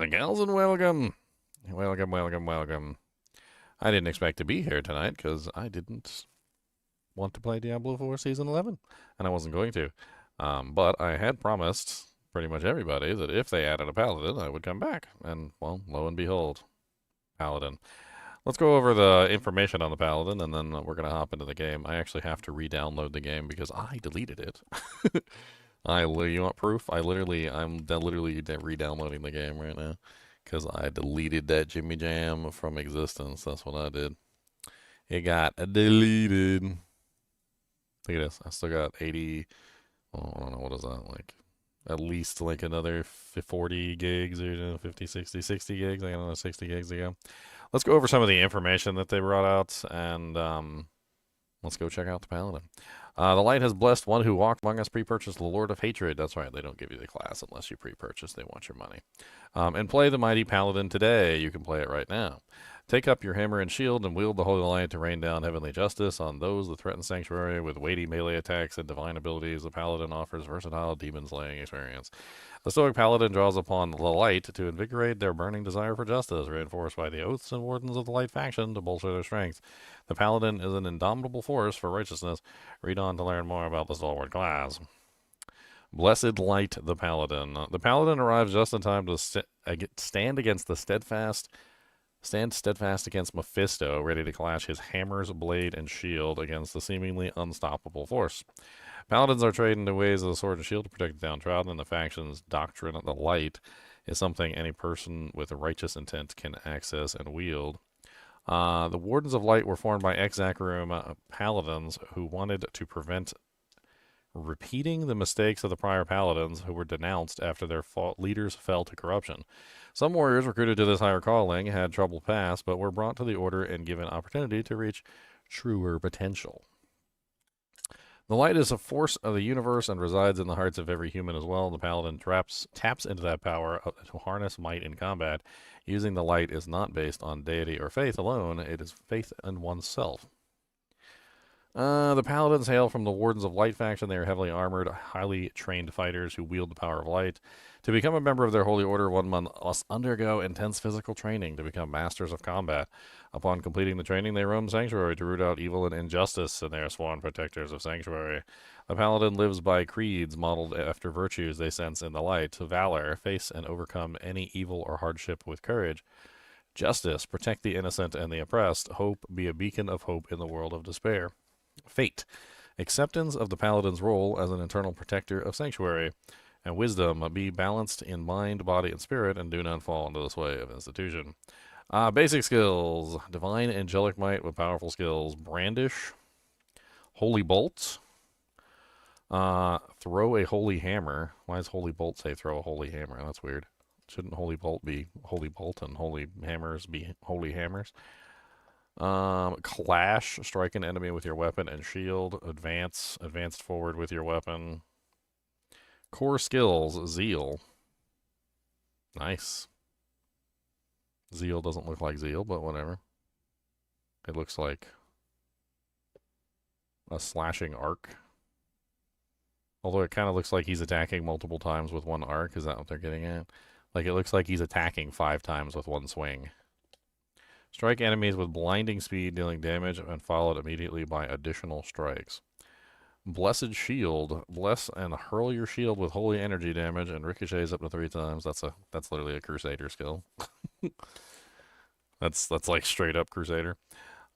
and gals, and welcome. Welcome, welcome, welcome. I didn't expect to be here tonight because I didn't want to play Diablo IV Season 11, and I wasn't going to. But I had promised pretty much everybody that if they added a Paladin, I would come back. And, well, lo and behold, Paladin. Let's go over the information on the Paladin, and then we're going to hop into the game. I actually have to re-download the game because I deleted it. You want proof? I'm literally re-downloading the game right now because I deleted that Jimmy Jam from existence. That's what I did. It got deleted. Look at this. I still got 80. Oh, I don't know, what is that? Like, at least like another 40 gigs or 50, 60 gigs. I got another 60 gigs to go. Let's go over some of the information that they brought out, and let's go check out the Paladin. The light has blessed one who walked among us, pre-purchased the Lord of Hatred. That's right, they don't give you the class unless you pre-purchase. They want your money. And play the mighty Paladin today. You can play it right now. Take up your hammer and shield and wield the holy light to rain down heavenly justice on those that threaten sanctuary with weighty melee attacks and divine abilities. The Paladin offers versatile demon-slaying experience. The Stoic Paladin draws upon the light to invigorate their burning desire for justice, reinforced by the oaths and wardens of the light faction to bolster their strength. The Paladin is an indomitable force for righteousness. Read on to learn more about the stalwart class. Blessed Light, the Paladin. The Paladin arrives just in time to stand steadfast against Mephisto, ready to clash his hammers, blade, and shield against the seemingly unstoppable force. Paladins are trained in the ways of the sword and shield to protect the downtrodden, and the faction's doctrine of the light is something any person with a righteous intent can access and wield. The Wardens of Light were formed by ex-Zakarum Paladins who wanted to prevent repeating the mistakes of the prior Paladins who were denounced after their leaders fell to corruption. Some warriors recruited to this higher calling had trouble pass, but were brought to the order and given opportunity to reach truer potential. The light is a force of the universe and resides in the hearts of every human as well. The Paladin taps into that power to harness might in combat. Using the light is not based on deity or faith alone, it is faith in oneself. The Paladins hail from the Wardens of Light faction. They are heavily armored, highly trained fighters who wield the power of light. To become a member of their holy order, one must undergo intense physical training to become masters of combat. Upon completing the training, they roam Sanctuary to root out evil and injustice, and they are sworn protectors of Sanctuary. The Paladin lives by creeds modeled after virtues they sense in the light. Valor, face and overcome any evil or hardship with courage. Justice, protect the innocent and the oppressed. Hope, be a beacon of hope in the world of despair. Fate, acceptance of the Paladin's role as an eternal protector of Sanctuary. And wisdom, be balanced in mind, body, and spirit, and do not fall into the sway of institution. Basic skills, divine angelic might with powerful skills. Brandish, holy bolt, throw a holy hammer. Why does holy bolt say throw a holy hammer? That's weird. Shouldn't holy bolt be holy bolt and holy hammers be holy hammers? Clash, strike an enemy with your weapon and shield. Advanced forward with your weapon. Core skills, zeal. Nice. Zeal doesn't look like zeal, but whatever. It looks like a slashing arc. Although it kind of looks like he's attacking multiple times with one arc. Is that what they're getting at? Like, it looks like he's attacking 5 times with one swing. Strike enemies with blinding speed, dealing damage, and followed immediately by additional strikes. Blessed Shield. Bless and hurl your shield with holy energy damage and ricochets up to 3 times. That's literally a Crusader skill. That's like straight up Crusader.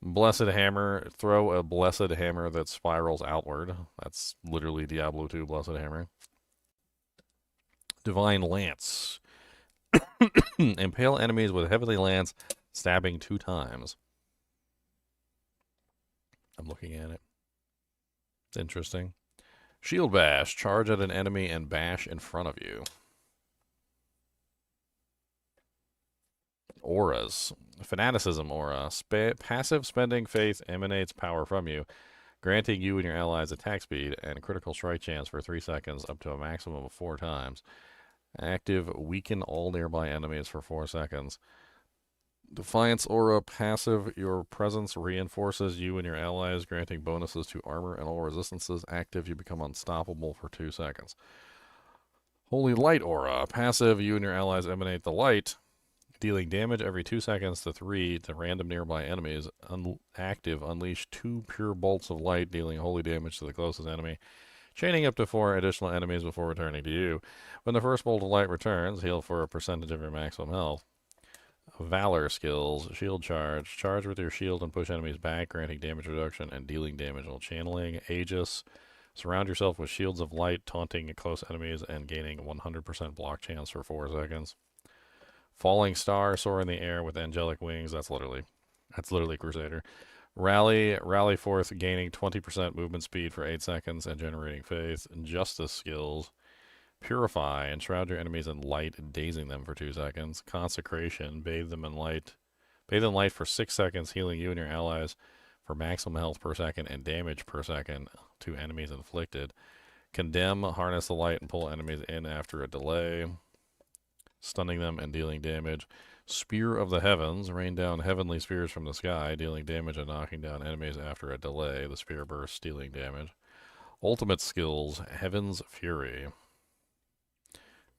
Blessed Hammer. Throw a Blessed Hammer that spirals outward. That's literally Diablo II Blessed Hammer. Divine Lance. Impale enemies with heavenly lance, stabbing 2 times. I'm looking at it. It's interesting. Shield Bash. Charge at an enemy and bash in front of you. Auras. Fanaticism Aura. Passive spending faith emanates power from you, granting you and your allies attack speed and critical strike chance for 3 seconds up to a maximum of 4 times. Active, weaken all nearby enemies for 4 seconds. Defiance Aura, passive, your presence reinforces you and your allies, granting bonuses to armor and all resistances. Active, you become unstoppable for 2 seconds. Holy Light Aura. Passive, you and your allies emanate the light, dealing damage every 2 seconds to 3 to random nearby enemies. Active, unleash 2 pure bolts of light, dealing holy damage to the closest enemy, chaining up to 4 additional enemies before returning to you. When the first bolt of light returns, heal for a percentage of your maximum health. Valor skills, shield charge. Charge with your shield and push enemies back, granting damage reduction and dealing damage while channeling. Aegis. Surround yourself with shields of light, taunting close enemies and gaining 100% block chance for 4 seconds. Falling Star, soar in the air with angelic wings. That's literally Crusader. Rally forth, gaining 20% movement speed for 8 seconds and generating faith. Justice skills. Purify, enshroud your enemies in light, dazing them for 2 seconds. Consecration, bathe them in light. Bathe in light for 6 seconds, healing you and your allies for maximum health per second and damage per second to enemies inflicted. Condemn, harness the light and pull enemies in after a delay, stunning them and dealing damage. Spear of the Heavens, rain down heavenly spears from the sky, dealing damage and knocking down enemies after a delay. The spear bursts, dealing damage. Ultimate skills, Heaven's Fury.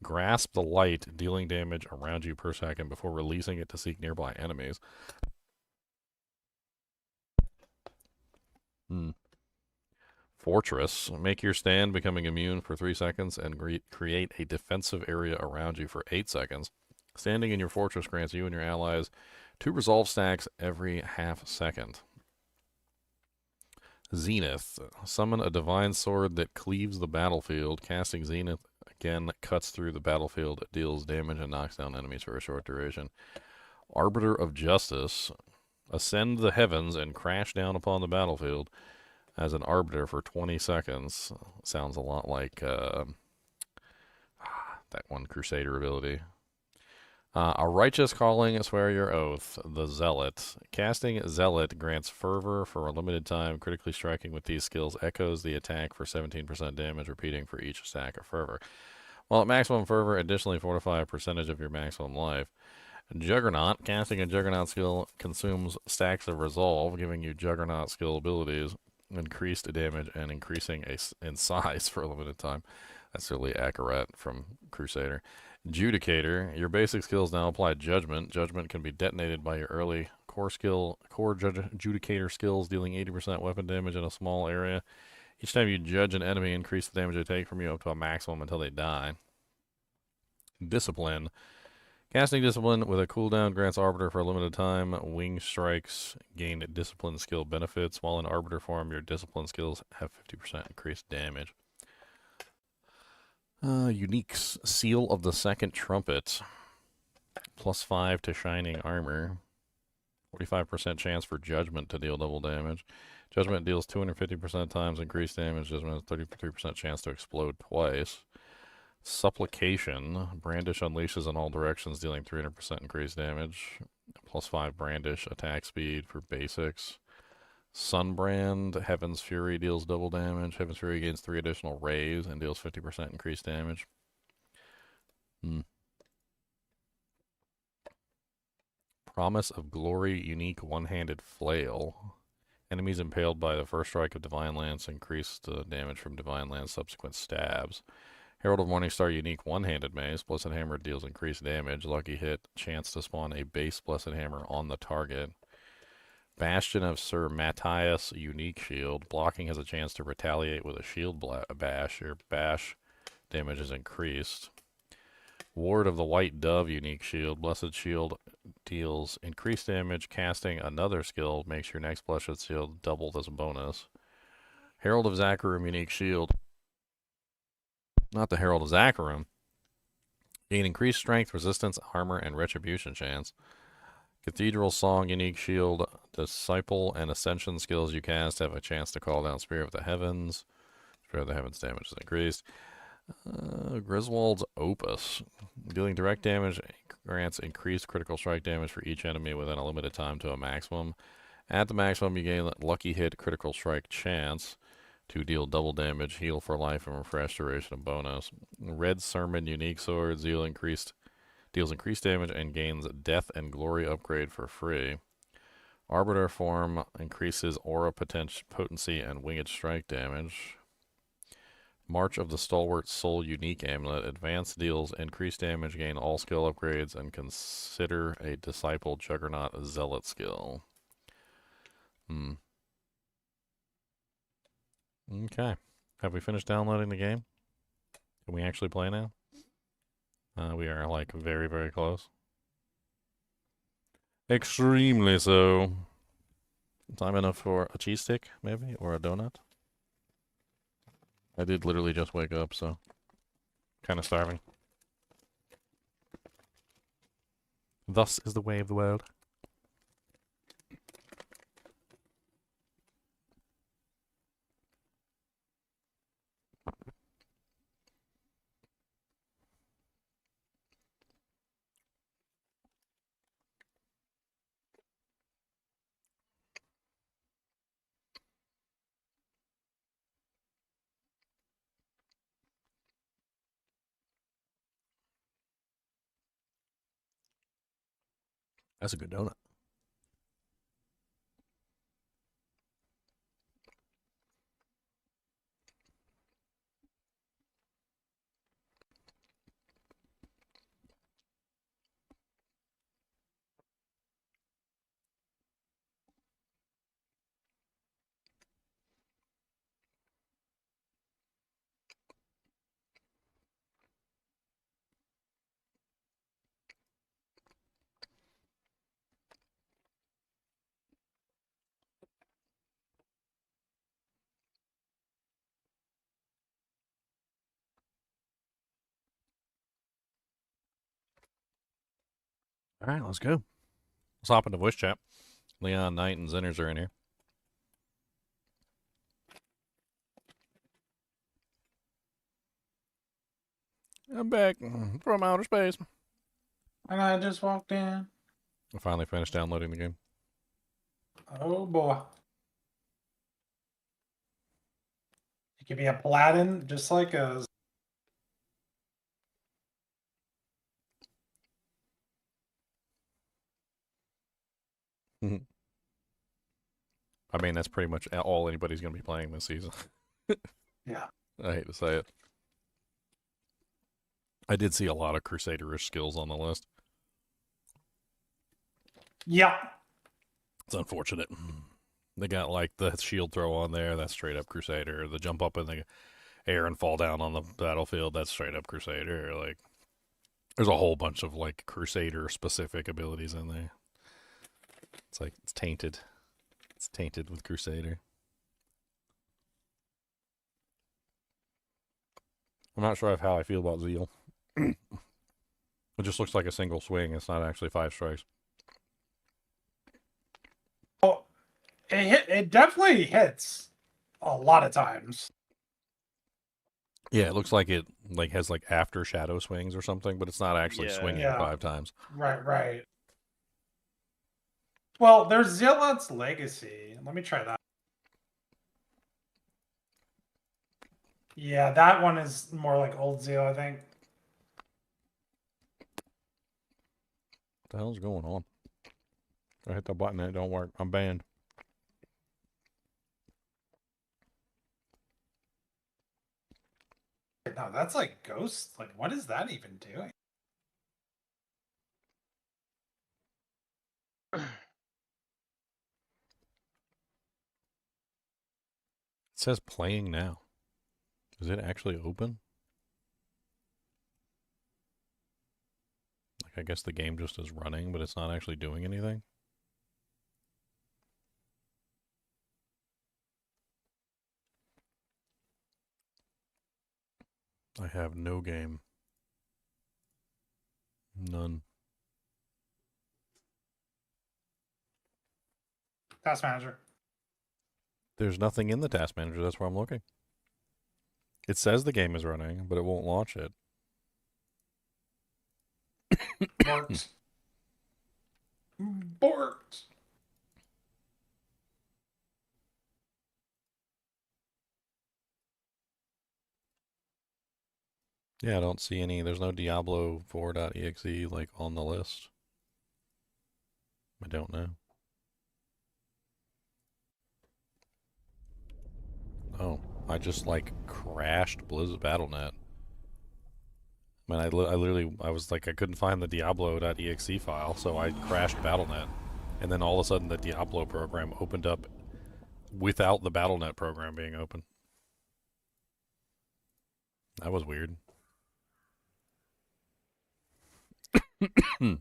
Grasp the light, dealing damage around you per second before releasing it to seek nearby enemies. Fortress. Make your stand, becoming immune for 3 seconds, and create a defensive area around you for 8 seconds. Standing in your fortress grants you and your allies 2 resolve stacks every half second. Zenith. Summon a divine sword that cleaves the battlefield. Casting Zenith again cuts through the battlefield, deals damage, and knocks down enemies for a short duration. Arbiter of Justice. Ascend the heavens and crash down upon the battlefield as an arbiter for 20 seconds. Sounds a lot like that one Crusader ability. A righteous calling, swear your oath. The Zealot. Casting Zealot grants fervor for a limited time. Critically striking with these skills echoes the attack for 17% damage, repeating for each stack of fervor. While at maximum fervor, additionally fortify a percentage of your maximum life. Juggernaut. Casting a Juggernaut skill consumes stacks of resolve, giving you Juggernaut skill abilities, increased damage, and increasing in size for a limited time. That's really accurate from Crusader. Judicator. Your basic skills now apply Judgment. Judgment can be detonated by your early core Judicator skills, dealing 80% weapon damage in a small area. Each time you judge an enemy, increase the damage they take from you up to a maximum until they die. Discipline. Casting Discipline with a cooldown grants Arbiter for a limited time. Wing strikes gain Discipline skill benefits. While in Arbiter form, your Discipline skills have 50% increased damage. Uniques. Seal of the Second Trumpet. +5 to Shining Armor. 45% chance for Judgment to deal double damage. Judgment deals 250% times increased damage. Judgment has 33% chance to explode twice. Supplication. Brandish unleashes in all directions, dealing 300% increased damage. +5 Brandish attack speed for basics. Sunbrand. Heaven's Fury deals double damage. Heaven's Fury gains 3 additional rays and deals 50% increased damage. Promise of Glory. Unique one-handed flail. Enemies impaled by the first strike of Divine Lance increase the damage from Divine Lance subsequent stabs. Herald of Morningstar. Unique one-handed mace. Blessed Hammer deals increased damage. Lucky hit. Chance to spawn a base Blessed Hammer on the target. Bastion of Sir Matthias. Unique shield. Blocking has a chance to retaliate with a shield bash. Your bash damage is increased. Ward of the White Dove. Unique shield. Blessed shield deals increased damage. Casting another skill makes your next blessed shield doubled as a bonus. Herald of Zakarum. Unique shield. Not the Herald of Zakarum. Gain increased strength, resistance, armor, and retribution chance. Cathedral Song. Unique shield. Disciple and Ascension skills you cast have a chance to call down Spear of the Heavens. Spear of the Heavens damage is increased. Griswold's Opus. Dealing direct damage grants increased critical strike damage for each enemy within a limited time to a maximum. At the maximum, you gain Lucky Hit critical strike chance to deal double damage, heal for life, and refresh duration of bonus. Red Sermon Unique Sword deals increased damage and gains Death and Glory upgrade for free. Arbiter form increases aura potency and winged strike damage. March of the Stalwart Soul unique amulet. Advanced deals increased damage, gain all skill upgrades, and consider a Disciple Juggernaut Zealot skill. Hmm. Okay. Have we finished downloading the game? Can we actually play now? We are like very, very close. Extremely so. Time enough for a cheese stick, maybe, or a donut. I did literally just wake up, so kind of starving. Thus is the way of the world. That's a good donut. All right, let's go. Let's hop into voice chat. Leon, Knight, and Zinners are in here. I'm back from outer space. And I just walked in. I finally finished downloading the game. Oh boy. You could be a Paladin just like us. I mean, that's pretty much all anybody's going to be playing this season. Yeah. I hate to say it. I did see a lot of Crusader-ish skills on the list. Yeah. It's unfortunate. They got like the shield throw on there, that's straight up Crusader. The jump up in the air and fall down on the battlefield, that's straight up Crusader. Like, there's a whole bunch of like Crusader specific abilities in there. It's like it's tainted. It's tainted with Crusader. I'm not sure of how I feel about Zeal. It just looks like a single swing. It's not actually 5 strikes. Oh, it definitely hits a lot of times. Yeah, it looks like it like has like after shadow swings or something, but it's not actually swinging Yeah. 5 times. Right. Well, there's Zealot's Legacy. Let me try that. Yeah, that one is more like old Zeal, I think. What the hell's going on? I hit the button and it don't work. I'm banned. No, that's like Ghost. Like, what is that even doing? It says playing now. Is it actually open? Like, I guess the game just is running, but it's not actually doing anything. I have no game. None. Task Manager. There's nothing in the task manager. That's where I'm looking. It says the game is running, but it won't launch it. Borked. Borked. Yeah, I don't see any. There's no Diablo 4.exe like on the list. I don't know. Oh, I just like crashed Blizzard BattleNet. I mean, I literally, I was like, I couldn't find the Diablo.exe file, so I crashed BattleNet. And then all of a sudden the Diablo program opened up without the BattleNet program being open. That was weird. Dying.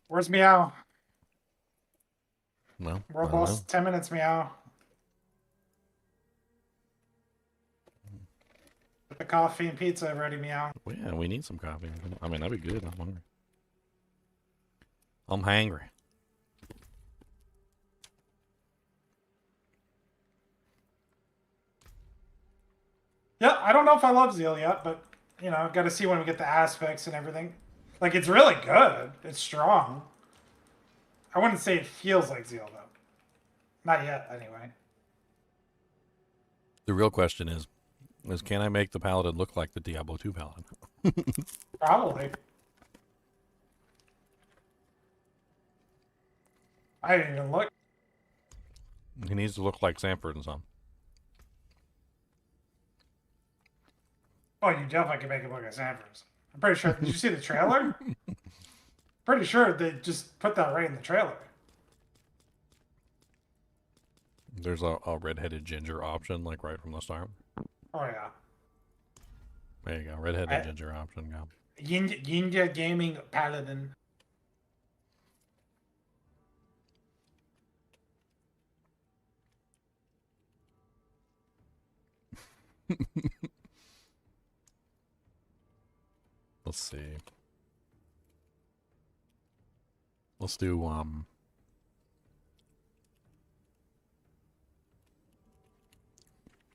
Where's Meow? Well, We're I don't know. almost 10 minutes, Meow. Put the coffee and pizza ready, Meow. Well, yeah, we need some coffee. I mean, that'd be good. I'm hungry. I'm hangry. Yeah, I don't know if I love Zeal yet, but, you know, got to see when we get the aspects and everything. Like, it's really good. It's strong. I wouldn't say it feels like Zeal, though. Not yet, anyway. The real question is can I make the Paladin look like the Diablo 2 Paladin? Probably. I didn't even look. He needs to look like Sanford and Son. Oh, you definitely can make it look like Sanford's. I'm pretty sure. Did you see the trailer? Pretty sure they just put that right in the trailer. There's a redheaded ginger option, like right from the start. Oh, yeah. There you go. Redheaded ginger option. Go. Yinja Gaming Paladin. Let's see. Let's do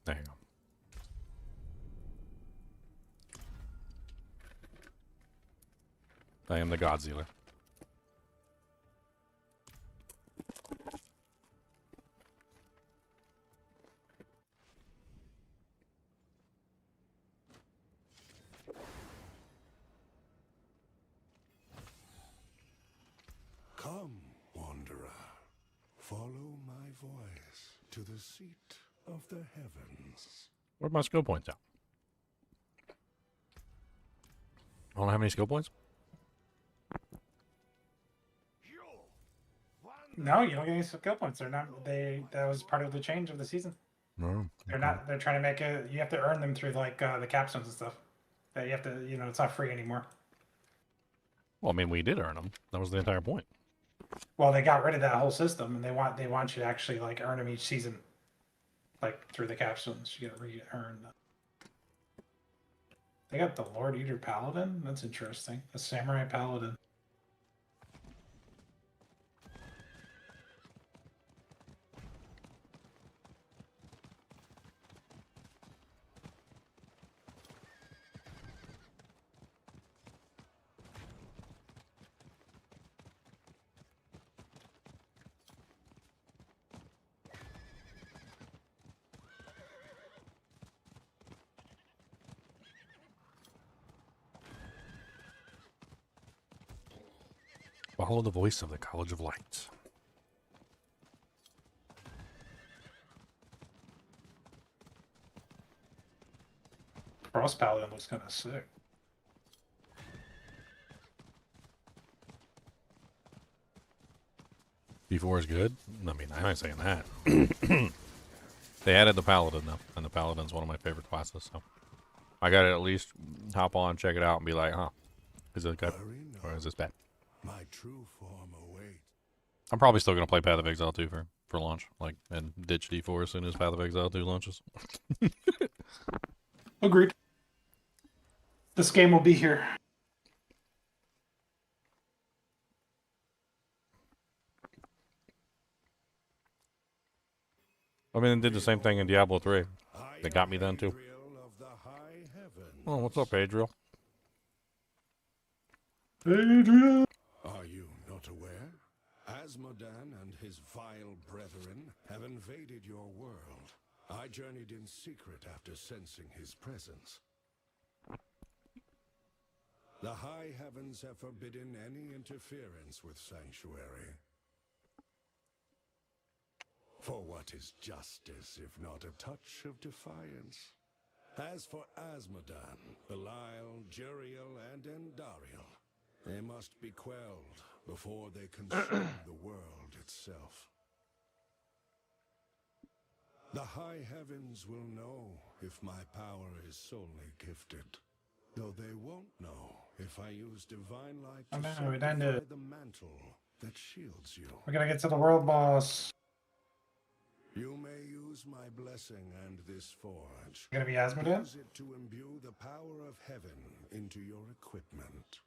there you go. I am the Godzilla. Come, wanderer. Follow my voice to the seat of the heavens. Where'd my skill points at? I don't have any skill points? No, you don't get any skill points. They're not. That was part of the change of the season. No. They're not. They're trying to make it. You have to earn them through like the capstones and stuff. That you have to. You know, it's not free anymore. Well, I mean, we did earn them. That was the entire point. Well, they got rid of that whole system, and they want you to actually like earn them each season, like through the capstones. You get to re-earn them. They got the Lord Eater Paladin. That's interesting. A Samurai Paladin. Follow the voice of the College of Light. Frost Paladin looks kind of sick. B4 is good? I mean, I'm not saying that. They added the Paladin, though, and the Paladin's one of my favorite classes, so I gotta at least hop on, check it out, and be like, huh, is it good, or is this bad? My true form awaits. I'm probably still gonna play Path of Exile 2 for launch, like, and ditch D4 as soon as Path of Exile 2 launches. Agreed. This game will be here. I mean, it did the same thing in Diablo 3. They got me then, too. Oh, what's up, Adriel? Adriel! Are you not aware? Asmodan and his vile brethren have invaded your world. I journeyed in secret after sensing his presence. The high heavens have forbidden any interference with Sanctuary. For what is justice if not a touch of defiance? As for Asmodan, Belial, Juriel, and Endariel, they must be quelled before they consume the world itself. The high heavens will know if my power is solely gifted, though they won't know if I use divine light Oh to no, we done sanctify it. the mantle that shields you. We gotta get to the world boss. You may use my blessing and this forge. Gonna be Asmodeus? Use it to imbue the power of heaven into your equipment.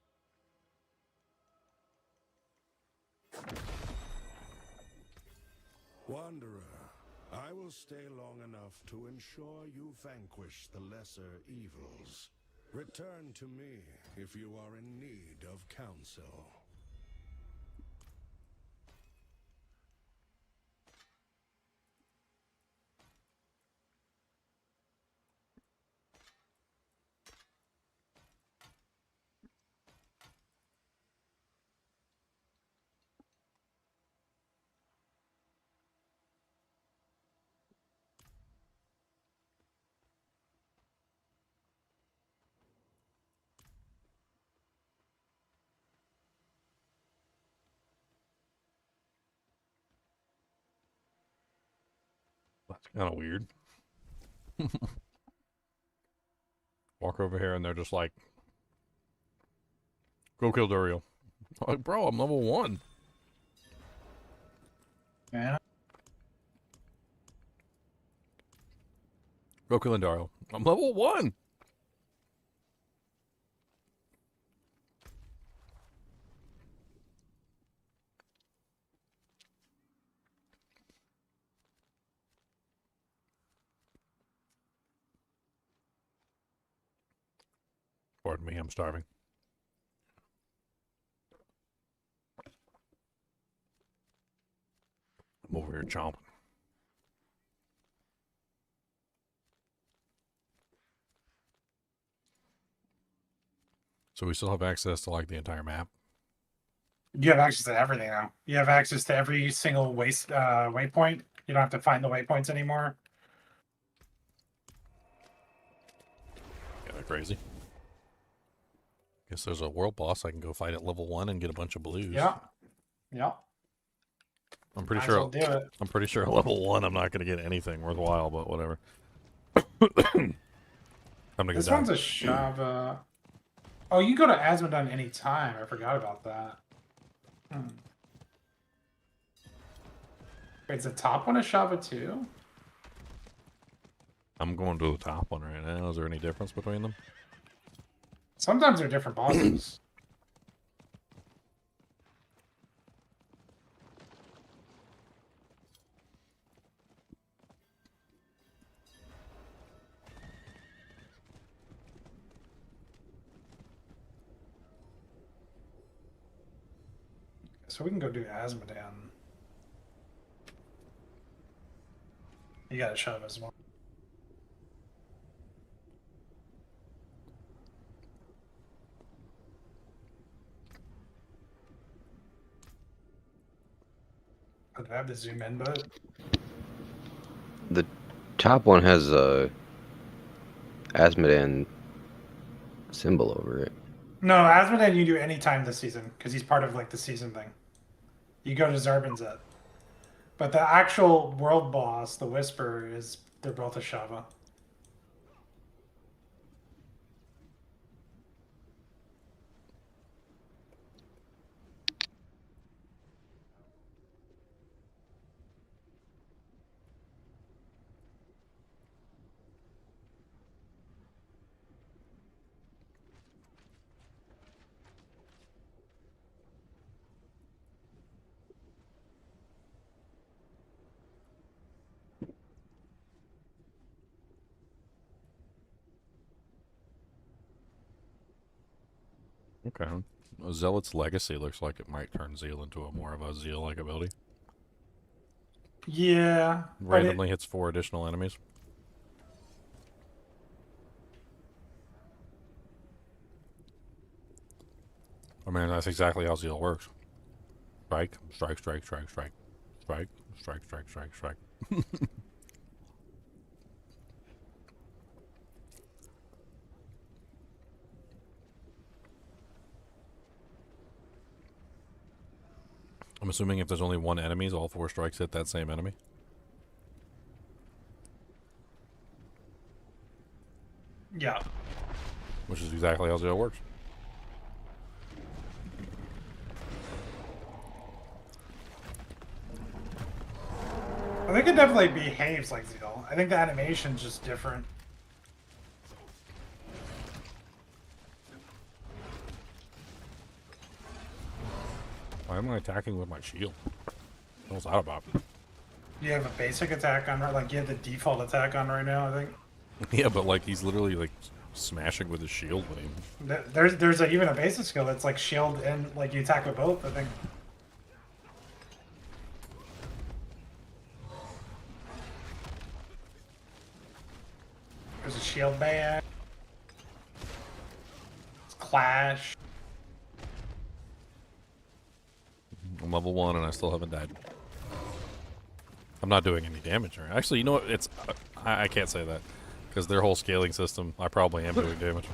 Wanderer, I will stay long enough to ensure you vanquish the lesser evils. Return to me if you are in need of counsel. That's kind of weird. Walk over here and they're just like, go kill Duriel. I'm like, bro, I'm level 1. Yeah. Go kill Duriel. I'm level 1. Pardon me, I'm starving. I'm over here chomping. So we still have access to like the entire map. You have access to everything now. You have access to every single waypoint. You don't have to find the waypoints anymore. Yeah, they're crazy. Guess there's a world boss I can go fight at level 1 and get a bunch of blues. Yeah. Yeah. I'm pretty Might as sure. well do it. I'm pretty sure at level 1 I'm not going to get anything worthwhile, but whatever. I'm gonna This go down. one's a Shava. Oh, you go to Asmodan anytime. I forgot about that. Wait, is the top one a Shava too? I'm going to the top one right now. Is there any difference between them? Sometimes they're different bosses. So we can go do Asmodan. You got a shove as well. Oh, do I have the zoom in button? The top one has a Asmodan symbol over it. No, Asmodan you do any time this season because he's part of like the season thing. You go to Zarbinzet. But the actual world boss, the Whisper, they're both a Shava. Okay. Zealot's Legacy looks like it might turn Zeal into a more of a Zeal-like ability. Yeah. Randomly hits 4 additional enemies. I mean, that's exactly how Zeal works. Strike, strike, strike, strike, strike. Strike, strike, strike, strike, strike. I'm assuming if there's only one enemy, all 4 strikes hit that same enemy. Yeah. Which is exactly how Zero works. I think it definitely behaves like Zeal. I think the animation's just different. Why am I attacking with my shield? What's that about? You have a basic attack on, like you have the default attack on right now, I think. Yeah, but like he's literally like smashing with his shield when he... There's even a basic skill that's like shield and like you attack with both, I think. There's a shield ban. It's clash. I'm level 1 and I still haven't died. I'm not doing any damage. Or actually, you know what? It's I can't say that because their whole scaling system. I probably am doing damage.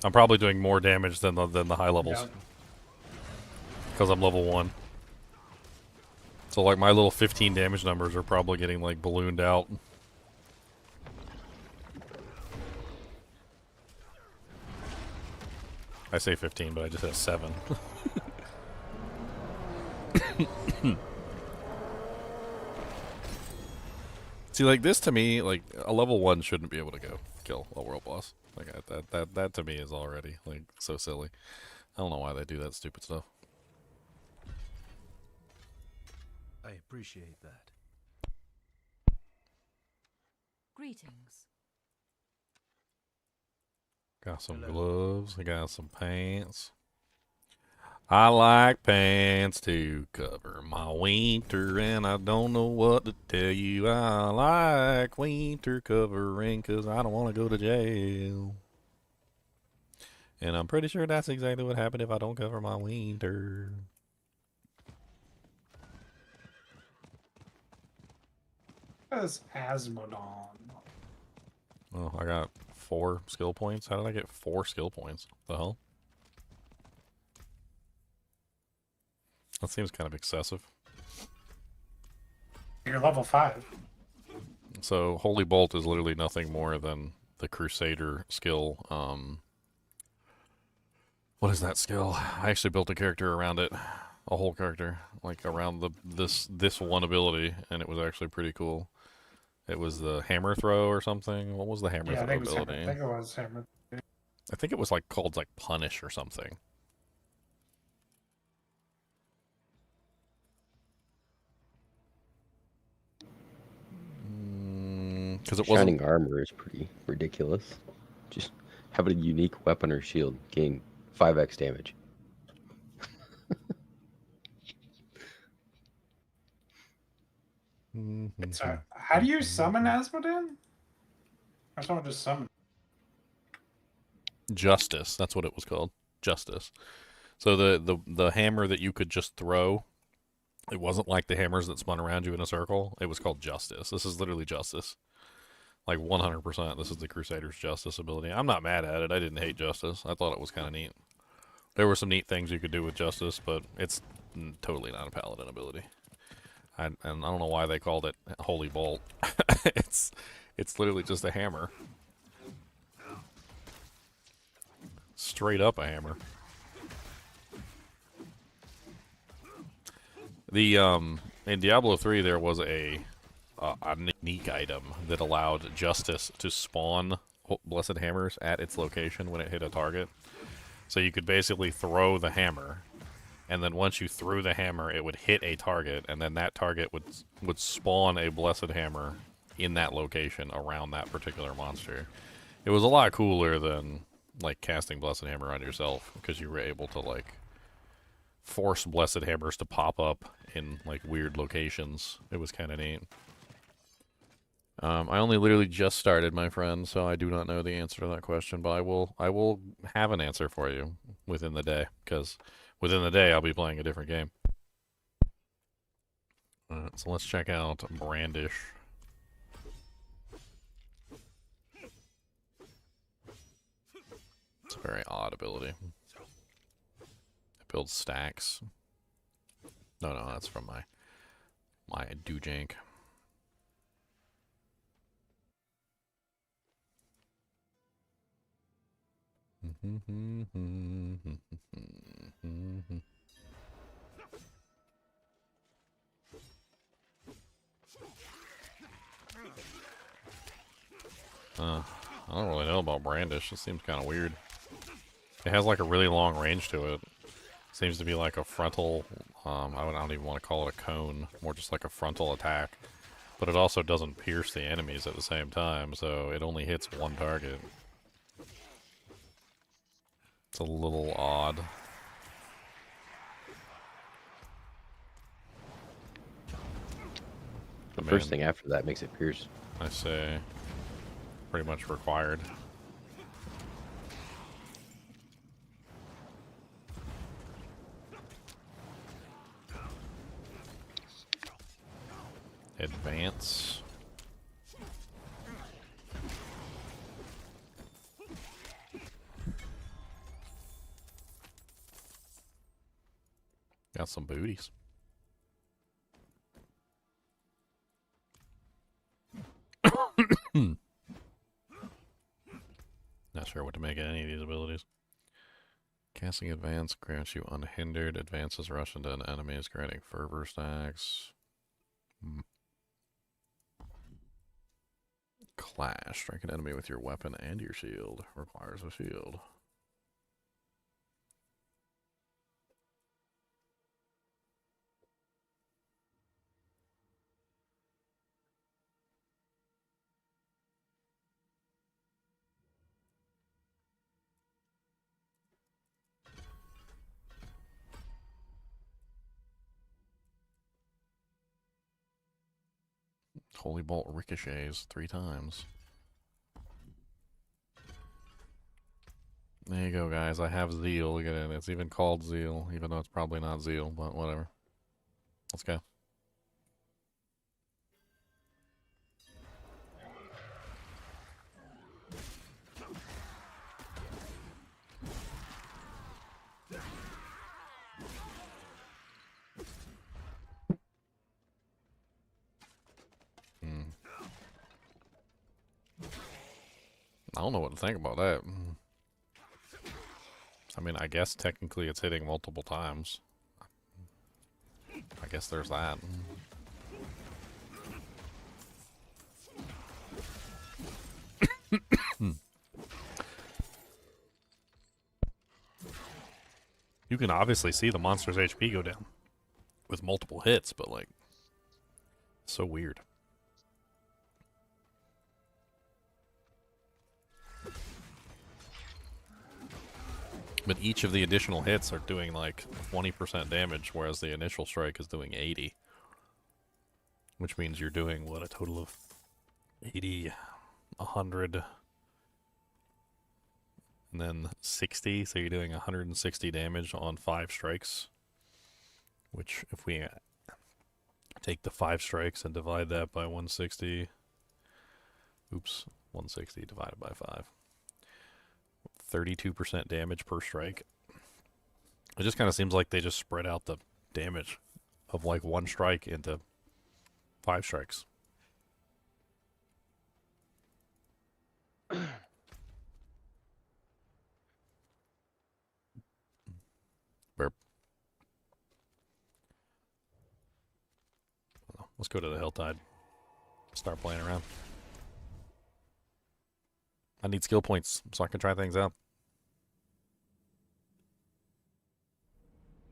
I'm probably doing more damage than the high levels because I'm level 1. So like my little 15 damage numbers are probably getting like ballooned out. I say 15, but I just have 7. See, like this to me, like a level 1 shouldn't be able to go kill a world boss. Like that to me is already like so silly. I don't know why they do that stupid stuff. I appreciate that. Greetings. Got some Hello. gloves. I got some pants. I like pants to cover my winter, and I don't know what to tell you. I like winter covering because I don't want to go to jail. And I'm pretty sure that's exactly what happened if I don't cover my winter. That's Asmodon. Oh, I got 4 skill points. How did I get 4 skill points? The hell? That seems kind of excessive. You're level 5. So, Holy Bolt is literally nothing more than the Crusader skill. What is that skill? I actually built a character around it. A whole character. Like, around this one ability, and it was actually pretty cool. It was the hammer throw or something. What was the hammer Yeah, I throw think it was ability? Hammer. I think it was Hammer. I think it was like called like punish or something. Because it wasn't. Shining armor is pretty ridiculous. Just have a unique weapon or shield, gain 5x damage. So, how do you summon Asmodon? Or someone just summon? Justice. That's what it was called. Justice. So the hammer that you could just throw, it wasn't like the hammers that spun around you in a circle. It was called Justice. This is literally Justice. Like 100%. This is the Crusader's Justice ability. I'm not mad at it. I didn't hate Justice. I thought it was kind of neat. There were some neat things you could do with Justice, but it's totally not a Paladin ability. And I don't know why they called it Holy Bolt. it's literally just a hammer. Straight up a hammer. The in Diablo 3 there was a unique item that allowed Justice to spawn Blessed Hammers at its location when it hit a target. So you could basically throw the hammer, and then once you threw the hammer, it would hit a target, and then that target would spawn a Blessed Hammer in that location around that particular monster. It was a lot cooler than like casting Blessed Hammer on yourself, because you were able to like force Blessed Hammers to pop up in like weird locations. It was kind of neat. I only literally just started, my friend, so I do not know the answer to that question, but I will have an answer for you within the day, because within the day I'll be playing a different game. Alright, so let's check out Brandish. It's a very odd ability. It builds stacks. No, that's from my Dujank. I don't really know about Brandish. It seems kind of weird. It has like a really long range to it. Seems to be like a frontal, I don't even want to call it a cone, more just like a frontal attack. But it also doesn't pierce the enemies at the same time, so it only hits one target. It's a little odd. The first thing after that makes it pierce. I say, pretty much required. Advance. Got some booties. Not sure what to make of any of these abilities. Casting Advance grants you unhindered. Advances rush into enemies, granting fervor stacks. Clash. Strike an enemy with your weapon and your shield. Requires a shield. Holy Bolt ricochets 3 times. There you go, guys. I have Zeal. Look at it. It's even called Zeal, even though it's probably not Zeal, but whatever. Let's go. I don't know what to think about that. I mean, I guess technically it's hitting multiple times. I guess there's that. You can obviously see the monster's HP go down with multiple hits, but like, so weird. But each of the additional hits are doing like 20% damage, whereas the initial strike is doing 80. Which means you're doing, what, a total of 80, 100, and then 60. So you're doing 160 damage on 5 strikes. Which, if we take the 5 strikes and divide that by 160, oops, 160 divided by 5. 32% damage per strike. It just kind of seems like they just spread out the damage of like 1 strike into 5 strikes. Burp. Let's go to the HellTide. Start playing around. I need skill points so I can try things out.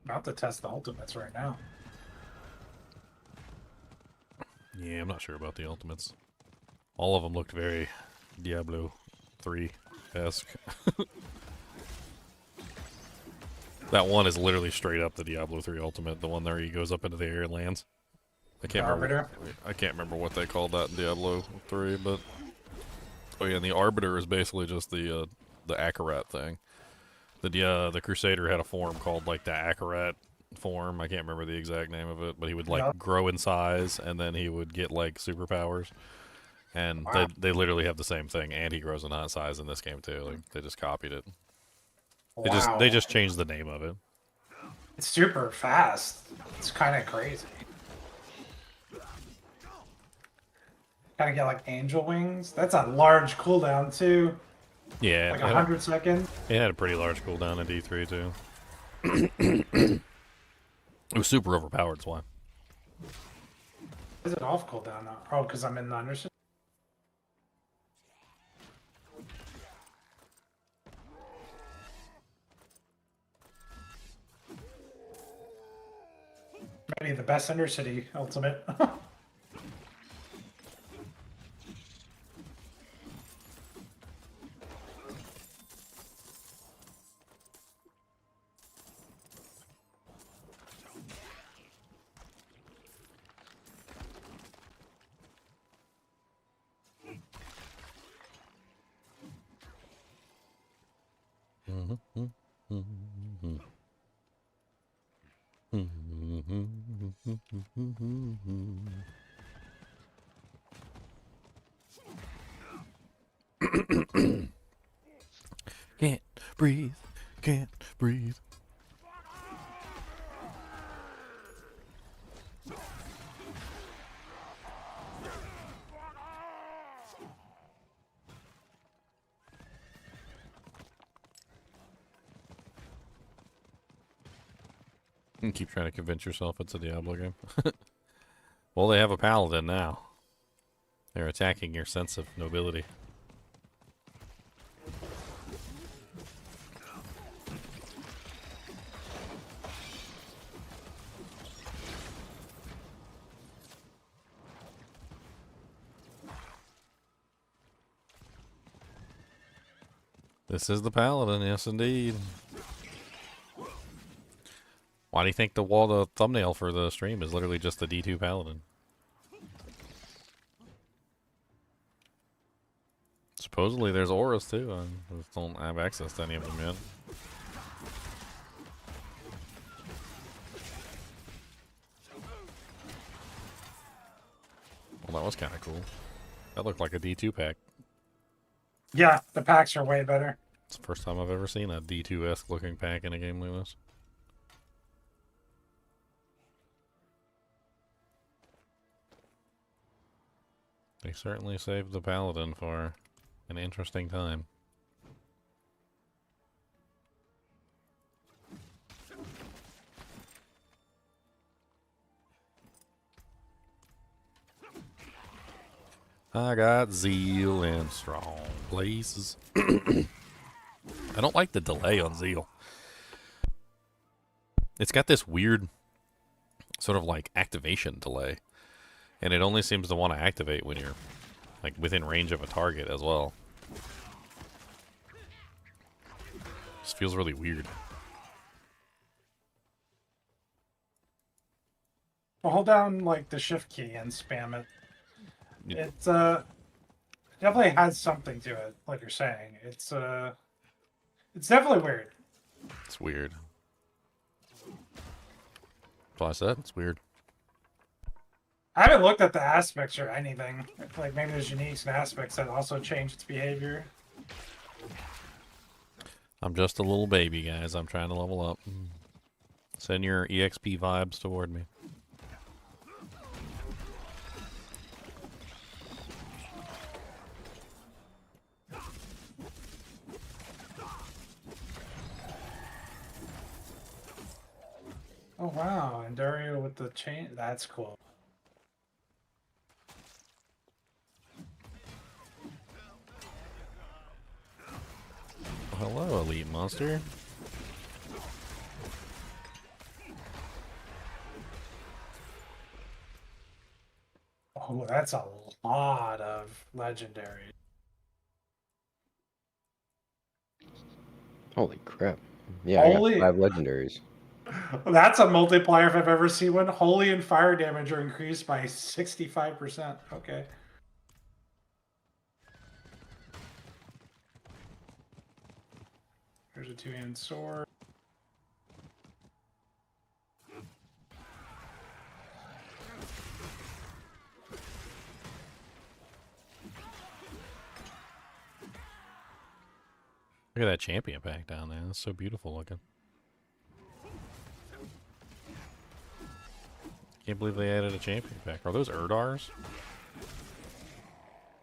About to test the ultimates right now. Yeah, I'm not sure about the ultimates. All of them looked very Diablo 3-esque. That one is literally straight up the Diablo 3 ultimate, the one there he goes up into the air and lands. I can't remember what they called that in Diablo 3, but oh yeah, and the Arbiter is basically just the Akarat thing. The Crusader had a form called like the Akarat form. I can't remember the exact name of it, but he would like Yeah. grow in size, and then he would get like superpowers. And Wow. they literally have the same thing, and he grows in size in this game too. Like they just copied it. Wow. They just changed the name of it. It's super fast. It's kind of crazy. Gotta get like angel wings. That's a large cooldown too. Yeah, Like 100 seconds. it had a pretty large cooldown in D3 too. It was super overpowered, that's why. Is it off cooldown now? Oh, because I'm in the underside. Maybe the best Undercity ultimate. Can't breathe, can't breathe. You keep trying to convince yourself it's a Diablo game. Well, they have a Paladin now. They're attacking your sense of nobility. This is the Paladin, yes indeed. Why do you think the thumbnail for the stream is literally just the D2 Paladin? Supposedly there's auras too. I just don't have access to any of them yet. Well, that was kind of cool. That looked like a D2 pack. Yeah, the packs are way better. It's the first time I've ever seen a D2-esque looking pack in a game like this. They certainly saved the Paladin for an interesting time. I got zeal in strong places. I don't like the delay on zeal. It's got this weird sort of like activation delay. And it only seems to want to activate when you're like within range of a target as well. Just feels really weird. Well, hold down like the shift key and spam it. Yeah. It definitely has something to it, like you're saying. It's definitely weird. It's weird. That's why I said it's weird. I haven't looked at the aspects or anything. Like maybe there's uniques and aspects that also change its behavior. I'm just a little baby, guys. I'm trying to level up. Send your EXP vibes toward me. Oh wow, and Dario with the chain. That's cool. Hello, elite monster. Oh, that's a lot of legendary. Holy crap. Yeah, Holy- I got 5 legendaries. That's a multiplier if I've ever seen one. Holy and fire damage are increased by 65%. Okay. Here's a 2-hand sword. Look at that champion pack down there. That's so beautiful looking. Can't believe they added a champion pack. Are those Erdars?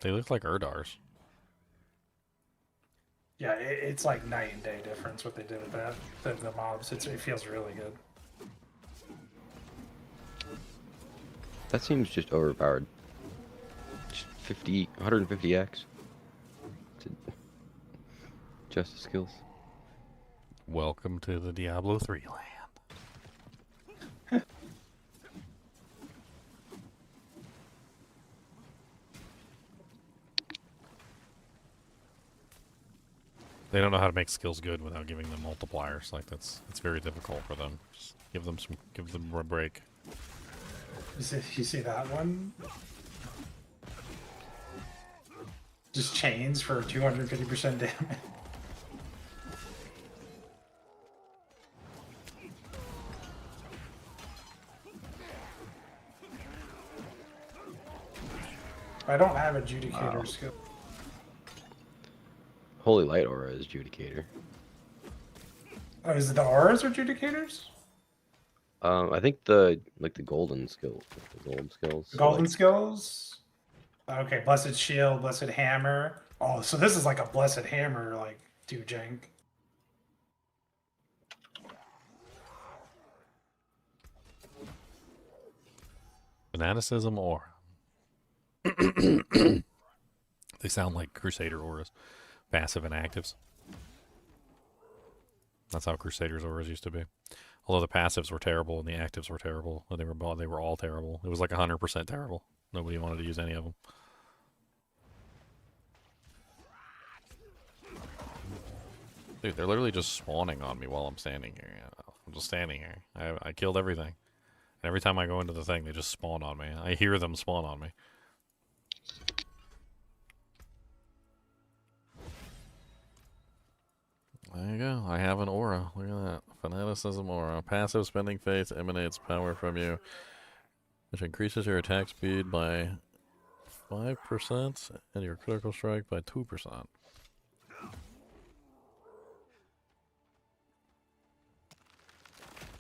They look like Erdars. Yeah, it's like night and day difference what they did with that. The mobs, it feels really good. That seems just overpowered. Just 150x. Justice skills. Welcome to the Diablo 3 land. They don't know how to make skills good without giving them multipliers. Like it's very difficult for them. Just give them a break. You see that one? Just chains for 250% damage. I don't have adjudicator skill. Holy Light Aura is Judicator. Oh, is it the auras or adjudicators? I think the golden skill, the golden skills. Golden skills? Okay, Blessed Shield, Blessed Hammer. Oh, so this is like a Blessed Hammer, like, do jank. Fanaticism aura. They sound like Crusader auras. Passive and actives. That's how Crusaders auras used to be. Although the passives were terrible and the actives were terrible. They were all terrible. It was like 100% terrible. Nobody wanted to use any of them. Dude, they're literally just spawning on me while I'm standing here. I'm just standing here. I killed everything. And every time I go into the thing, they just spawn on me. I hear them spawn on me. There you go. I have an aura. Look at that. Fanaticism aura. Passive spending faith emanates power from you, which increases your attack speed by 5% and your critical strike by 2%. Have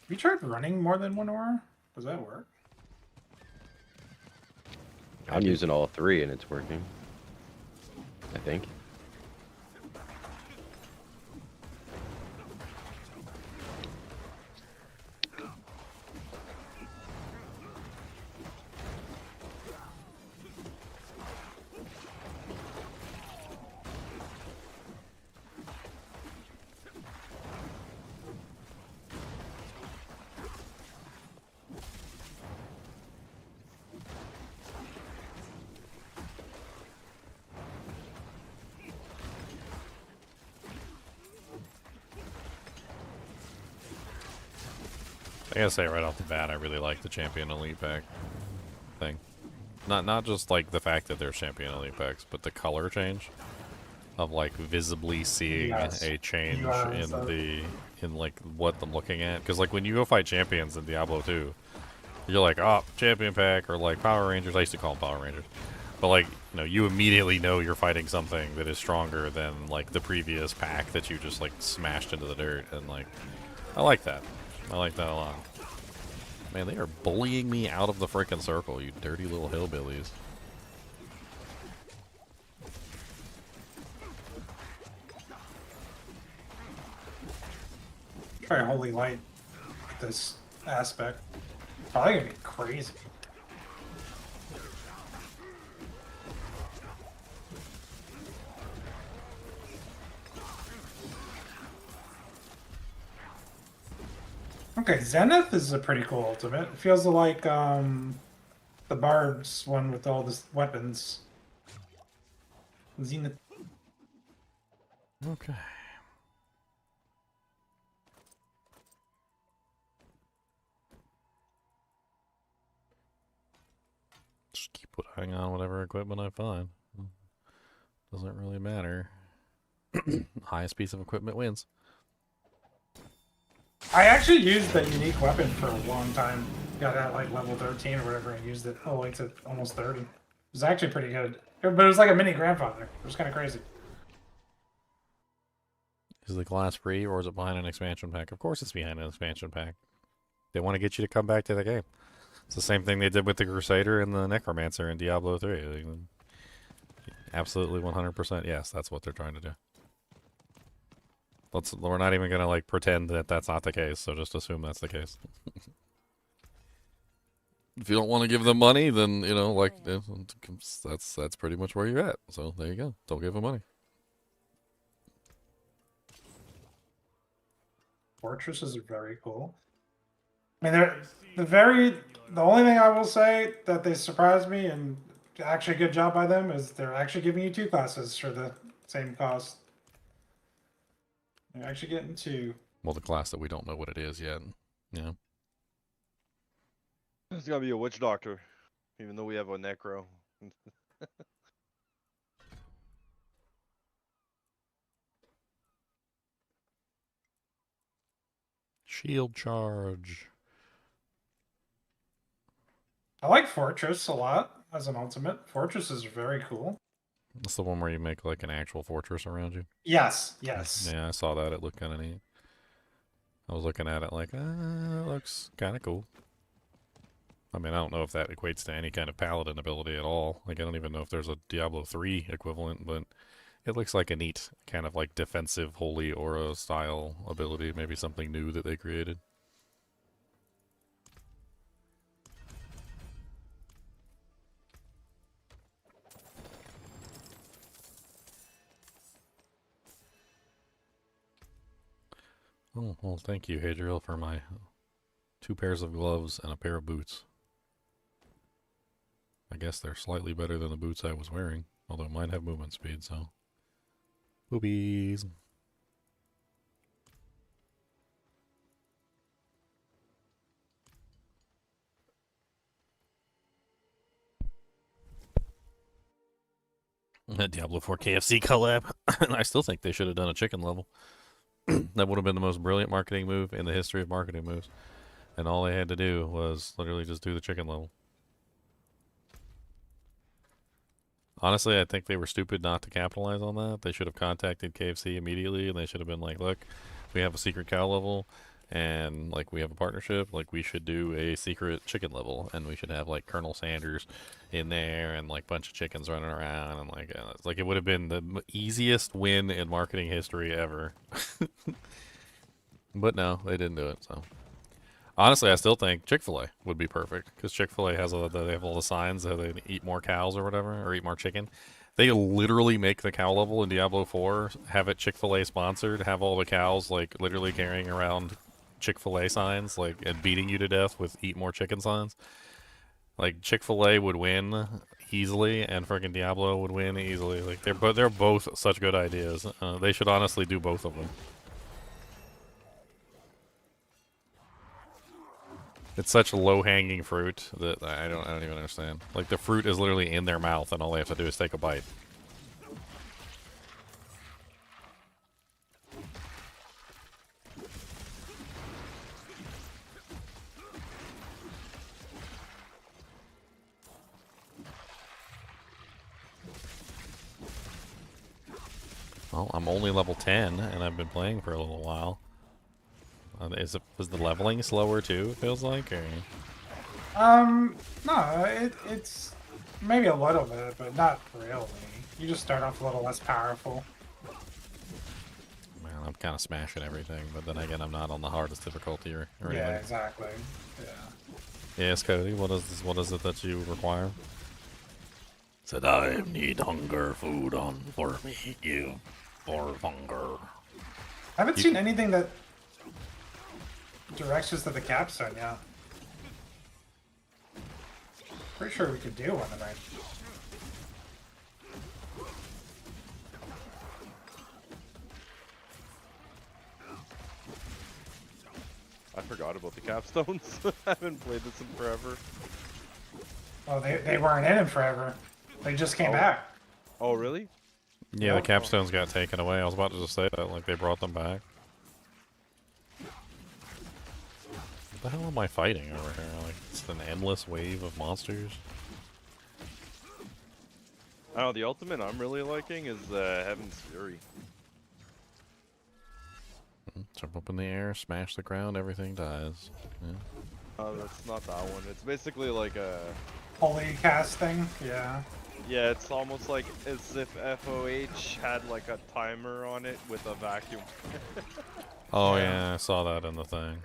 you tried running more than one aura? Does that work? I'm using all three and it's working. I think. I gotta say right off the bat, I really like the Champion Elite pack thing. Not just like the fact that they're Champion Elite packs, but the color change of like visibly seeing a change in like what I'm looking at. Because like when you go fight champions in Diablo 2, you're like, oh, champion pack, or like Power Rangers. I used to call them Power Rangers, but like you immediately know you're fighting something that is stronger than like the previous pack that you just like smashed into the dirt, and like I like that. I like that a lot. Man, they are bullying me out of the frickin' circle, you dirty little hillbillies. Try Holy Light with this aspect. Probably gonna be crazy. Okay, Zenith is a pretty cool ultimate. It feels like the Bard's one with all the weapons. Zenith. Okay. Just keep putting on whatever equipment I find. Doesn't really matter. Highest piece of equipment wins. I actually used the unique weapon for a long time. Got at like level 13 or whatever and used it all the way to almost 30. It was actually pretty good. But it was like a mini grandfather. It was kind of crazy. Is the class free or is it behind an expansion pack? Of course it's behind an expansion pack. They want to get you to come back to the game. It's the same thing they did with the Crusader and the Necromancer in Diablo 3. Absolutely 100% yes, that's what they're trying to do. We're not even going to like pretend that that's not the case, so just assume that's the case. If you don't want to give them money, then, you know, like, that's pretty much where you're at. So there you go. Don't give them money. Fortresses are very cool. I mean, the only thing I will say that they surprised me and actually a good job by them is they're actually giving you 2 classes for the same cost. You're actually getting 2. Well, the class that we don't know what it is yet. Yeah. It's gonna be a witch doctor, even though we have a necro. Shield charge. I like Fortress a lot as an ultimate. Fortress is very cool. That's the one where you make like an actual fortress around you. Yes, yes. Yeah, I saw that. It looked kind of neat. I was looking at it like, it looks kind of cool. I mean, I don't know if that equates to any kind of Paladin ability at all. Like, I don't even know if there's a Diablo 3 equivalent, but it looks like a neat kind of like defensive holy aura style ability. Maybe something new that they created. Oh, well, thank you, Hadriel, for my 2 pairs of gloves and a pair of boots. I guess they're slightly better than the boots I was wearing, although mine have movement speed, so... Boobies! Diablo 4 KFC collab. I still think they should have done a chicken level. That would have been the most brilliant marketing move in the history of marketing moves. And all they had to do was literally just do the chicken level. Honestly, I think they were stupid not to capitalize on that. They should have contacted KFC immediately, and they should have been like, look, we have a secret cow level, and, like, we have a partnership. Like, we should do a secret chicken level, and we should have, like, Colonel Sanders in there, and, like, a bunch of chickens running around, and, like, it would have been the easiest win in marketing history ever. But no, they didn't do it, so... Honestly, I still think Chick-fil-A would be perfect, because Chick-fil-A has they have all the signs that they eat more cows or whatever, or eat more chicken. They literally make the cow level in Diablo 4, have it Chick-fil-A sponsored, have all the cows, like, literally carrying around Chick-fil-A signs, like, and beating you to death with eat more chicken signs. Like, Chick-fil-A would win easily, and freaking Diablo would win easily. Like, they're both such good ideas. They should honestly do both of them. It's such low-hanging fruit that I don't even understand. Like, the fruit is literally in their mouth, and all they have to do is take a bite. Well, I'm only level 10, and I've been playing for a little while. Was the leveling slower too, it feels like? Or? No, it's maybe a little bit, but not really. You just start off a little less powerful. Man, I'm kind of smashing everything, but then again, I'm not on the hardest difficulty or anything. Yeah, exactly. Yeah. Yes, Cody, what is it that you require? Said I need hunger food on for me, give for hunger. I haven't seen anything that directs us to the capstone yet. Pretty sure we could do one tonight. I forgot about the capstones. I haven't played this in forever. Oh, they weren't in it forever. They just came back. Oh, really? Yeah, the capstones got taken away. I was about to just say that, like they brought them back. What the hell am I fighting over here? Like, it's an endless wave of monsters. I don't know, the ultimate I'm really liking is Heaven's Fury. Jump up in the air, smash the ground, everything dies. Yeah. That's not that one. It's basically like a... Holy cast thing. Yeah. Yeah, it's almost like as if FOH had like a timer on it with a vacuum. Oh Yeah. yeah, I saw that in the thing.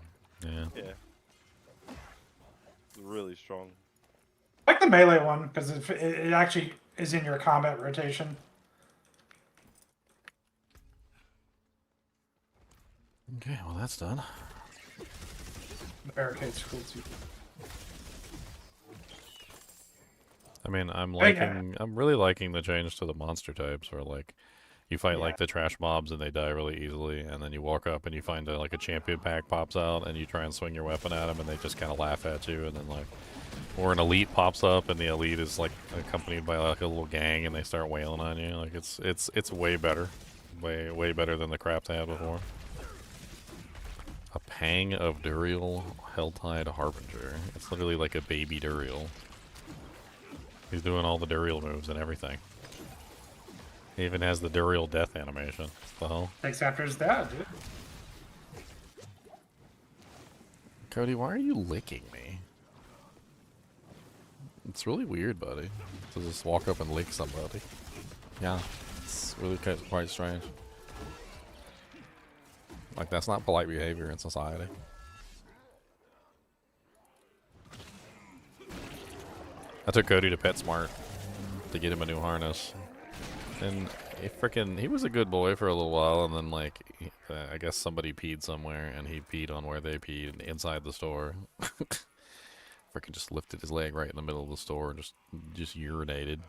Yeah. Yeah. It's really strong. I like the melee one because it actually is in your combat rotation. Okay, well that's done. The barricade's cool too. I mean, I'm yeah. really liking the change to the monster types, where like you fight Yeah. like the trash mobs and they die really easily, and then you walk up and you find like a champion pack pops out, and you try and swing your weapon at them, and they just kind of laugh at you, and then like, or an elite pops up, and the elite is like accompanied by like a little gang, and they start wailing on you. Like it's way better, way better than the crap they had before. A Pang of Duriel HellTide Harbinger. It's literally like a baby Duriel. He's doing all the Duriel moves and everything. He even has the Duriel death animation. What the hell? Takes after his dad, dude. Cody, why are you licking me? It's really weird, buddy. To just walk up and lick somebody. Yeah, it's really quite strange. Like, that's not polite behavior in society. I took Cody to PetSmart to get him a new harness. And he was a good boy for a little while, and then, like, I guess somebody peed somewhere, and he peed on where they peed inside the store. Frickin' just lifted his leg right in the middle of the store and just urinated.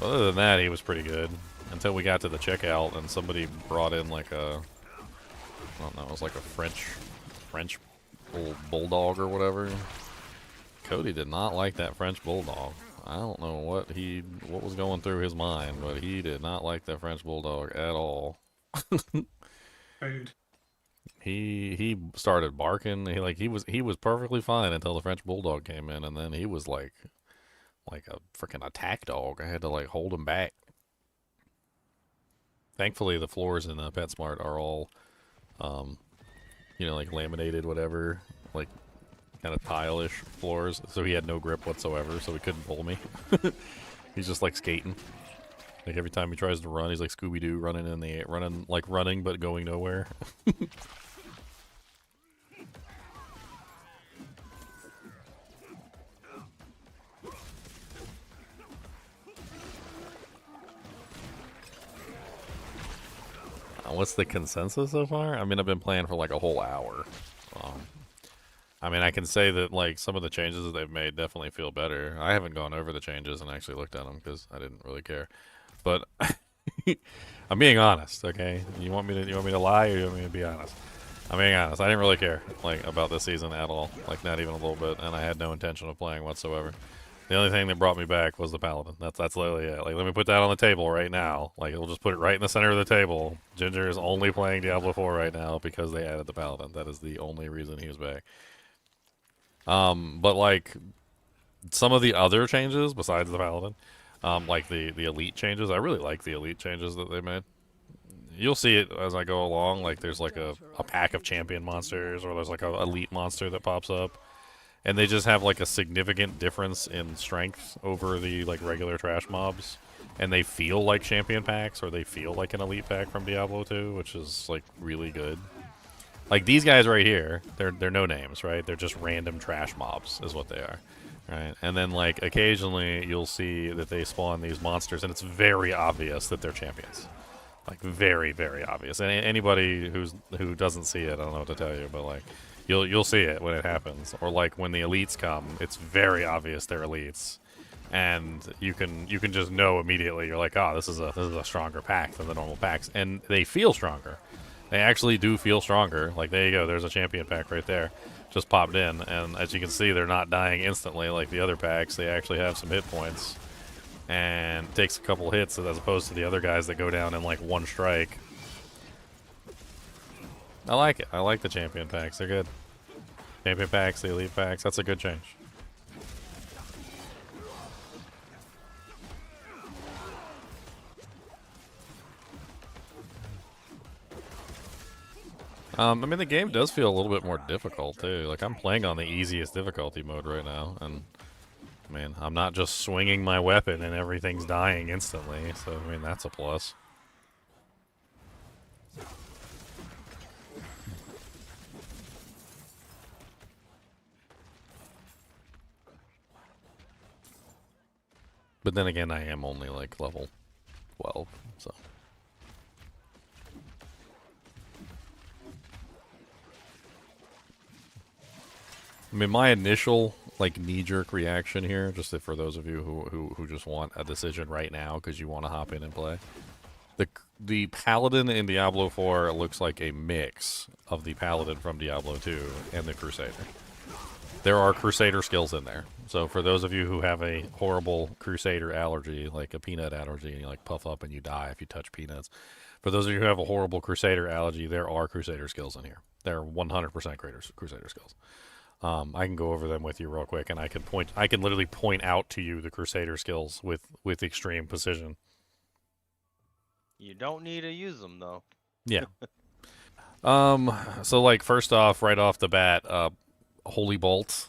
But other than that, he was pretty good. Until we got to the checkout and somebody brought in like a, I don't know, it was like a French bulldog or whatever. Cody did not like that French bulldog. I don't know what was going through his mind, but he did not like that French bulldog at all. Food. He started barking. He was perfectly fine until the French bulldog came in, and then he was like a freaking attack dog. I had to like hold him back. Thankfully, the floors in PetSmart are all, like laminated, whatever, like kind of tile-ish floors. So he had no grip whatsoever, so he couldn't pull me. He's just like skating. Like every time he tries to run, he's like Scooby-Doo running but going nowhere. What's the consensus so far? I mean, I've been playing for like a whole hour. I mean, I can say that like some of the changes that they've made definitely feel better. I haven't gone over the changes and actually looked at them because I didn't really care. But I'm being honest, okay? You want me to lie, or you want me to be honest? I'm being honest. I didn't really care like about this season at all, like not even a little bit, and I had no intention of playing whatsoever. The only thing that brought me back was the Paladin. That's literally it. Like, let me put that on the table right now. Like, we'll just put it right in the center of the table. Ginger is only playing Diablo IV right now because they added the Paladin. That is the only reason he is back. But like some of the other changes besides the Paladin, like the elite changes, I really like the elite changes that they made. You'll see it as I go along. Like, there's like a pack of champion monsters, or there's like a elite monster that pops up. And they just have like a significant difference in strength over the like regular trash mobs, and they feel like champion packs, or they feel like an elite pack from Diablo 2, which is like really good. Like these guys right here, they're no names, right? They're just random trash mobs, is what they are, right? And then like occasionally you'll see that they spawn these monsters, and it's very obvious that they're champions, like very obvious. And anybody who doesn't see it, I don't know what to tell you, but like. You'll see it when it happens, or like when the elites come, it's very obvious they're elites, and you can just know immediately. You're like, oh, this is a stronger pack than the normal packs, and they feel stronger. They actually do feel stronger. Like, there you go, there's a champion pack right there, just popped in, and as you can see, they're not dying instantly like the other packs. They actually have some hit points, and it takes a couple hits as opposed to the other guys that go down in like one strike. I like it. I like the champion packs. They're good. Champion packs, the elite packs. That's a good change. I mean, the game does feel a little bit more difficult, too. Like, I'm playing on the easiest difficulty mode right now, and, I mean, I'm not just swinging my weapon and everything's dying instantly, so, I mean, that's a plus. But then again, I am only, like, level 12, so... I mean, my initial like knee-jerk reaction here, just for those of you who just want a decision right now because you want to hop in and play, the Paladin in Diablo 4 looks like a mix of the Paladin from Diablo 2 and the Crusader. There are Crusader skills in there, so for those of you who have a horrible Crusader allergy, like a peanut allergy, and you like puff up and you die if you touch peanuts. For those of you who have a horrible Crusader allergy, there are Crusader skills in here. There are 100% Crusader skills. I can go over them with you real quick, and I can literally point out to you the Crusader skills with extreme precision. You don't need to use them though. Yeah. So like first off, right off the bat, Holy Bolt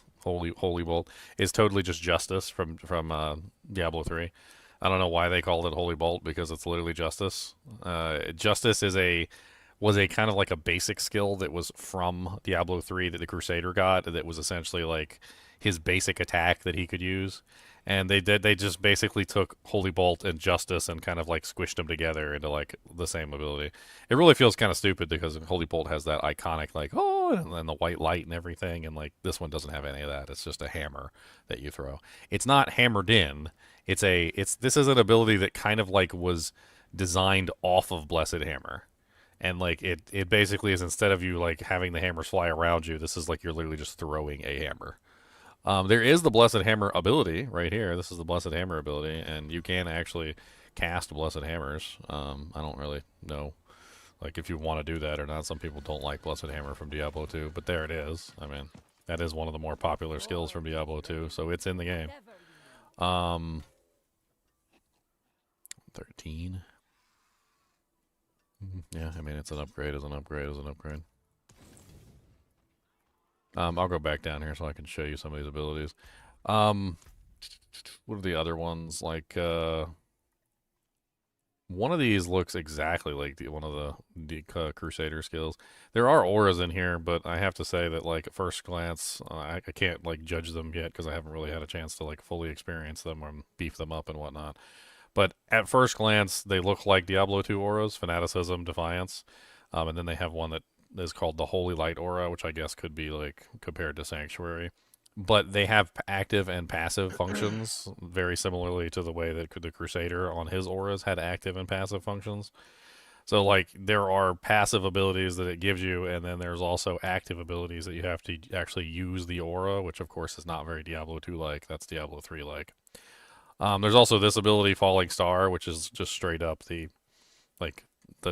is totally just Justice from Diablo 3. I don't know why they called it Holy Bolt because it's literally Justice. Justice was a kind of like a basic skill that was from Diablo 3 that the Crusader got that was essentially like his basic attack that he could use. And they just basically took Holy Bolt and Justice and kind of like squished them together into like the same ability. It really feels kind of stupid because Holy Bolt has that iconic like, oh, and then the white light and everything, and like this one doesn't have any of that. It's just a hammer that you throw. It's not hammered in. This is an ability that kind of like was designed off of Blessed Hammer. And like it basically is, instead of you like having the hammers fly around you, this is like you're literally just throwing a hammer. There is the Blessed Hammer ability right here. This is the Blessed Hammer ability, and you can actually cast Blessed Hammers. I don't really know like if you want to do that or not. Some people don't like Blessed Hammer from Diablo 2, but there it is. I mean, that is one of the more popular skills from Diablo 2, so it's in the game. 13. Yeah, I mean, it's an upgrade as an upgrade as an upgrade. I'll go back down here so I can show you some of these abilities. What are the other ones? Like, one of these looks exactly like one of the Crusader skills. There are auras in here, but I have to say that, like, at first glance, I can't, like, judge them yet because I haven't really had a chance to, like, fully experience them or beef them up and whatnot. But at first glance, they look like Diablo 2 auras, Fanaticism, Defiance. And then they have one that is called the Holy Light aura, which I guess could be like compared to Sanctuary. But they have active and passive functions, very similarly to the way that the Crusader on his auras had active and passive functions. So like there are passive abilities that it gives you, and then there's also active abilities that you have to actually use the aura, which of course is not very Diablo 2 like. That's Diablo 3 like. There's also this ability, Falling Star, which is just straight up the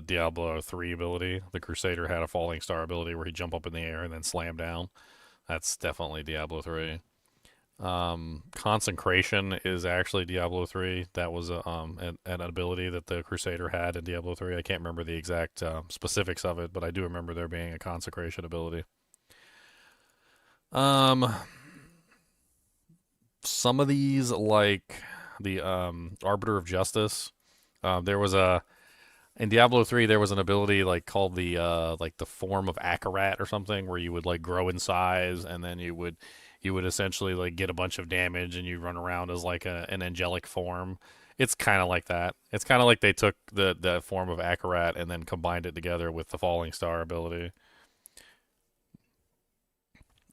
Diablo 3 ability. The Crusader had a Falling Star ability where he'd jump up in the air and then slam down. That's definitely Diablo 3. Consecration is actually Diablo 3. That was an ability that the Crusader had in Diablo 3. I can't remember the exact specifics of it, but I do remember there being a Consecration ability. Some of these, like the Arbiter of Justice, there was in Diablo 3 there was an ability like called the Form of Akarat or something, where you would like grow in size, and then you would essentially like get a bunch of damage, and you run around as like an angelic form. It's kind of like that. It's kind of like they took the Form of Akarat and then combined it together with the Falling Star ability.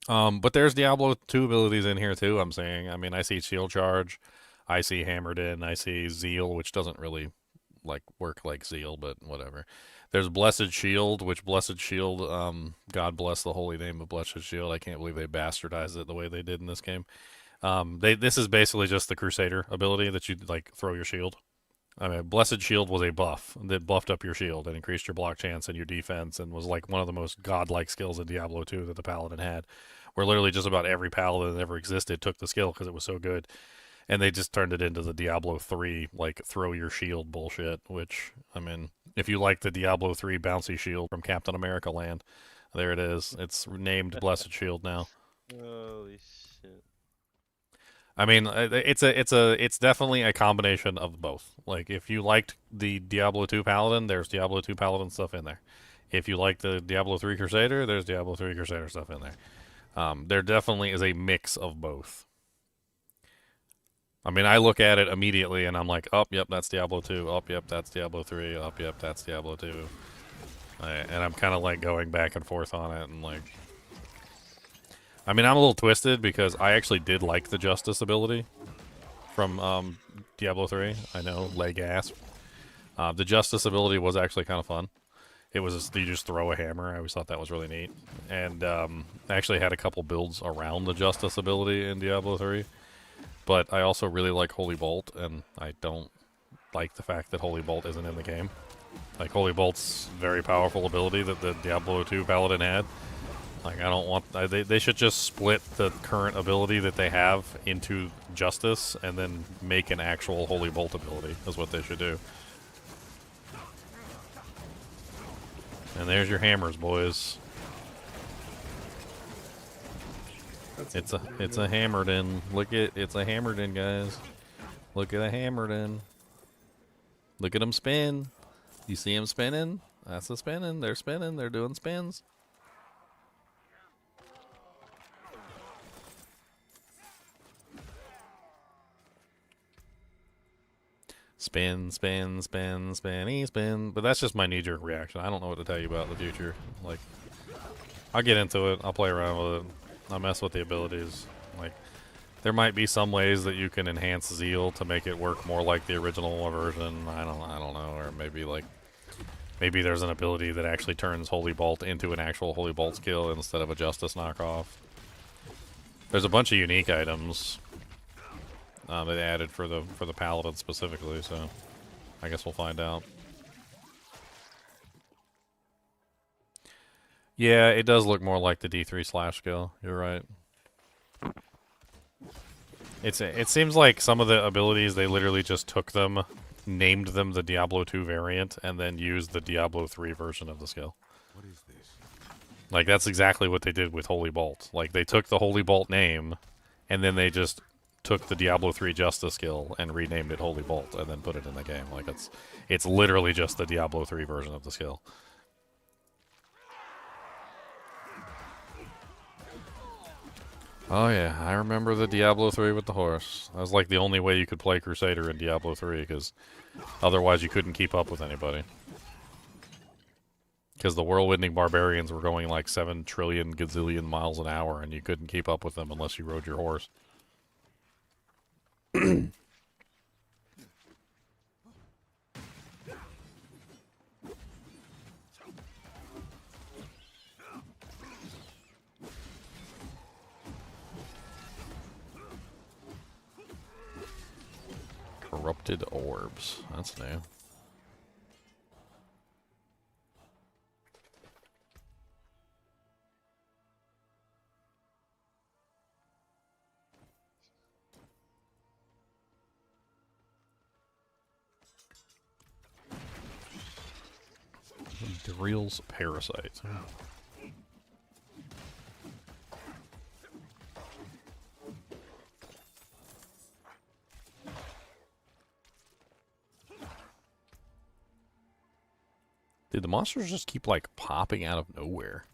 But there's Diablo 2 abilities in here too, I'm saying. I mean, I see Shield Charge, I see Hammered In, I see Zeal, which doesn't really like work like Zeal, but whatever. There's Blessed Shield, which Blessed Shield, God bless the holy name of Blessed Shield. I can't believe they bastardized it the way they did in this game. This is basically just the Crusader ability that you like throw your shield. I mean, Blessed Shield was a buff that buffed up your shield and increased your block chance and your defense, and was like one of the most godlike skills in Diablo 2 that the Paladin had, where literally just about every Paladin that ever existed took the skill because it was so good. And they just turned it into the Diablo 3, like, throw your shield bullshit, which, I mean, if you like the Diablo 3 bouncy shield from Captain America land, There it is. It's named Blessed Shield now. Holy shit. I mean, it's definitely a combination of both. Like, if you liked the Diablo 2 Paladin, there's Diablo 2 Paladin stuff in there. If you like the Diablo 3 Crusader, there's Diablo 3 Crusader stuff in there. There definitely is a mix of both. I mean, I look at it immediately and I'm like, oh, yep, that's Diablo 2. Oh, yep, that's Diablo 3. Oh, yep, that's Diablo 2. And I'm kind of like going back and forth on it and like... I mean, I'm a little twisted because I actually did like the Justice ability from Diablo 3. I know, leg ass. The Justice ability was actually kind of fun. It was you just throw a hammer. I always thought that was really neat. And I actually had a couple builds around the Justice ability in Diablo 3. But I also really like Holy Bolt, and I don't like the fact that Holy Bolt isn't in the game. Like, Holy Bolt's very powerful ability that the Diablo 2 Paladin had. Like, I don't want... They should just split the current ability that they have into Justice and then make an actual Holy Bolt ability, is what they should do. And there's your hammers, boys. It's a Hammerden. It's a Hammerden, guys. Look at a Hammerden. Look at them spin. You see them spinning? That's the spinning. They're spinning. They're doing spins. Spin, spin, spin, spinny, spin. But that's just my knee-jerk reaction. I don't know what to tell you about the future. Like, I'll get into it. I'll play around with it. I'll mess with the abilities. Like, there might be some ways that you can enhance Zeal to make it work more like the original version. I don't know. Or maybe like, maybe there's an ability that actually turns Holy Bolt into an actual Holy Bolt skill instead of a Justice knockoff. There's a bunch of unique items that they added for the Paladin specifically, so I guess we'll find out. Yeah, it does look more like the D3 slash skill. You're right. It seems like some of the abilities, they literally just took them, named them the Diablo 2 variant, and then used the Diablo 3 version of the skill. What is this? Like, that's exactly what they did with Holy Bolt. Like, they took the Holy Bolt name, and then they just took the Diablo 3 Justice skill and renamed it Holy Bolt, and then put it in the game. Like, it's literally just the Diablo 3 version of the skill. Oh yeah, I remember the Diablo 3 with the horse. That was like the only way you could play Crusader in Diablo 3, because otherwise you couldn't keep up with anybody. Because the Whirlwinding Barbarians were going like 7 trillion gazillion miles an hour, and you couldn't keep up with them unless you rode your horse. Corrupted orbs. That's new. Drills parasite. Dude, the monsters just keep like popping out of nowhere.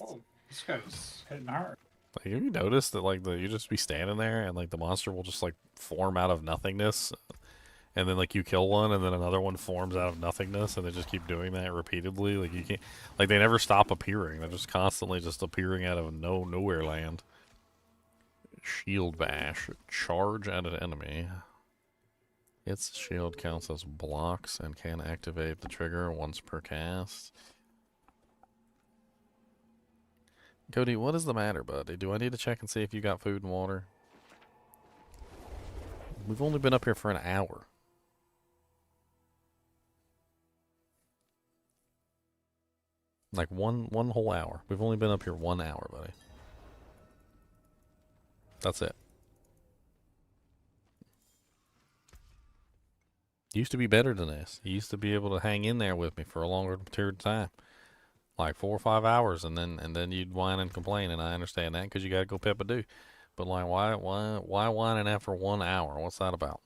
Oh, this guy's hitting hard. Like, have you noticed that like you just be standing there and like the monster will just like form out of nothingness, and then like you kill one and then another one forms out of nothingness, and they just keep doing that repeatedly. Like, you can't, like, they never stop appearing. They're just constantly just appearing out of nowhere land. Shield bash. Charge at an enemy. Its shield counts as blocks and can activate the trigger once per cast. Cody, what is the matter, buddy? Do I need to check and see if you got food and water? We've only been up here for an hour. Like one whole hour. We've only been up here 1 hour, buddy. That's it. Used to be better than this. You used to be able to hang in there with me for a longer period of time. like 4 or 5 hours, and then you'd whine and complain, and I understand that because you gotta go pep a do. But like, why whining after 1 hour? What's that about?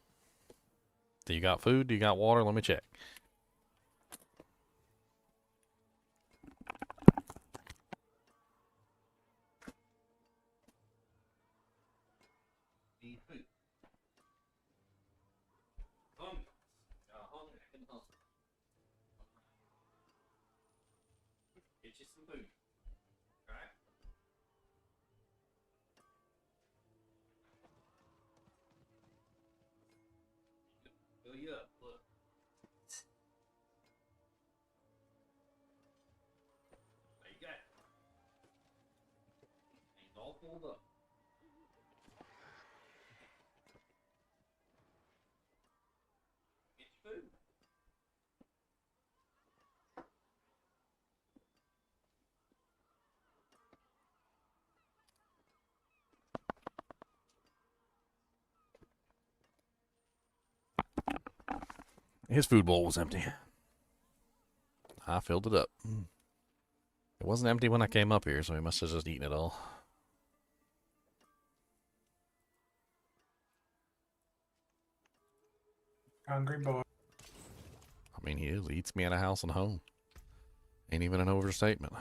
Do you got food? Do you got water? Let me check. Get you some food. All right. Fill you up. Look. There you go. It's all pulled up. Get your food. His food bowl was empty. I filled it up. It wasn't empty when I came up here, so he must have just eaten it all. Hungry boy. I mean, he is. He eats me at a house and home. Ain't even an overstatement.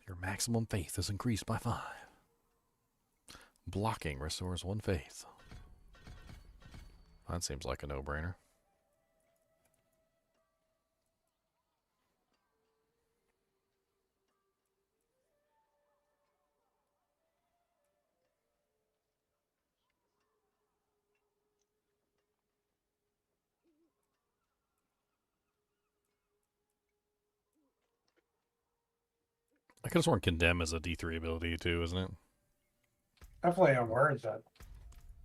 Your maximum faith is increased by 5. Blocking restores 1 faith. That seems like a no-brainer. I could have sworn Condemn is a D3 ability too, isn't it? Definitely a word that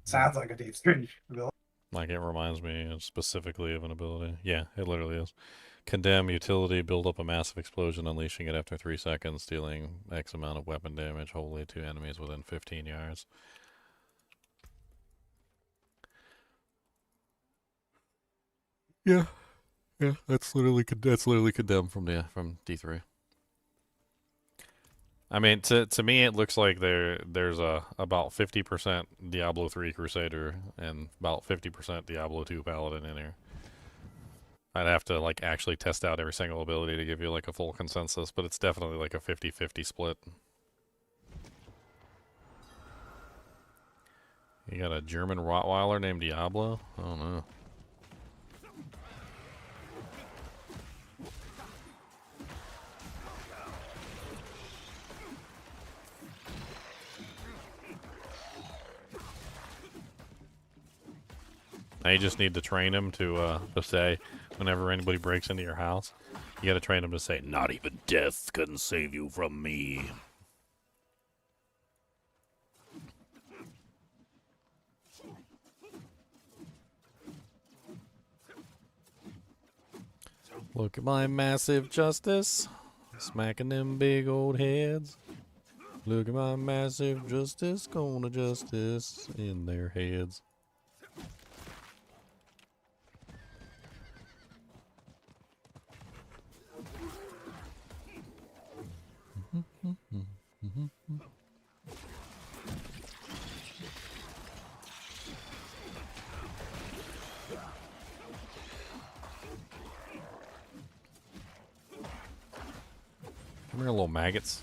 sounds like a deep stream ability. Like, it reminds me specifically of an ability. Yeah, it literally is. Condemn utility, build up a massive explosion, unleashing it after 3 seconds, dealing X amount of weapon damage wholly to enemies within 15 yards. Yeah, that's literally Condemn from D3. I mean, to me, it looks like there's about 50% Diablo 3 Crusader and about 50% Diablo 2 Paladin in here. I'd have to like actually test out every single ability to give you like a full consensus, but it's definitely like a 50-50 split. You got a German Rottweiler named Diablo? I don't know. Now you just need to train him to say, whenever anybody breaks into your house, you gotta train him to say, "Not even death can save you from me." Look at my massive justice, smacking them big old heads. Look at my massive justice, gonna justice in their heads. Come here, little maggots.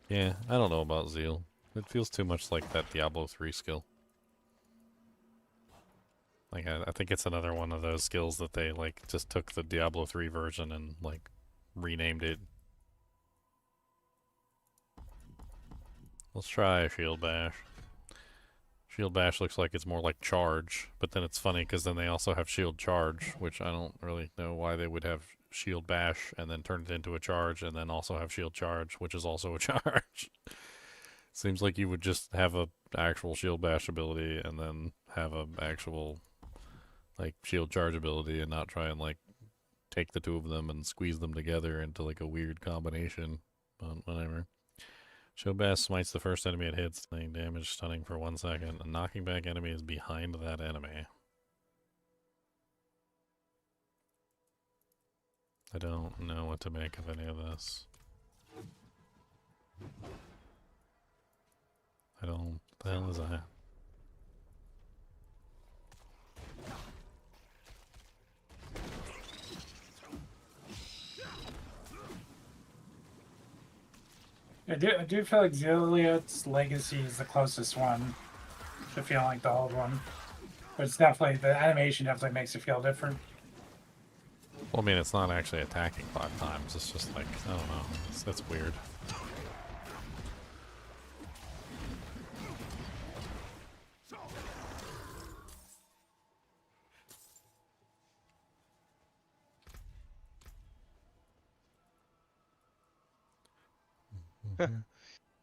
Yeah, I don't know about Zeal. It feels too much like that Diablo 3 skill. Like, I think it's another one of those skills that they, like, just took the Diablo 3 version and, like, renamed it. Let's try Shield Bash. Shield Bash looks like it's more like Charge, but then it's funny because then they also have Shield Charge, which I don't really know why they would have shield bash and then turn it into a charge and then also have shield charge, which is also a charge. Seems like you would just have a actual shield bash ability and then have a actual like shield charge ability and not try and like take the two of them and squeeze them together into like a weird combination. But whatever. Shield bash smites the first enemy it hits, dealing damage, stunning for 1 second, and knocking back enemies behind that enemy. I don't know what to make of any of this. I don't. The hell is that? I do feel like Zelda's Legacy is the closest one to feeling like the old one. But it's definitely, the animation definitely makes it feel different. Well, I mean, it's not actually attacking 5 times. It's just like, I don't know. That's weird.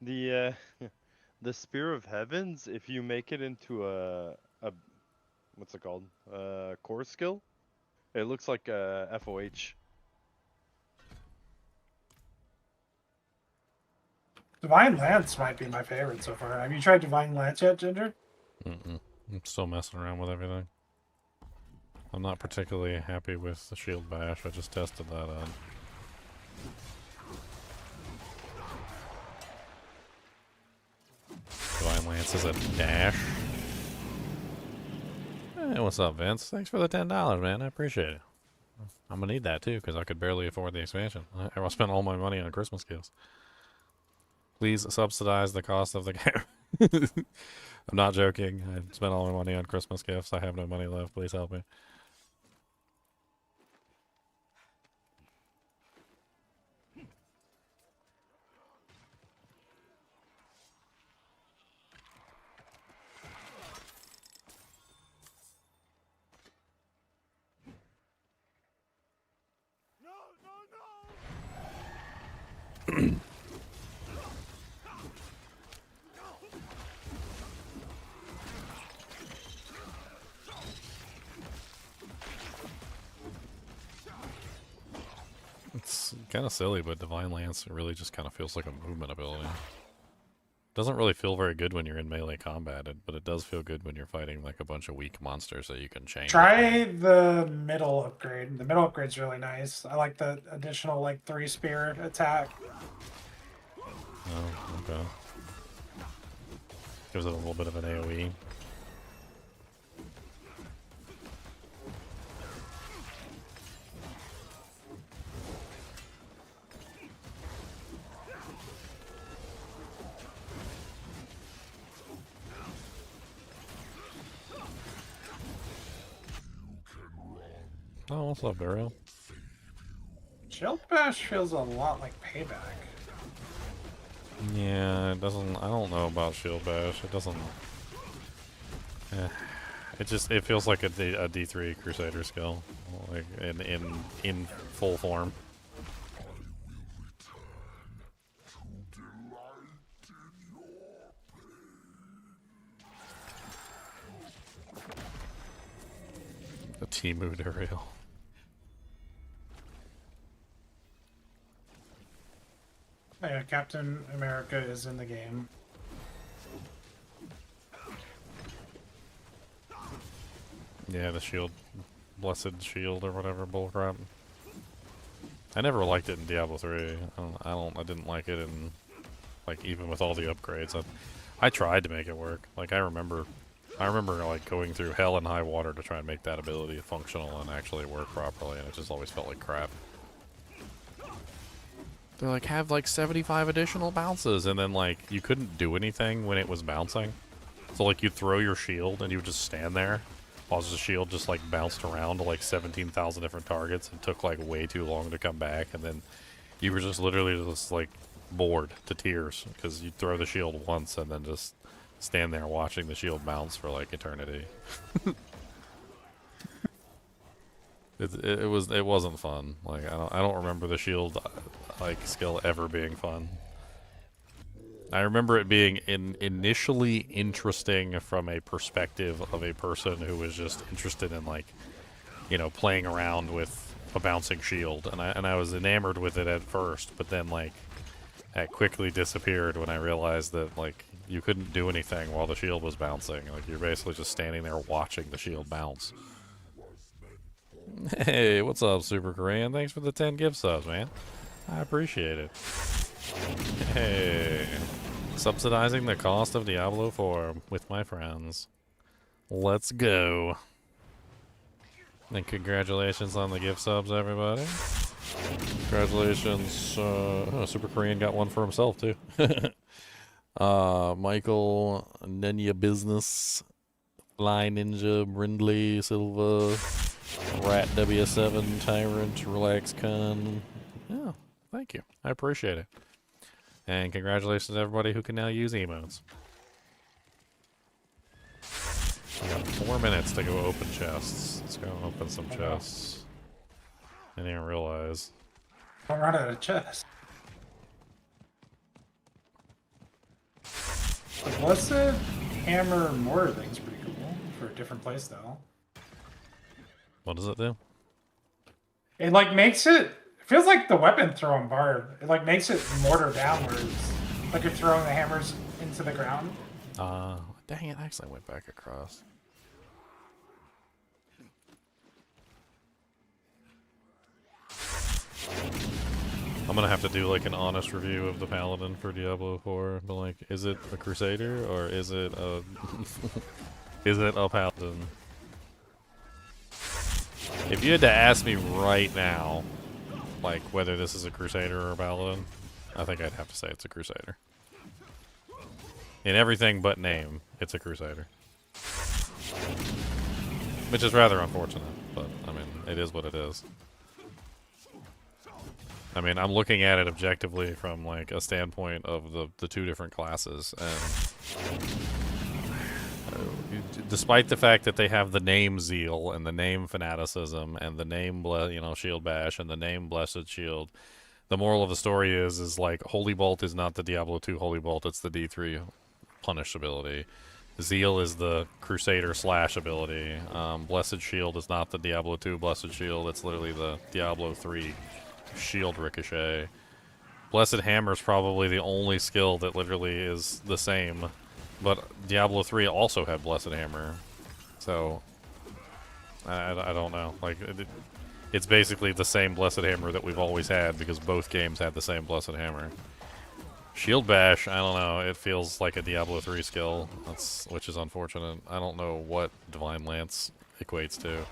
The the Spear of Heavens, if you make it into a what's it called? Core skill, it looks like a FOH. Divine Lance might be my favorite so far. Have you tried Divine Lance yet, Ginger? Mm-mm. I'm still messing around with everything. I'm not particularly happy with the shield bash. I just tested that out. Divine Lance is a dash. Hey, what's up, Vince? Thanks for the $10, man. I appreciate it. I'm gonna need that too, because I could barely afford the expansion. I spent all my money on Christmas gifts. Please subsidize the cost of the game. I'm not joking. I spent all my money on Christmas gifts. I have no money left. Please help me. It's kind of silly, but Divine Lance really just kind of feels like a movement ability. Doesn't really feel very good when you're in melee combat, but it does feel good when you're fighting like a bunch of weak monsters that you can chain. Try the middle upgrade. The middle upgrade's really nice. I like the additional like 3 spear attack. Oh, okay. Gives it a little bit of an AoE. Oh, what's up, Burial? Shield Bash feels a lot like Payback. Yeah, it doesn't. I don't know about Shield Bash. It doesn't. It feels like a D3 Crusader skill, like in full form. A Timu Duriel. Yeah, Captain America is in the game. Yeah, the shield, blessed shield or whatever bullcrap. I never liked it in Diablo 3. I didn't like it in, like, even with all the upgrades. I tried to make it work. Like, I remember like going through hell and high water to try and make that ability functional and actually work properly, and it just always felt like crap. They're like, have like 75 additional bounces, and then like you couldn't do anything when it was bouncing. So like you'd throw your shield and you would just stand there while the shield just like bounced around to like 17,000 different targets and took like way too long to come back, and then you were just literally just like bored to tears because you'd throw the shield once and then just stand there watching the shield bounce for like eternity. It wasn't fun. Like I don't remember the shield like skill ever being fun. I remember it being initially interesting from a perspective of a person who was just interested in like, you know, playing around with a bouncing shield, and I was enamored with it at first, but then like that quickly disappeared when I realized that like you couldn't do anything while the shield was bouncing. Like you're basically just standing there watching the shield bounce. Hey, what's up, Super Korean? Thanks for the 10 gift subs, man. I appreciate it. Hey, subsidizing the cost of Diablo 4 with my friends. Let's go. And congratulations on the gift subs, everybody. Congratulations. Oh, Super Korean got one for himself, too. Michael, Nenya Business, Fly Ninja, Brindley, Silva, Rat W7, Tyrant, Relax Con. Yeah, thank you. I appreciate it. And congratulations to everybody who can now use emotes. We got 4 minutes to go open chests. Let's go open some chests. I didn't even realize. Don't run out of chests. The Blessed Hammer Mortar thing's pretty cool for a different playstyle. What does it do? It like makes it feels like the weapon throwing barb. It like makes it mortar downwards. Like you're throwing the hammers into the ground. Dang it, I actually went back across. I'm gonna have to do like an honest review of the Paladin for Diablo 4, but like, is it a Crusader or is it a is it a Paladin? If you had to ask me right now, like whether this is a Crusader or a Paladin, I think I'd have to say it's a Crusader. In everything but name, it's a Crusader. Which is rather unfortunate, but I mean, it is what it is. I mean, I'm looking at it objectively from like a standpoint of the two different classes, and despite the fact that they have the name Zeal and the name Fanaticism and the name Shield Bash and the name Blessed Shield, the moral of the story is like Holy Bolt is not the Diablo 2 Holy Bolt, it's the D3 Punish ability. Zeal is the Crusader slash ability. Blessed Shield is not the Diablo 2 Blessed Shield, it's literally the Diablo 3 Shield Ricochet. Blessed Hammer is probably the only skill that literally is the same, but Diablo 3 also had Blessed Hammer, so I don't know. Like it's basically the same Blessed Hammer that we've always had because both games had the same Blessed Hammer. Shield Bash, I don't know. It feels like a Diablo 3 skill, which is unfortunate. I don't know what Divine Lance equates to.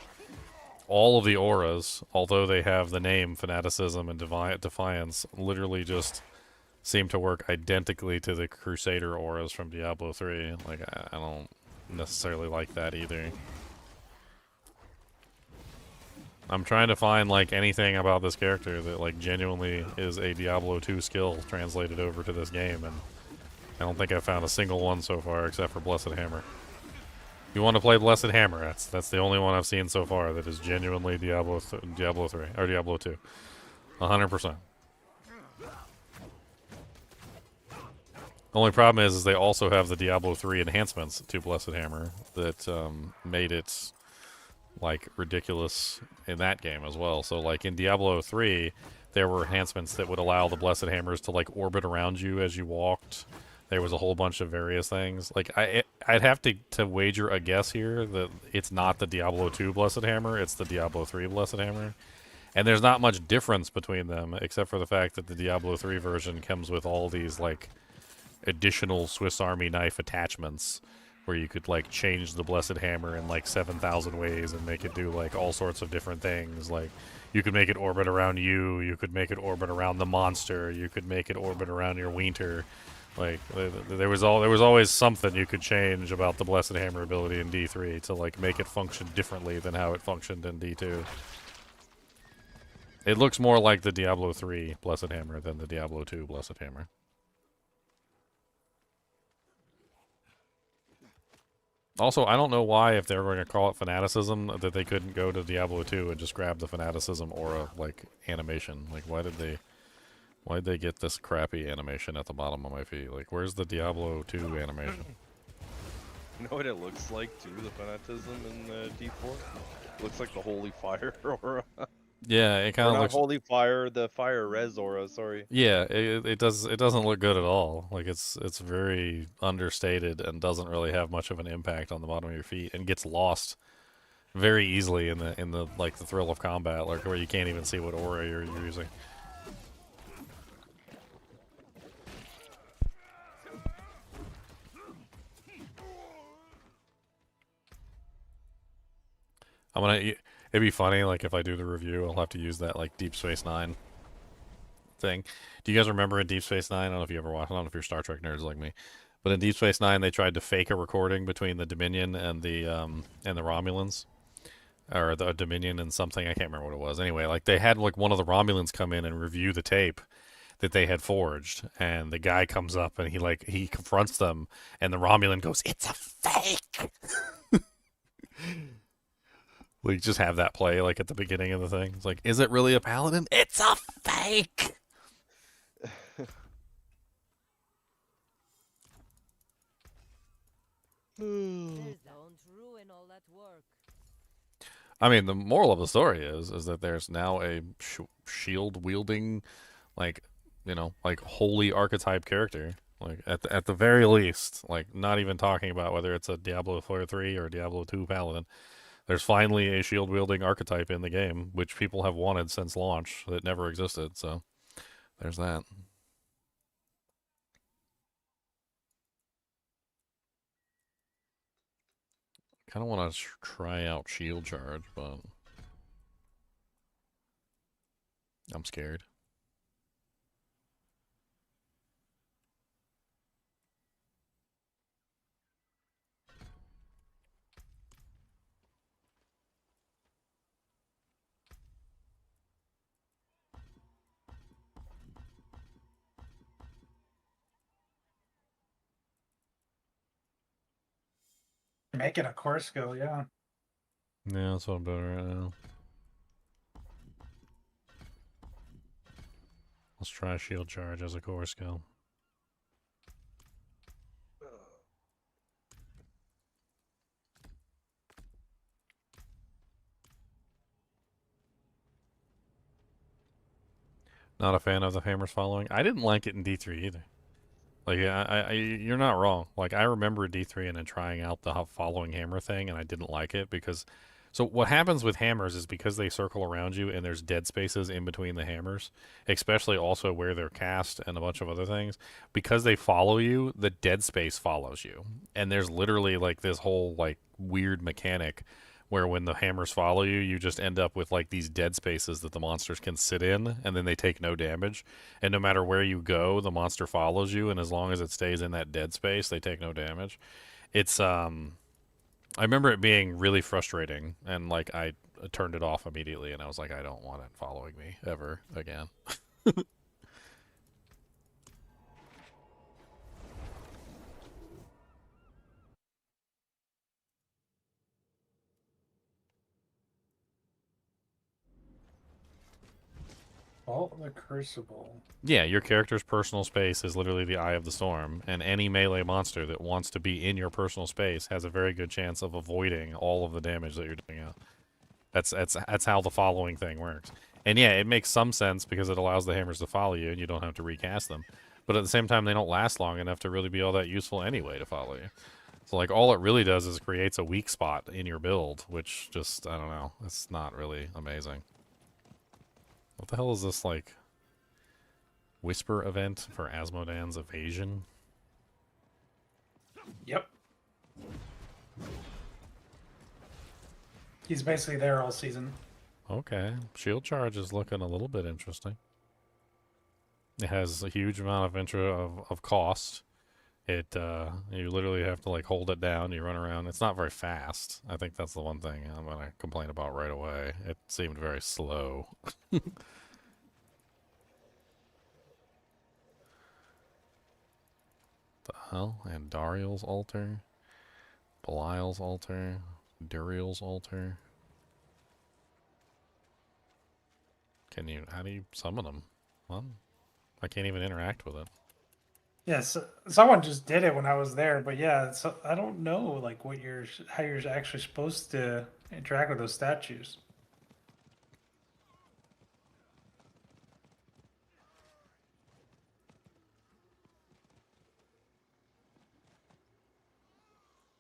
All of the auras, although they have the name Fanaticism and Defiance, literally just seem to work identically to the Crusader auras from Diablo 3. Like, I don't necessarily like that either. I'm trying to find, like, anything about this character that, like, genuinely is a Diablo 2 skill translated over to this game, and I don't think I've found a single one so far except for Blessed Hammer. You want to play Blessed Hammer, that's the only one I've seen so far that is genuinely Diablo 3, or Diablo 2. 100%. Only problem is they also have the Diablo 3 enhancements to Blessed Hammer that made it, like, ridiculous in that game as well. So, like, in Diablo 3, there were enhancements that would allow the Blessed Hammers to, like, orbit around you as you walked. There was a whole bunch of various things. Like, I'd have to wager a guess here that it's not the Diablo 2 Blessed Hammer, it's the Diablo 3 Blessed Hammer. And there's not much difference between them, except for the fact that the Diablo 3 version comes with all these, like, additional Swiss Army knife attachments, where you could, like, change the Blessed Hammer in, like, 7,000 ways and make it do, like, all sorts of different things. Like, you could make it orbit around you could make it orbit around the monster, you could make it orbit around your Winter. Like, there was always something you could change about the Blessed Hammer ability in D3 to, like, make it function differently than how it functioned in D2. It looks more like the Diablo 3 Blessed Hammer than the Diablo 2 Blessed Hammer. Also, I don't know why, if they were going to call it fanaticism, that they couldn't go to Diablo 2 and just grab the fanaticism aura, like, animation. Like, why'd they get this crappy animation at the bottom of my feed? Like, where's the Diablo 2 animation? You know what it looks like too? The fanaticism in D4. It looks like the holy fire aura. Yeah, it kind Or of not looks. holy fire, the fire res aura. Sorry. Yeah, it does. It doesn't look good at all. Like it's very understated and doesn't really have much of an impact on the bottom of your feet, and gets lost very easily in the like the thrill of combat, like where you can't even see what aura you're using. It'd be funny, like, if I do the review, I'll have to use that, like, Deep Space Nine thing. Do you guys remember in Deep Space Nine? I don't know if you ever watched. I don't know if you're Star Trek nerds like me, but in Deep Space Nine, they tried to fake a recording between the Dominion and the Romulans, or the Dominion and something. I can't remember what it was. Anyway, like they had like one of the Romulans come in and review the tape that they had forged, and the guy comes up and he confronts them, and the Romulan goes, "It's a fake." We just have that play like at the beginning of the thing. It's like, is it really a paladin? It's a fake. Don't ruin all that work. I mean, the moral of the story is that there's now a shield wielding, like, like holy archetype character. Like at the very least, like not even talking about whether it's a Diablo 3 or Diablo 2 paladin. There's finally a shield wielding archetype in the game, which people have wanted since launch that never existed. So there's that. Kind of want to try out shield charge, but I'm scared. Make it a core skill, yeah. Yeah, that's what I'm doing right now. Let's try shield charge as a core skill. Not a fan of the hammer's following. I didn't like it in D3 either. Like, you're not wrong. Like, I remember D3 and then trying out the following hammer thing, and I didn't like it because. So what happens with hammers is because they circle around you and there's dead spaces in between the hammers, especially also where they're cast and a bunch of other things. Because they follow you, the dead space follows you, and there's literally like this whole like weird mechanic where when the hammers follow you, you just end up with like these dead spaces that the monsters can sit in, and then they take no damage. And no matter where you go, the monster follows you, and as long as it stays in that dead space, they take no damage. It's I remember it being really frustrating, and like I turned it off immediately, and I was like, I don't want it following me ever again. Vault the Crucible. Yeah, your character's personal space is literally the eye of the storm, and any melee monster that wants to be in your personal space has a very good chance of avoiding all of the damage that you're doing out. That's how the following thing works. And yeah, it makes some sense because it allows the hammers to follow you, and you don't have to recast them. But at the same time, they don't last long enough to really be all that useful anyway to follow you. So like all it really does is creates a weak spot in your build, which just I don't know. It's not really amazing. What the hell is this like? Whisper event for Asmodan's evasion? Yep. He's basically there all season. Okay. Shield charge is looking a little bit interesting. It has a huge amount of cost. It you literally have to like hold it down, you run around. It's not very fast. I think that's the one thing I'm gonna complain about right away. It seemed very slow. The hell? And Dariel's altar. Belial's altar. Duriel's altar. How do you summon them? Well, I can't even interact with it. Yes, someone just did it when I was there, but yeah, so I don't know like how you're actually supposed to interact with those statues.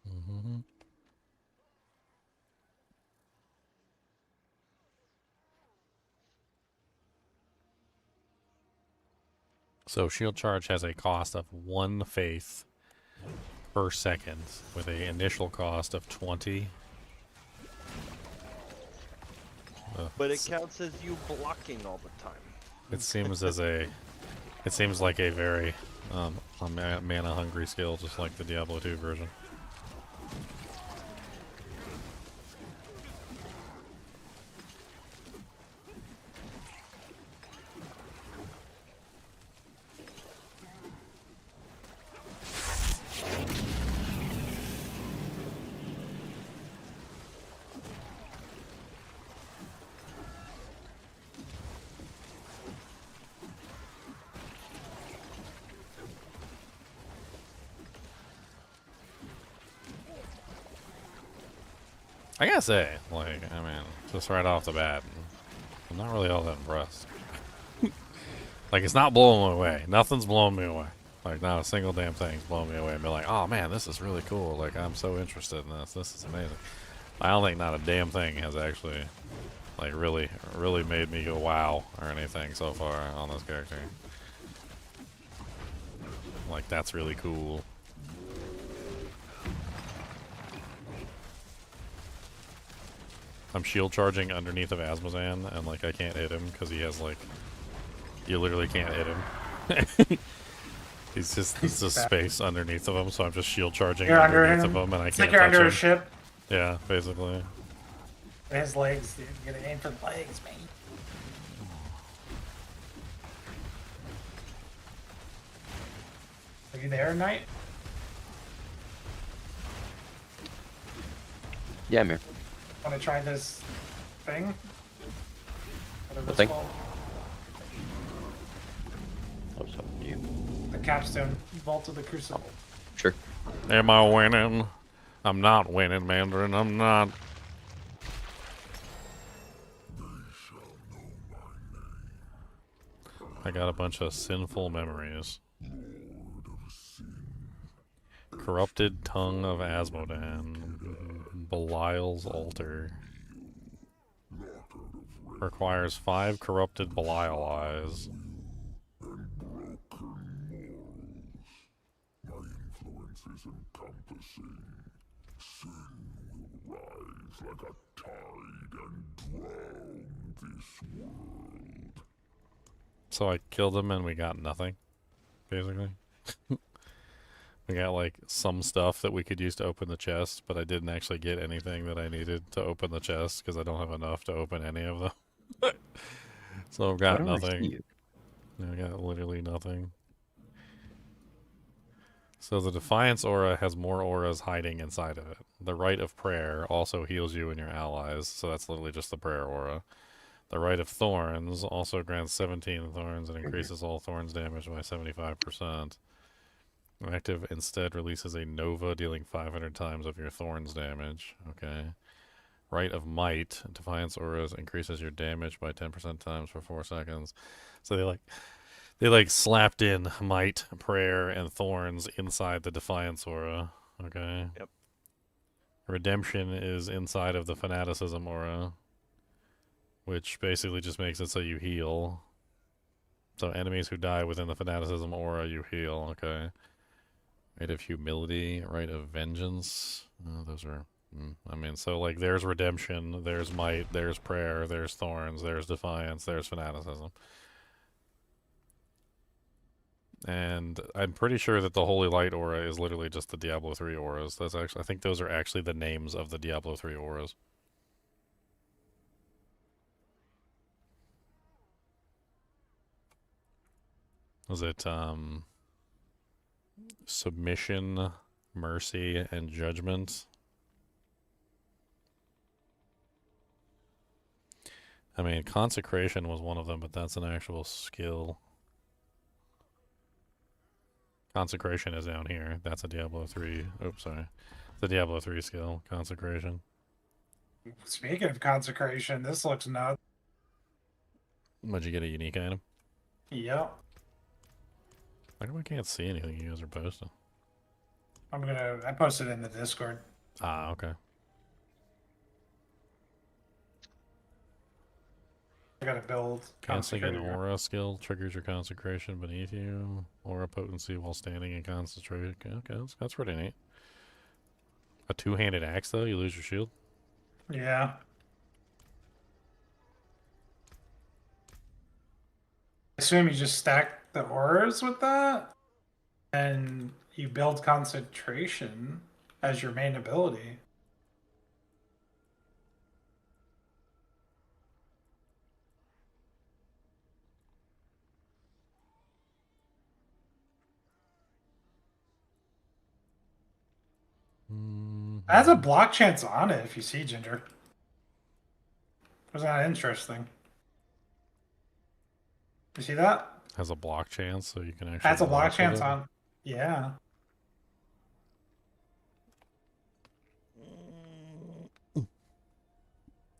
Mm-hmm. So shield charge has a cost of 1 faith per second, with an initial cost of 20. But it counts as you blocking all the time. It seems like a very mana hungry skill, just like the Diablo 2 version. I gotta say, like, I mean, just right off the bat, I'm not really all that impressed. Like, it's not blowing me away. Nothing's blowing me away. Like, not a single damn thing's blowing me away and be like, oh man, this is really cool. Like, I'm so interested in this. This is amazing. I don't think not a damn thing has actually, like, really made me go wow or anything so far on this character. Like, that's really cool. I'm shield charging underneath of Asmazan, and like I can't hit him because he has like, you literally can't hit him. It's just space underneath of him, so I'm just shield charging underneath of him, and I can't touch him. It's like you're under a ship. Yeah, basically. His legs, dude. You gotta aim for the legs, man. Are you there, Knight? Yeah, I'm here. Want to try this thing? What thing? Called. What's up with you? The capstone. Vault of the Crucible. Sure. Am I winning? I'm not winning, Mandarin. I'm not. I got a bunch of sinful memories. Corrupted Tongue of Asmodan. Belial's Altar. Requires 5 corrupted Belial eyes. My influence is encompassing. Sin will rise like a tide and drown this world. So I killed him and we got nothing, basically. We got like some stuff that we could use to open the chest, but I didn't actually get anything that I needed to open the chest because I don't have enough to open any of them. So I've got nothing. I got literally nothing. So the Defiance aura has more auras hiding inside of it. The Rite of Prayer also heals you and your allies, so that's literally just the prayer aura. The Rite of Thorns also grants 17 thorns and increases all thorns damage by 75%. Active instead releases a Nova dealing 500 times of your thorns damage. Okay. Rite of Might, Defiance auras increases your damage by 10% times for 4 seconds. So they slapped in Might, Prayer, and Thorns inside the Defiance aura. Okay. Yep. Redemption is inside of the Fanaticism aura, which basically just makes it so you heal. So enemies who die within the Fanaticism aura, you heal. Okay. Rite of Humility, Rite of Vengeance. Oh, those are... I mean, so, like, there's Redemption, there's Might, there's Prayer, there's Thorns, there's Defiance, there's Fanaticism. And I'm pretty sure that the Holy Light aura is literally just the Diablo 3 auras. That's actually... I think those are actually the names of the Diablo 3 auras. Was it, Submission, Mercy, and Judgment? I mean, Consecration was one of them, but that's an actual skill. Consecration is down here. That's a Diablo 3. Oops, sorry. The Diablo 3 skill, Consecration. Speaking of consecration, this looks nuts. What'd you get, a unique item? Yep. How come I can't see anything you guys are posting? I posted it in the Discord. Ah, okay. I gotta build Casting an consecrated. aura skill triggers your consecration beneath you. Aura potency while standing in concentration. Okay, that's pretty neat. A two-handed axe, though? You lose your shield? Yeah. I assume you just stack the auras with that, and you build concentration as your main ability. It has a block chance on it if you see Ginger. Was that interesting? You see that? Has a block chance, so you can actually. Has a block block with chance it? on. Yeah.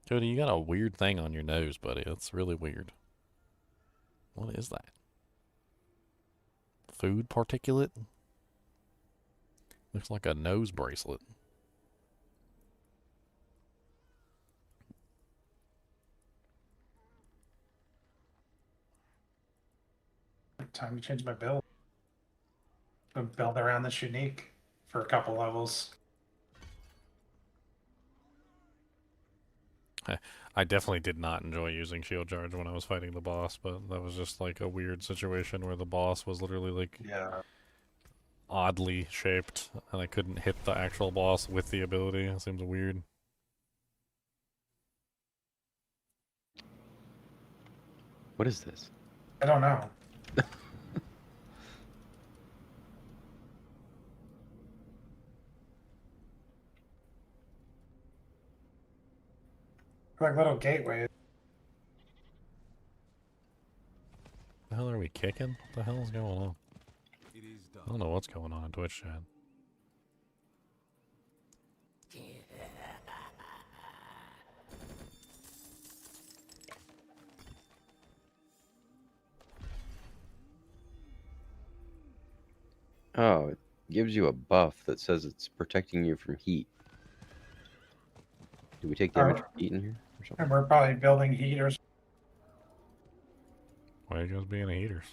Cody, you got a weird thing on your nose, buddy. That's really weird. What is that? Food particulate? Looks like a nose bracelet. Time to change my build. I'll build around this unique for a couple levels. I definitely did not enjoy using shield charge when I was fighting the boss, but that was just like a weird situation where the boss was literally like Yeah. oddly shaped, and I couldn't hit the actual boss with the ability. It seems weird. What is this? I don't know. Like little gateways. The hell are we kicking? What the hell is going on? It is done. I don't know what's going on in Twitch chat. Oh, it gives you a buff that says it's protecting you from heat. Do we take damage from heat in here or something? And we're probably building heaters. Why are you guys being haters?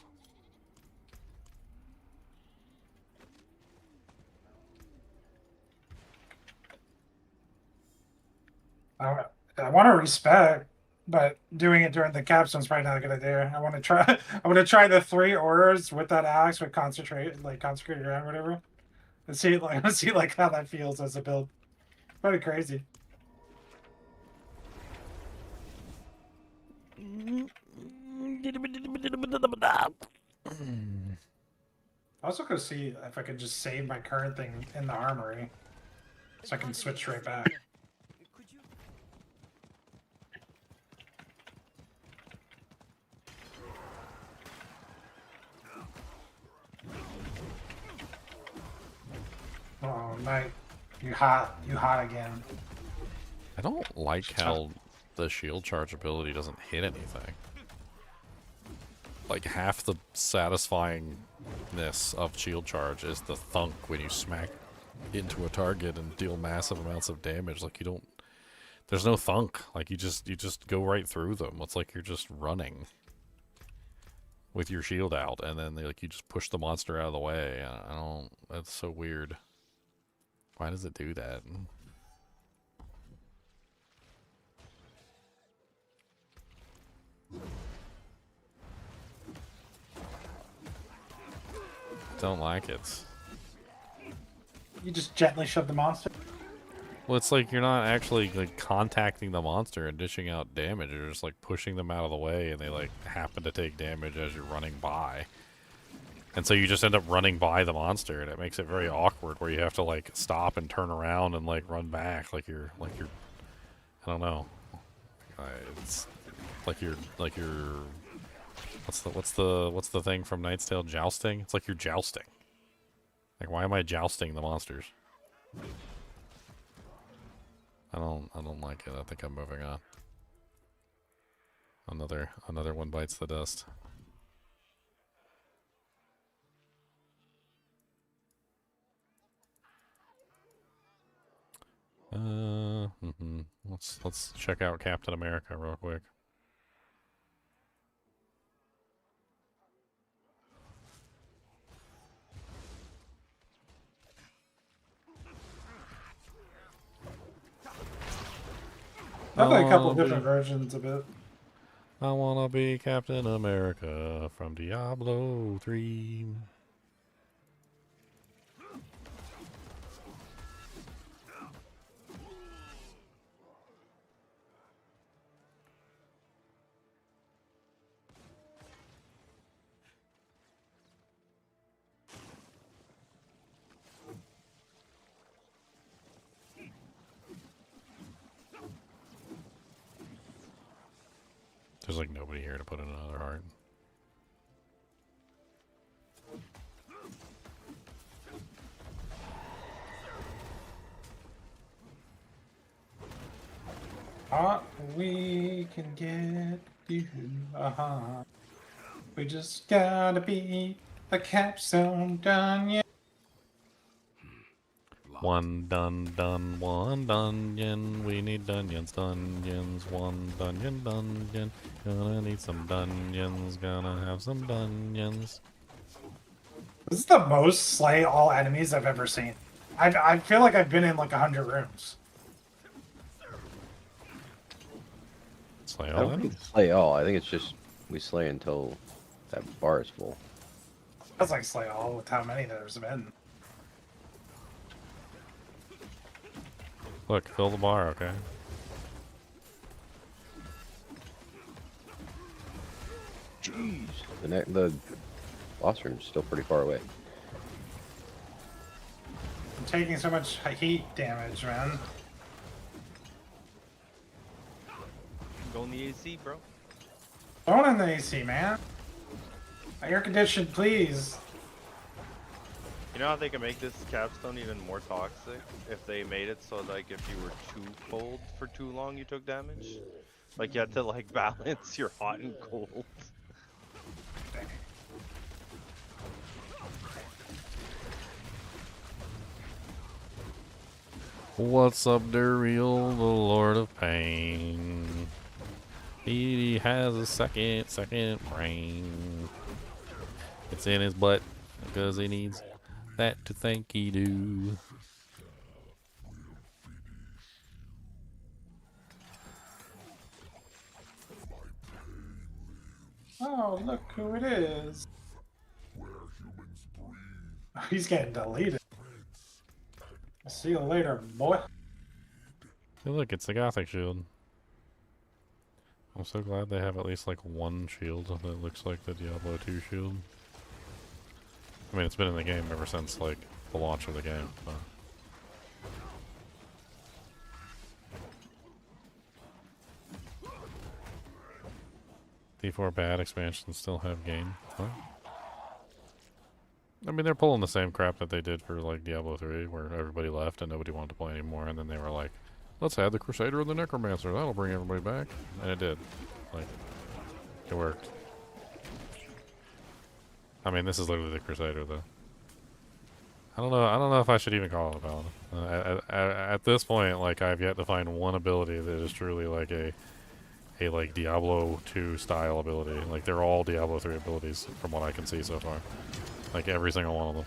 I want to respec, but doing it during the capstone's probably not a good idea. I want to try. I want to try the 3 auras with that axe with consecrated ground, whatever, and see how that feels as a build. Pretty crazy. I also go see if I could just save my current thing in the armory, so I can switch right back. Oh, Knight, you hot again. I don't like how the shield charge ability doesn't hit anything. Like, half the satisfyingness of shield charge is the thunk when you smack into a target and deal massive amounts of damage. Like, you don't... There's no thunk. Like, you just go right through them. It's like you're just running with your shield out, and then like you just push the monster out of the way. I don't... That's so weird. Why does it do that? Don't like it. You just gently shove the monster. Well, it's like you're not actually like contacting the monster and dishing out damage. You're just like pushing them out of the way, and they like happen to take damage as you're running by. And so you just end up running by the monster, and it makes it very awkward where you have to like stop and turn around and like run back like you're I don't know. like you're what's the thing from Knight's Tale? Jousting? It's like you're jousting. Like, why am I jousting the monsters? I don't like it. I think I'm moving on. Another one bites the dust. Let's check out Captain America real quick. I've had a couple of different versions of it. I wanna be Captain America from Diablo 3. There's like nobody here to put in another heart. We can get you. We just gotta be a capstone done, yeah. One one dungeon. We need dungeons. One dungeon. Gonna need some dungeons. Gonna have some dungeons. This is the most slay all enemies I've ever seen. I feel like I've been in like 100 rooms. Slay I all don't think enemies. it's slay all. I think it's just we slay until that bar is full. That's like slay all with how many there's been. Look, fill the bar, okay? Jeez. The boss room's still pretty far away. I'm taking so much heat damage, man. Go in the AC, bro. Going in the AC, man. Air conditioned, please. You know how they can make this capstone even more toxic if they made it so like if you were too cold for too long you took damage? Like you had to like balance your hot and cold. What's up, Duriel, the Lord of Pain? He has a second brain. It's in his butt because he needs that to think he do. Oh, look who it is. Oh, he's getting deleted. See you later, boy. Hey, look, it's the Gothic shield. I'm so glad they have at least like one shield that looks like the Diablo 2 shield. I mean, it's been in the game ever since like the launch of the game. But. D4 bad expansions still have game. Huh? I mean, they're pulling the same crap that they did for like Diablo 3, where everybody left and nobody wanted to play anymore, and then they were like, let's add the Crusader and the Necromancer. That'll bring everybody back. And it did. Like, it worked. I mean, this is literally the Crusader, though. I don't know if I should even call it a Paladin. At this point, like, I've yet to find one ability that is truly like a like Diablo 2 style ability. Like, they're all Diablo 3 abilities from what I can see so far. Like, every single one of them.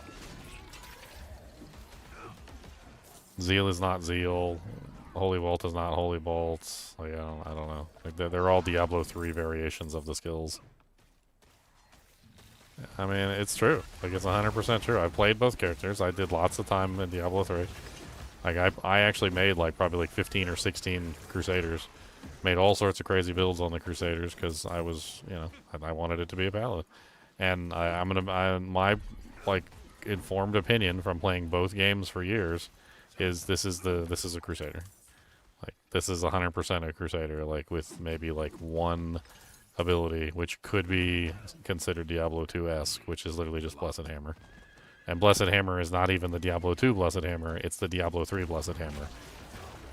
Zeal is not Zeal. Holy Bolt is not Holy Bolt. Like, I don't know. Like, they're all Diablo 3 variations of the skills. I mean, it's true. Like, it's 100% true. I played both characters. I did lots of time in Diablo 3. Like, I actually made, like, probably, like, 15 or 16 Crusaders. Made all sorts of crazy builds on the Crusaders because I was, you know, I wanted it to be a Paladin. And my, like, informed opinion from playing both games for years is this is a Crusader. Like this is 100% a Crusader, like with maybe like one ability, which could be considered Diablo 2-esque, which is literally just Blessed Hammer. And Blessed Hammer is not even the Diablo 2 Blessed Hammer, it's the Diablo 3 Blessed Hammer.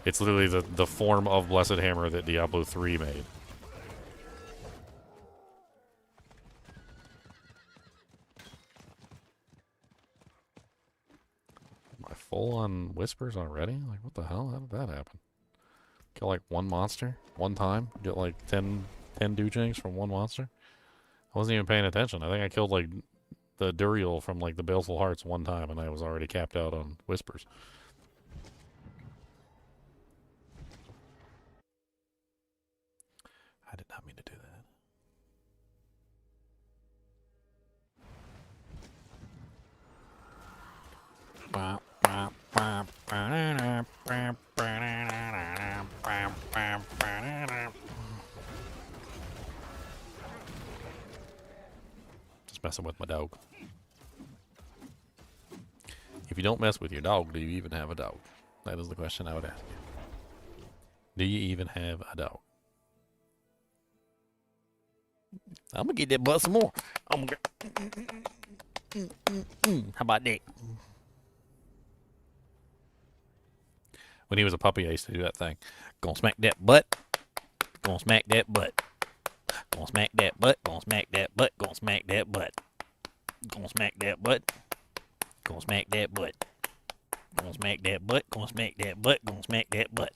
It's literally the form of Blessed Hammer that Diablo 3 made. Am I full on whispers already? Like, what the hell? How did that happen? Kill like one monster, one time, get like 10 Dujings from one monster? I wasn't even paying attention. I think I killed like the Duriel from like the Baleful Hearts one time, and I was already capped out on whispers. I did not mean to do that. Just messing with my dog. If you don't mess with your dog, do you even have a dog? That is the question I would ask you. Do you even have a dog? I'm gonna get that butt some more. I'm gonna. How about that? When he was a puppy, I used to do that thing. Gonna smack that butt. Gonna smack that butt. Gonna smack that butt. Gonna smack that butt. Gonna smack that butt. Gonna smack that butt. Gonna smack that butt. Gonna smack that butt. Gonna smack that butt. Gonna smack that butt.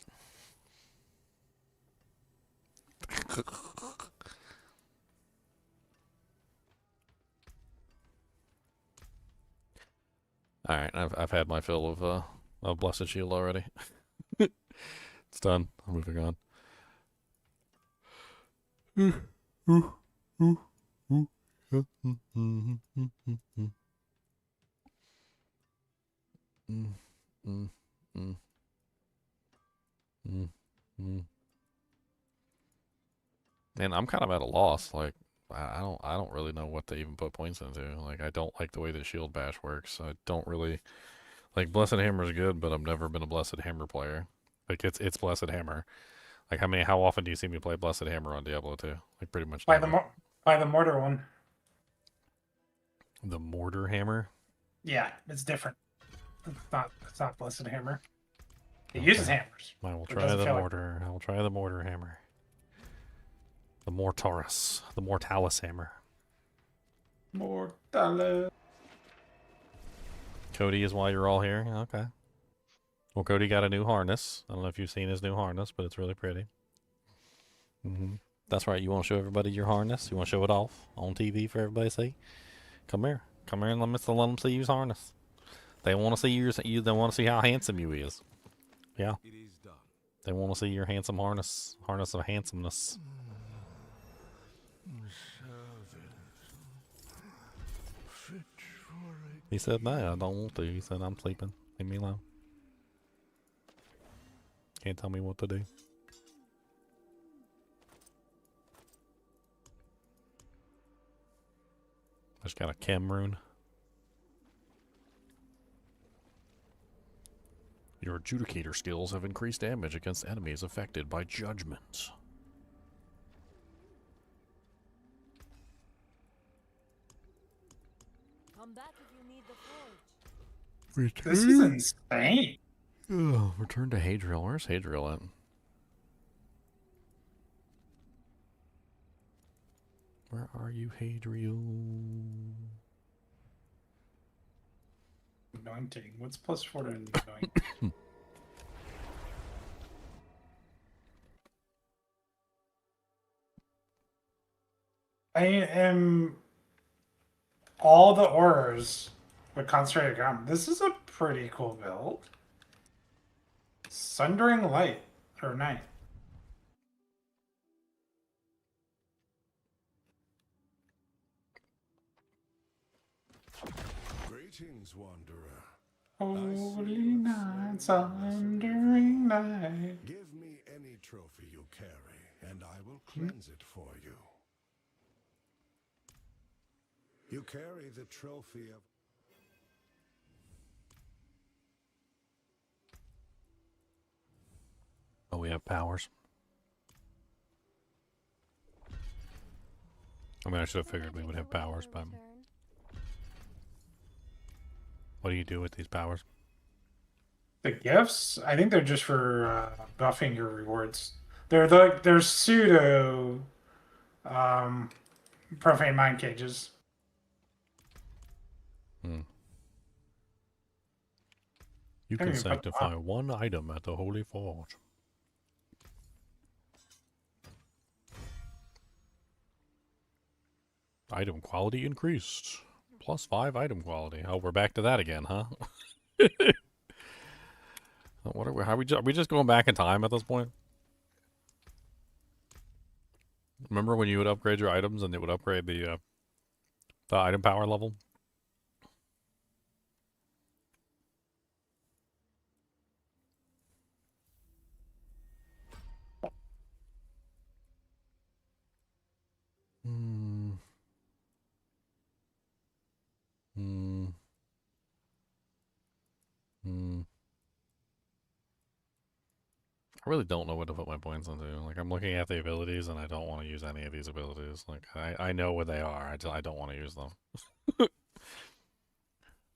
All right, I've had my fill of Blessed Shield already. It's done. I'm moving on. And I'm kind of at a loss. Like, I don't really know what to even put points into. Like, I don't like the way the shield bash works. I don't really like Blessed Hammer is good, but I've never been a Blessed Hammer player. Like, it's Blessed Hammer. Like, how often do you see me play Blessed Hammer on Diablo 2? Like, pretty much never. By the mortar one. The mortar hammer? Yeah, it's different. It's not Blessed Hammer. It uses hammers. I will try the mortar. I will try the mortar hammer. The Mortaris. The Mortalis hammer. Mortalis. Cody is why you're all here? Okay. Well, Cody got a new harness. I don't know if you've seen his new harness, but it's really pretty. That's right. You want to show everybody your harness? You want to show it off on TV for everybody to see? Come here. Come here and let them see your harness. They want to see you. They want to see how handsome you is. Yeah. It is done. They want to see your handsome harness of handsomeness. He said, no, I don't want to. He said, I'm sleeping. Leave me alone. Can't tell me what to do. I just got a chem rune. Your adjudicator skills have increased damage against enemies affected by judgments. Come back if you need the forge. This is insane. Oh, return to Hadriel. Where's Hadriel at? Where are you, Hadriel? Anointing. What's +4 to anointing? I am all the ores with concentrated ground. This is a pretty cool build. Sundering light or night. Greetings, wanderer. Holy night, sundering night. Give me any trophy you carry, and I will cleanse it for you. You carry the trophy of... Oh, we have powers. I mean, I should have figured we would have powers, but what do you do with these powers? The gifts, I think they're just for buffing your rewards. They're pseudo profane mind cages. Hmm. You Can't can even put them sanctify one item at the Holy Forge. Item quality increased. +5 item quality. Oh, we're back to that again, huh? What are we? Are we just going back in time at this point? Remember when you would upgrade your items and it would upgrade the item power level? Hmm. Hmm. Hmm. I really don't know what to put my points into. Like, I'm looking at the abilities, and I don't want to use any of these abilities. Like, I know what they are. I don't want to use them.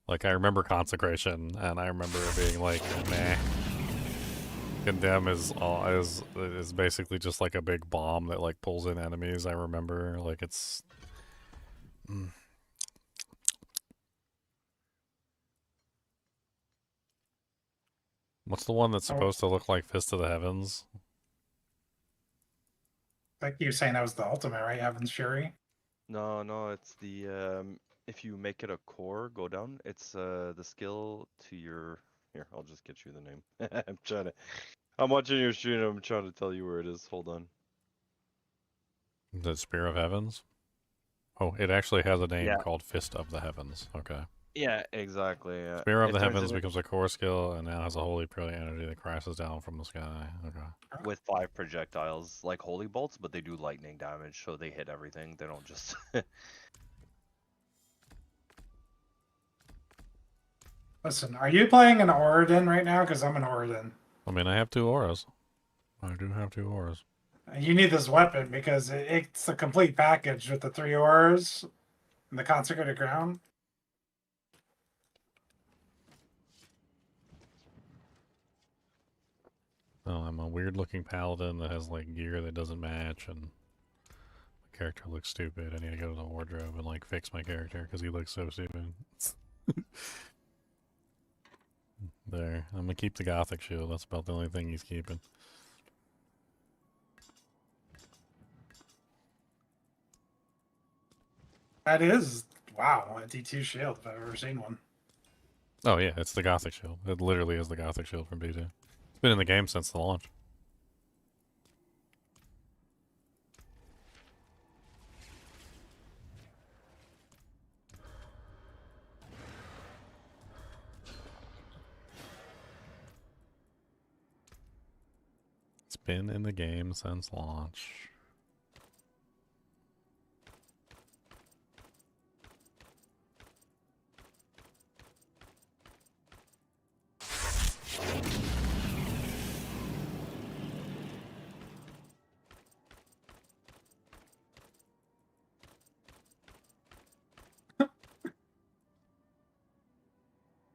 Like, I remember Consecration, and I remember it being like, meh. Condemn is basically just like a big bomb that like pulls in enemies. I remember, like, it's. What's the one that's supposed to look like Fist of the Heavens? Like you saying that was the ultimate, right? Heaven's Fury. No, it's the if you make it a core, go down. It's the skill to your. Here, I'll just get you the name. I'm watching your stream. I'm trying to tell you where it is. Hold on. The Spear of Heavens? Oh, it actually has a name Yeah. called Fist of the Heavens. Okay. Yeah, exactly. Spear of It the turns Heavens into- becomes a core skill and now has a holy brilliant energy that crashes down from the sky. Okay. with 5 projectiles, like holy bolts, but they do lightning damage, so they hit everything. They don't just. Listen, are you playing an Oridon right now? Because I'm an Oridon. I mean, I have 2 auras. I do have 2 auras. You need this weapon because it's a complete package with the 3 auras and the consecrated ground. Oh, I'm a weird looking paladin that has like gear that doesn't match and my character looks stupid. I need to go to the wardrobe and like fix my character because he looks so stupid. There. I'm gonna keep the gothic shield. That's about the only thing he's keeping. That is, wow, a D2 shield if I've ever seen one. Oh yeah, it's the gothic shield. It literally is the gothic shield from D2. It's been in the game since the launch. It's been in the game since launch.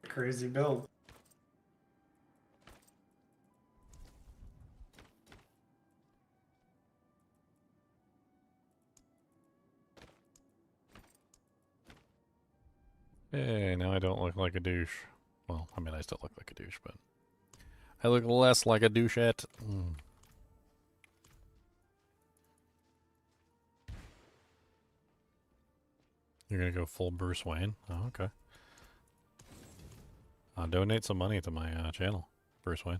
Crazy build. Hey, now I don't look like a douche. Well, I mean, I still look like a douche, but I look less like a douchette. You're gonna go full Bruce Wayne? Oh, okay. I'll donate some money to my channel, Bruce Wayne.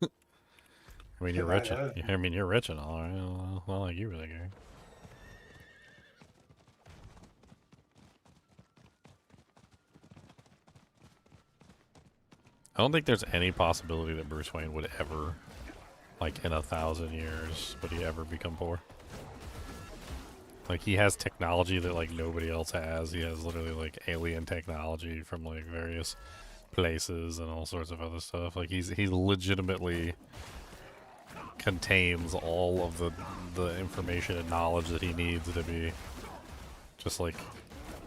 I mean, you're rich. I mean, you're rich and all, right? Not like you really care. I don't think there's any possibility that Bruce Wayne would ever, like in 1,000 years, would he ever become poor? Like, he has technology that like nobody else has. He has literally like alien technology from like various places and all sorts of other stuff. Like he's legitimately contains all of the information and knowledge that he needs to be just like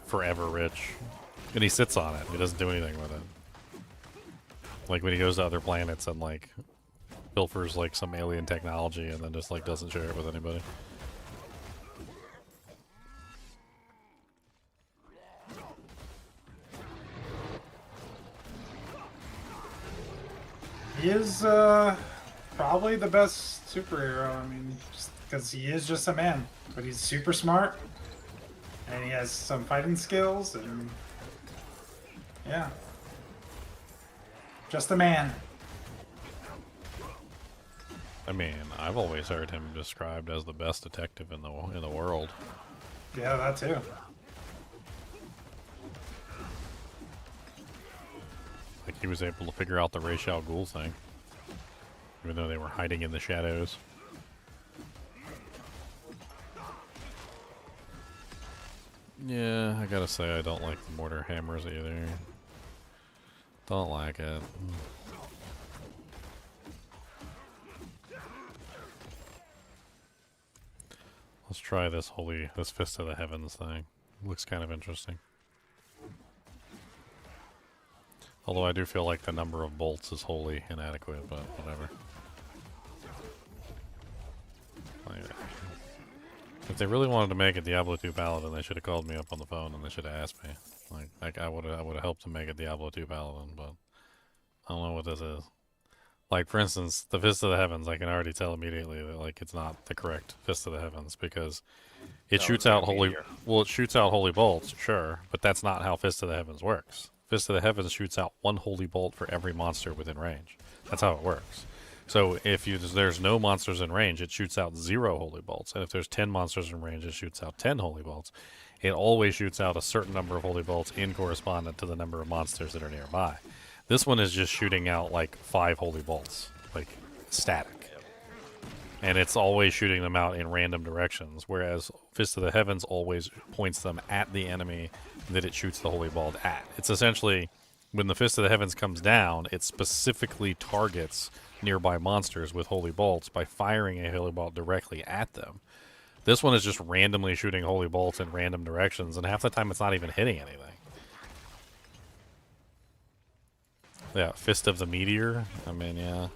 forever rich. And he sits on it. He doesn't do anything with it. Like when he goes to other planets and like pilfers like some alien technology and then just like doesn't share it with anybody. He is probably the best superhero. I mean, just because he is just a man, but he's super smart, and he has some fighting skills, and yeah, just a man. I mean, I've always heard him described as the best detective in the world. Yeah, that too. Like he was able to figure out the Ra's al Ghul thing, even though they were hiding in the shadows. Yeah, I gotta say I don't like the mortar hammers either. Don't like it. Let's try this Fist of the Heavens thing. Looks kind of interesting. Although I do feel like the number of bolts is wholly inadequate, but whatever. If they really wanted to make a Diablo 2 Paladin, they should have called me up on the phone and they should have asked me. Like I would have helped them make a Diablo 2 Paladin, but I don't know what this is. Like for instance, the Fist of the Heavens, I can already tell immediately that like it's not the correct Fist of the Heavens because it shoots out it shoots out holy bolts, sure, but that's not how Fist of the Heavens works. Fist of the Heavens shoots out one holy bolt for every monster within range. That's how it works. So if there's no monsters in range, it shoots out 0 holy bolts. And if there's 10 monsters in range, it shoots out 10 holy bolts. It always shoots out a certain number of holy bolts in correspondent to the number of monsters that are nearby. This one is just shooting out like 5 holy bolts, like static. And it's always shooting them out in random directions, whereas Fist of the Heavens always points them at the enemy that it shoots the holy bolt at. It's essentially, when the Fist of the Heavens comes down, it specifically targets nearby monsters with holy bolts by firing a holy bolt directly at them. This one is just randomly shooting holy bolts in random directions, and half the time it's not even hitting anything. Yeah, Fist of the Meteor. I mean, yeah.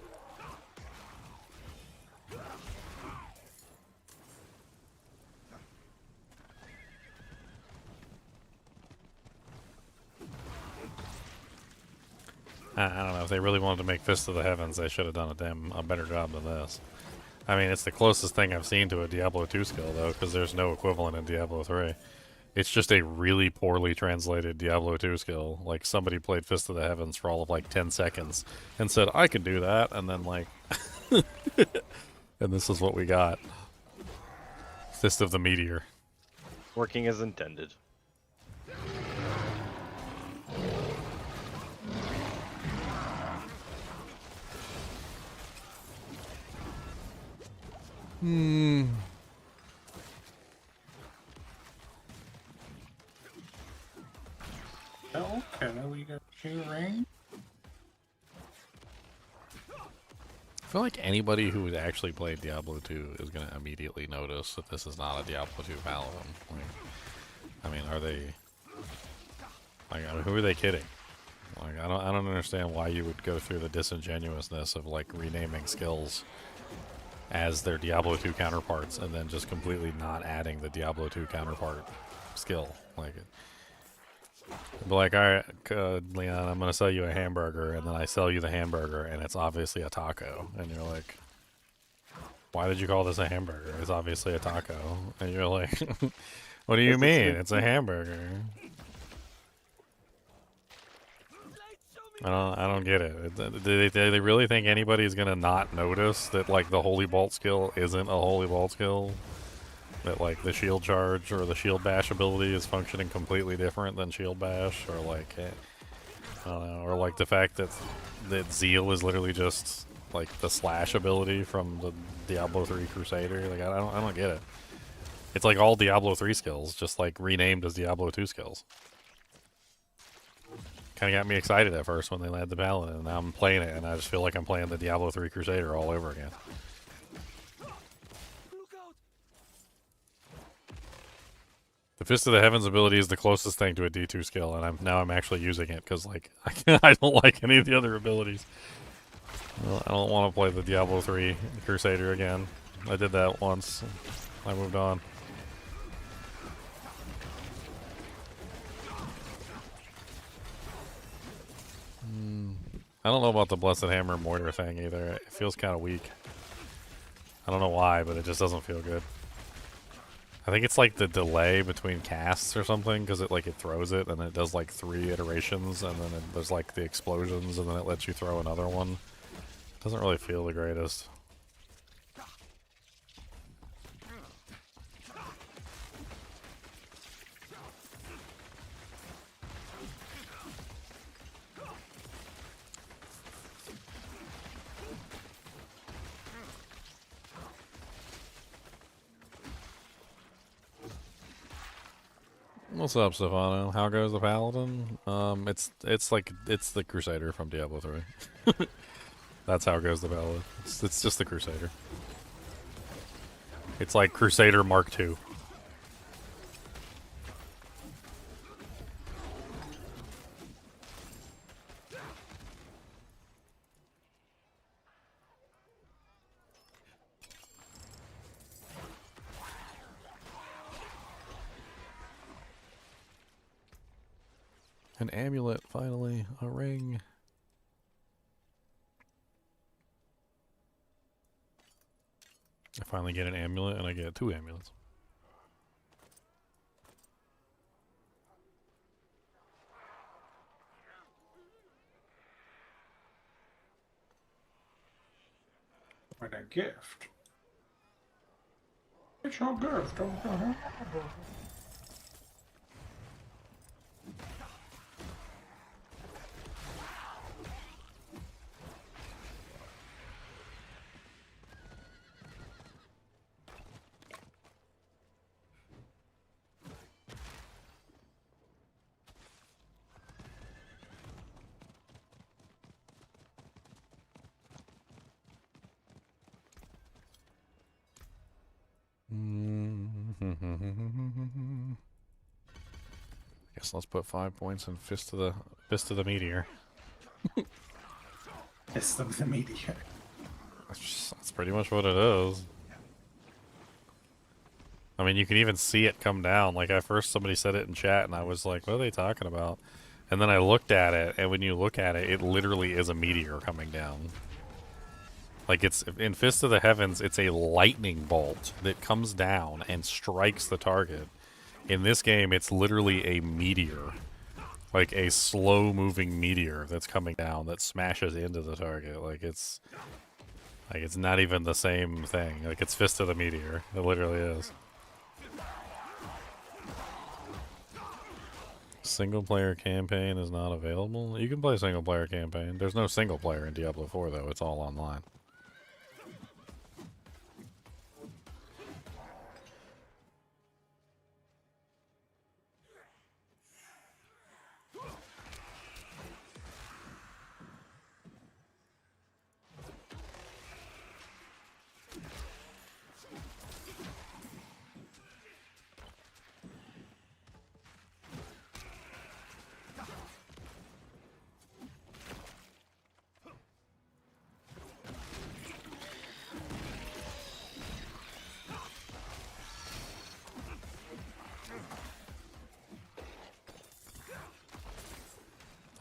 I don't know, if they really wanted to make Fist of the Heavens, they should have done a better job than this. I mean, it's the closest thing I've seen to a Diablo 2 skill, though, because there's no equivalent in Diablo 3. It's just a really poorly translated Diablo 2 skill. Like, somebody played Fist of the Heavens for all of, like, 10 seconds and said, I can do that, and then, like... and this is what we got. Fist of the Meteor. Working as intended. Okay, we got 2 rings. I feel like anybody who has actually played Diablo 2 is going to immediately notice that this is not a Diablo 2 Paladin. Like, I mean, are they... Like, I mean, who are they kidding? Like, I don't understand why you would go through the disingenuousness of, like, renaming skills as their Diablo 2 counterparts and then just completely not adding the Diablo 2 counterpart skill. Like, be like, alright, Leon, I'm going to sell you a hamburger, and then I sell you the hamburger, and it's obviously a taco. And you're like, why did you call this a hamburger? It's obviously a taco. And you're like, what do you mean? It's a hamburger. I don't get it. Do they really think anybody's gonna not notice that like the Holy Bolt skill isn't a Holy Bolt skill? That like the shield charge or the shield bash ability is functioning completely different than shield bash, or like I don't know, or like the fact that Zeal is literally just like the slash ability from the Diablo 3 Crusader. Like I don't get it. It's like all Diablo 3 skills, just like renamed as Diablo 2 skills. Kind of got me excited at first when they landed the Paladin, and now I'm playing it, and I just feel like I'm playing the Diablo 3 Crusader all over again. The Fist of the Heavens ability is the closest thing to a D2 skill, and I'm actually using it because like I don't like any of the other abilities. I don't want to play the Diablo 3 Crusader again. I did that once. I moved on. I don't know about the Blessed Hammer Mortar thing either. It feels kind of weak. I don't know why, but it just doesn't feel good. I think it's like the delay between casts or something, because it throws it and it does like 3 iterations, and then there's like the explosions, and then it lets you throw another one. It doesn't really feel the greatest. What's up, Stefano? How goes the Paladin? It's the Crusader from Diablo 3. That's how goes the Paladin. It's just the Crusader. It's like Crusader Mark II. An amulet, finally. A ring. I finally get an amulet, and I get 2 amulets. What a gift. It's your gift. Guess let's put 5 points in Fist of the Meteor. Fist of the Meteor. That's pretty much what it is. I mean, you can even see it come down. Like, at first somebody said it in chat, and I was like, what are they talking about? And then I looked at it, and when you look at it, it literally is a meteor coming down. Like, it's in Fist of the Heavens, it's a lightning bolt that comes down and strikes the target. In this game, it's literally a meteor. Like, a slow-moving meteor that's coming down that smashes into the target. Like, it's not even the same thing. Like, it's Fist of the Meteor. It literally is. Single-player campaign is not available? You can play single-player campaign. There's no single-player in Diablo 4, though. It's all online.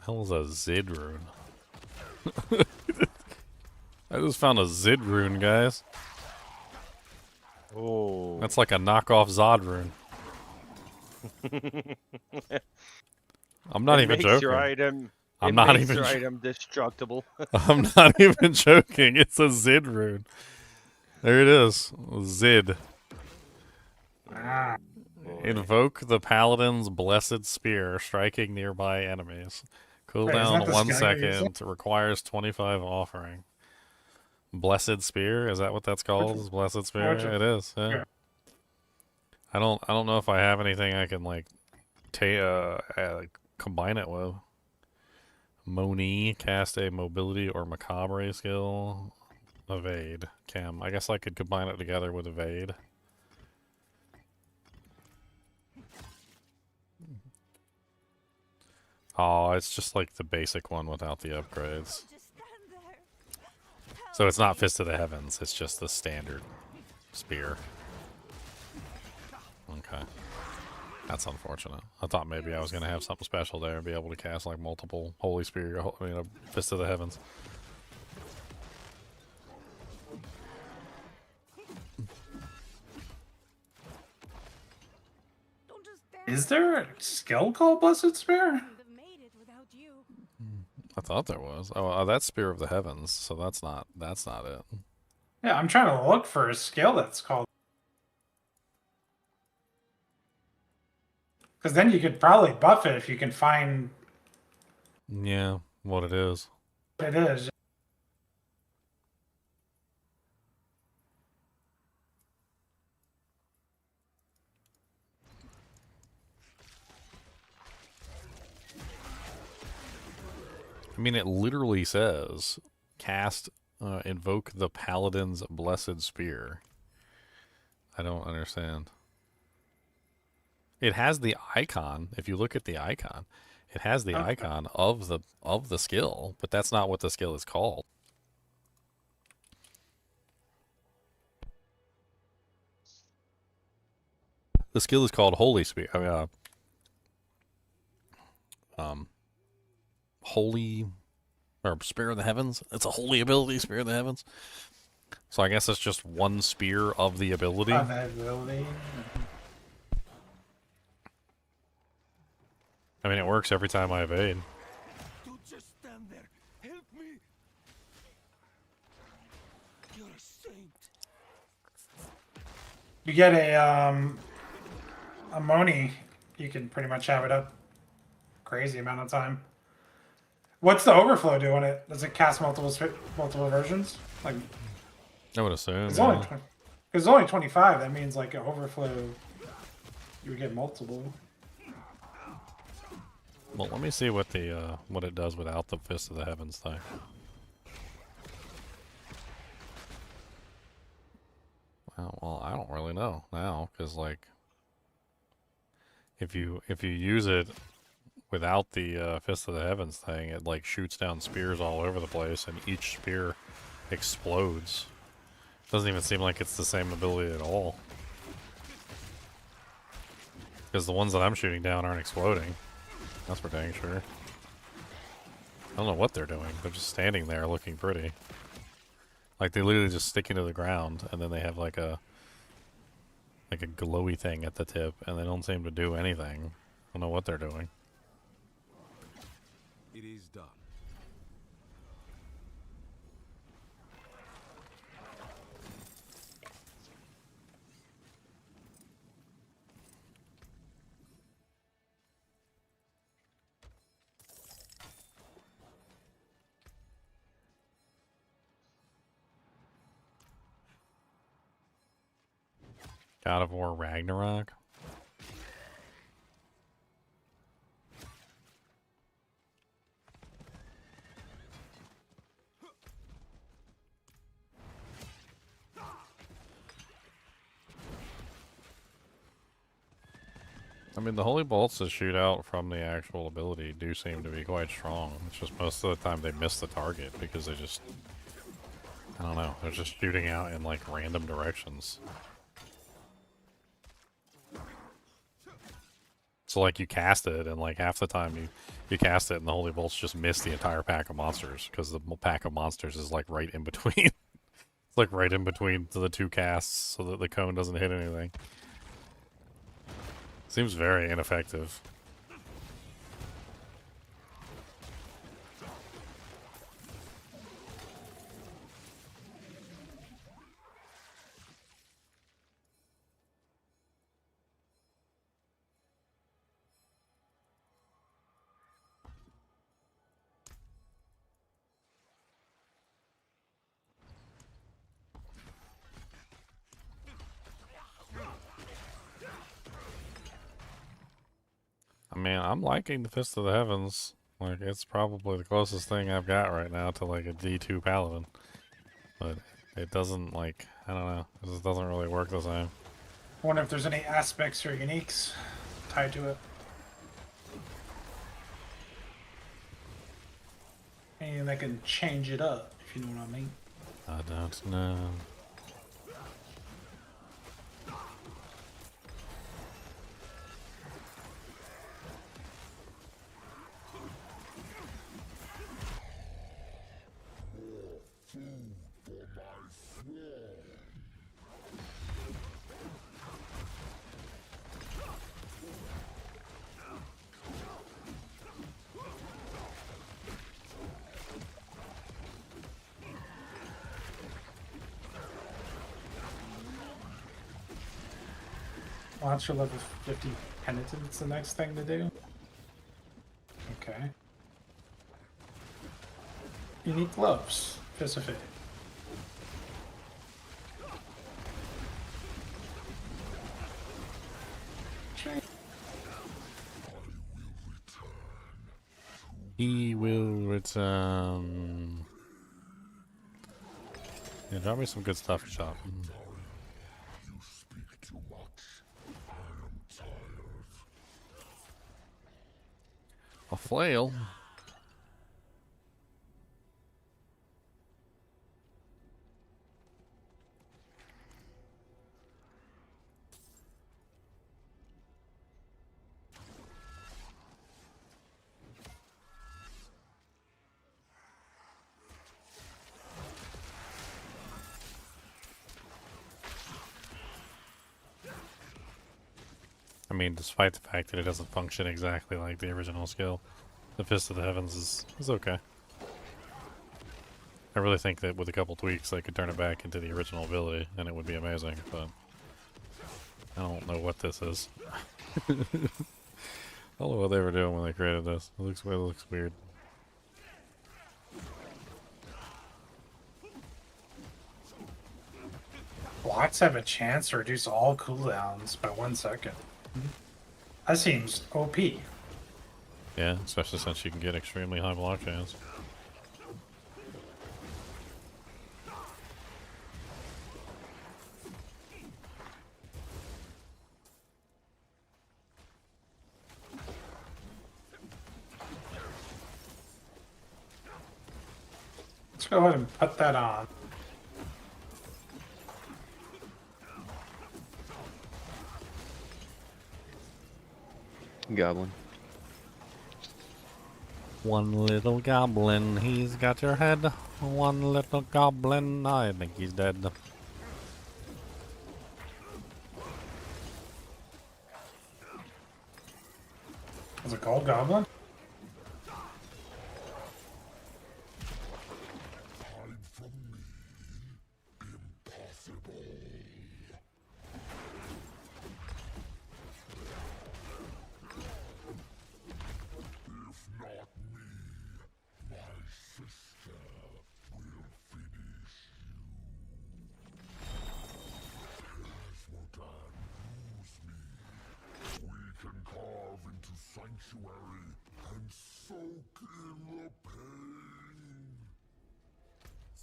Hell is a Zid rune? I just found a Zid rune, guys. Oh. That's like a knockoff Zod rune. I'm not even joking. Your item, I'm not makes even. Your item destructible. I'm not even joking. It's a Zid rune. There it is. Zid. Ah. Invoke the Paladin's Blessed Spear, striking nearby enemies. Wait, isn't Cooldown that the 1 skill you're second. Requires 25 offering. Blessed Spear? Is that what that's called? Is Blessed Spear? Gotcha. It is. Yeah. Yeah. I don't know if I have anything I can like combine it with. Moni, cast a mobility or macabre skill. Evade. Cam. I guess I could combine it together with evade. Oh, it's just like the basic one without the upgrades. Don't just stand there. So it's not Fist of the Heavens, it's just the standard spear. Okay. That's unfortunate. I thought maybe I was going to have something special there and be able to cast like multiple Holy Spear, I mean, a Fist of the Heavens. Don't just stand Is there a skill called Blessed Spear? Couldn't have made it without you. I thought there was. Oh, that's Spear of the Heavens, so that's not it. Yeah, I'm trying to look for a skill that's called. Because then you could probably buff it if you can find Yeah, what it is. what it is. I mean, it literally says cast, invoke the Paladin's Blessed Spear. I don't understand. It has the icon. If you look at the icon, it has the Okay. icon of the skill, but that's not what the skill is called. The skill is called Holy Spear. Holy or Spear of the Heavens. It's a holy ability, Spear of the Heavens. So I guess it's just one spear of the ability. Of that ability. I mean, it works every time I evade. Don't just stand there. Help me. You're a saint. You get a Moni, you can pretty much have it up crazy amount of time. What's the overflow do on it? Does it cast multiple versions? Like I would assume. it's yeah. only it's only 25. That means like an overflow, you would get multiple. Well, let me see what the what it does without the Fist of the Heavens thing. Well, I don't really know now, because like, if you use it without the Fist of the Heavens thing, it like shoots down spears all over the place, and each spear explodes. Doesn't even seem like it's the same ability at all, because the ones that I'm shooting down aren't exploding. That's for dang sure. I don't know what they're doing. They're just standing there looking pretty. Like they literally just stick into the ground, and then they have like a glowy thing at the tip, and they don't seem to do anything. I don't know what they're doing. It is done. God of War Ragnarok? I mean, the Holy Bolts that shoot out from the actual ability do seem to be quite strong. It's just most of the time they miss the target because they just... I don't know. They're just shooting out in like random directions. So like you cast it, and like half the time you cast it, and the Holy Bolts just miss the entire pack of monsters, because the pack of monsters is like right in between. It's like right in between the two casts, so that the cone doesn't hit anything. Seems very ineffective. I mean, I'm liking the Fist of the Heavens. Like, it's probably the closest thing I've got right now to like a D2 Paladin. But it doesn't, like, I don't know. It just doesn't really work the same. I wonder if there's any aspects or uniques tied to it. Anything that can change it up, if you know what I mean. I don't know. Monster level 50 penitence the next thing to do. Okay. You need gloves. Specific. He will return. Yeah, drop me some good stuff, shop. You speak too much. I am tired. A flail. I mean, despite the fact that it doesn't function exactly like the original skill, the Fist of the Heavens is okay. I really think that with a couple tweaks, I could turn it back into the original ability, and it would be amazing, but I don't know what this is. I don't know what they were doing when they created this. It looks weird. Blocks have a chance to reduce all cooldowns by 1 second. That seems OP. Yeah, especially since you can get extremely high block chance. Let's go ahead and put that on. Goblin. One little goblin, he's got your head. One little goblin, I think he's dead. Is it gold goblin? Hide from me. Impossible. If not me, my sister will finish you. Asmodan, use me. We can carve into sanctuary and soak in the pain.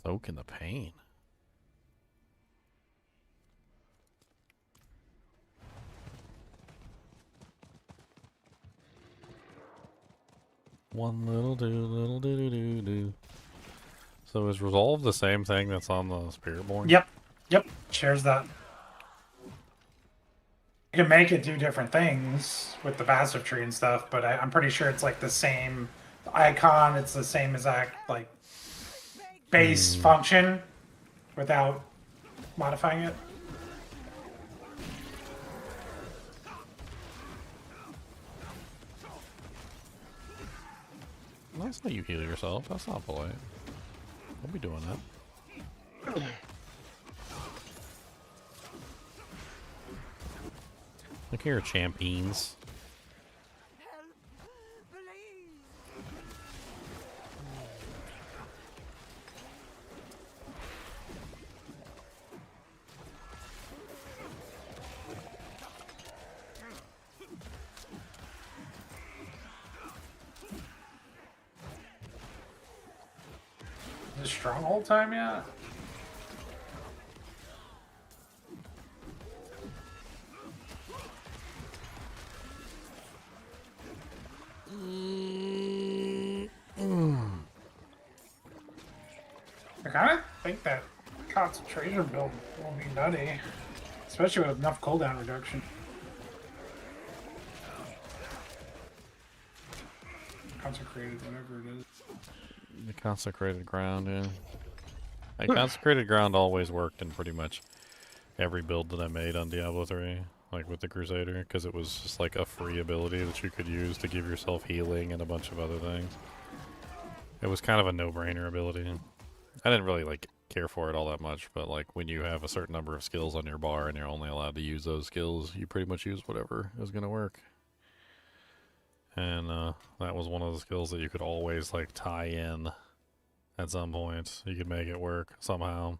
Soak in the pain. One little do. So is resolve the same thing that's on the Spiritborn? Yep. Yep. Shares that. You can make it do different things with the passive tree and stuff, but I'm pretty sure it's like the same icon. It's the same exact like base function without modifying it. That's how you heal yourself. That's not polite. Don't be doing that. Look here, champions. Help, please. Is it stronghold time yet? kind of think that concentration build will be nutty, especially with enough cooldown reduction. Consecrated, whatever it is. The consecrated ground, yeah. And consecrated ground always worked in pretty much every build that I made on Diablo 3, like with the Crusader, because it was just like a free ability that you could use to give yourself healing and a bunch of other things. It was kind of a no-brainer ability. I didn't really like care for it all that much, but like when you have a certain number of skills on your bar and you're only allowed to use those skills, you pretty much use whatever is going to work. And that was one of the skills that you could always like tie in at some point. You could make it work somehow.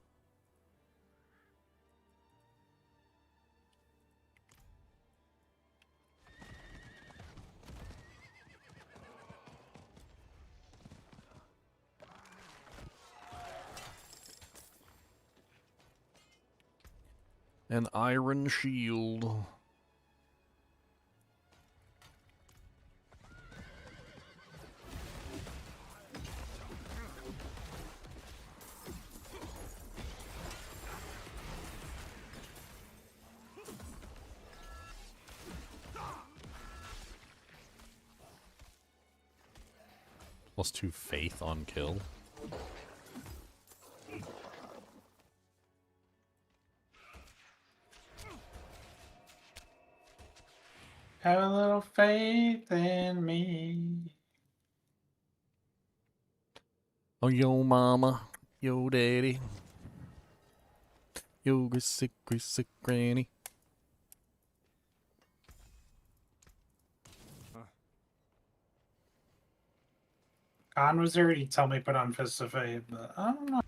An iron shield. +2 faith on kill. Have a little faith in me. Oh, yo mama, yo daddy, yo sick granny. Khan was there, he'd tell me put on Fist of Fate, but I don't know.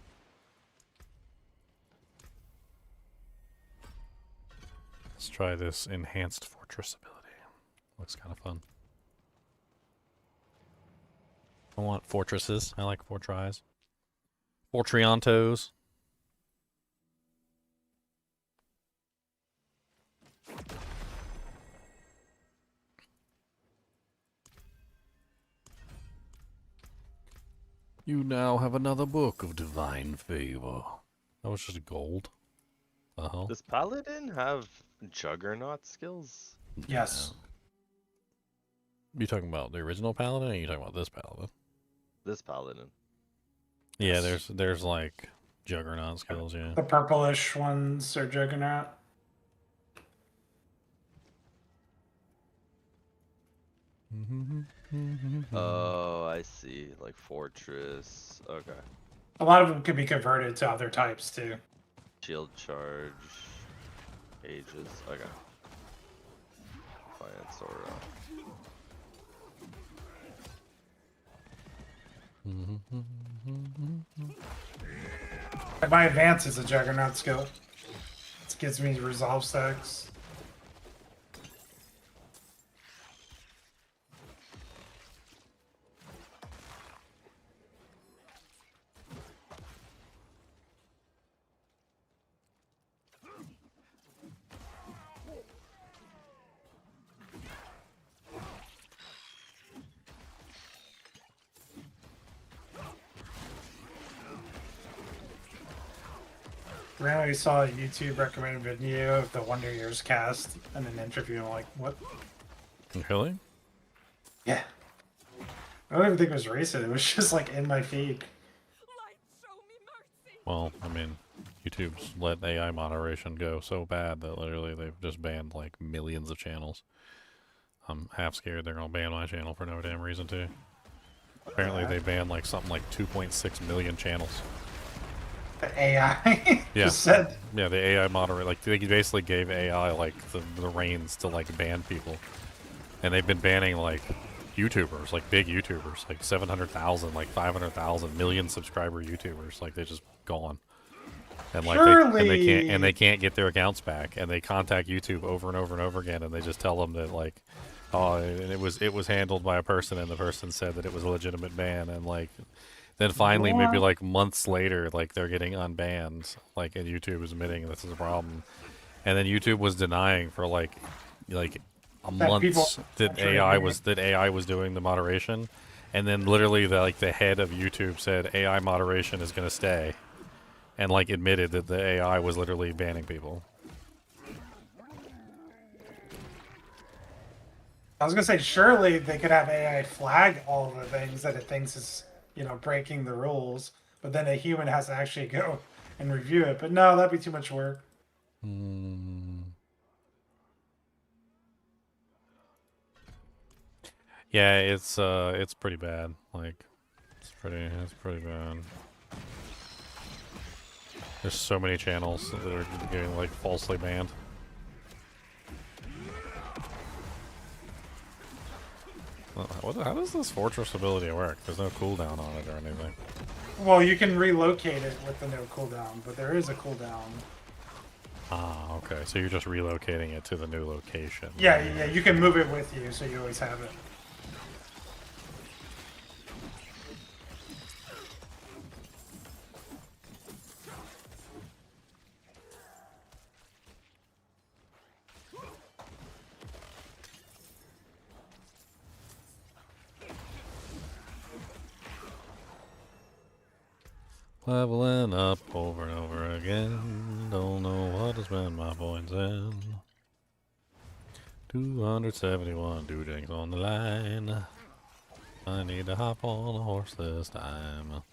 Let's try this enhanced fortress ability. Looks kind of fun. I want fortresses. I like fortries. Fortriantos. You now have another book of divine favor. That was just gold. Uh-huh. Does Paladin have Juggernaut skills? Yes. You talking about the original Paladin, or are you talking about this Paladin? This Paladin. Yeah, there's like Juggernaut skills, yeah. The purplish ones are Juggernaut. Oh, I see. Like Fortress. Okay. A lot of them could be converted to other types too. Shield charge. Ages. Okay. Defiance Aura. Like my advance is a Juggernaut skill. It gives me resolve stacks. Randomly saw a YouTube recommended video of the Wonder Years cast in an interview. I'm like, what? Really? Yeah. I don't even think it was recent. It was just like in my feed. Well, I mean, YouTube's let AI moderation go so bad that literally they've just banned like millions of channels. I'm half scared they're gonna ban my channel for no damn reason too. Apparently they banned like something like 2.6 million channels. The AI Yeah. just said. Yeah, the AI moderator, like they basically gave AI like the reins to like ban people, and they've been banning like YouTubers, like big YouTubers, like 700,000, like 500,000, million subscriber YouTubers, like they just gone, and like they can't get their accounts back, and they contact YouTube over and over and over again, and they just tell them that like, oh, and it was handled by a person, and the person said that it was a legitimate ban, and like. Then finally, maybe like months later, like they're getting unbanned, like, and YouTube is admitting this is a problem, and then YouTube was denying for like a month that AI was doing the moderation, and then literally the head of YouTube said AI moderation is gonna stay, and like admitted that the AI was literally banning people. I was gonna say, surely they could have AI flag all of the things that it thinks is, breaking the rules, but then a human has to actually go and review it. But no, that'd be too much work. Yeah, it's pretty bad. Like, it's pretty bad. There's so many channels that are getting like falsely banned. How does this fortress ability work? There's no cooldown on it or anything. Well, you can relocate it with the no cooldown, but there is a cooldown. Ah, okay. So you're just relocating it to the new location. Yeah, you can move it with you, so you always have it. Leveling up over and over again. Don't know what has been my points in. 271 dudings on the line. I need to hop on a horse this time.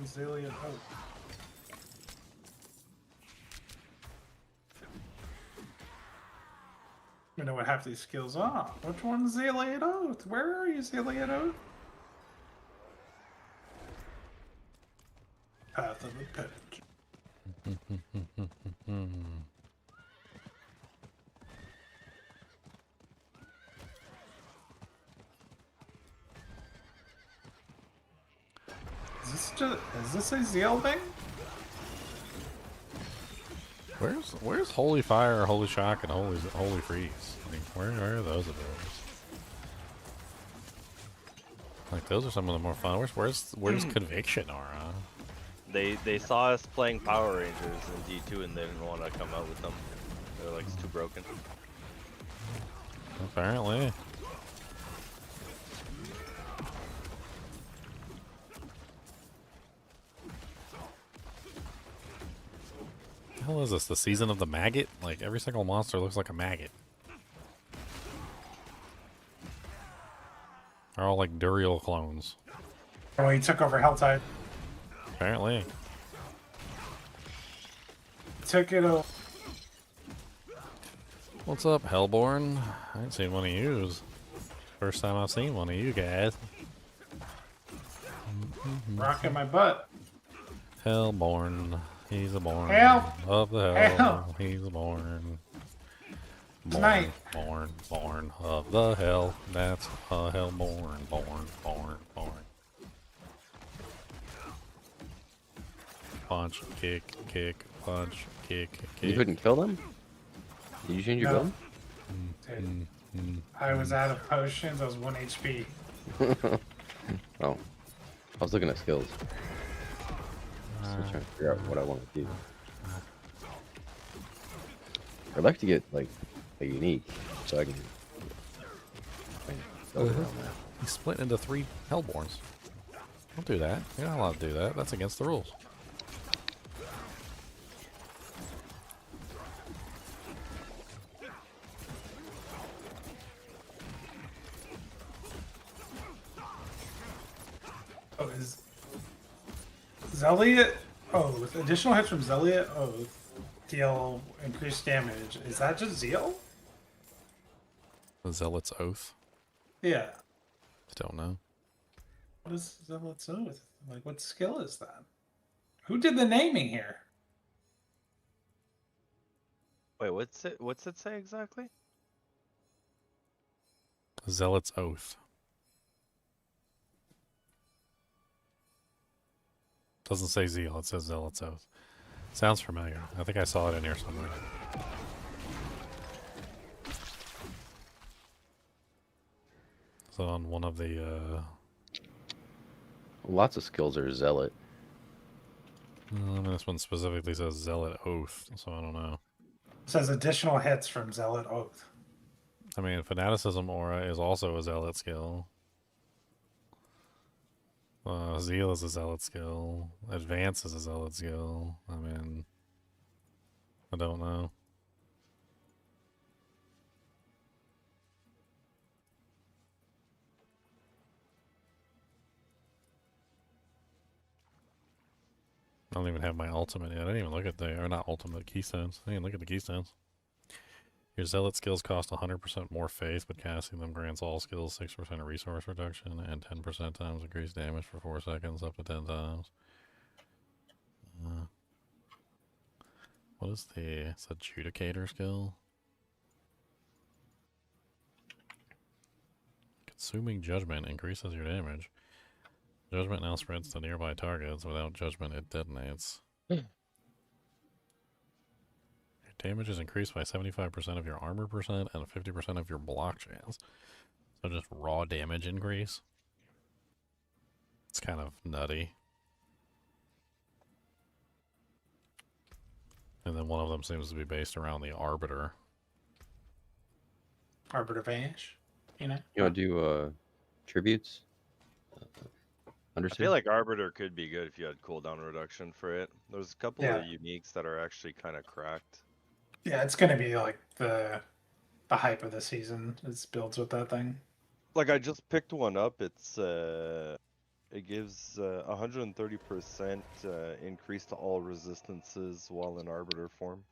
Zelia Hope. I know what half these skills are. Which one's Zelia Oath? Where are you, Zelia Oath? Path of the Penitent. Is this a Zeal thing? Where's Holy Fire, Holy Shock, and Holy Freeze? Like, where are those abilities? Like, those are some of the more fun. Where's Conviction Aura? They saw us playing Power Rangers in D2 and they didn't want to come out with them. They're like, it's too broken. Apparently. What the hell is this? The season of the maggot? Like, every single monster looks like a maggot. They're all like Duriel clones. Oh, he took over HellTide. Apparently. Took it over. What's up, Hellborn? I ain't seen one of yous. First time I've seen one of you guys. Rocking my butt. Hellborn. He's a born Hell. of the hell. Hell. He's a born. Tonight. Born of the hell. That's a hellborn. Born. Punch, kick, punch, kick. You couldn't kill them? Did you change your No. build? Dude, I was out of potions. I was 1 HP. Oh. I was looking at skills. Still trying to figure out what I want to do. I'd like to get like a unique so I can build around that. He split into 3 Hellborns. Don't do that. You're not allowed to do that. That's against the rules. Oh, is Zelia Oath. Additional hits from Zelia Oath deal increased damage. Is that just Zeal? The Zealot's Oath. Yeah. Don't know. What is Zealot's Oath? Like, what skill is that? Who did the naming here? Wait, what's it say exactly? Zealot's Oath. Doesn't say Zeal, it says Zealot's Oath. Sounds familiar. I think I saw it in here somewhere. So on one of the, Lots of skills are zealot. this one specifically says Zealot Oath, so I don't know. It says additional hits from Zealot Oath. I mean, Fanaticism Aura is also a Zealot skill. Zeal is a Zealot skill. Advance is a Zealot skill. I mean, I don't know. I don't even have my ultimate yet. I didn't even look at the, or not ultimate, keystones. I didn't even look at the keystones. Your Zealot skills cost 100% more faith, but casting them grants all skills 6% resource reduction and 10% times increased damage for 4 seconds, up to 10 times. What is the, it's Adjudicator skill? Consuming Judgment increases your damage. Judgment now spreads to nearby targets. Without Judgment, it detonates. Your damage is increased by 75% of your armor percent and 50% of your block chance. So just raw damage increase. It's kind of nutty. And then one of them seems to be based around the Arbiter. Arbiter Vanish, you know? You want to do tributes? I feel like Arbiter could be good if you had cooldown reduction for it. There's a couple of uniques that are actually kind of cracked. Yeah, it's gonna be like the hype of the season. It builds with that thing. Like I just picked one up. It's it gives 130% increase to all resistances while in Arbiter form.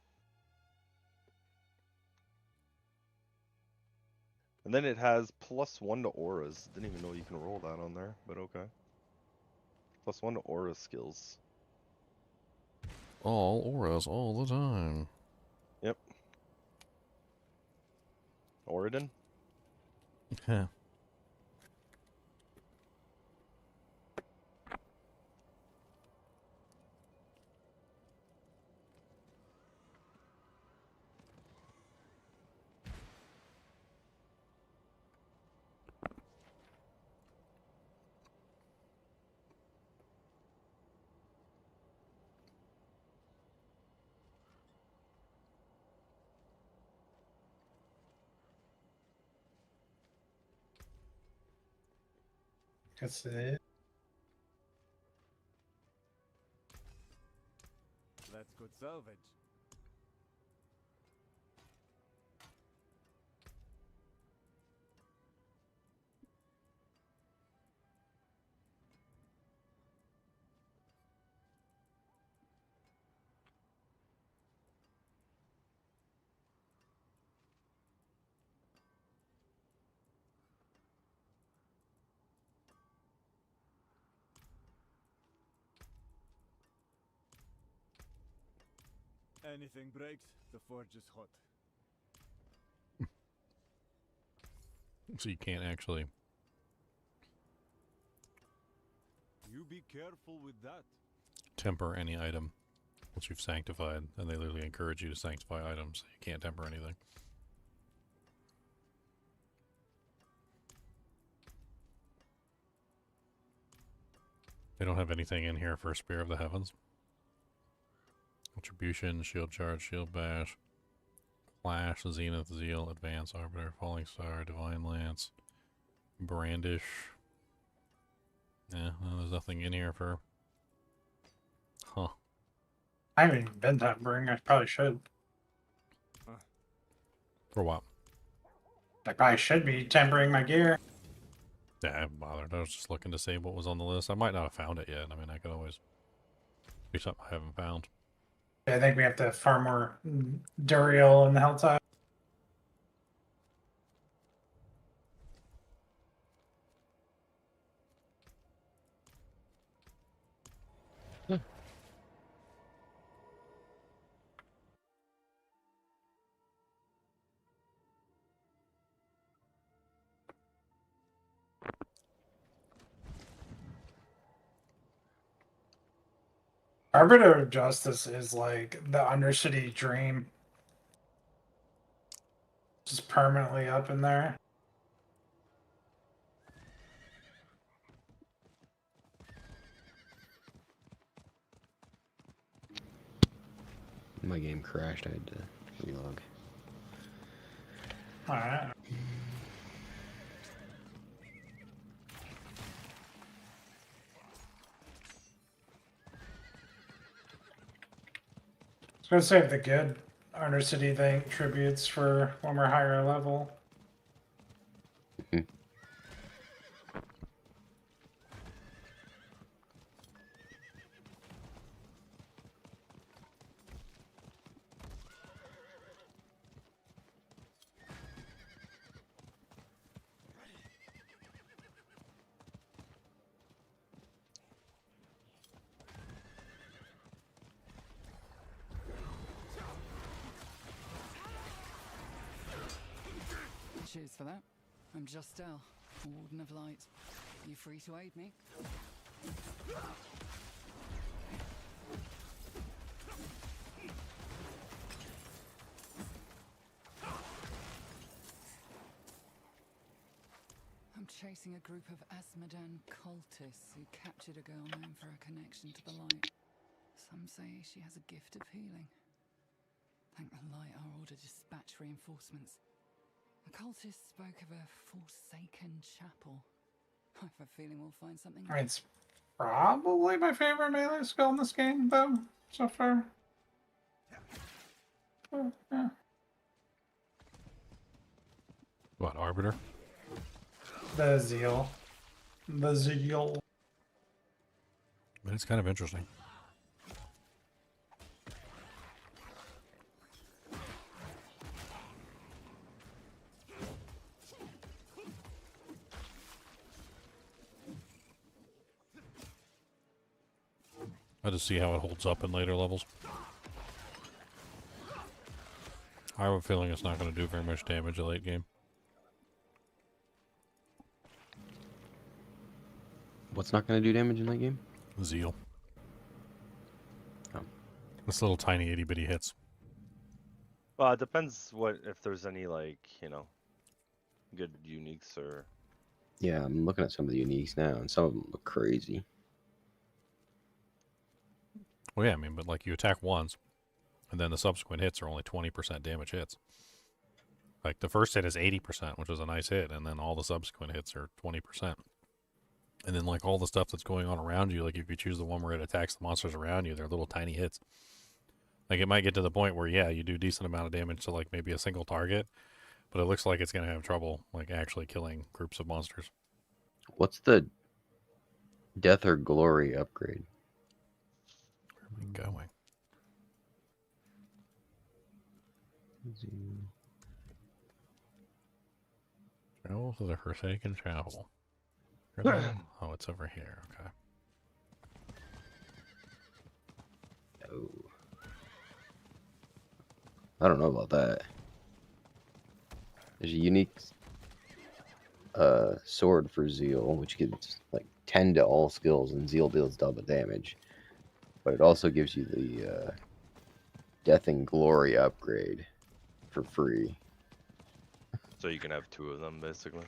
And then it has +1 to auras. Didn't even know you can roll that on there, but okay. +1 to aura skills. All auras all the time. Yep. Oridon? Yeah. That's it. That's good salvage. Anything breaks, the forge is hot. So you can't actually. You be careful with that. Temper any item once you've sanctified, and they literally encourage you to sanctify items. You can't temper anything. They don't have anything in here for Spear of the Heavens. Attribution, Shield Charge, Shield Bash, Flash, Zenith, Zeal, Advance, Arbiter, Falling Star, Divine Lance, Brandish. Yeah, well, there's nothing in here for... Huh. I haven't even been tempering. I probably should. For what? I probably should be tempering my gear. Yeah, I haven't bothered. I was just looking to see what was on the list. I might not have found it yet. I mean, I could always be something I haven't found. I think we have to farm more Duriel in the HellTide. Arbiter of Justice is like the Undercity dream. Just permanently up in there. My game crashed. I had to relog. Alright. I was gonna save the good Undercity thing tributes for when we're higher level. Cheers for that. I'm Justel, Warden of Light. You free to aid me? I'm chasing a group of Asmodan cultists who captured a girl known for her connection to the light. Some say she has a gift of healing. Thank the light our order dispatched reinforcements. The cultists spoke of a forsaken chapel. I have a feeling we'll find something. It's probably my favorite melee skill in this game, though, so far. Yeah. What, Arbiter? The zeal. The zeal. But it's kind of interesting. I just see how it holds up in later levels. I have a feeling it's not going to do very much damage in late game. What's not going to do damage in that game? Zeal. Oh. It's little tiny itty bitty hits. Well, it depends if there's any like, you know, good uniques or. Yeah, I'm looking at some of the uniques now, and some of them look crazy. Well, yeah, I mean, but like you attack once, and then the subsequent hits are only 20% damage hits. Like the first hit is 80%, which is a nice hit, and then all the subsequent hits are 20%. And then like all the stuff that's going on around you, like if you choose the one where it attacks the monsters around you, they're little tiny hits. Like it might get to the point where, yeah, you do a decent amount of damage to like maybe a single target, but it looks like it's going to have trouble like actually killing groups of monsters. What's the Death or Glory upgrade? Where are we going? Travel to the Forsaken Chapel. Oh, it's over here. Okay. Oh. I don't know about that. There's a unique sword for Zeal, which gives like 10 to all skills, and Zeal deals double damage. But it also gives you the Death and Glory upgrade for free. So you can have two of them, basically.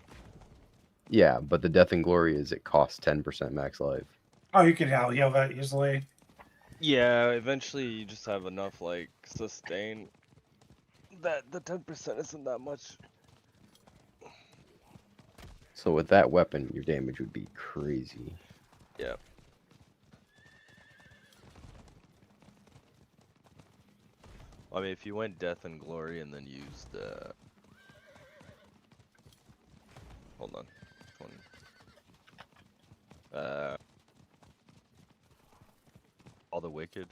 Yeah, but the Death and Glory is it costs 10% max life. Oh, you can heal that easily. Yeah, eventually you just have enough, like, sustain that the 10% isn't that much. So with that weapon, your damage would be crazy. Yeah. I mean, if you went Death and Glory and then used, hold on. Which one? All the Wicked.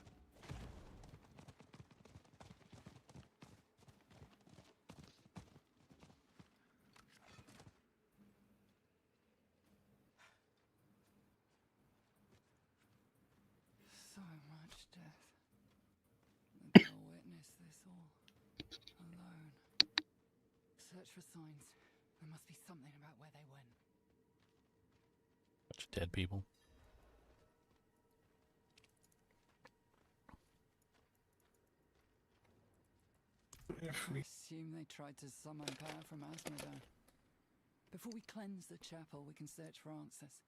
So much death. The girl witnessed this all. Alone. Search for signs. There must be something about where they went. Bunch of dead people. If I we... assume they tried to summon power from Asmodee. Before we cleanse the chapel, we can search for answers.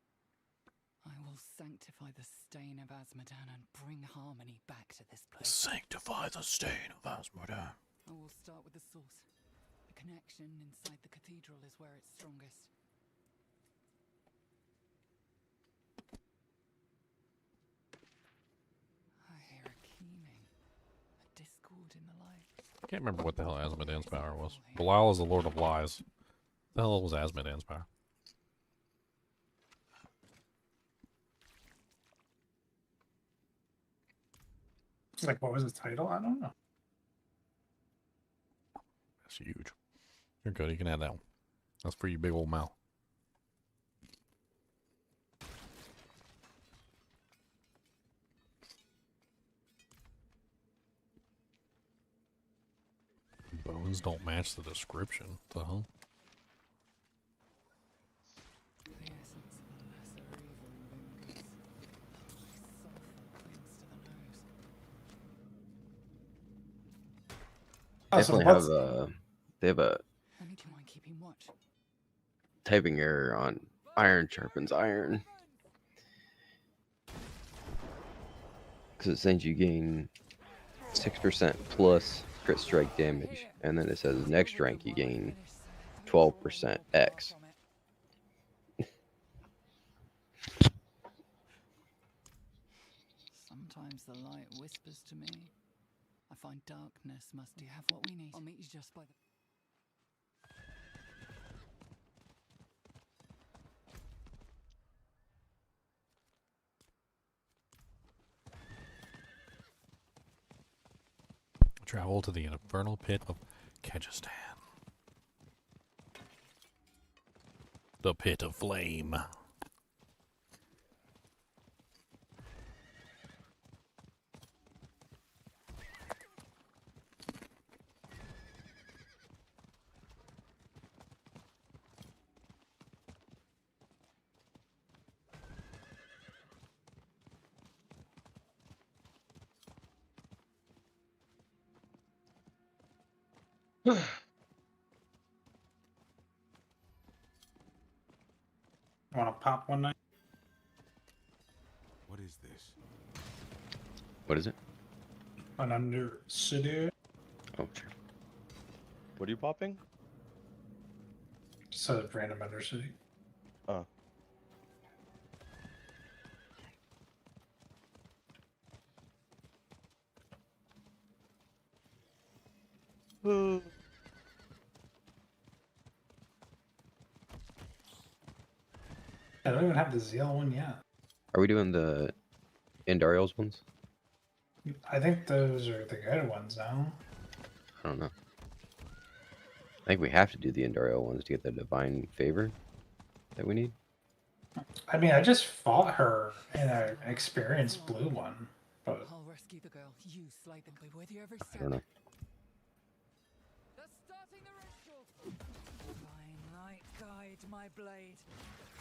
I will sanctify the stain of Asmodee and bring harmony back to this place. Sanctify the stain of Asmodee. I will start with the source. The connection inside the cathedral is where it's strongest. I hear a keening, a discord in the light. Can't remember what the hell Asmodee's power was. Belial is the Lord of Lies. What the hell was Asmodee's power? It's like, what was the title? I don't know. That's huge. You're good. You can have that one. That's for you, big old mouth. Bones don't match the description. What the hell? The essence of the lesser evil lingers. Sulfur clings to the nose. Oh, so Definitely what's... they have a Let me do mind keeping watch. typing error on iron sharpens iron. Because it says you gain 6% plus crit strike damage, and then it says next rank you gain 12% X. Sometimes the light whispers to me. I find darkness must do have what we need. I'll meet you just by the... Travel to the infernal pit of Kyrgyzstan. The pit of flame. Want to pop one night? What is this? What is it? An Undercity? Oh, sure. What are you popping? Just a random Undercity. Oh. I don't even have the Zeal one yet. Are we doing the Indariel's ones? I think those are the good ones now. I don't know. I think we have to do the Indariel ones to get the divine favor that we need. I mean, I just fought her in an experienced blue one, but I'll rescue the girl. You slay them. Be with you every I step. don't know. They're starting the ritual. Divine light guide my blade.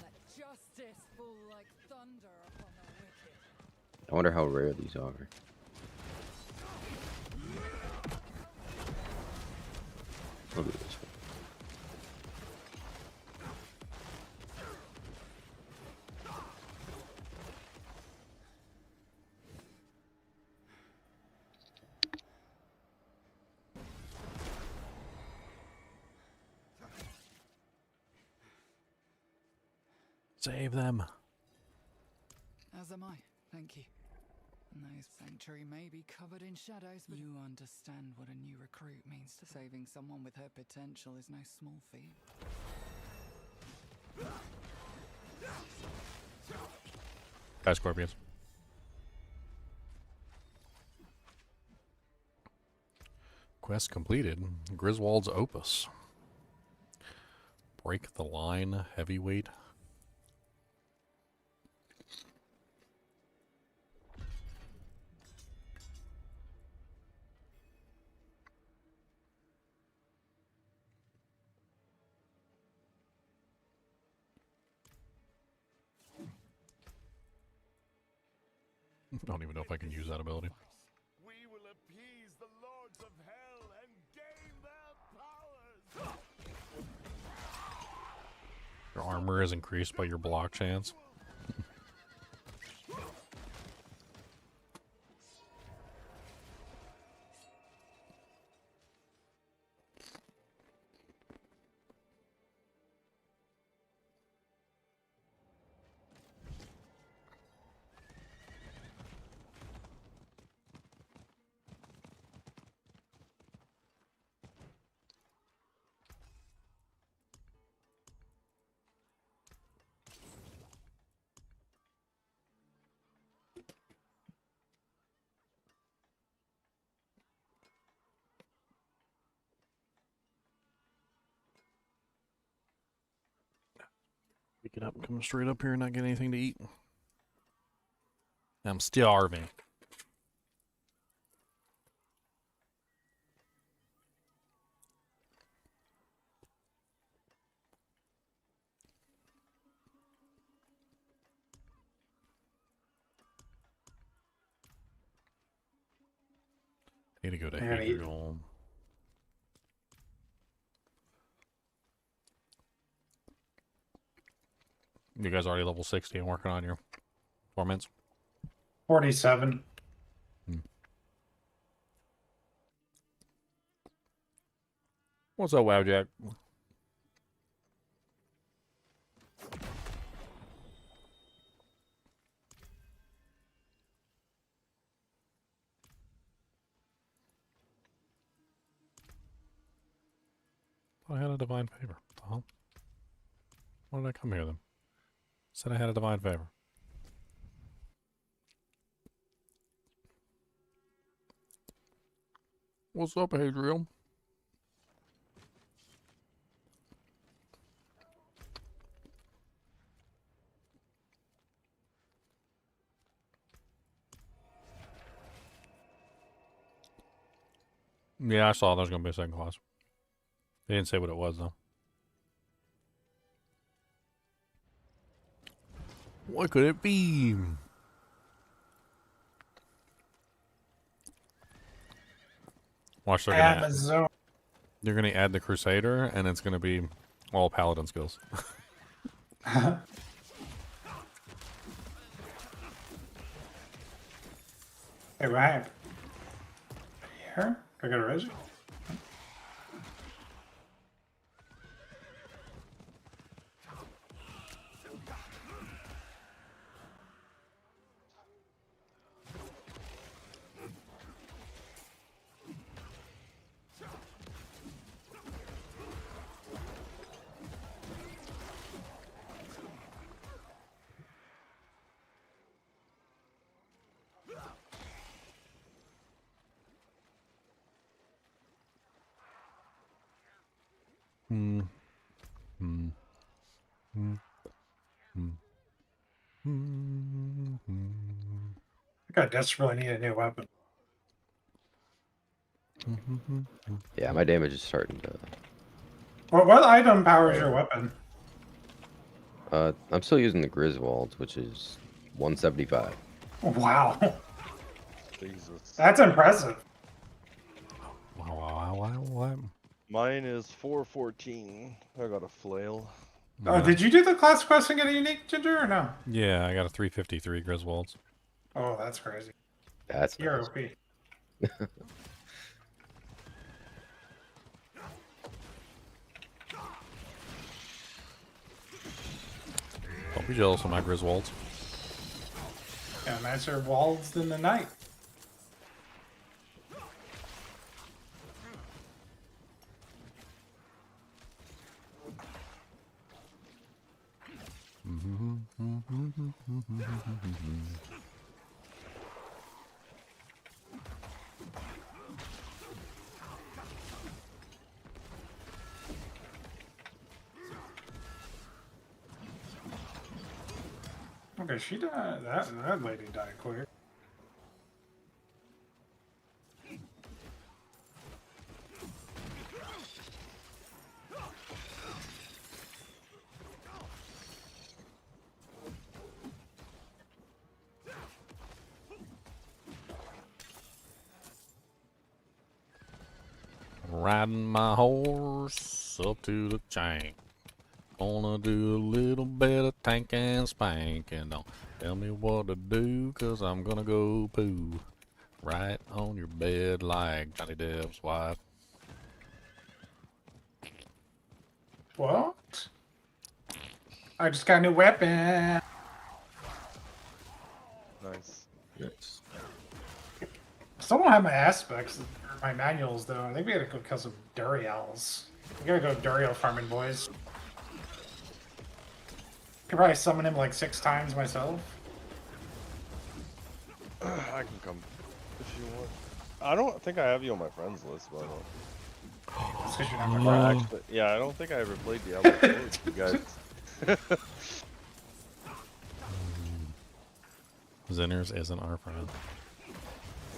Let justice fall like thunder upon the wicked. I wonder how rare these are. Look at this one. Save them. As am I. Thank you. And those sanctuary may be covered in shadows, but you understand what a new recruit means. To saving someone with her potential is no small feat. Guys, Scorpions. Quest completed. Griswold's Opus. Break the line, heavyweight. I don't even know if I can use that ability. We will appease the lords of hell and gain Your armor is increased by your block chance. Pick it up and come straight up here and not get anything to eat. I'm starving. Need to go to I gotta eat. Hadriel. You guys already level 60 and working on your torments? 47. What's up, Wowjack? I had a divine favor. The hell? Why did I come here then? Said I had a divine favor. What's up, Hadriel? Yeah, I saw there's going to be a second class. They didn't say what it was, though. What could it be? Watch, they're gonna add the Crusader, and it's gonna be all Paladin skills. Hey, what happened? Here? I got a Resi? I desperately need a new weapon. Yeah, my damage is starting to. What item powers your weapon? I'm still using the Griswolds, which is 175. Wow. Jesus. That's impressive. Wow. Mine is 414. I got a flail. Oh, did you do the class quest and get a unique, Ginger, or no? Yeah, I got a 353 Griswolds. Oh, that's crazy. That's You're nice. OP. Don't be jealous of my Griswolds. Yeah, nicer walls than the night. Okay, she died. That lady died quick. Riding my horse up to the chain. Wanna do a little bit of tank and spanking. Don't tell me what to do, cause I'm gonna go poo. Right on your bed like Johnny Depp's wife. What? I just got a new weapon. Nice. Nice. Still don't have my aspects or my manuals though. I think we gotta go kill some Duriels. We gotta go Duriel farming, boys. Could probably summon him like 6 times myself. I can come if you want. I don't think I have you on my friends list, by the way. That's because you're not my Or friend. actually, yeah, I don't think I ever played Diablo 4 with you guys. Zinners isn't our friend.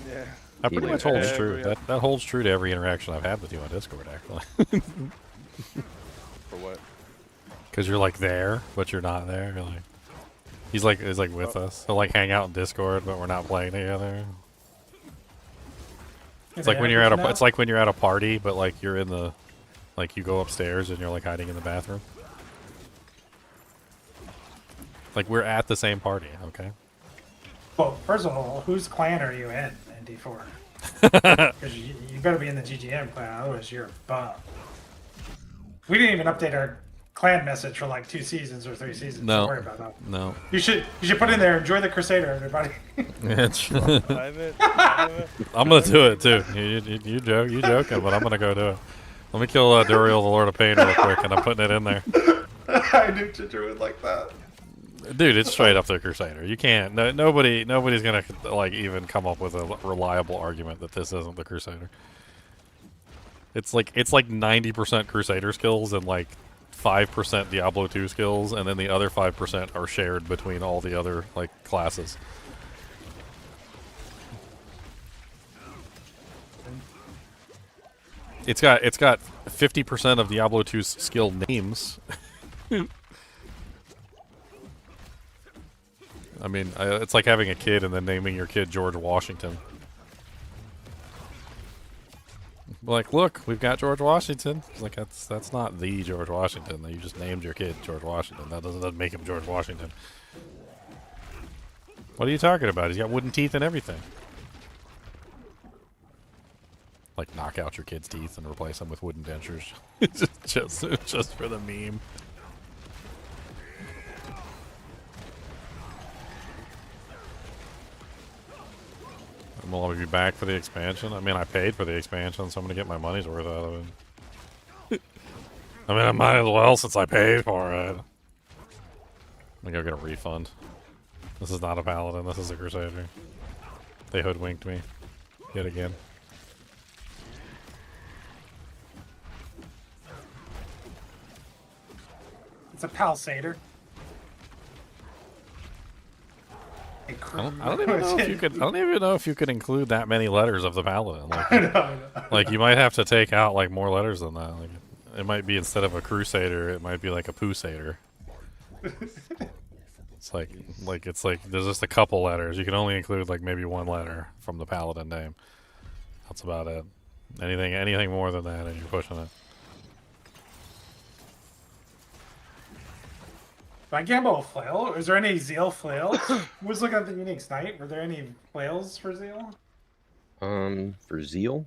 Yeah. That pretty Even much holds if- true. yeah. That holds true to every interaction I've had with you on Discord, actually. For what? Because you're like there, but you're not there. You're like, he's like with us. He'll like hang out in Discord, but we're not playing together. It's like when you're at a it's like when you're at a party, but like you're in the like you go upstairs and you're like hiding in the bathroom. Like we're at the same party, okay? Well, first of all, whose clan are you in D4? Because you better be in the GGM clan, otherwise you're a bum. We didn't even update our clan message for like 2 seasons or 3 seasons. No. Don't worry about that. No. You should put in there, enjoy the Crusader, everybody. I'm gonna do it too. You joking, but I'm gonna go do it. Let me kill Duriel, the Lord of Pain, real quick, and I'm putting it in there. I knew Ginger would like that. Dude, it's straight up the Crusader. You can't. Nobody's gonna like even come up with a reliable argument that this isn't the Crusader. It's like 90% Crusader skills and like 5% Diablo 2 skills, and then the other 5% are shared between all the other like classes. It's got 50% of Diablo 2's skill names. I mean, it's like having a kid and then naming your kid George Washington. Like, look, we've got George Washington. It's like that's not the George Washington. You just named your kid George Washington. That doesn't make him George Washington. What are you talking about? He's got wooden teeth and everything. Like, knock out your kid's teeth and replace them with wooden dentures. just for the meme. Will I be back for the expansion? I mean, I paid for the expansion, so I'm going to get my money's worth out of it. I mean, I might as well since I paid for it. I'm going to go get a refund. This is not a Paladin, this is a Crusader. They hoodwinked me. Yet again. It's a Palisader. I don't even know if you could. I don't even know if you could include that many letters of the Paladin. Like, I know. like you might have to take out like more letters than that. Like, it might be instead of a Crusader, it might be like a Poosader. It's like there's just a couple letters. You can only include like maybe one letter from the Paladin name. That's about it. Anything more than that, and you're pushing it. I gamble a flail. Is there any Zeal flails? Was looking at the uniques night. Were there any flails for Zeal? For Zeal,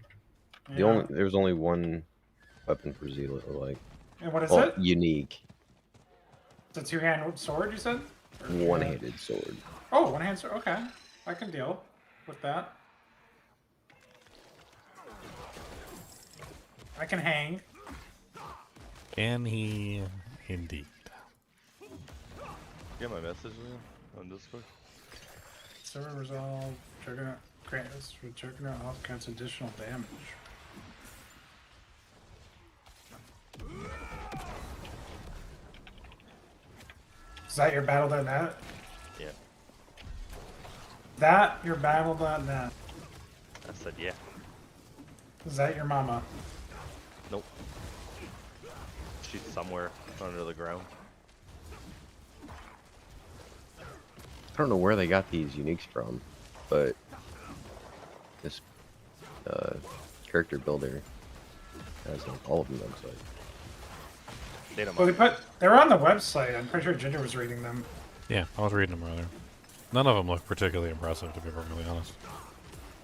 Yeah. there's only one weapon for Zeal. It looked like. And what is Well, it? unique, It's a 2-hand sword, you said? Or one-handed sword. Oh, one-hand sword. Okay. I can deal with that. I can hang. And he indeed. Get my message on Discord. Server resolve. Juggernaut. Grant this for Juggernaut off counts additional damage. Is that your battle.net? Yeah. That your battle.net? I said yeah. Is that your mama? Nope. She's somewhere under the ground. I don't know where they got these uniques from, but this character builder has like all of them on site. They don't Well, mind. they were on the website. I'm pretty sure Ginger was reading them. Yeah, I was reading them earlier. None of them look particularly impressive, to be perfectly honest.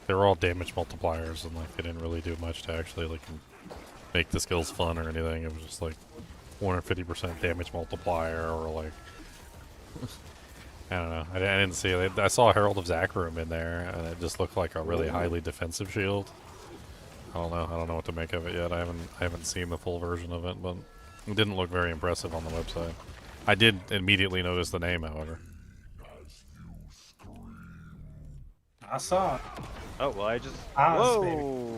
They were all damage multipliers, and like they didn't really do much to actually like make the skills fun or anything. It was just like 150% damage multiplier, or like I don't know. I didn't see it. I saw Herald of Zakarum in there, and it just looked like a really highly defensive shield. I don't know. I don't know what to make of it yet. I haven't seen the full version of it, but it didn't look very impressive on the website. I did immediately notice the name, however. I saw it. Oh well, I just. Oz, Whoa!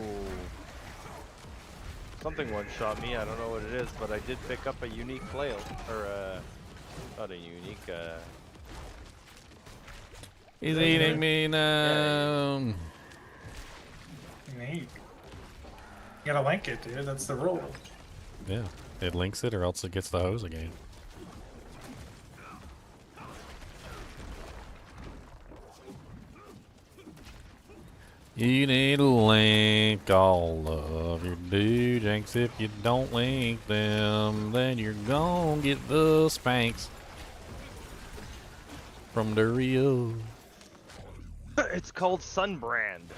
Something one shot me. I don't know what it is, but I did pick up a unique flail, or not a unique. He's eating me now. Neat. You gotta link it, dude. That's the rule. Yeah, it links it, or else it gets the hose again. You need to link all of your doojanks. If you don't link them, then you're gonna get the spanks from the Rio. It's called Sunbrand.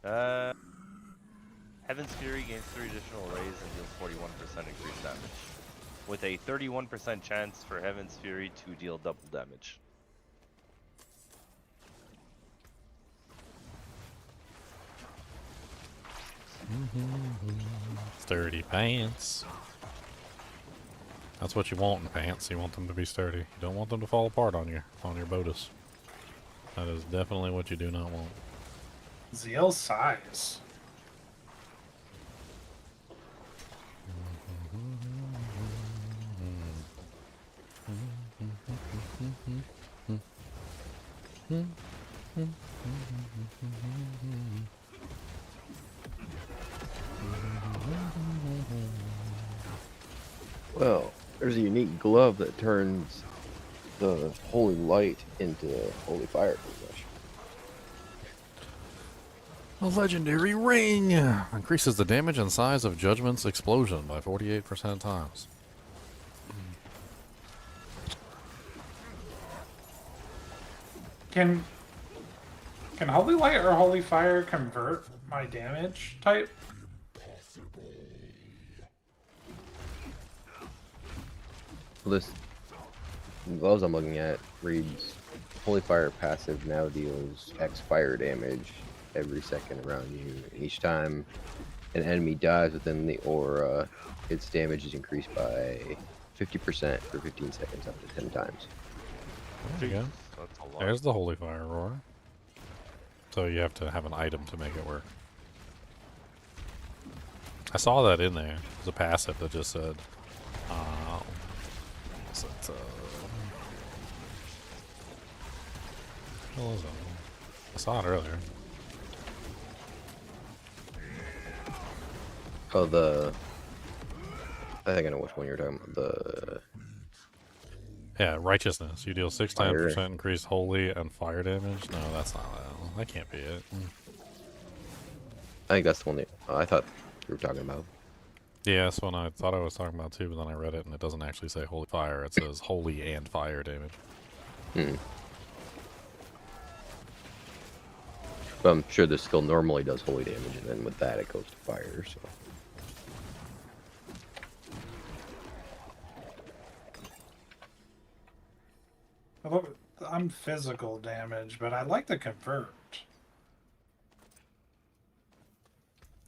Heaven's Fury gains 3 additional rays and deals 41% increased damage, with a 31% chance for Heaven's Fury to deal double damage. Sturdy pants. That's what you want in pants. You want them to be sturdy. You don't want them to fall apart on your botus. That is definitely what you do not want. Zeal size. Well, there's a unique glove that turns the holy light into holy fire pretty much. A legendary ring increases the damage and size of Judgment's explosion by 48% times. Can Holy Light or Holy Fire convert my damage type? This gloves I'm looking at reads Holy Fire passive now deals X fire damage every second around you. Each time an enemy dies within the aura, its damage is increased by 50% for 15 seconds up to 10 times. There you go. That's a lot. There's the Holy Fire Aurora. So you have to have an item to make it work. I saw that in there. There's a passive that just said, what's it, what was it? I saw it earlier. Oh, I think I know which one you're talking about. Yeah, Righteousness. You deal 6 times Fire. percent increased holy and fire damage. No, that's not that. That can't be it. I think that's the one that I thought you were talking about. Yeah, that's one I thought I was talking about too, but then I read it and it doesn't actually say holy fire. It says holy and fire damage. But I'm sure this skill normally does holy damage, and then with that it goes to fire, so. I'm physical damage, but I'd like to convert.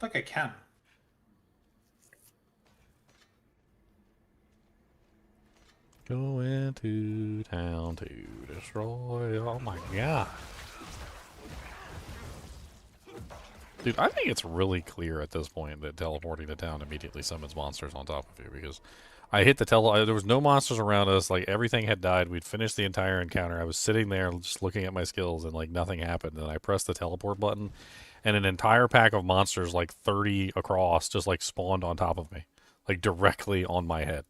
I think I can. Go into town to destroy. Oh my god. Dude, I think it's really clear at this point that teleporting to town immediately summons monsters on top of you, because I hit the there was no monsters around us, like everything had died, we'd finished the entire encounter, I was sitting there just looking at my skills and like nothing happened, and I pressed the teleport button and an entire pack of monsters, like 30 across, just like spawned on top of me, like directly on my head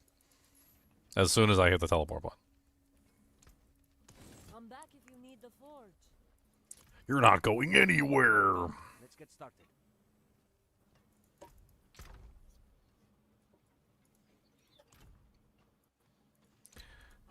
as soon as I hit the teleport button. Come back if you need the forge. You're not going anywhere. Let's get started.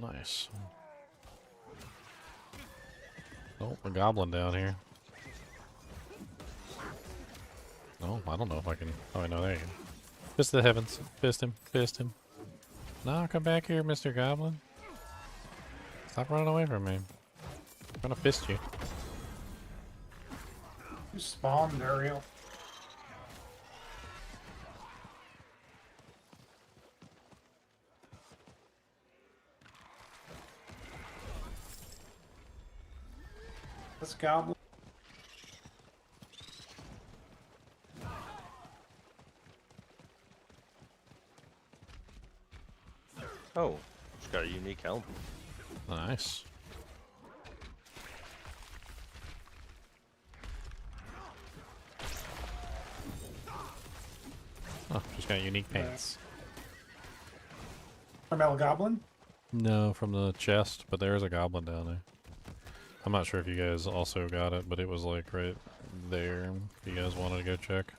Nice. Oh, a goblin down here. Oh, I don't know if I can. Oh, I know, there you go. Fist the heavens. Fist him. Fist him. No, come back here, Mr. Goblin. Stop running away from me. I'm gonna fist you. You spawned, Ariel. This goblin. Oh, it's got a unique helmet. Nice. Oh, she's got unique pants. From El Goblin? No, from the chest, but there is a goblin down there. I'm not sure if you guys also got it, but it was like right there. If you guys wanted to go check.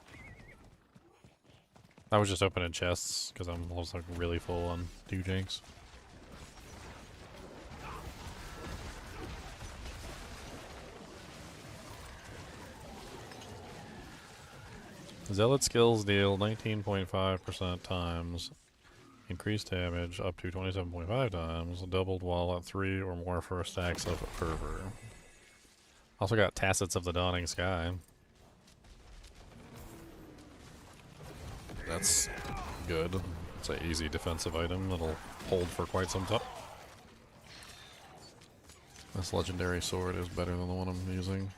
I was just opening chests because I was like really full on doojanks. Zealot skills deal 19.5% times increased damage up to 27.5 times, doubled while at 3 or more first stacks of fervor. Also got Tacits of the Dawning Sky. That's good. It's an easy defensive item that'll hold for quite some time. This legendary sword is better than the one I'm using.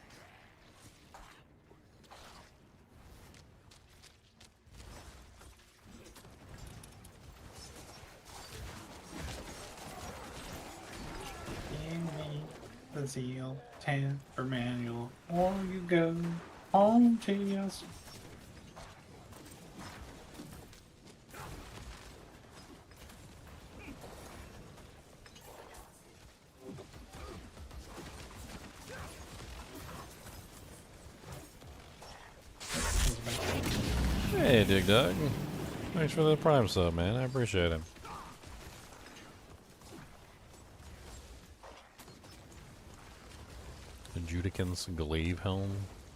Give me the zeal, temper manual, or you go home to us. Hey, Dig Dug. Thanks for the Prime sub, man. I appreciate it. Adjudicant's Glaive Helm.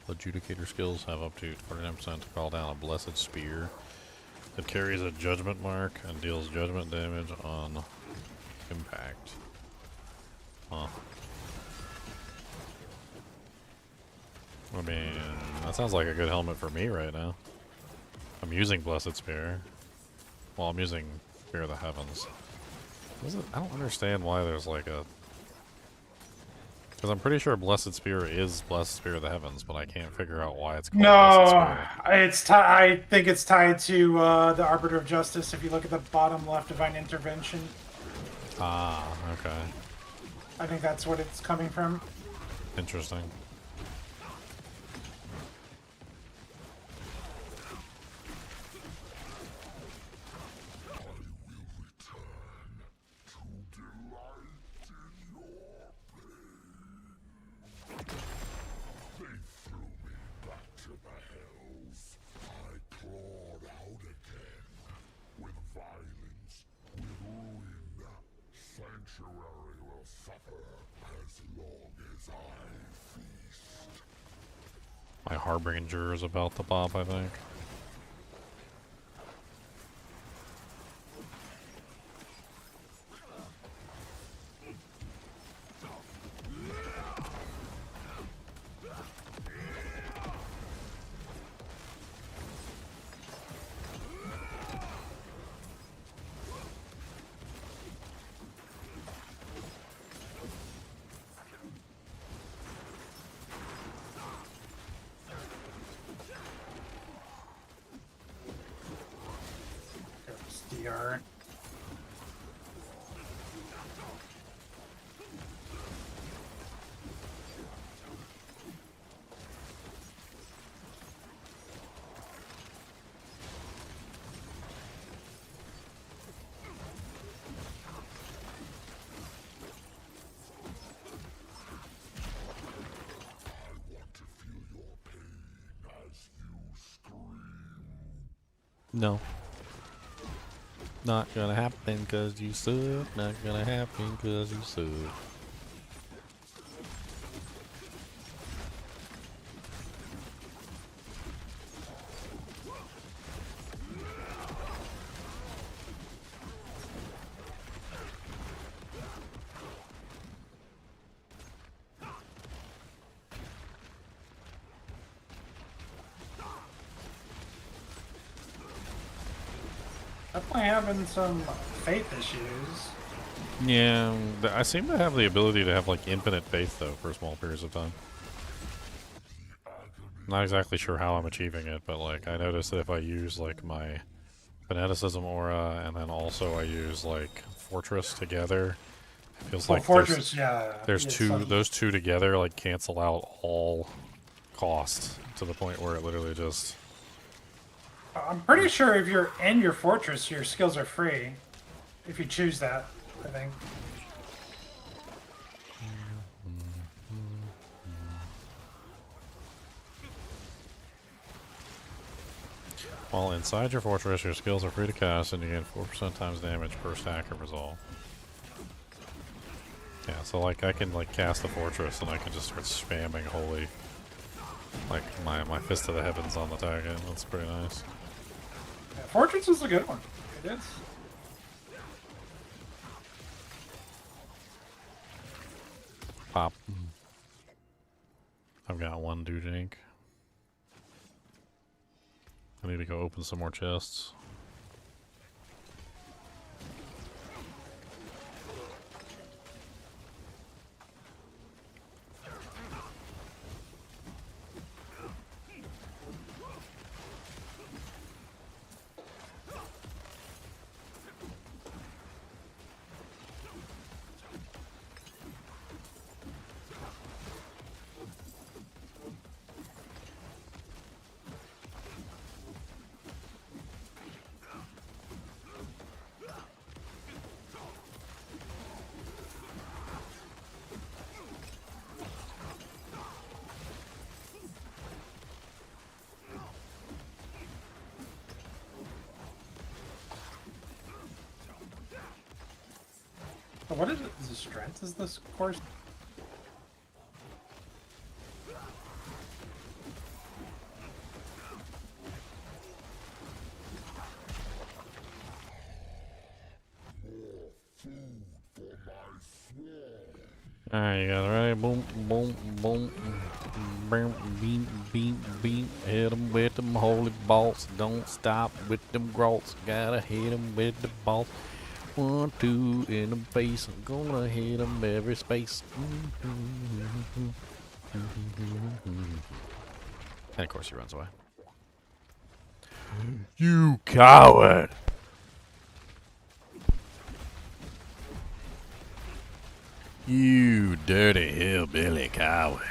Adjudicator skills have up to 49% to call down a Blessed Spear. It carries a Judgment mark and deals judgment damage on impact. Huh. I mean, that sounds like a good helmet for me right now. I'm using Blessed Spear. Well, I'm using Spear of the Heavens. I don't understand why there's like a... Because I'm pretty sure Blessed Spear is Blessed Spear of the Heavens, but I can't figure out why it's called Blessed Spear. I think it's tied to the Arbiter of Justice. If you look at the bottom left, Divine Intervention. Ah, okay. I think that's what it's coming from. Interesting. My Harbinger is about to pop, I think. DR. No. Not gonna happen cause you suck. Not gonna happen cause you suck. Definitely having some faith issues. Yeah, I seem to have the ability to have like infinite faith though for small periods of time. Not exactly sure how I'm achieving it, but like I notice that if I use like my fanaticism aura and then also I use like fortress together, it feels Well, like Fortress, yeah. there's it's two, some- those two together like cancel out all cost to the point where it literally just. I'm pretty sure if you're in your Fortress, your skills are free. If you choose that, I think. While inside your fortress, your skills are free to cast and you gain 4% times damage per stack of resolve. Yeah, so like I can like cast the fortress and I can just start spamming holy, like my fist of the heavens on the target. That's pretty nice. Yeah, Fortress is a good one. It is. Pop. I've got one Dujink. I need to go open some more chests. So what is it? Is the strength? Is this course? Alright, you guys ready? Boom, boom, boom. Boom, beat, beat, beat. Hit 'em with them holy bolts. Don't stop with them groats. Gotta hit 'em with the bolts. 1, 2 in the face. I'm gonna hit 'em every space. And of course he runs away. You coward! You dirty hillbilly coward.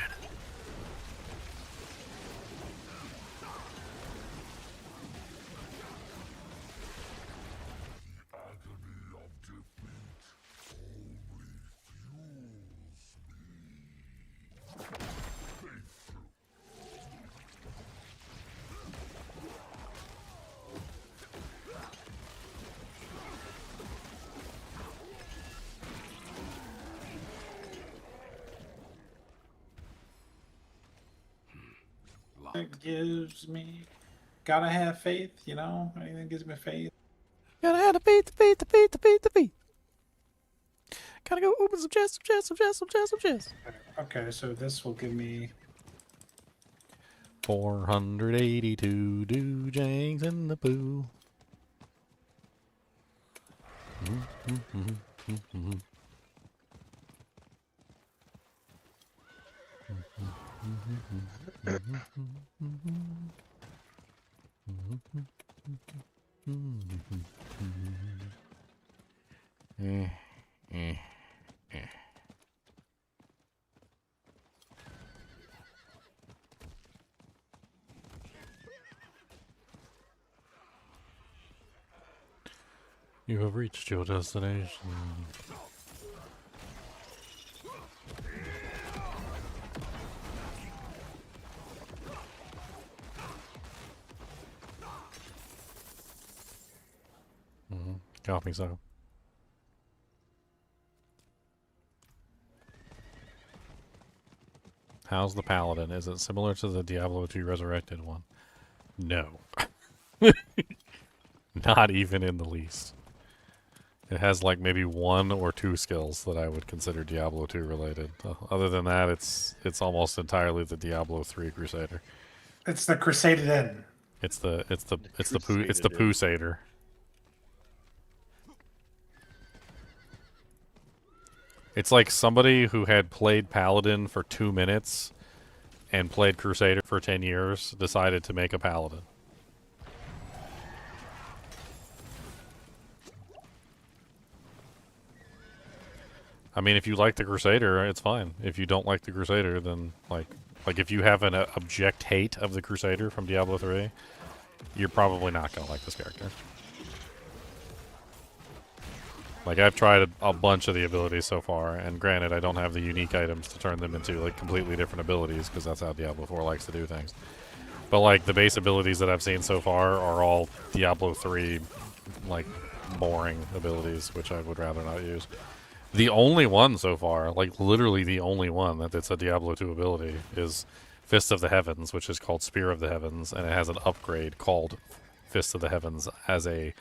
It gives me. Gotta have faith, you know? Anything gives me faith. Gotta have the beat, the beat, the beat, the beat, the beat. Gotta go open some chests, some chests, some chests, some chests, some chests. Okay, so this will give me. 482 Doojangs in the poo. You have reached your destination. Coffee so. How's the Paladin? Is it similar to the Diablo 2 Resurrected one? No. Not even in the least. It has like maybe 1 or 2 skills that I would consider Diablo 2 related. Other than that, it's almost entirely the Diablo 3 Crusader. It's the Crusaded Inn. It's the Poo Satyr. It's like somebody who had played Paladin for 2 minutes and played Crusader for 10 years decided to make a Paladin. I mean, if you like the Crusader, it's fine. If you don't like the Crusader, then like if you have an object hate of the Crusader from Diablo 3, you're probably not going to like this character. Like, I've tried a bunch of the abilities so far, and granted, I don't have the unique items to turn them into, like, completely different abilities, because that's how Diablo 4 likes to do things. But, like, the base abilities that I've seen so far are all Diablo 3, like, boring abilities, which I would rather not use. The only one so far, like, literally the only one that's a Diablo 2 ability is Fist of the Heavens, which is called Spear of the Heavens, and it has an upgrade called Fist of the Heavens as a,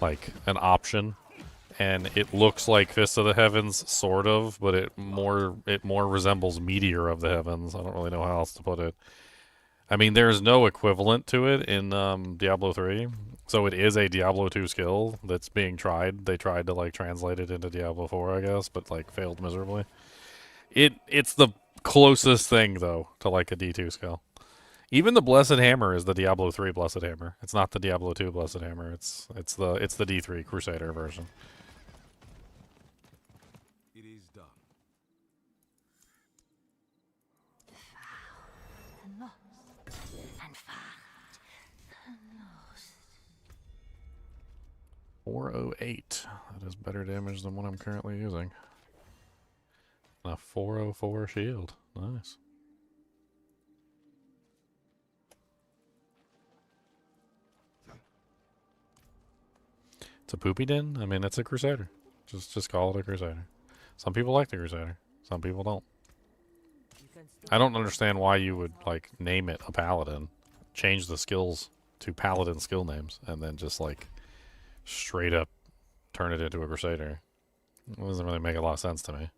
like, an option. And it looks like Fist of the Heavens, sort of, but it more resembles Meteor of the Heavens. I don't really know how else to put it. I mean, there's no equivalent to it in Diablo 3, so it is a Diablo 2 skill that's being tried. They tried to, like, translate it into Diablo 4, I guess, but, like, failed miserably. It's the closest thing, though, to, like, a D2 skill. Even the Blessed Hammer is the Diablo 3 Blessed Hammer. It's not the Diablo 2 Blessed Hammer. It's the D3 Crusader version. It is done. And fast. 408. That is better damage than what I'm currently using. And a 404 shield. Nice. It's a poopy den? I mean, it's a Crusader. Just call it a Crusader. Some people like the Crusader. Some people don't. I don't understand why you would, like, name it a Paladin, change the skills to Paladin skill names, and then just, like, straight up turn it into a Crusader. It doesn't really make a lot of sense to me.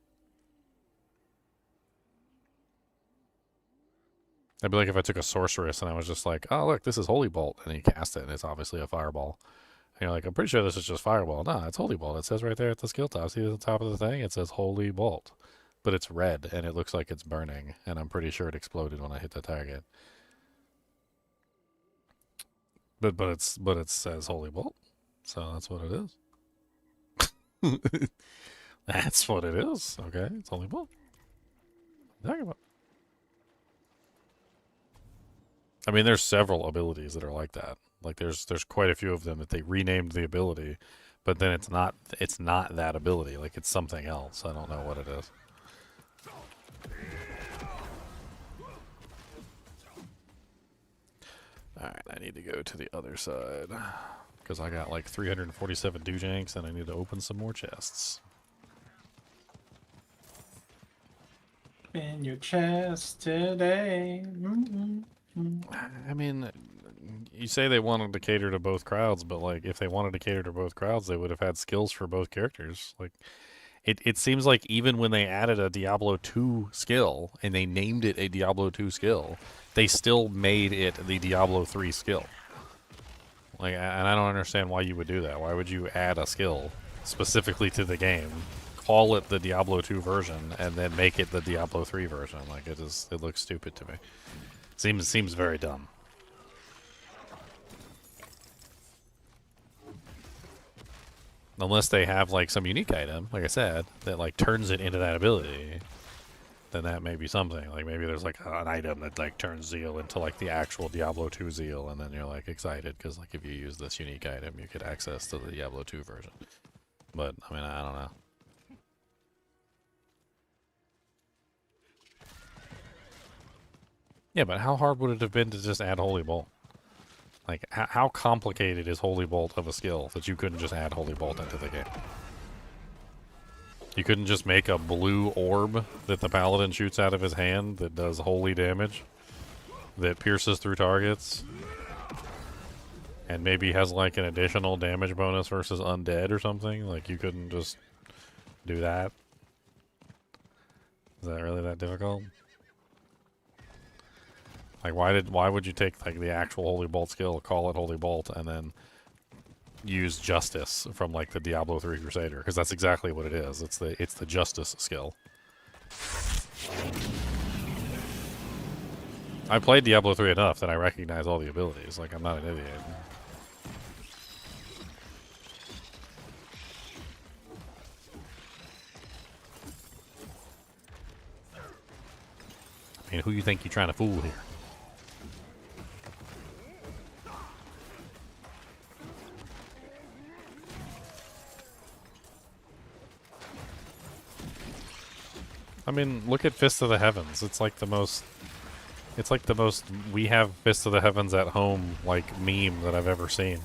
It'd be like if I took a Sorceress and I was just like, oh, look, this is Holy Bolt, and you cast it, and it's obviously a Fireball. And you're like, I'm pretty sure this is just Fireball. Nah, it's Holy Bolt. It says right there at the skill top. See at the top of the thing? It says Holy Bolt. But it's red, and it looks like it's burning, and I'm pretty sure it exploded when I hit the target. But it says Holy Bolt, so that's what it is. That's what it is. Okay, it's Holy Bolt. What are you talking about? I mean, there's several abilities that are like that. Like there's quite a few of them that they renamed the ability, but then it's not that ability. Like it's something else. I don't know what it is. Alright, I need to go to the other side. Because I got like 347 Doojanks and I need to open some more chests. In your chest today. I mean, you say they wanted to cater to both crowds, but like if they wanted to cater to both crowds, they would have had skills for both characters. Like it seems like even when they added a Diablo 2 skill and they named it a Diablo 2 skill, they still made it the Diablo 3 skill. Like, and I don't understand why you would do that. Why would you add a skill specifically to the game, call it the Diablo 2 version, and then make it the Diablo 3 version? Like it looks stupid to me. Seems very dumb. Unless they have like some unique item, like I said, that like turns it into that ability, then that may be something. Like maybe there's like an item that like turns Zeal into like the actual Diablo 2 Zeal, and then you're like excited because like if you use this unique item, you get access to the Diablo 2 version. But I mean, I don't know. Yeah, but how hard would it have been to just add Holy Bolt? Like, how complicated is Holy Bolt of a skill that you couldn't just add Holy Bolt into the game? You couldn't just make a blue orb that the Paladin shoots out of his hand that does holy damage, that pierces through targets, and maybe has like an additional damage bonus versus undead or something? Like, you couldn't just do that? Is that really that difficult? Like, why would you take like the actual Holy Bolt skill, call it Holy Bolt, and then use Justice from like the Diablo III Crusader? Because that's exactly what it is. It's the Justice skill. I played Diablo 3 enough that I recognize all the abilities. Like, I'm not an idiot. I mean, who you think you're trying to fool here? I mean, look at Fist of the Heavens. It's like the most we have Fist of the Heavens at home like meme that I've ever seen.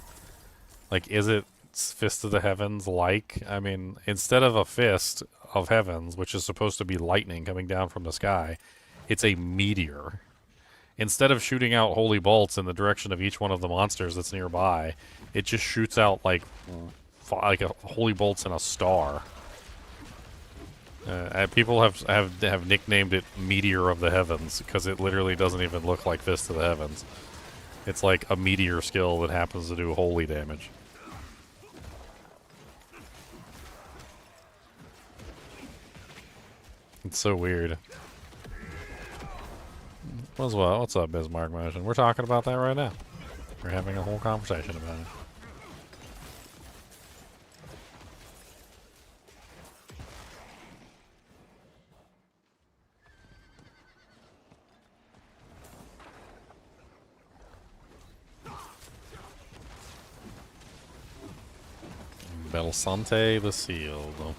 Like, is it Fist of the Heavens like? I mean, instead of a fist of heavens, which is supposed to be lightning coming down from the sky, it's a meteor. Instead of shooting out holy bolts in the direction of each one of the monsters that's nearby, it just shoots out like a holy bolts in a star. People have nicknamed it Meteor of the Heavens because it literally doesn't even look like Fist of the Heavens. It's like a meteor skill that happens to do holy damage. It's so weird. Well, what's up, Bismarck Motion? We're talking about that right now. We're having a whole conversation about it. Belsante the Sealed.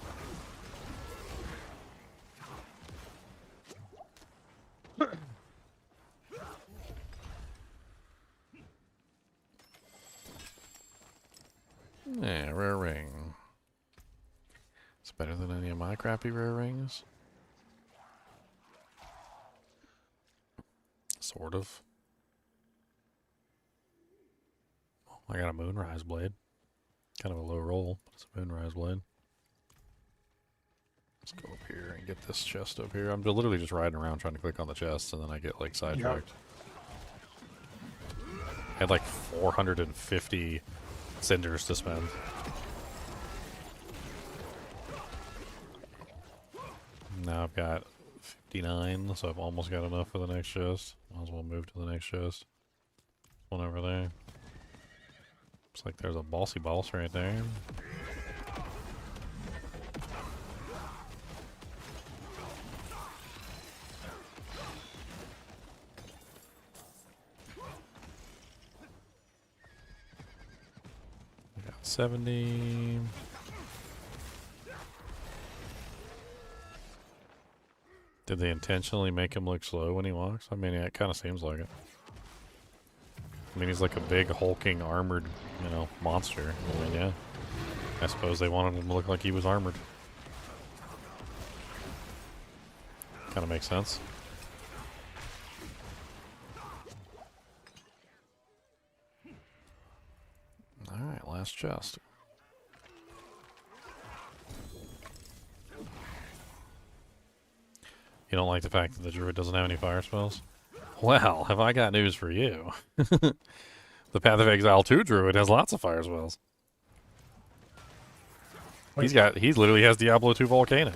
Yeah, rare ring. It's better than any of my crappy rare rings. Sort of. I got a Moonrise Blade. Kind of a low roll, but it's a Moonrise Blade. Let's go up here and get this chest up here. I'm literally just riding around trying to click on the chests, and then I get like sidetracked. I had like 450 cinders to spend. Now I've got 59, so I've almost got enough for the next chest. Might as well move to the next chest. One over there. Looks like there's a bossy boss right there. We got 70. Did they intentionally make him look slow when he walks? I mean, yeah, it kind of seems like it. I mean, he's like a big, hulking, armored, you know, monster. I mean, yeah. I suppose they wanted him to look like he was armored. Kind of makes sense. Alright, last chest. You don't like the fact that the druid doesn't have any fire spells? Well, have I got news for you. The Path of Exile 2 druid has lots of fire spells. He literally has Diablo 2 Volcanic.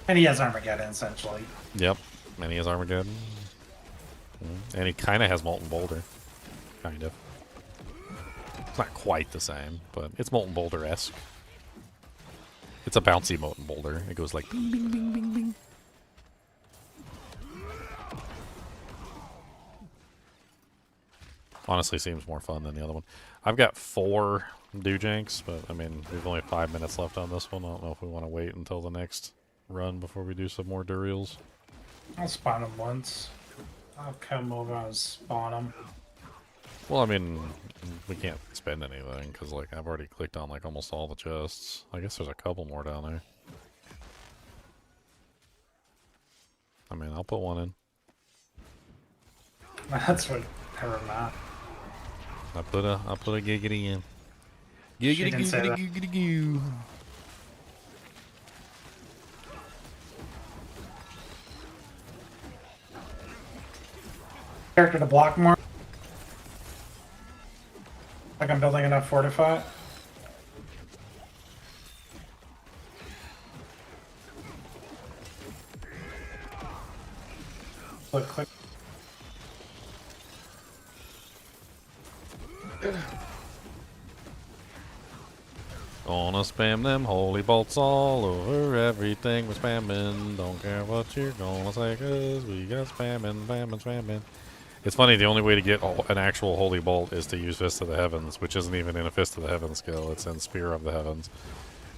And he has Armageddon, essentially. Yep, and he has Armageddon. And he kind of has Molten Boulder. Kind of. It's not quite the same, but it's Molten Boulder-esque. It's a bouncy Molten Boulder. It goes like bing, bing, bing, bing, bing. Honestly, seems more fun than the other one. I've got 4 Dujanks, but I mean, we've only 5 minutes left on this one. I don't know if we want to wait until the next run before we do some more Duriels. I'll spawn him once. I'll come over and spawn him. Well, I mean, we can't spend anything because like I've already clicked on like almost all the chests. I guess there's a couple more down there. I mean, I'll put one in. That's what never mind. I put a giggity in. She Giggity didn't say that. giggity goo. Character to block more. Like I'm building enough fortify. Click. Gonna spam them holy bolts all over everything we're spamming. Don't care what you're gonna say, cause we got spamming. It's funny, the only way to get an actual holy bolt is to use Fist of the Heavens, which isn't even in a Fist of the Heavens skill, it's in Spear of the Heavens.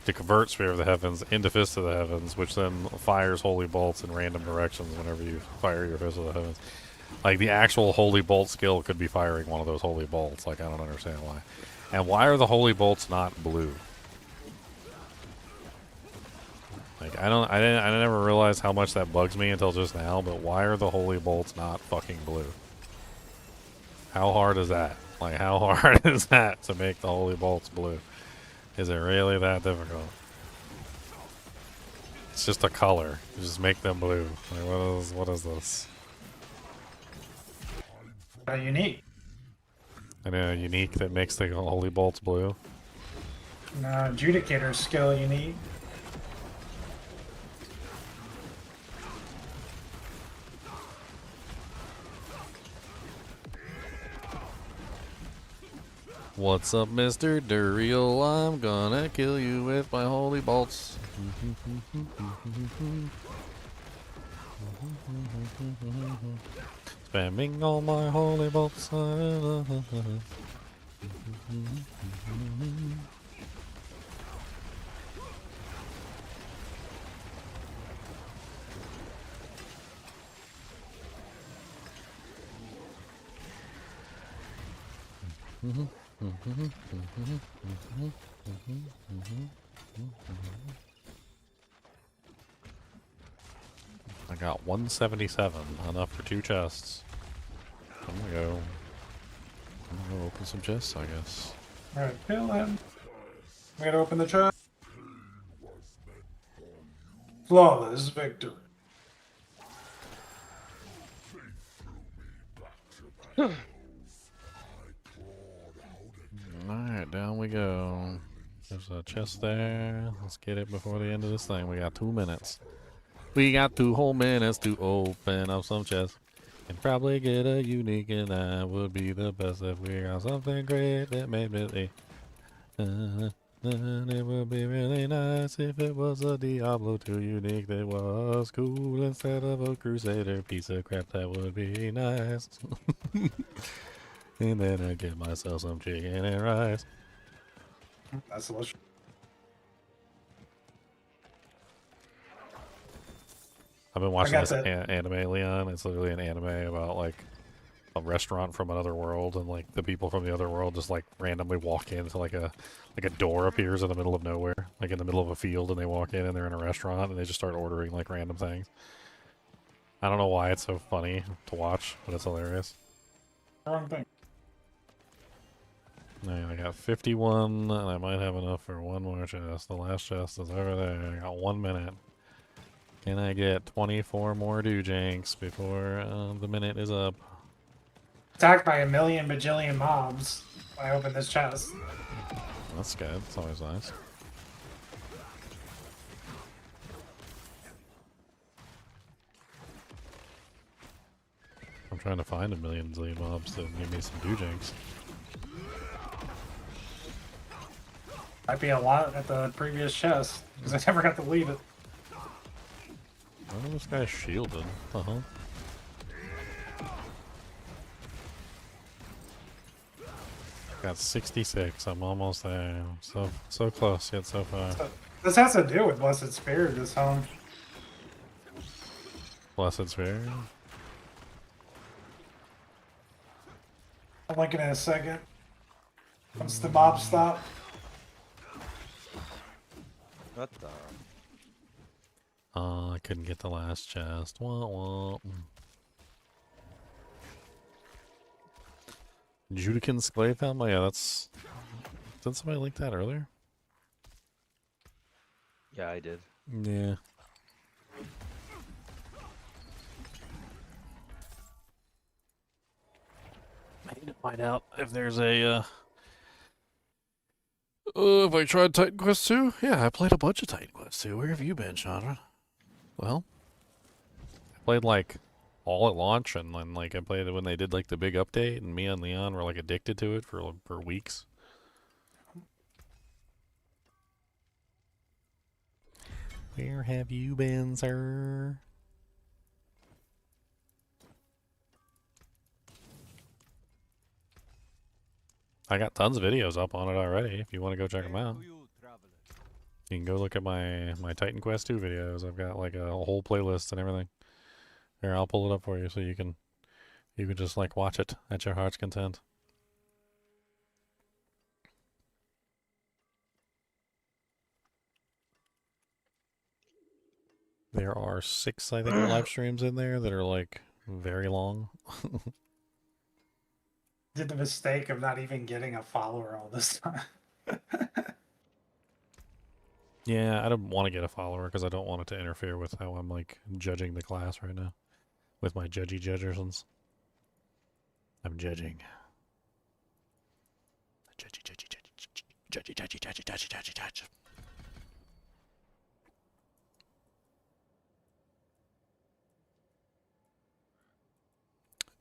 To convert Spear of the Heavens into Fist of the Heavens, which then fires holy bolts in random directions whenever you fire your Fist of the Heavens. Like, the actual holy bolt skill could be firing one of those holy bolts. Like, I don't understand why. And why are the holy bolts not blue? Like, I never realized how much that bugs me until just now, but why are the holy bolts not fucking blue? How hard is that? Like, how hard is that to make the holy bolts blue? Is it really that difficult? It's just a color. You just make them blue. Like, what is this? Unique. I know, unique that makes the holy bolts blue. Adjudicator skill unique. What's up, Mr. Duriel? I'm gonna kill you with my holy bolts. Spamming all my holy bolts. I got 177, enough for 2 chests. I'm gonna go open some chests, I guess. Alright, kill him. We gotta open the chest. Flawless victory. Alright, down we go. There's a chest there. Let's get it before the end of this thing. We got 2 minutes. We got 2 whole minutes to open up some chests. And probably get a unique, and that would be the best if we got something great that made me. And it would be really nice if it was a Diablo 2 unique that was cool instead of a Crusader piece of crap. That would be nice. And then I'd get myself some chicken and rice. That's delicious. I've been watching this anime, Leon. It's literally an anime about like a restaurant from another world, and like the people from the other world just like randomly walk in. So like a door appears in the middle of nowhere, like in the middle of a field, and they walk in and they're in a restaurant and they just start ordering like random things. I don't know why it's so funny to watch, but it's hilarious. Wrong thing. I got 51, and I might have enough for one more chest. The last chest is over there. I got 1 minute. Can I get 24 more doojanks before the minute is up? Attacked by a million bajillion mobs when I open this chest. That's good. It's always nice. I'm trying to find a million zillion mobs to give me some doojanks. Might be a lot at the previous chest because I never got to leave it. Oh, this guy's shielded. Got 66. I'm almost there. So close yet so far. So, this has to do with Blessed Spirit this home. Blessed Sphere. I'll link it in a second. Once the mob stop. What the? I couldn't get the last chest. Wah, wah. Judican's Glaive Helm? Oh, yeah, that's... Didn't somebody link that earlier? Yeah, I did. Yeah. I need to find out if there's a, if I tried Titan Quest 2? Yeah, I played a bunch of Titan Quest 2. Where have you been, Chandra? Well, I played, like, all at launch, and then, like, I played it when they did, like, the big update, and me and Leon were, like, addicted to it for weeks. Where have you been, sir? I got tons of videos up on it already, if you want to go check them out. You can go look at my Titan Quest 2 videos. I've got like a whole playlist and everything. Here, I'll pull it up for you so you can just like watch it at your heart's content. There are 6, I think, live streams in there that are like very long. Did the mistake of not even getting a follower all this time. Yeah, I don't want to get a follower because I don't want it to interfere with how I'm like judging the class right now. With my judgy judgersons. I'm judging. Judgy.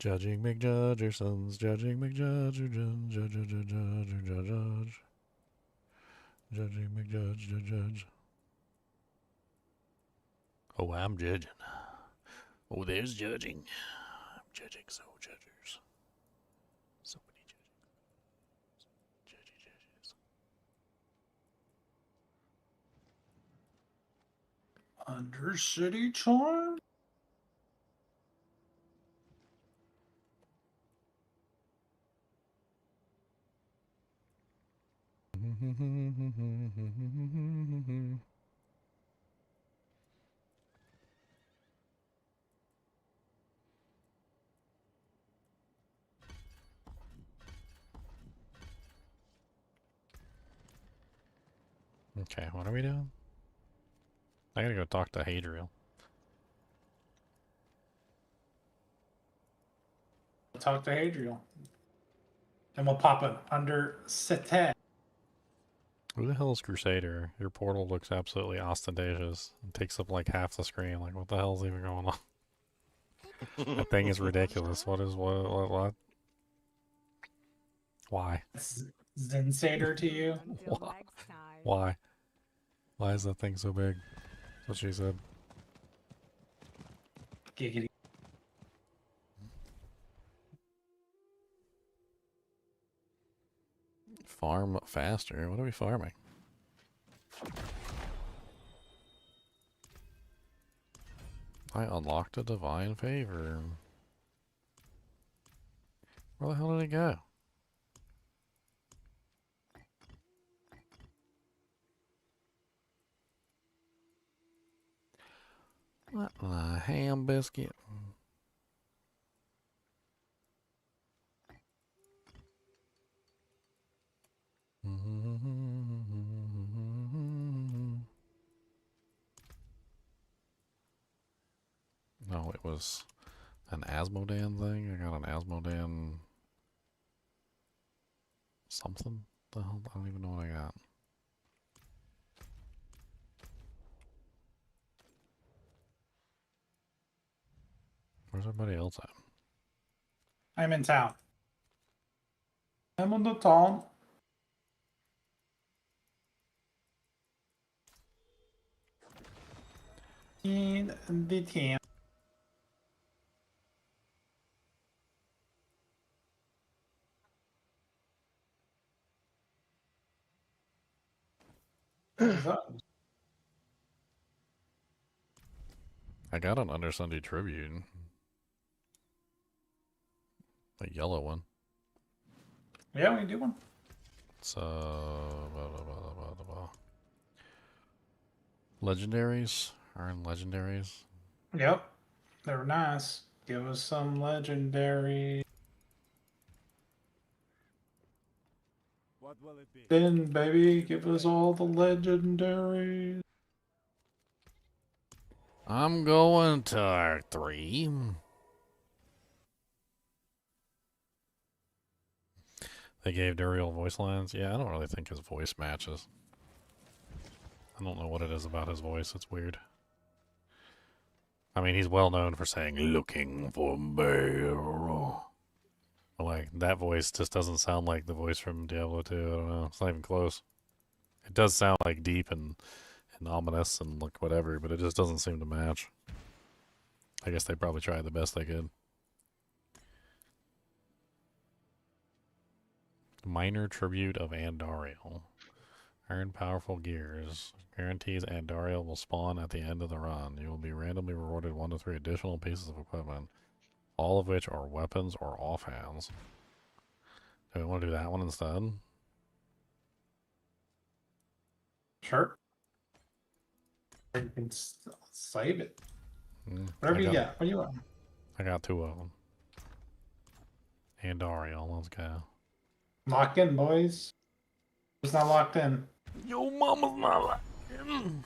Judging McJudgersons, judging McJudgerson, judge. Judging McJudge. Oh, I'm judging. Oh, there's judging. I'm judging so judgers. So many judges. Undercity charm? Okay, what are we doing? I gotta go talk to Hadriel. Talk to Hadriel. And we'll pop an Undercity. Who the hell is Crusader? Your portal looks absolutely ostentatious. It takes up like half the screen. Like, what the hell's even going on? That thing is ridiculous. What? Why? Zensader to you? Until next time. Why? Why is that thing so big? That's what she said. Giggity. Farm faster? What are we farming? I unlocked a divine favor. Where the hell did it go? What the ham biscuit? No, it was an Asmodan thing. I got an Asmodan something. The hell? I don't even know what I got. Where's everybody else at? I'm in town. I'm on the town. In the town. What's up? I got an Under Sunday Tribute. A yellow one. Yeah, we can do one. So, legendaries? Earn legendaries? Yep. They're nice. Give us some legendary. What will it be? Then, baby, give us all the legendaries. I'm going to Arc 3. They gave Duriel voice lines. Yeah, I don't really think his voice matches. I don't know what it is about his voice. It's weird. I mean, he's well known for saying, looking for bear. Like, that voice just doesn't sound like the voice from Diablo 2. I don't know. It's not even close. It does sound like deep and ominous and like whatever, but it just doesn't seem to match. I guess they probably tried the best they could. Minor Tribute of Andariel. Earn powerful gears. Guarantees Andariel will spawn at the end of the run. You will be randomly rewarded 1 to 3 additional pieces of equipment, all of which are weapons or offhands. Do we want to do that one instead? Sure. You can save it. Whatever I you got. What do you want? I got 2 of them. Andariel, let's go. Lock in, boys. Who's not locked in? Yo, mama's not locked in.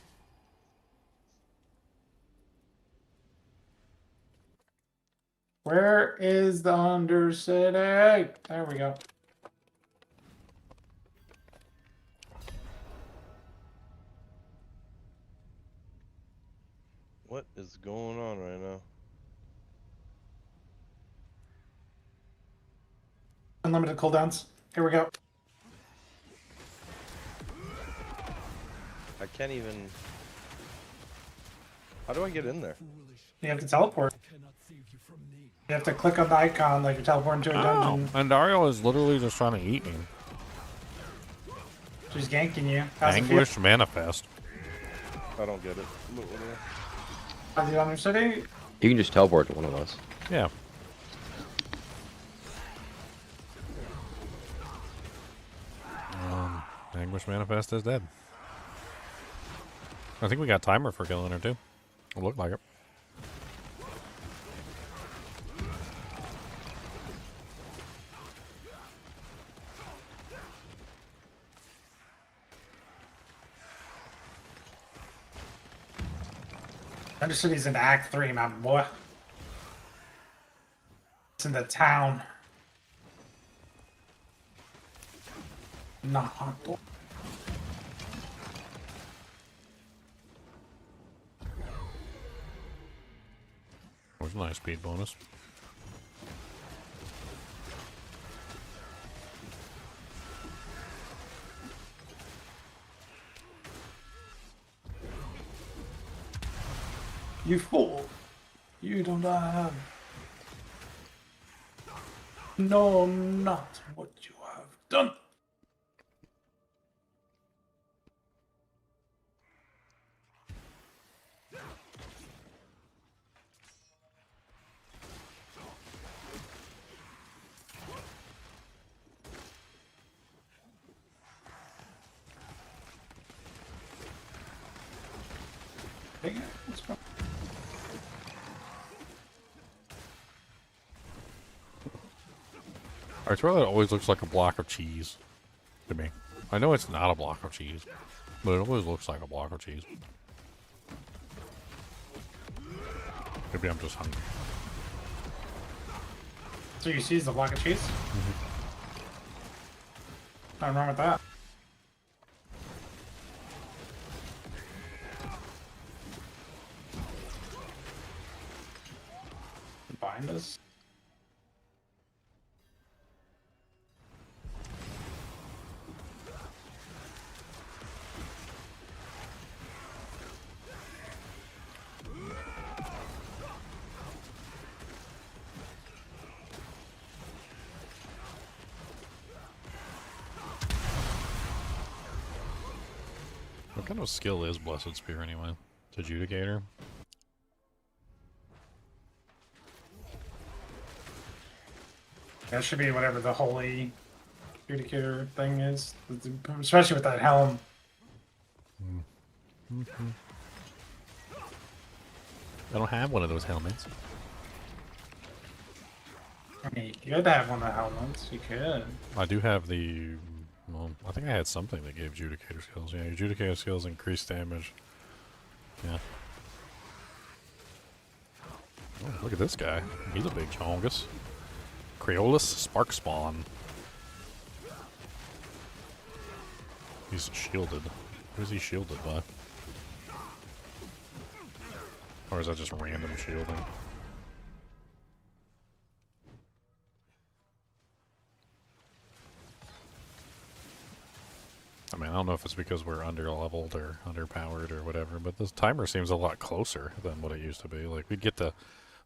Where is the Undercity? There we go. What is going on right now? Unlimited cooldowns. Here we go. I can't even... How do I get in there? You have to teleport. You have to click on the icon like you're teleporting to a dungeon. Andariel is literally just trying to eat me. She's ganking you. How's it feel? Anguish Manifest. I don't get it. How's the Undercity? You can just teleport to one of us. Yeah. Anguish Manifest is dead. I think we got timer for killing her too. It looked like it. Undercity's in Act 3, my boy. It's in the town. Not There's a nice speed bonus. You fool. You don't have. No, not what you have done. Take it. Let's go. I swear that always looks like a block of cheese to me. I know it's not a block of cheese, but it always looks like a block of cheese. Maybe I'm just hungry. So you see the block of cheese? Nothing wrong with that. Bind us. What kind of skill is Blessed Spear anyway? It's Adjudicator? That should be whatever the holy adjudicator thing is, especially with that helm. I don't have one of those helmets. I mean, you could have one of the helmets. You could. I do have the. Well, I think I had something that gave adjudicator skills. Yeah, adjudicator skills increase damage. Yeah. Oh, look at this guy. He's a big chongus. Creolus Spark Spawn. He's shielded. Who is he shielded by? Or is that just random shielding? I mean, I don't know if it's because we're under-leveled or underpowered or whatever, but this timer seems a lot closer than what it used to be. Like, we'd get to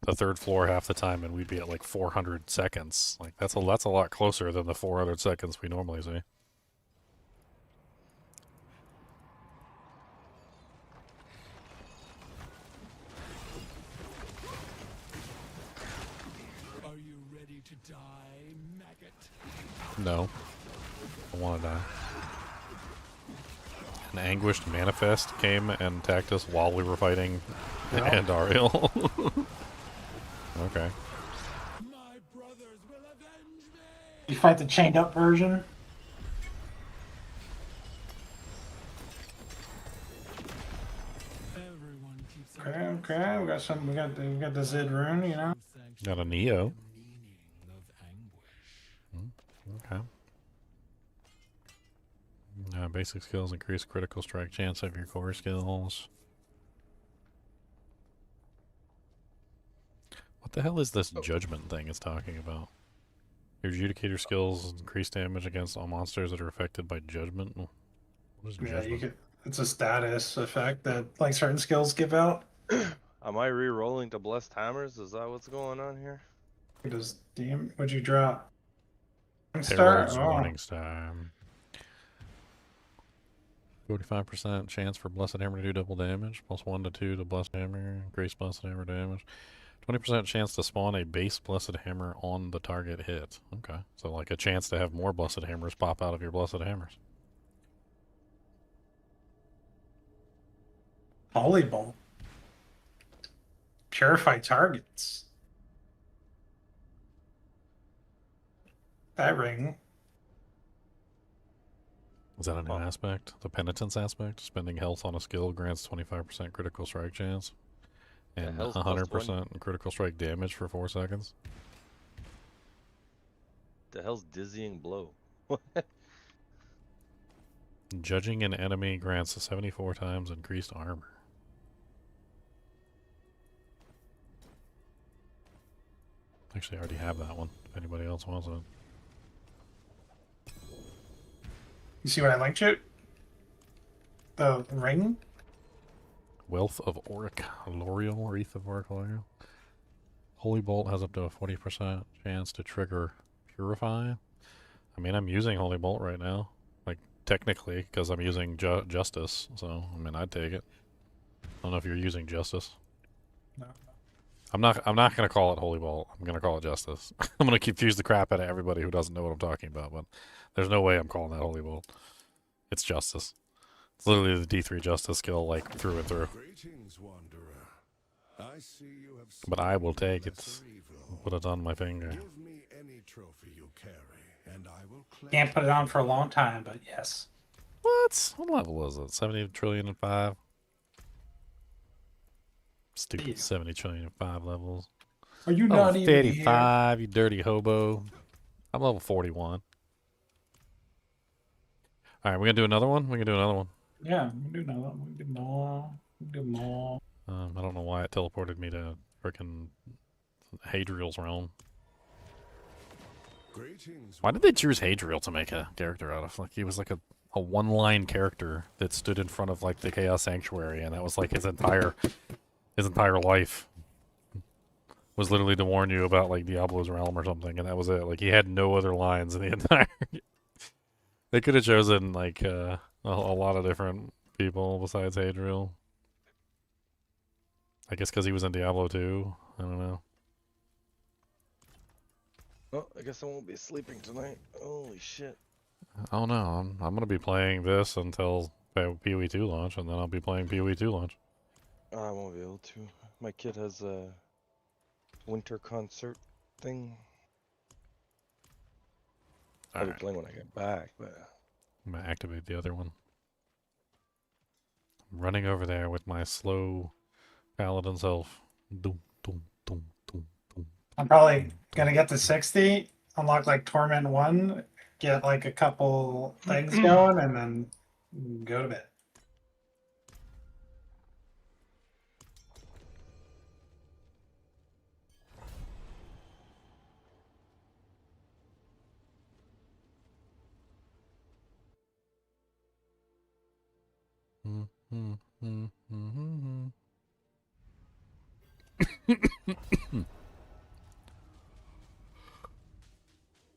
the third floor half the time and we'd be at like 400 seconds. Like, that's a lot closer than the 400 seconds we normally see. Are you ready to die, maggot? No. I want to die. An anguished manifest came and attacked us while we were fighting Andariel. Okay. My brothers will avenge me! You fight the chained up version. Everyone keeps Okay. We got some. We got the Zid rune. You know. Got a Neo. meaning of anguish. Okay. Basic skills increase critical strike chance of your core skills. What the hell is this judgment thing it's talking about? Your adjudicator skills increase damage against all monsters that are affected by judgment. What is Yeah, judgment? you could. It's a status effect that like certain skills give out. Am I re-rolling to blessed hammers? Is that what's going on here? What does DM? What'd you drop? Herald's Oh. Warning Star. 45% chance for Blessed Hammer to do double damage. Plus 1 to 2 to Blessed Hammer. Grace Blessed Hammer damage. 20% chance to spawn a base Blessed Hammer on the target hit. Okay. So like a chance to have more Blessed Hammers pop out of your Blessed Hammers. Holy Bolt. Purify targets. That ring. Is that a new aspect? The penitence aspect? Spending health on a skill grants 25% critical strike chance. And hell's plus 100% critical strike damage for 4 seconds. The hell's dizzying blow? Judging an enemy grants 74 times increased armor. Actually, I already have that one, if anybody else wants it. You see what I linked you? The ring? Wealth of Auric L'Oreal, Wreath of Auric L'Oreal. Holy Bolt has up to a 40% chance to trigger Purify. I mean, I'm using Holy Bolt right now. Like, technically, because I'm using Justice. So, I mean, I'd take it. I don't know if you're using Justice. No. I'm not gonna call it Holy Bolt. I'm gonna call it Justice. I'm gonna confuse the crap out of everybody who doesn't know what I'm talking about, but there's no way I'm calling that Holy Bolt. It's Justice. It's literally the D3 Justice skill, like, through and through. Greetings, wanderer. I see you have But I will take it. lesser evil. Put it on my finger. Give me any trophy you carry, and I will claim Can't put it on for a long time, but yes. What? What level is it? 70 trillion and 5? Stupid Yeah. 70 trillion and 5 levels. Are you Oh, not even here? 35, you dirty hobo. I'm level 41. Alright, we're gonna do another one? We can do another one. Yeah, we can do another one. We can do more. We can do more. I don't know why it teleported me to frickin' Hadriel's realm. Greetings. Why did they choose Hadriel to make a character out of? Like, he was like a one-line character that stood in front of, like, the Chaos Sanctuary, and that was, like, his entire life. Was literally to warn you about, like, Diablo's realm or something, and that was it. Like, he had no other lines in the entire... They could have chosen, like, a lot of different people besides Hadriel. I guess because he was in Diablo 2. I don't know. Oh, I guess I won't be sleeping tonight. Holy shit. Oh no, I'm gonna be playing this until PoE 2 launch, and then I'll be playing PoE 2 launch. I won't be able to. My kid has a winter concert thing. I'll be Alright, playing when I get back, but I'm gonna activate the other one. I'm running over there with my slow Paladin self. Doom, doom, doom, doom, doom. I'm probably gonna get to 60, unlock like Torment 1, get like a couple things going, and then go to bed.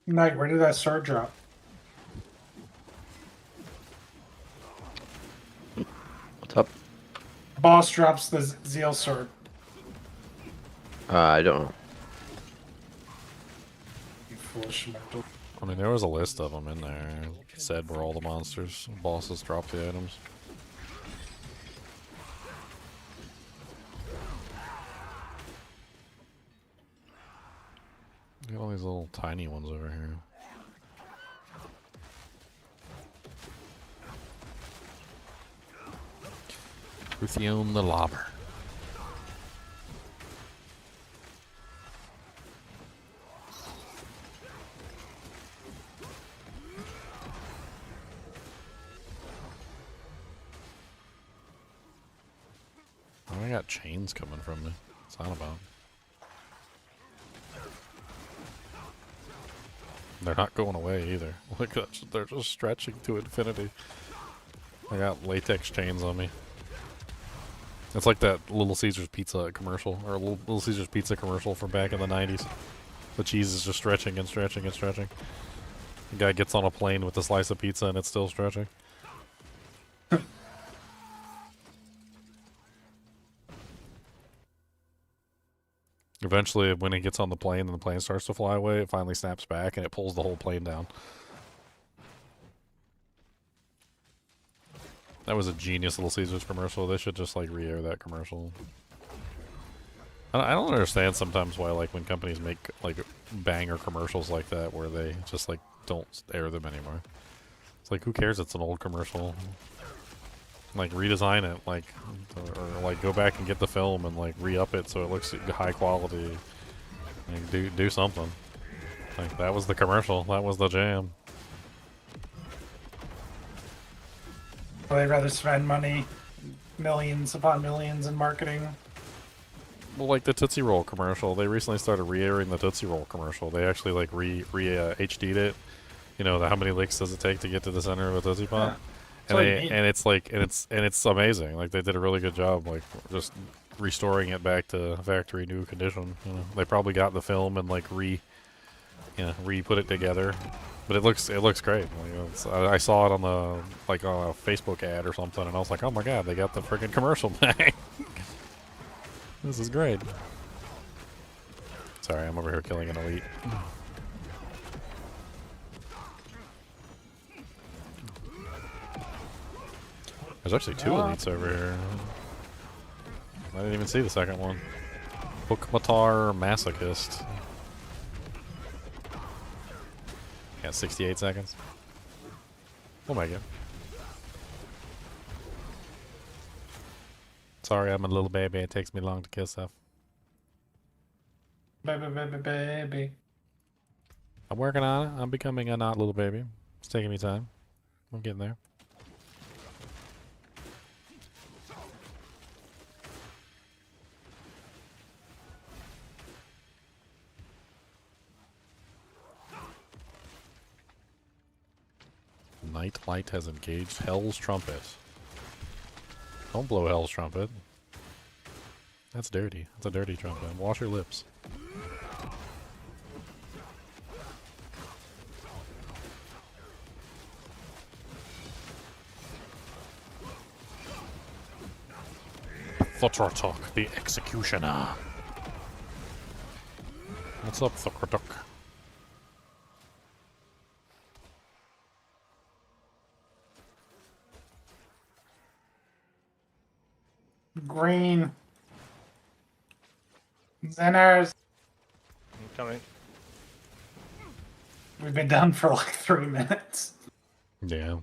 Knight, where did that sword drop? What's up? Boss drops the Zeal sword. I don't know. You foolish mortal. I mean, there was a list of them in there. It said where all the monsters, bosses drop the items. Look at all these little tiny ones over here. Ruthion the Lobber. Oh, I got chains coming from me. What's that about? They're not going away either. Look, they're just stretching to infinity. I got latex chains on me. It's like that Little Caesars Pizza commercial, or Little Caesars Pizza commercial from back in the 90s. The cheese is just stretching and stretching and stretching. The guy gets on a plane with a slice of pizza and it's still stretching. Eventually, when he gets on the plane and the plane starts to fly away, it finally snaps back and it pulls the whole plane down. That was a genius Little Caesars commercial. They should just like re-air that commercial. I don't understand sometimes why like when companies make like banger commercials like that where they just like don't air them anymore. It's like, who cares? It's an old commercial. Like redesign it, like, or like go back and get the film and like re-up it so it looks high quality. Like, do something. Like that was the commercial. That was the jam. Well, they'd rather spend money, millions upon millions in marketing. Well, like the Tootsie Roll commercial, they recently started re-airing the Tootsie Roll commercial. They actually like HD'd it. You know, how many licks does it take to get to the center of a Tootsie Pop? Yeah. And it's amazing. Like they did a really good job, like just restoring it back to factory new condition. You know, they probably got the film and like re-put it together, but it looks great. Like, I saw it on the like on a Facebook ad or something, and I was like, oh my god, they got the freaking commercial back. This is great. Sorry, I'm over here killing an elite. There's actually two elites over here. I didn't even see the second one. Bookmatar Masochist. Got 68 seconds. We'll make it. Sorry, I'm a little baby. It takes me long to kill stuff. Baby. I'm working on it. I'm becoming a not little baby. It's taking me time. I'm getting there. Nightlight has engaged Hell's Trumpet. Don't blow Hell's Trumpet. That's dirty. That's a dirty trumpet. Wash your lips. Totk, the Executioner. What's up, Totk? Green. Zeners. I'm coming. We've been done for like 3 minutes. Yeah.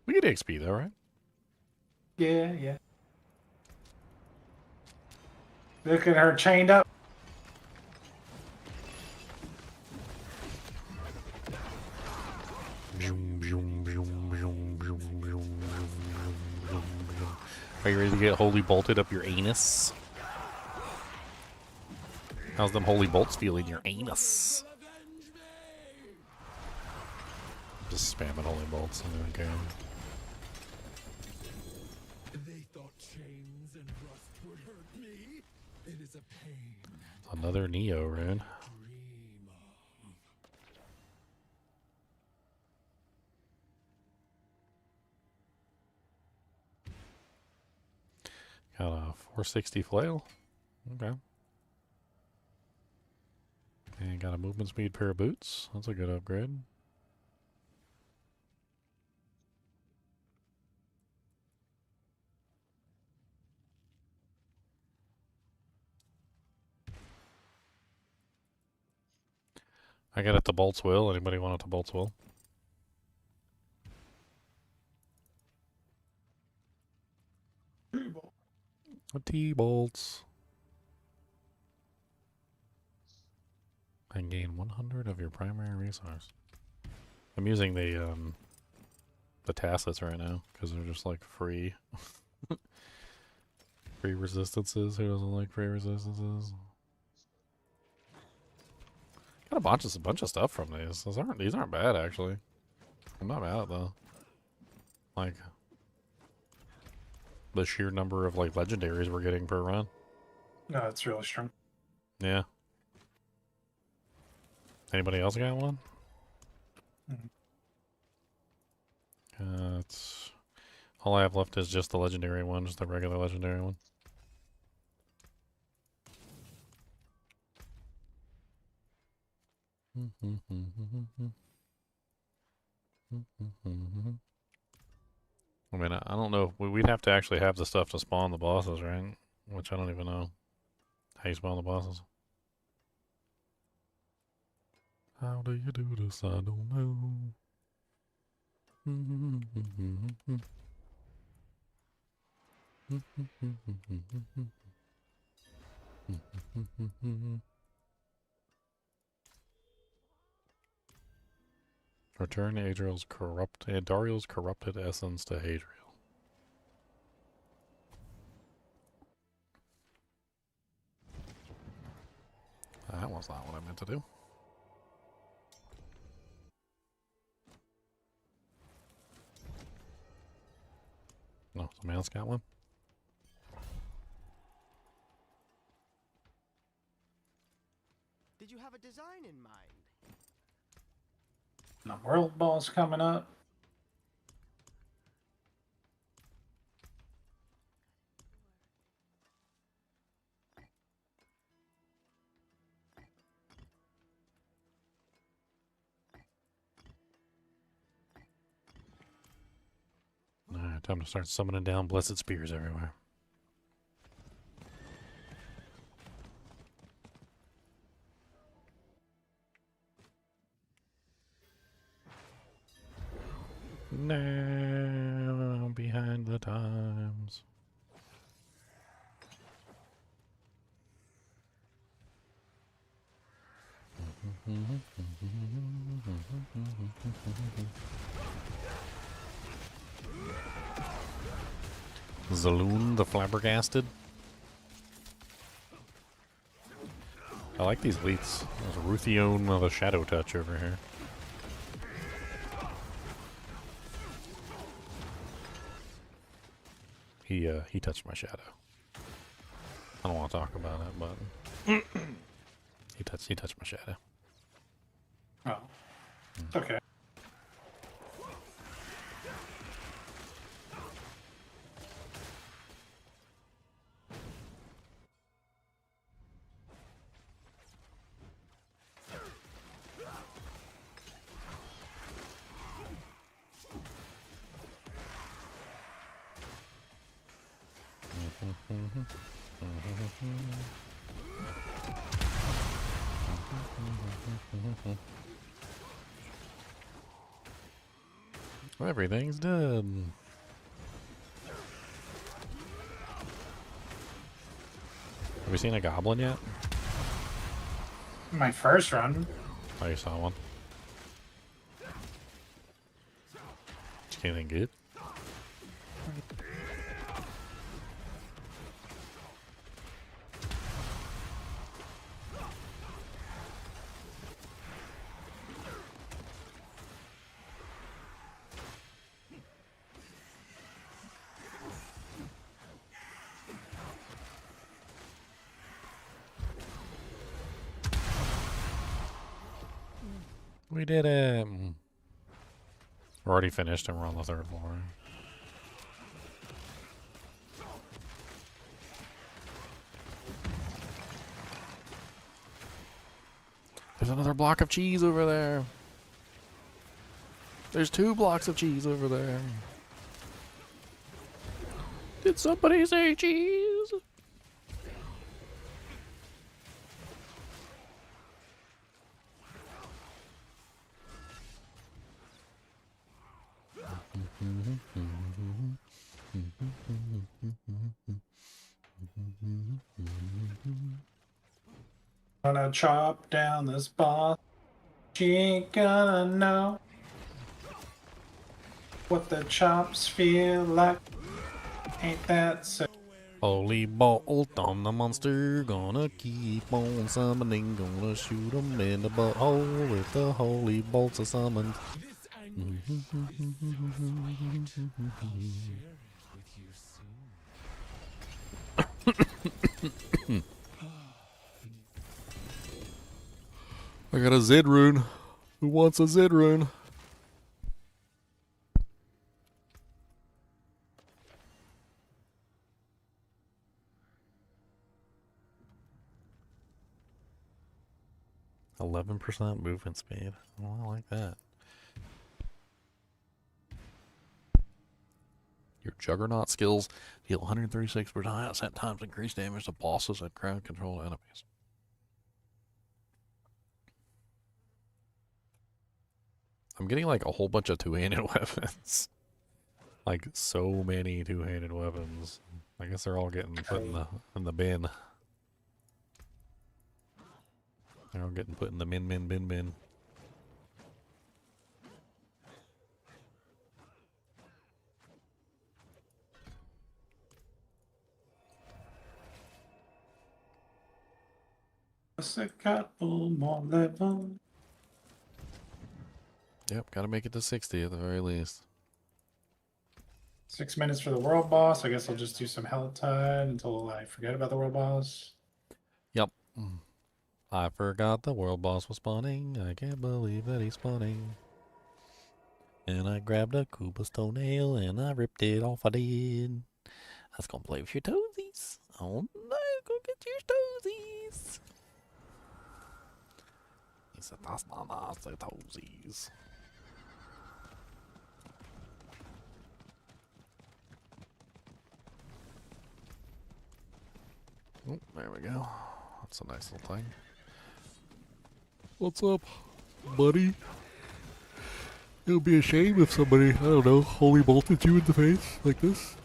We get XP though, right? Yeah, yeah. Look at her chained up. Are you ready to get holy bolted up your anus? How's them holy bolts feel in your anus? Just spamming holy bolts. I don't care. They thought chains and rust would hurt me. It is a pain. Another Neo rune. Got a 460 flail. Okay. And got a movement speed pair of boots. That's a good upgrade. I got it to Bolt's Will. Anybody want it to Bolt's Will? A T-bolts. And gain 100 of your primary resource. I'm using the tacits right now because they're just like free. Free resistances. Who doesn't like free resistances? Got a bunch of stuff from these. These aren't bad actually. I'm not mad though. Like the sheer number of like legendaries we're getting per run. No, it's really strong. Yeah. Anybody else got one? It's all I have left is just the legendary one, just the regular legendary one. I mean, I don't know. We'd have to actually have the stuff to spawn the bosses, right? Which I don't even know how you spawn the bosses. How do you do this? I don't know. Return Adriel's Dariel's corrupted essence to Adriel. That was not what I meant to do. No, somebody else got one? Did you have a design in mind? The world ball's coming up. Alright, time to start summoning down blessed spears everywhere. Now behind the times. Zaloon the Flabbergasted. I like these leets. There's Ruthion the Shadow Touch over here. He touched my shadow. I don't want to talk about it, but he touched my shadow. Oh, okay. Everything's done. Have we seen a goblin yet? My first run. Oh, you saw one. Anything good? We did it. We're already finished and we're on the 3rd floor. There's another block of cheese over there. There's 2 blocks of cheese over there. Did somebody say cheese? Gonna chop down this boss. She ain't gonna know what the chops feel like. Ain't that so? Holy bolt on the monster, gonna keep on summoning, gonna shoot 'em in the butthole with the holy bolts of summons. I got a Zed rune. Who wants a Zed rune? %, movement speed. Oh, I like that. Your Juggernaut skills deal 136% times increased damage to bosses and crowd control enemies. I'm getting like a whole bunch of two-handed weapons. Like so many two-handed weapons. I guess they're all getting put in the bin. They're all getting put in the bin. Just a couple more levels. Yep, gotta make it to 60 at the very least. 6 minutes for the world boss. I guess I'll just do some HellTide until I forget about the world boss. Yep. I forgot the world boss was spawning. I can't believe that he's spawning. And I grabbed a Koopa's toenail and I ripped it off. I did. I was gonna play with your toesies. Oh no, go get your toesies. He said, that's not nice, they're toesies. Oh, there we go. That's a nice little thing. What's up, buddy? It would be a shame if somebody, I don't know, holy bolted you in the face like this.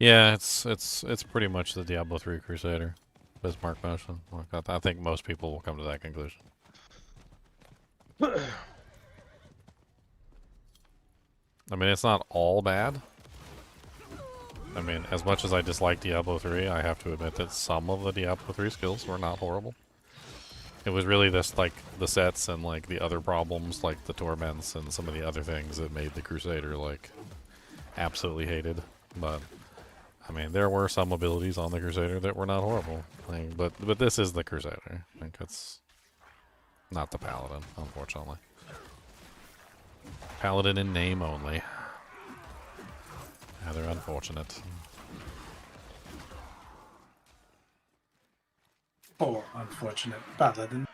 Yeah, it's pretty much the Diablo 3 Crusader. Bismarck motion. Like, I think most people will come to that conclusion. I mean, it's not all bad. I mean, as much as I dislike Diablo 3, I have to admit that some of the Diablo 3 skills were not horrible. It was really this, like, the sets and, like, the other problems, like the torments and some of the other things that made the Crusader, like, absolutely hated. But, I mean, there were some abilities on the Crusader that were not horrible. Like, but this is the Crusader. I think it's not the Paladin, unfortunately. Paladin in name only. Rather unfortunate. Poor unfortunate Paladin.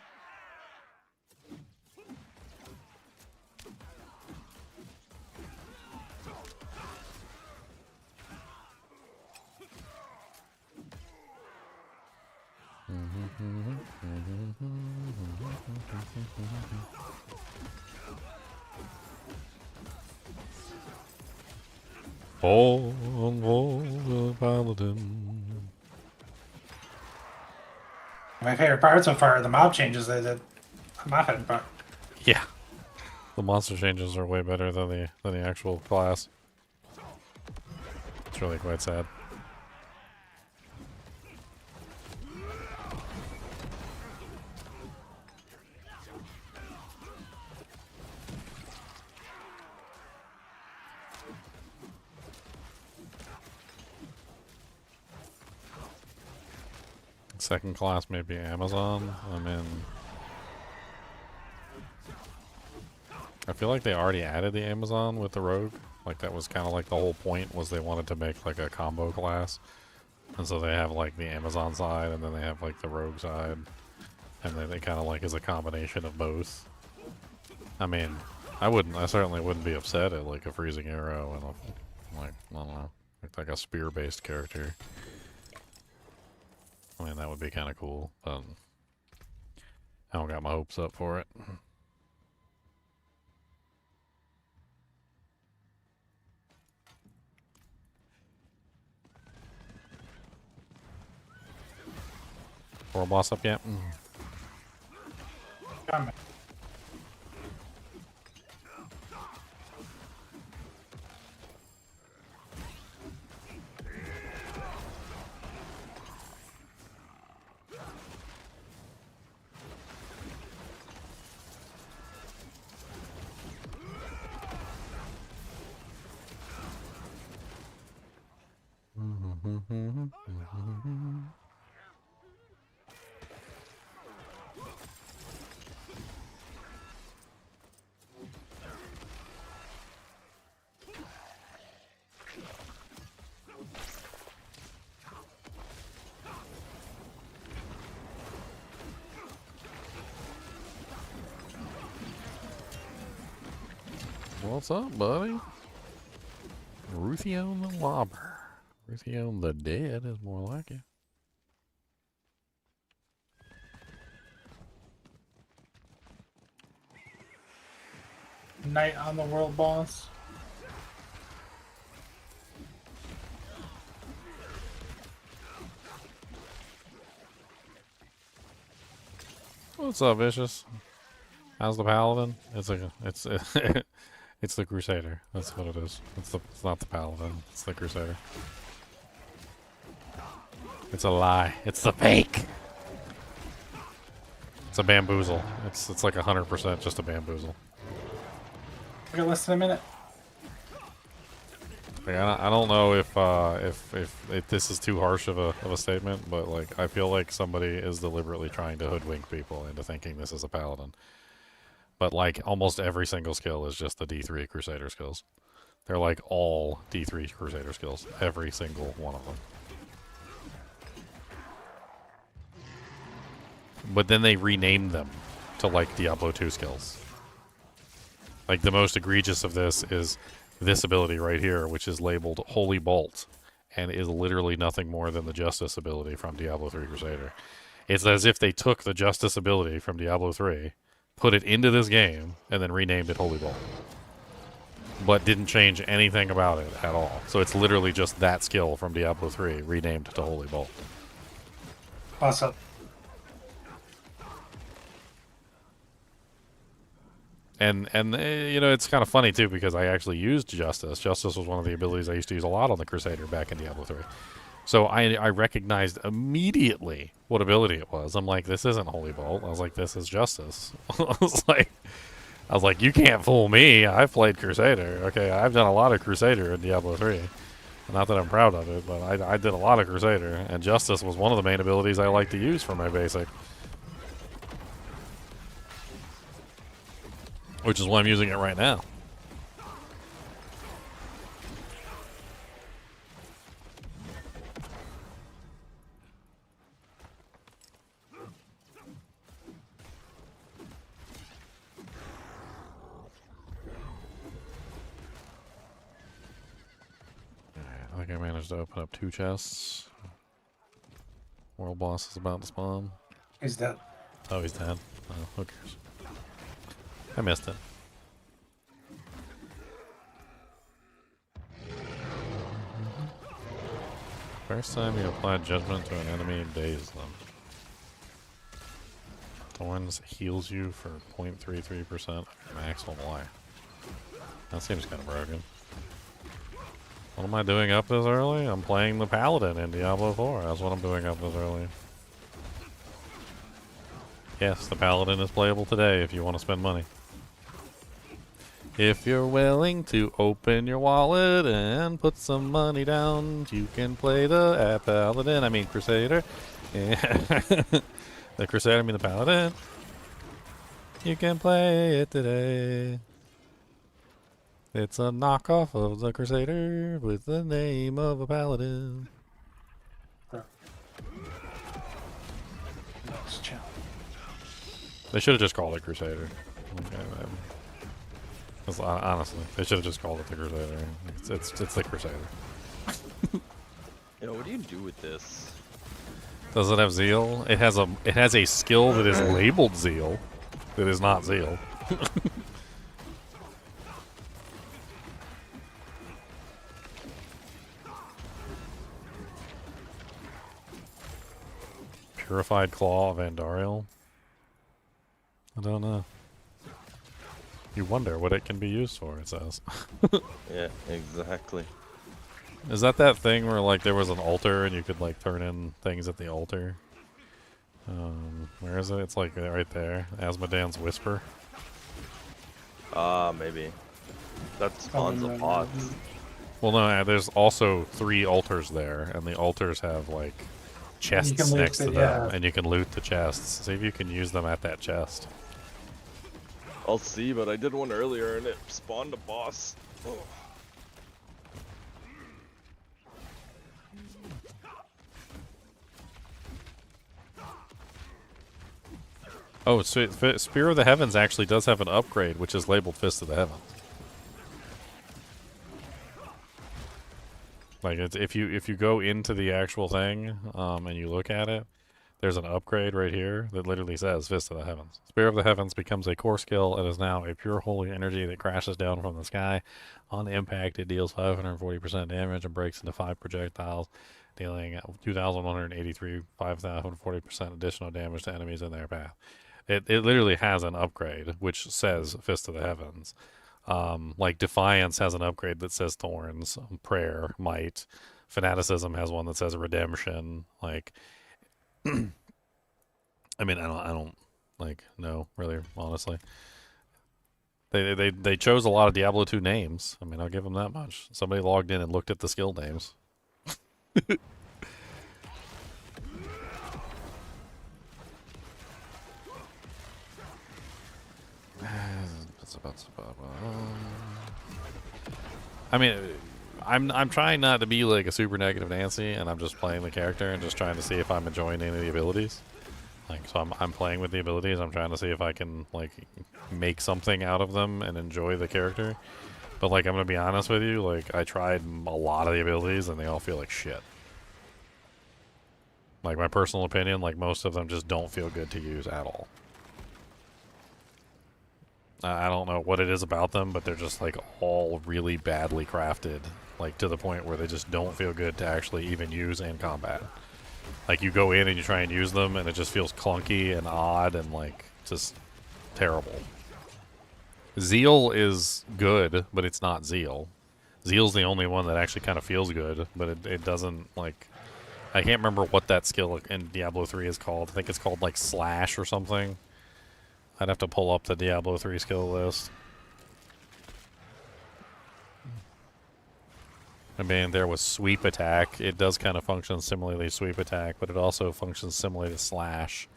Oh, the Paladin. My favorite part so far are the mob changes they did. I'm not favorite part. Yeah. The monster changes are way better than the actual class. It's really quite sad. Second class maybe Amazon. I mean, I feel like they already added the Amazon with the rogue. Like that was kind of like the whole point was they wanted to make like a combo class. And so they have like the Amazon side and then they have like the rogue side. And then they kind of like is a combination of both. I mean, I certainly wouldn't be upset at like a freezing arrow and a, like, I don't know, like a spear based character. I mean, that would be kind of cool, but I don't got my hopes up for it. World boss up yet? Coming. What's up, buddy? Ruthion the Lobber. Ruthion the Dead is more like it. Night on the world boss. What's up, Vicious? How's the Paladin? It's it's the Crusader. That's what it is. It's not the Paladin. It's the Crusader. It's a lie. It's the fake. It's a bamboozle. It's like 100% just a bamboozle. We got less than a minute. Like, I don't know if this is too harsh of a statement, but like I feel like somebody is deliberately trying to hoodwink people into thinking this is a Paladin. But like almost every single skill is just the D3 Crusader skills. They're like all D3 Crusader skills. Every single one of them. But then they renamed them to like Diablo 2 skills. Like the most egregious of this is this ability right here, which is labeled Holy Bolt, and is literally nothing more than the Justice ability from Diablo 3 Crusader. It's as if they took the Justice ability from Diablo 3, put it into this game, and then renamed it Holy Bolt. but didn't change anything about it at all. So it's literally just that skill from Diablo 3 renamed to Holy Bolt. Awesome. And you know, it's kind of funny too because I actually used Justice. Justice was one of the abilities I used to use a lot on the Crusader back in Diablo 3. So I recognized immediately what ability it was. I'm like, this isn't Holy Bolt. I was like, this is Justice. I was like, you can't fool me. I've played Crusader. Okay, I've done a lot of Crusader in Diablo 3. Not that I'm proud of it, but I did a lot of Crusader, and Justice was one of the main abilities I like to use for my basic. Which is why I'm using it right now. I think I managed to open up 2 chests. World boss is about to spawn. He's dead. Oh, he's dead. Oh, who cares? I missed it. First time you apply judgment to an enemy, daze them. Thorns heals you for 0.33% of your maximum life. That seems kind of broken. What am I doing up this early? I'm playing the Paladin in Diablo 4. That's what I'm doing up this early. Yes, the Paladin is playable today if you want to spend money. If you're willing to open your wallet and put some money down, you can play the Paladin. I mean Crusader. The Crusader, I mean the Paladin. You can play it today. It's a knockoff of the Crusader with the name of a Paladin. They should have just called it Crusader. Okay, honestly, they should have just called it the Crusader. It's the Crusader. You know, what do you do with this? Does it have Zeal? It has a skill that is labeled Zeal. That is not Zeal. Purified Claw of Andariel? I don't know. You wonder what it can be used for, it says. Yeah, exactly. Is that thing where, like, there was an altar and you could, like, turn in things at the altar? Where is it? It's, like, right there. Asmodan's Whisper. Maybe. That spawns the pots. Well, no, there's also 3 altars there, and the altars have, like, chests next to them, yeah. and you can loot the chests. See if you can use them at that chest. I'll see, but I did one earlier and it spawned a boss. Oh. Oh, so Spear of the Heavens actually does have an upgrade, which is labeled Fist of the Heavens. Like, if you go into the actual thing, and you look at it, there's an upgrade right here that literally says Fist of the Heavens. Spear of the Heavens becomes a core skill and is now a pure holy energy that crashes down from the sky. On impact, it deals 540% damage and breaks into 5 projectiles, dealing 2,183, 5,040% additional damage to enemies in their path. It literally has an upgrade, which says Fist of the Heavens. Like Defiance has an upgrade that says Thorns, Prayer, Might. Fanaticism has one that says Redemption. Like, I mean, I don't like know really, honestly. They chose a lot of Diablo 2 names. I mean, I'll give them that much. Somebody logged in and looked at the skill names. I mean, I'm trying not to be like a super negative Nancy, and I'm just playing the character and just trying to see if I'm enjoying any of the abilities. Like, so I'm playing with the abilities. I'm trying to see if I can like make something out of them and enjoy the character. But like, I'm gonna be honest with you. Like, I tried a lot of the abilities, and they all feel like shit. Like, my personal opinion, like most of them just don't feel good to use at all. I don't know what it is about them, but they're just like all really badly crafted, like to the point where they just don't feel good to actually even use in combat. Like you go in and you try and use them, and it just feels clunky and odd and like just terrible. Zeal is good, but it's not Zeal. Zeal's the only one that actually kind of feels good, but it doesn't like. I can't remember what that skill in Diablo 3 is called. I think it's called like Slash or something. I'd have to pull up the Diablo 3 skill list. I mean, there was Sweep Attack. It does kind of function similarly to Sweep Attack, but it also functions similarly to Slash.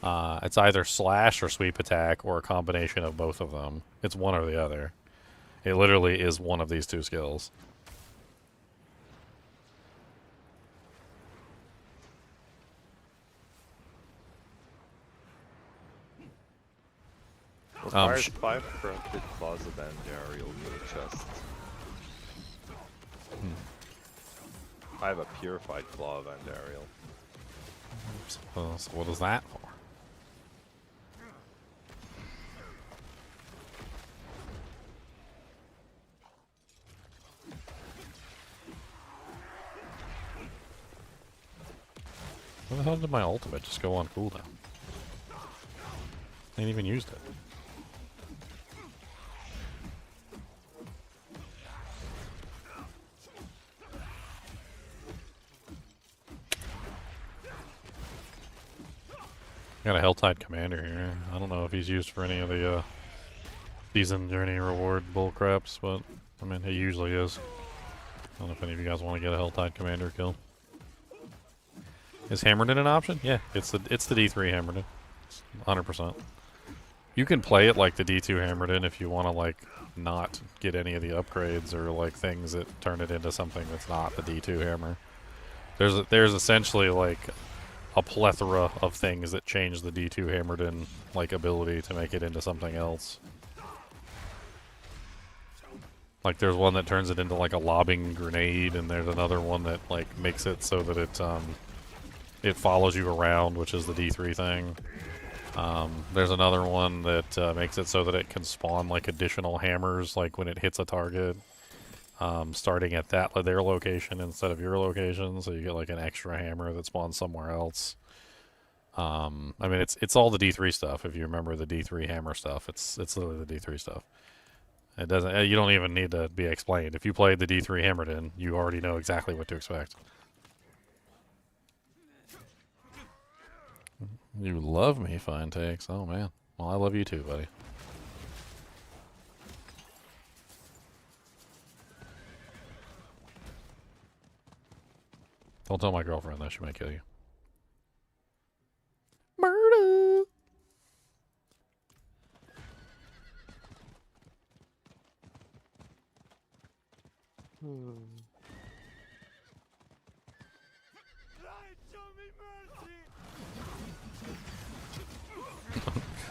It's either Slash or Sweep Attack or a combination of both of them. It's one or the other. It literally is one of these two skills. Requires 5 corrupted claws of Andariel for the chest. I have a purified claw of Andariel. So what is that for? Where the hell did my ultimate just go on cooldown? I ain't even used it. Got a HellTide commander here. I don't know if he's used for any of the season journey reward bullcraps, but I mean he usually is. I don't know if any of you guys want to get a HellTide commander kill. Is Hammerden an option? Yeah, it's the D3 Hammerden, 100%. You can play it like the D2 Hammerden if you want to like not get any of the upgrades or like things that turn it into something that's not the D2 hammer. There's essentially like a plethora of things that change the D2 Hammerden like ability to make it into something else. Like there's one that turns it into like a lobbing grenade, and there's another one that like makes it so that it follows you around, which is the D3 thing. There's another one that makes it so that it can spawn like additional hammers like when it hits a target, starting at their location instead of your location, so you get like an extra hammer that spawns somewhere else. I mean it's all the D3 stuff. If you remember the D3 hammer stuff, it's literally the D3 stuff. It doesn't. You don't even need to be explained. If you played the D3 Hammerden, you already know exactly what to expect. You love me, Fine Takes. Oh man. Well, I love you too, buddy. Don't tell my girlfriend that, she might kill you. Murder.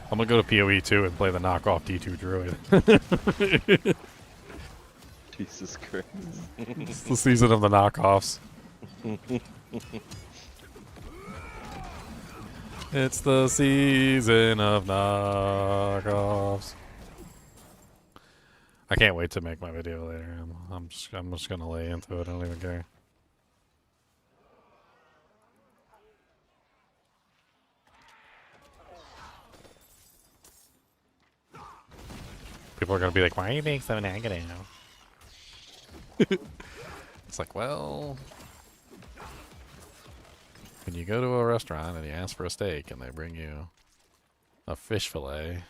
I'm gonna go to PoE 2 and play the knockoff D2 Druid. Jesus Christ. It's the season of the knockoffs. It's the season of knockoffs. I can't wait to make my video later. I'm just gonna lay into it. I don't even care. People are gonna be like, "Why are you being so negative?" It's like, well, when you go to a restaurant and you ask for a steak and they bring you a fish fillet,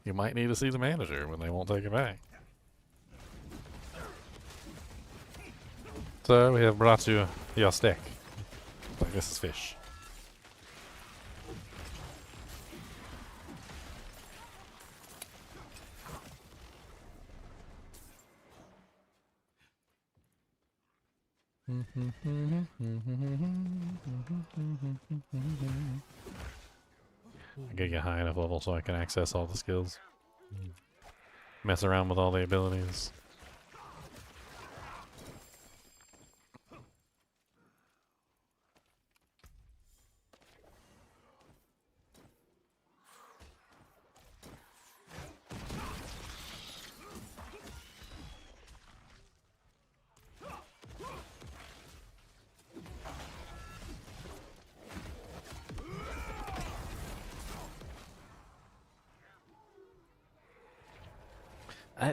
you might need to see the manager when they won't take it back. So we have brought you your steak. Like this is fish. I gotta get high enough level so I can access all the skills. Mess around with all the abilities.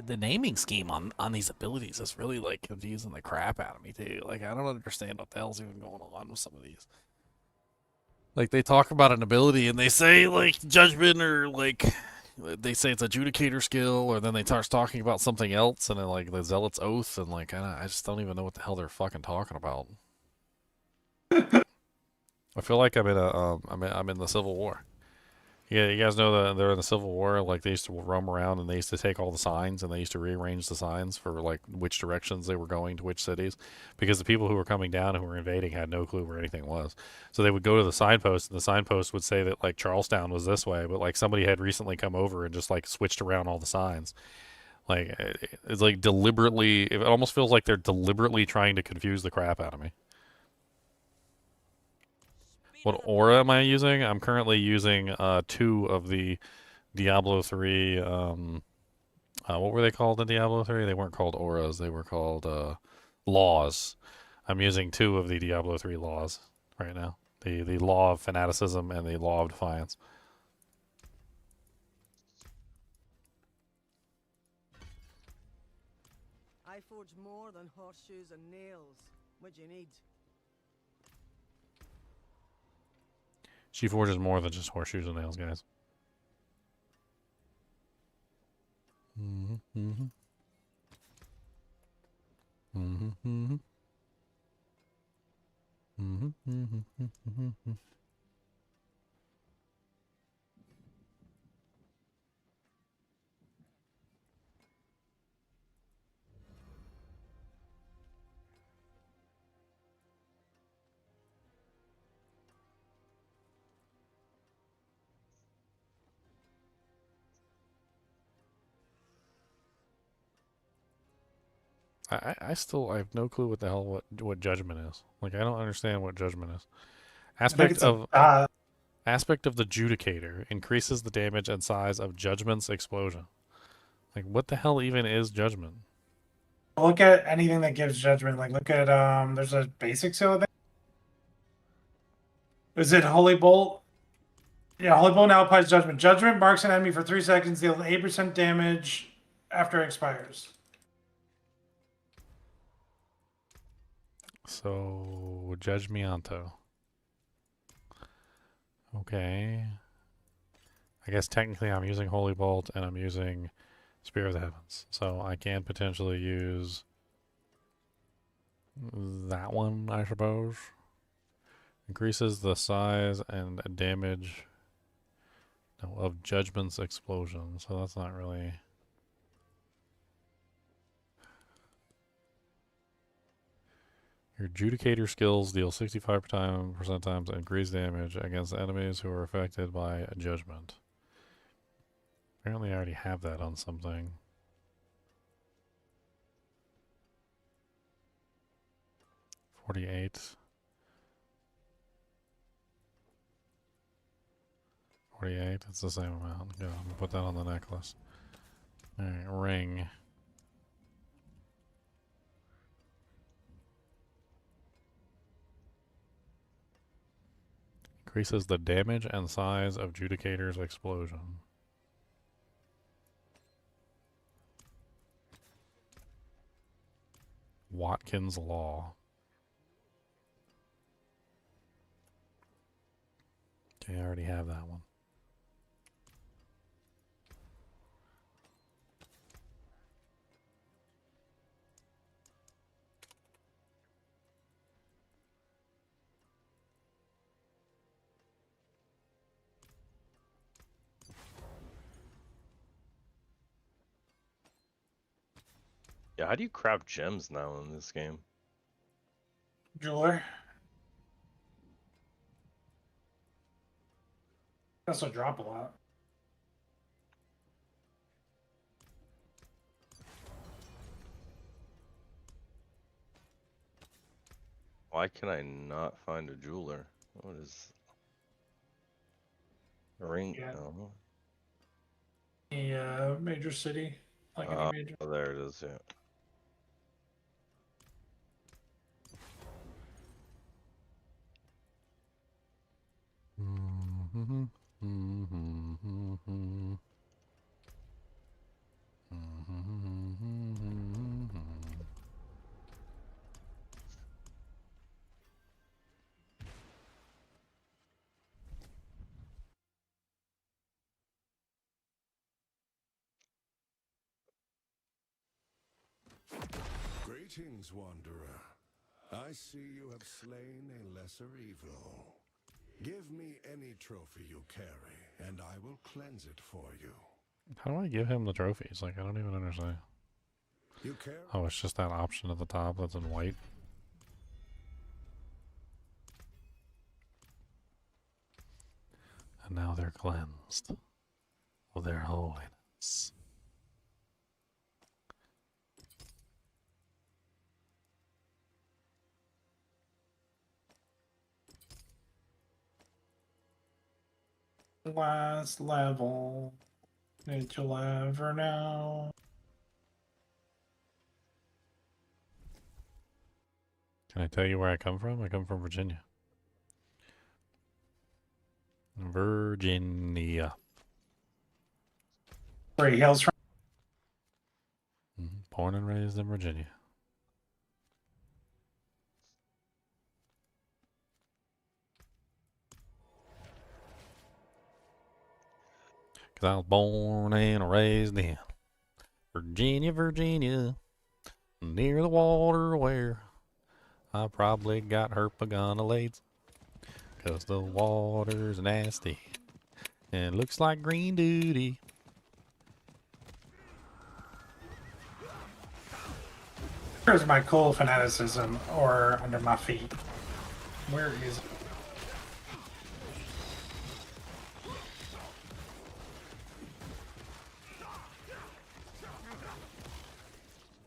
the naming scheme on these abilities is really like confusing the crap out of me too. Like I don't understand what the hell's even going on with some of these. Like they talk about an ability and they say like judgment or like they say it's adjudicator skill, or then they start talking about something else and then like the zealot's oath, and like I just don't even know what the hell they're fucking talking about. I feel like I'm in I'm in the Civil War. Yeah, you guys know that they're in the Civil War. Like they used to roam around and they used to take all the signs and they used to rearrange the signs for like which directions they were going to which cities, because the people who were coming down who were invading had no clue where anything was. So they would go to the signpost and the signpost would say that like Charlestown was this way, but like somebody had recently come over and just like switched around all the signs. Like it's like deliberately. It almost feels like they're deliberately trying to confuse the crap out of me. What aura am I using? I'm currently using 2 of the Diablo 3. What were they called in Diablo 3? They weren't called auras. They were called laws. I'm using 2 of the Diablo 3 laws right now. The law of fanaticism and the law of defiance. I forge more than horseshoes and nails. What do you need? She forges more than just horseshoes and nails, guys. I still I have no clue what the hell what judgment is. Like I don't understand what judgment is. I think it's Aspect of the Judicator increases the damage and size of Judgment's explosion. Like what the hell even is judgment? look at anything that gives judgment. Like look at there's a basic seal thing. Is it Holy Bolt? Yeah, Holy Bolt now applies judgment. Judgment marks an enemy for 3 seconds, deals 8% damage after it expires. So Judge Mianto. Okay. I guess technically I'm using Holy Bolt and I'm using Spear of the Heavens. So I can potentially use that one, I suppose. Increases the size and damage of Judgment's explosion. So that's not really... Your Judicator skills deal 65% times increased damage against enemies who are affected by a judgment. Apparently I already have that on something. $48. 48, it's the same amount. Go, put that on the necklace. Alright, ring. Increases the damage and size of Judicator's explosion. Watkins Law. Okay, I already have that one. Yeah, how do you craft gems now in this game? Jeweler. Also drop a lot. Why can I not find a jeweler? What is a ring? Yeah. No. The major city. Like any major. Oh, there it is, yeah. Greetings, Wanderer. I see you have slain a lesser evil. Give me any trophy you carry, and I will cleanse it for you. How do I give him the trophies? Like, I don't even understand. You care? Oh, it's just that option at the top that's in white. And now they're cleansed of their holiness. Last level. Did you ever know? Can I tell you where I come from? I come from Virginia. Virginia. Where he hails from? Born and raised in Virginia. Because I was born and raised in Virginia, Virginia, near the water where I probably got herpagonilates. Because the water's nasty and looks like green duty. Here's my cool fanaticism, or under my feet. Where is it?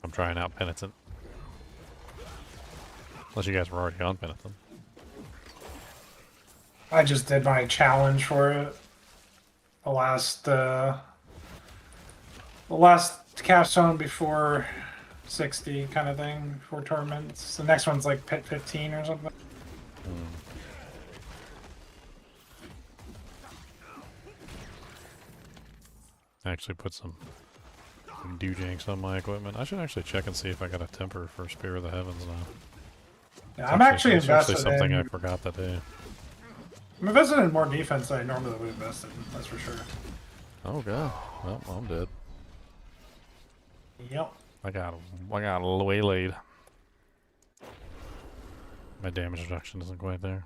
I'm trying out Penitent. Unless you guys were already on Penitent. I just did my challenge for it. The last capstone before 60 kind of thing, before tournaments. The next one's like pit 15 or something. I actually put some doojanks on my equipment. I should actually check and see if I got a temper for Spear of the Heavens now. Yeah, I'm actually it's invested something I in. forgot to do. I'm invested in more defense than I normally would invest in. That's for sure. Oh god. Well, I'm dead. Yep. I got waylaid. My damage reduction isn't quite there.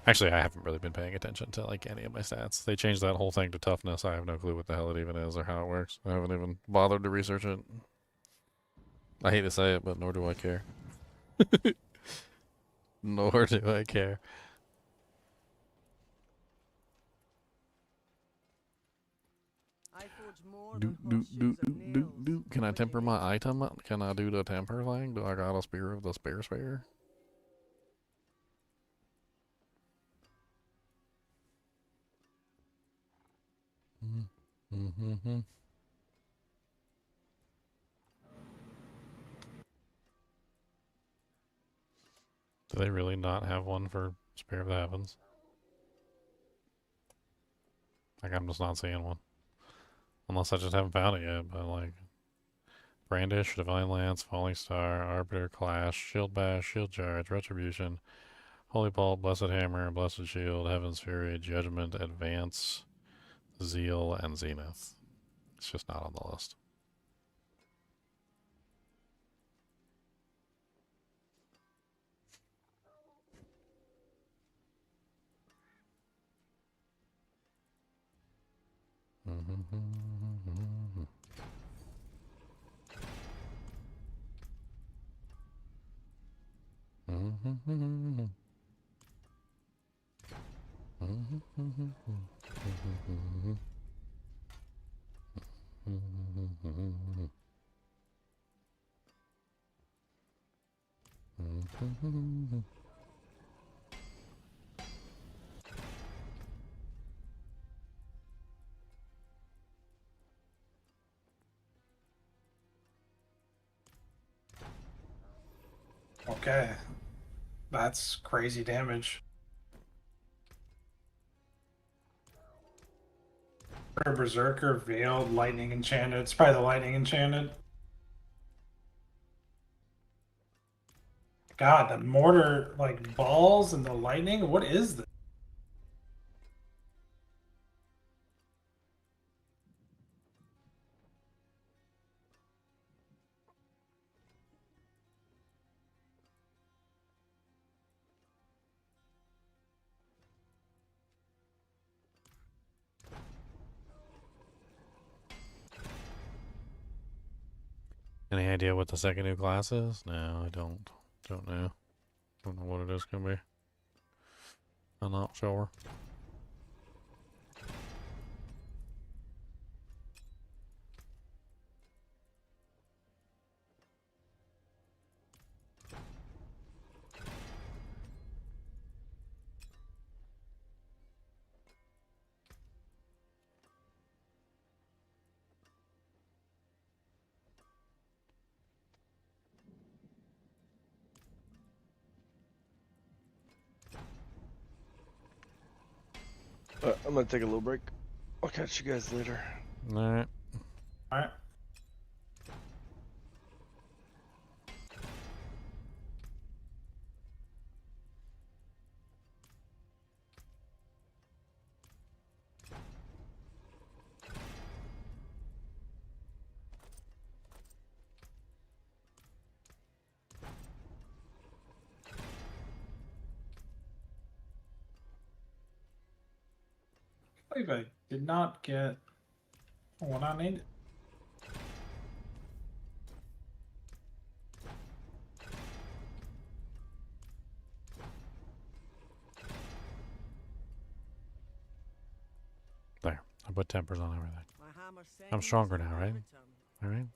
Actually, I haven't really been paying attention to like any of my stats. They changed that whole thing to toughness. I have no clue what the hell it even is or how it works. I haven't even bothered to research it. I hate to say it, but nor do I care. Nor do I care. Can I temper my item? Can I do the temper thing? Do I got a Spear of the Spare? Mm-hmm. Do they really not have one for Spear of the Heavens? Like, I'm just not seeing one. Unless I just haven't found it yet, but like... Brandish, Divine Lance, Falling Star, Arbiter, Clash, Shield Bash, Shield Charge, Retribution, Holy Bolt, Blessed Hammer, Blessed Shield, Heaven's Fury, Judgment, Advance, Zeal, and Zenith. It's just not on the list. Okay. That's crazy damage. Berserker, Veiled, Lightning Enchanted. It's probably the Lightning Enchanted. God, the mortar, like, balls and the lightning? What is this? Any idea what the second new class is? No, I don't. Don't know. Don't know what it is gonna be. I'm not sure. I'm gonna take a little break. I'll catch you guys later. Alright. All right. I believe I did not get what I needed. There. I put tempers on everything. My hammer I'm stronger now, right? Alright.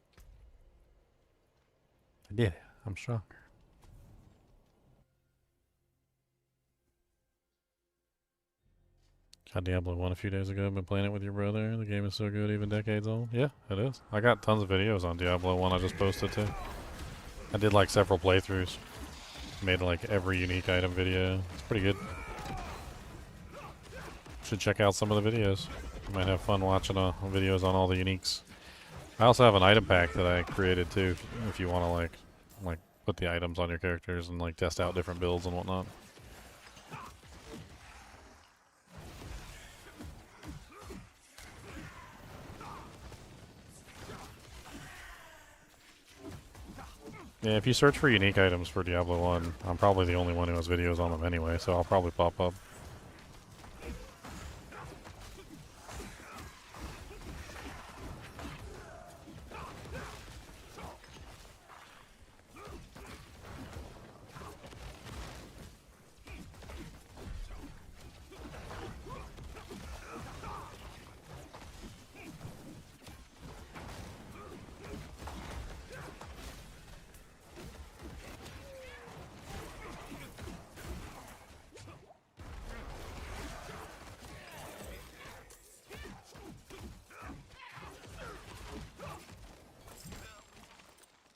I did it. I'm stronger. Got Diablo 1 a few days ago. Been playing it with your brother. The game is so good, even decades old. Yeah, it is. I got tons of videos on Diablo 1 I just posted too. I did like several playthroughs. Made like every unique item video. It's pretty good. Should check out some of the videos. You might have fun watching videos on all the uniques. I also have an item pack that I created too, if you want to like put the items on your characters and like test out different builds and whatnot. Yeah, if you search for unique items for Diablo 1, I'm probably the only one who has videos on them anyway, so I'll probably pop up.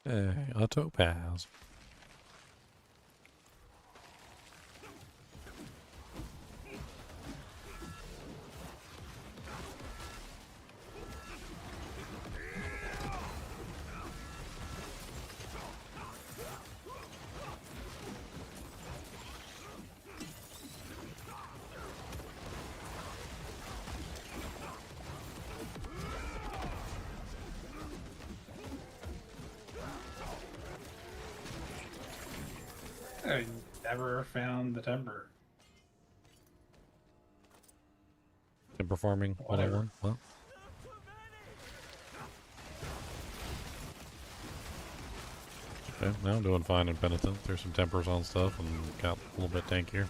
Hey, a topaz. I never found the timber. Been performing Whatever. 101. Well. Okay, now I'm doing fine in Penitent. There's some tempers on stuff and got a little bit tankier.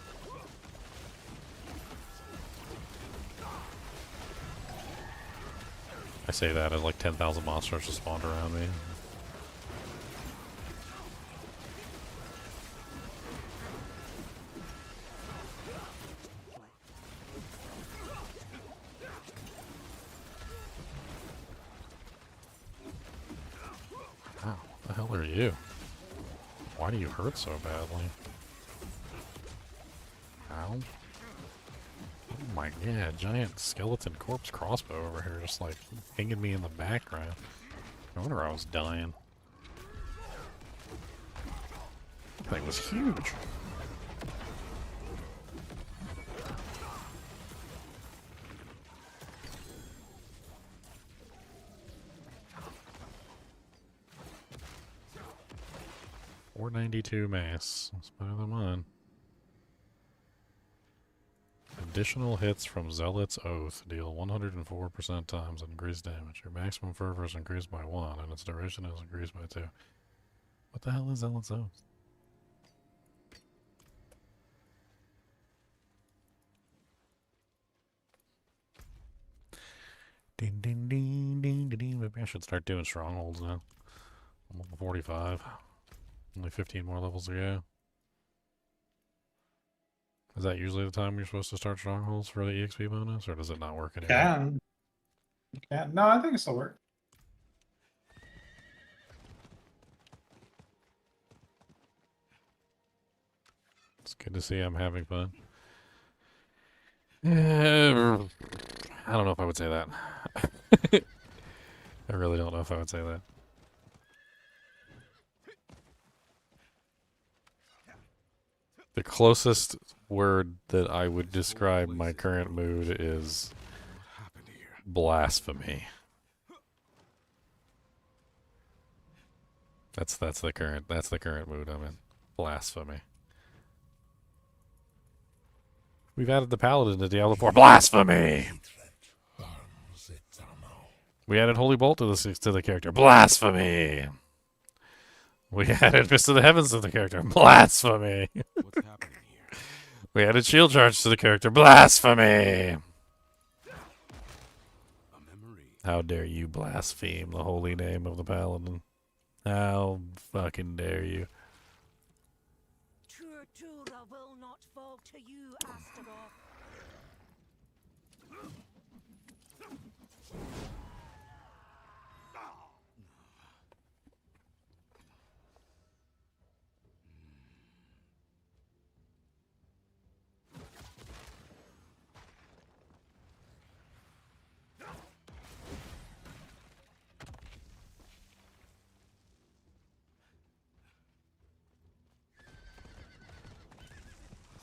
I say that as like 10,000 monsters just spawned around me. Wow, what the hell are you? Why do you hurt so badly? Ow. Oh my god, giant skeleton corpse crossbow over here just like hanging me in the background. No wonder I was dying. That thing was huge. $492 mass. That's better than mine. Additional hits from Zealot's Oath deal 104% times and increased damage. Your maximum fervor is increased by 1, and its duration is increased by 2. What the hell is Zealot's Oath? Ding ding ding ding ding ding. Maybe I should start doing strongholds now. I'm level 45. Only 15 more levels to go. Is that usually the time you're supposed to start strongholds for the EXP bonus, or does it not work anymore? Can. Can. No, I think it still works. It's good to see I'm having fun. I don't know if I would say that. I really don't know if I would say that. The closest word that I would describe my current mood is blasphemy. That's the current mood I'm in. Blasphemy. We've added the Paladin to Diablo IV. Blasphemy! We added Holy Bolt to the character. Blasphemy! We added Fist of the Heavens to the character. Blasphemy! What's happening here? We added Shield Charge to the character. Blasphemy! A memory. How dare you blaspheme the holy name of the Paladin? How fucking dare you? True Tura will not fall to you, Astaroth.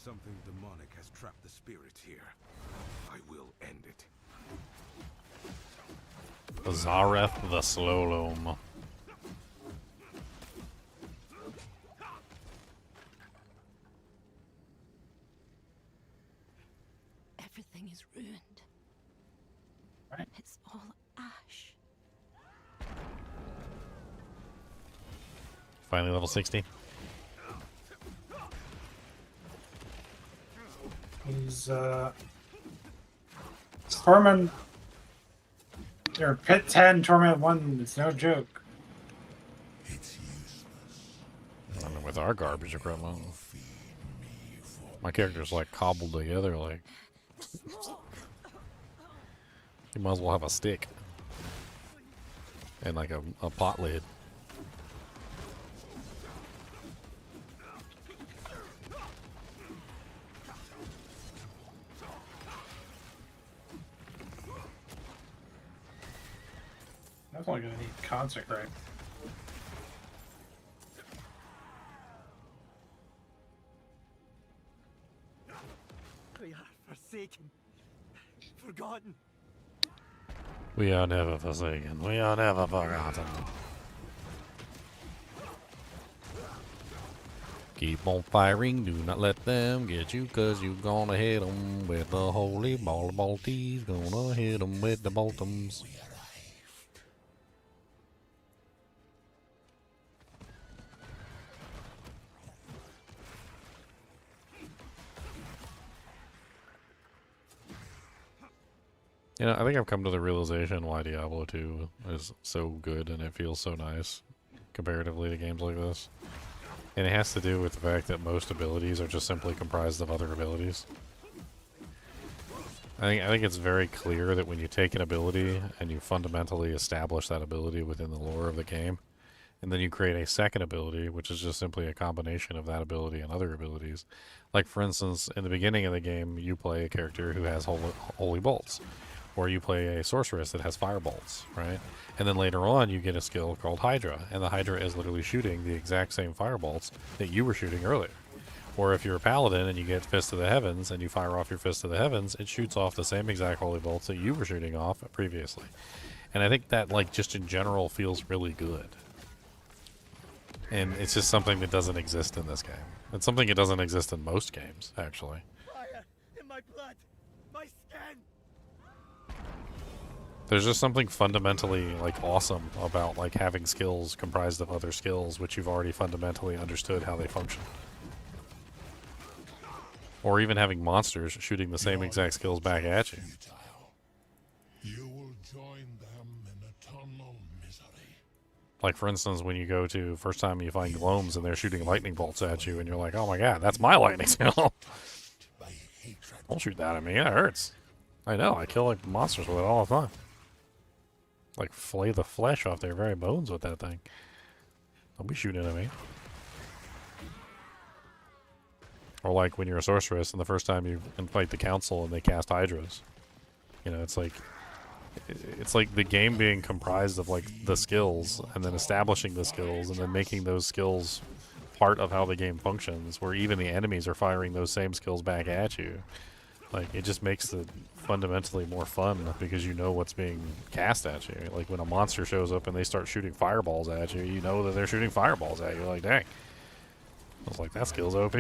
Something demonic has trapped the spirits here. I will end it. Zareth the Slowloam. Everything is ruined. Right. It's all ash. Finally level 60. He's Torment or Pit 10, Torment 1, it's no joke. I mean, with our garbage equipment. My character's like cobbled together like you might as well have a stick. And like a pot lid. Definitely gonna need Consecrate. We are forsaken, forgotten. We are never forsaken. We are never forgotten. Keep on firing. Do not let them get you, cause you gonna hit them with the holy ball of bolties. Gonna hit them with the boltums. You know, I think I've come to the realization why Diablo 2 is so good and it feels so nice comparatively to games like this. And it has to do with the fact that most abilities are just simply comprised of other abilities. I think it's very clear that when you take an ability and you fundamentally establish that ability within the lore of the game, and then you create a second ability, which is just simply a combination of that ability and other abilities. Like, for instance, in the beginning of the game, you play a character who has holy bolts. Or you play a sorceress that has firebolts, right? And then later on, you get a skill called Hydra, and the Hydra is literally shooting the exact same firebolts that you were shooting earlier. Or if you're a Paladin and you get Fist of the Heavens, and you fire off your Fist of the Heavens, it shoots off the same exact holy bolts that you were shooting off previously. And I think that, like, just in general feels really good. And it's just something that doesn't exist in this game. It's something that doesn't exist in most games, actually. Fire in my blood. There's just something fundamentally like awesome about like having skills comprised of other skills which you've already fundamentally understood how they function. Or even having monsters shooting the same exact skills back at you. You will join them in eternal misery. Like for instance, when you go to first time you find gnomes and they're shooting lightning bolts at you and you're like, oh my god, that's my lightning skill. Don't shoot that at me, that hurts. I know, I kill like monsters with it all the time. Like flay the flesh off their very bones with that thing. Don't be shooting at me. Or like when you're a sorceress and the first time you fight the council and they cast hydras. You know, it's like the game being comprised of like the skills and then establishing the skills and then making those skills part of how the game functions, where even the enemies are firing those same skills back at you. Like it just makes it fundamentally more fun because you know what's being cast at you. Like when a monster shows up and they start shooting fireballs at you, you know that they're shooting fireballs at you. Like, dang. I was like, that skill's OP.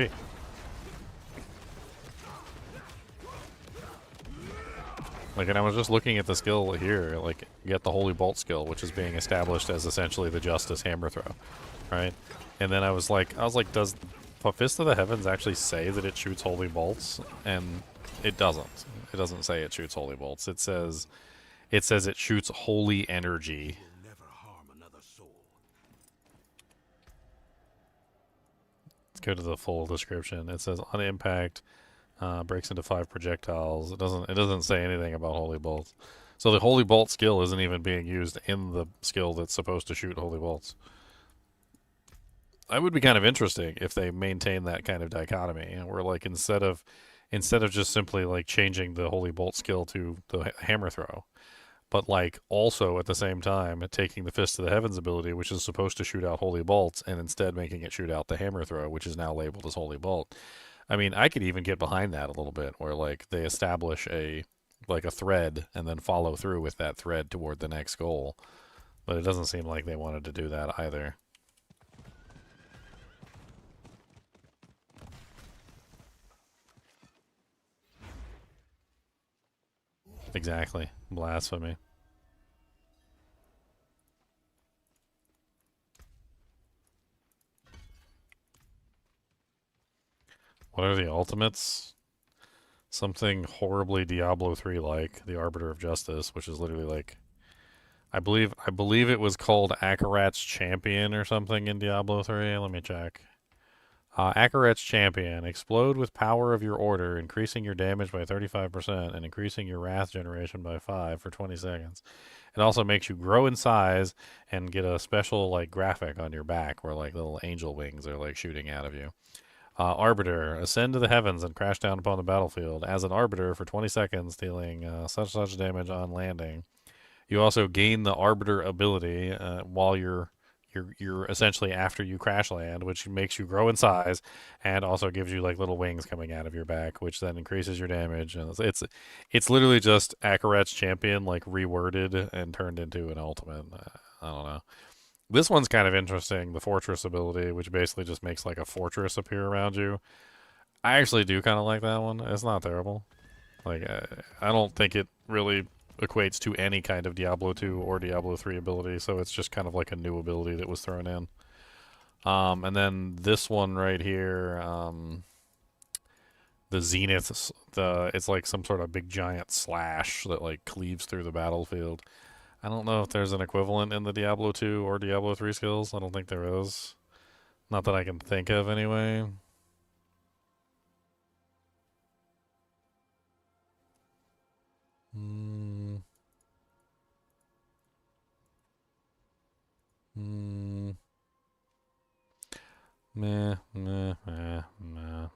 Like, and I was just looking at the skill here, like, you get the Holy Bolt skill, which is being established as essentially the Justice Hammer Throw, right? And then I was like, does Fist of the Heavens actually say that it shoots Holy Bolts? And it doesn't. It doesn't say it shoots Holy Bolts. It says it shoots Holy Energy. Never harm another soul. Let's go to the full description. It says, on impact, breaks into 5 projectiles. It doesn't say anything about Holy Bolts. So the Holy Bolt skill isn't even being used in the skill that's supposed to shoot Holy Bolts. That would be kind of interesting if they maintain that kind of dichotomy, where like instead of just simply like changing the Holy Bolt skill to the hammer throw, but like also at the same time taking the Fist of the Heavens ability, which is supposed to shoot out Holy Bolts, and instead making it shoot out the hammer throw, which is now labeled as Holy Bolt. I mean, I could even get behind that a little bit, where like they establish a thread and then follow through with that thread toward the next goal. But it doesn't seem like they wanted to do that either. Exactly. Blasphemy. What are the ultimates? Something horribly Diablo 3 like, the Arbiter of Justice, which is literally like, I believe it was called Akarat's Champion or something in Diablo 3. Let me check. Akarat's Champion. Explode with power of your order, increasing your damage by 35% and increasing your wrath generation by 5 for 20 seconds. It also makes you grow in size and get a special like graphic on your back where like little angel wings are like shooting out of you. Arbiter. Ascend to the heavens and crash down upon the battlefield as an Arbiter for 20 seconds, dealing such damage on landing. You also gain the Arbiter ability while you're essentially after you crash land, which makes you grow in size and also gives you like little wings coming out of your back, which then increases your damage. And it's literally just Akarat's Champion like reworded and turned into an ultimate. I don't know. This one's kind of interesting, the Fortress ability, which basically just makes like a fortress appear around you. I actually do kind of like that one. It's not terrible. Like I don't think it really equates to any kind of Diablo 2 or Diablo 3 ability, so it's just kind of like a new ability that was thrown in. And then this one right here, the Zenith, it's like some sort of big giant slash that like cleaves through the battlefield. I don't know if there's an equivalent in the Diablo 2 or Diablo 3 skills. I don't think there is. Not that I can think of anyway. Meh, meh, meh, meh.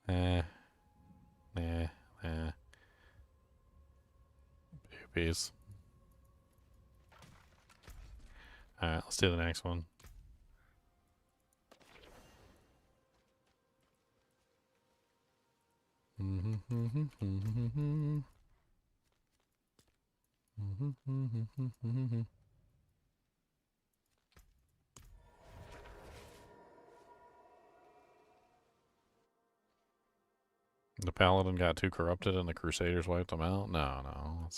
Eh, eh, eh. Boobies. Alright, let's do the next one. The Paladin got too corrupted and the Crusaders wiped them out? No.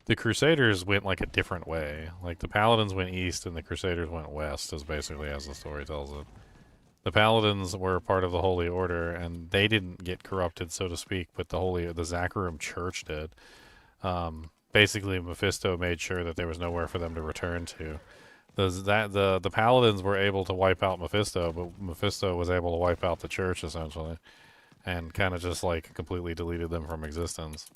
The Crusaders went like a different way. Like the Paladins went east and the Crusaders went west, is basically as the story tells it. The Paladins were part of the Holy Order and they didn't get corrupted, so to speak, but the Zakarum Church did. Basically, Mephisto made sure that there was nowhere for them to return to. The Paladins were able to wipe out Mephisto, but Mephisto was able to wipe out the church, essentially. And kind of just, like, completely deleted them from existence.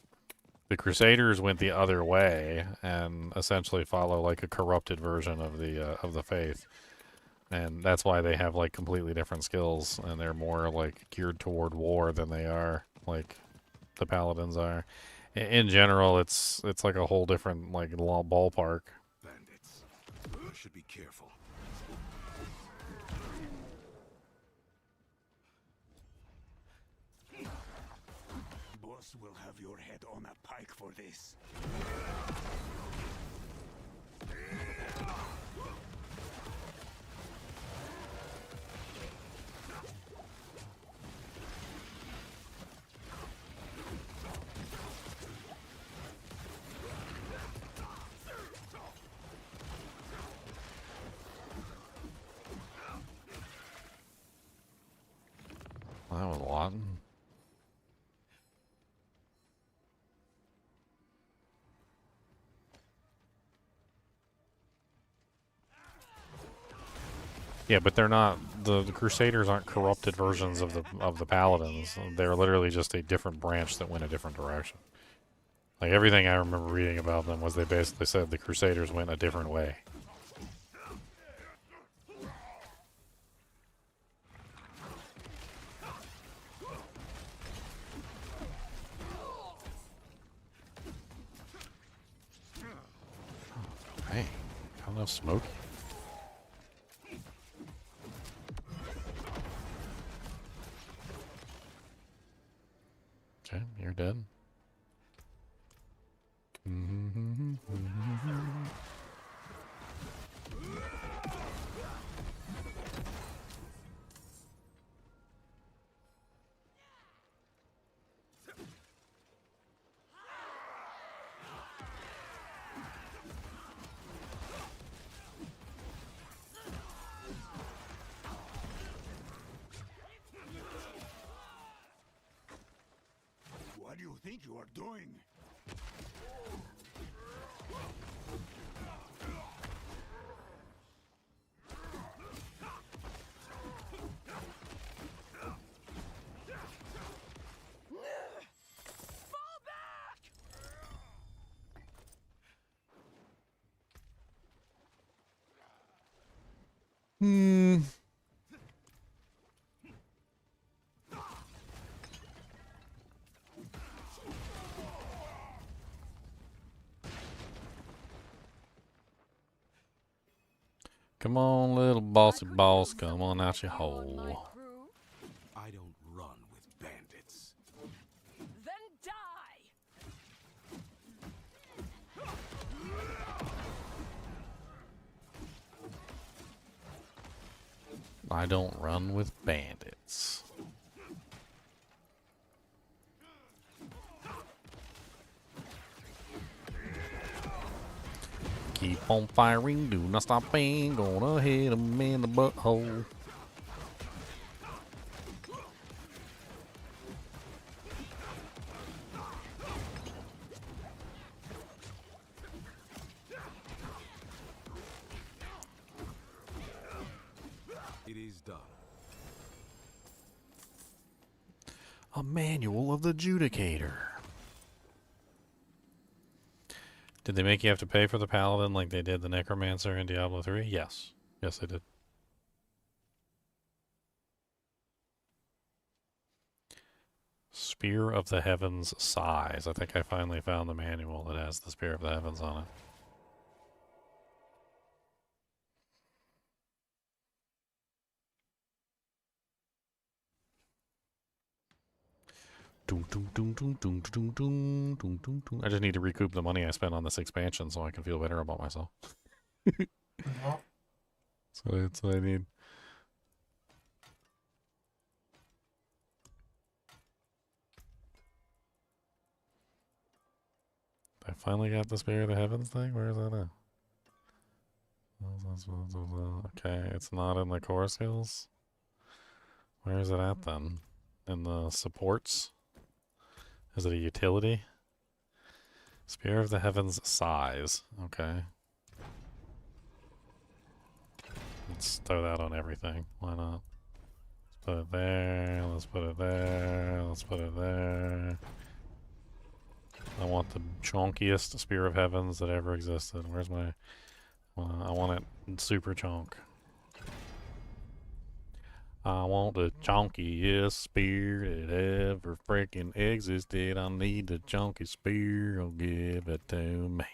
The Crusaders went the other way and essentially follow, like, a corrupted version of the faith. And that's why they have, like, completely different skills, and they're more, like, geared toward war than they are, like, the Paladins are. In general, it's like a whole different, like, ballpark. Bandits. I should be careful. Boss will have your head on a pike for this. That was a lot. Yeah, but they're not the Crusaders aren't corrupted versions of the Paladins. They're literally just a different branch that went a different direction. Like everything I remember reading about them was they basically said the Crusaders went a different way. Hey, got enough smoke? Okay, you're dead. What do you think you are doing? Come on, little bossy boss, come on out your hole. I don't run with bandits. Then die! I don't run with bandits. Keep on firing, do not stop, ain't gonna hit him in the butthole. It is done. A manual of the Judicator. Did they make you have to pay for the Paladin like they did the Necromancer in Diablo 3? Yes. Yes, they did. Spear of the Heavens size. I think I finally found the manual that has the Spear of the Heavens on it. I just need to recoup the money I spent on this expansion so I can feel better about myself. So that's what I need. I finally got the Spear of the Heavens thing. Where is that at? Okay, it's not in the core skills. Where is it at then? In the supports? Is it a utility? Spear of the Heavens size. Okay. Let's throw that on everything. Why not? Let's put it there. Let's put it there. Let's put it there. I want the chonkiest Spear of Heavens that ever existed. Where's my... I want it super chonk. I want the chonkiest spear that ever freaking existed. I need the chonky spear. Oh, give it to me.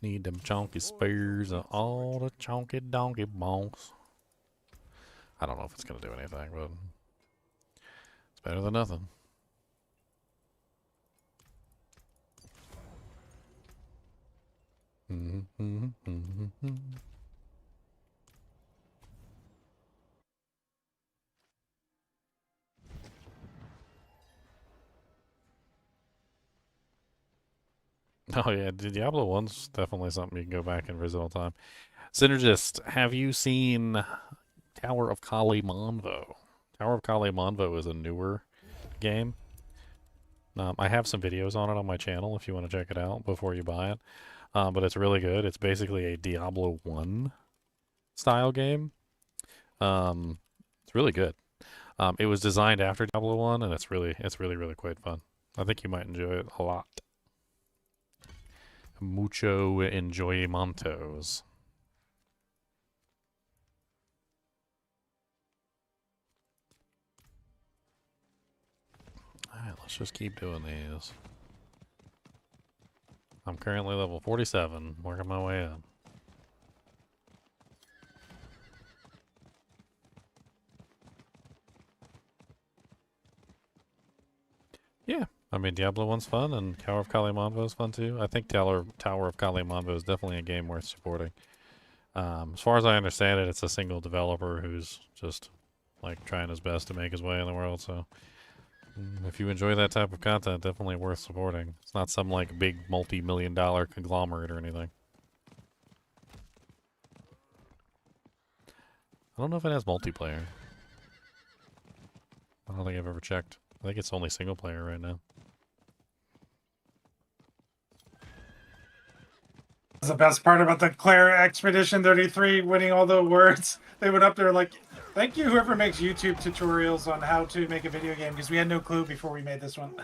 Need them chonky spears of all the chonky donkey bonks. I don't know if it's gonna do anything, but it's better than nothing. Oh yeah, Diablo 1's definitely something you can go back and visit all the time. Synergist, have you seen Tower of Kali Monvo? Tower of Kali Monvo is a newer game. I have some videos on it on my channel if you want to check it out before you buy it. But it's really good. It's basically a Diablo 1 style game. It's really good. It was designed after Diablo 1, and it's really quite fun. I think you might enjoy it a lot. Mucho enjoymentos. Alright, let's just keep doing these. I'm currently level 47, working my way up. Yeah, I mean, Diablo 1's fun, and Tower of Kali Monvo is fun too. I think Tower of Kali Monvo is definitely a game worth supporting. As far as I understand it, it's a single developer who's just like trying his best to make his way in the world, so if you enjoy that type of content, definitely worth supporting. It's not some like big multi-million-dollar conglomerate or anything. I don't know if it has multiplayer. I don't think I've ever checked. I think it's only single player right now. That's the best part about the Claire Expedition 33 winning all the awards. They went up there like, thank you whoever makes YouTube tutorials on how to make a video game, because we had no clue before we made this one.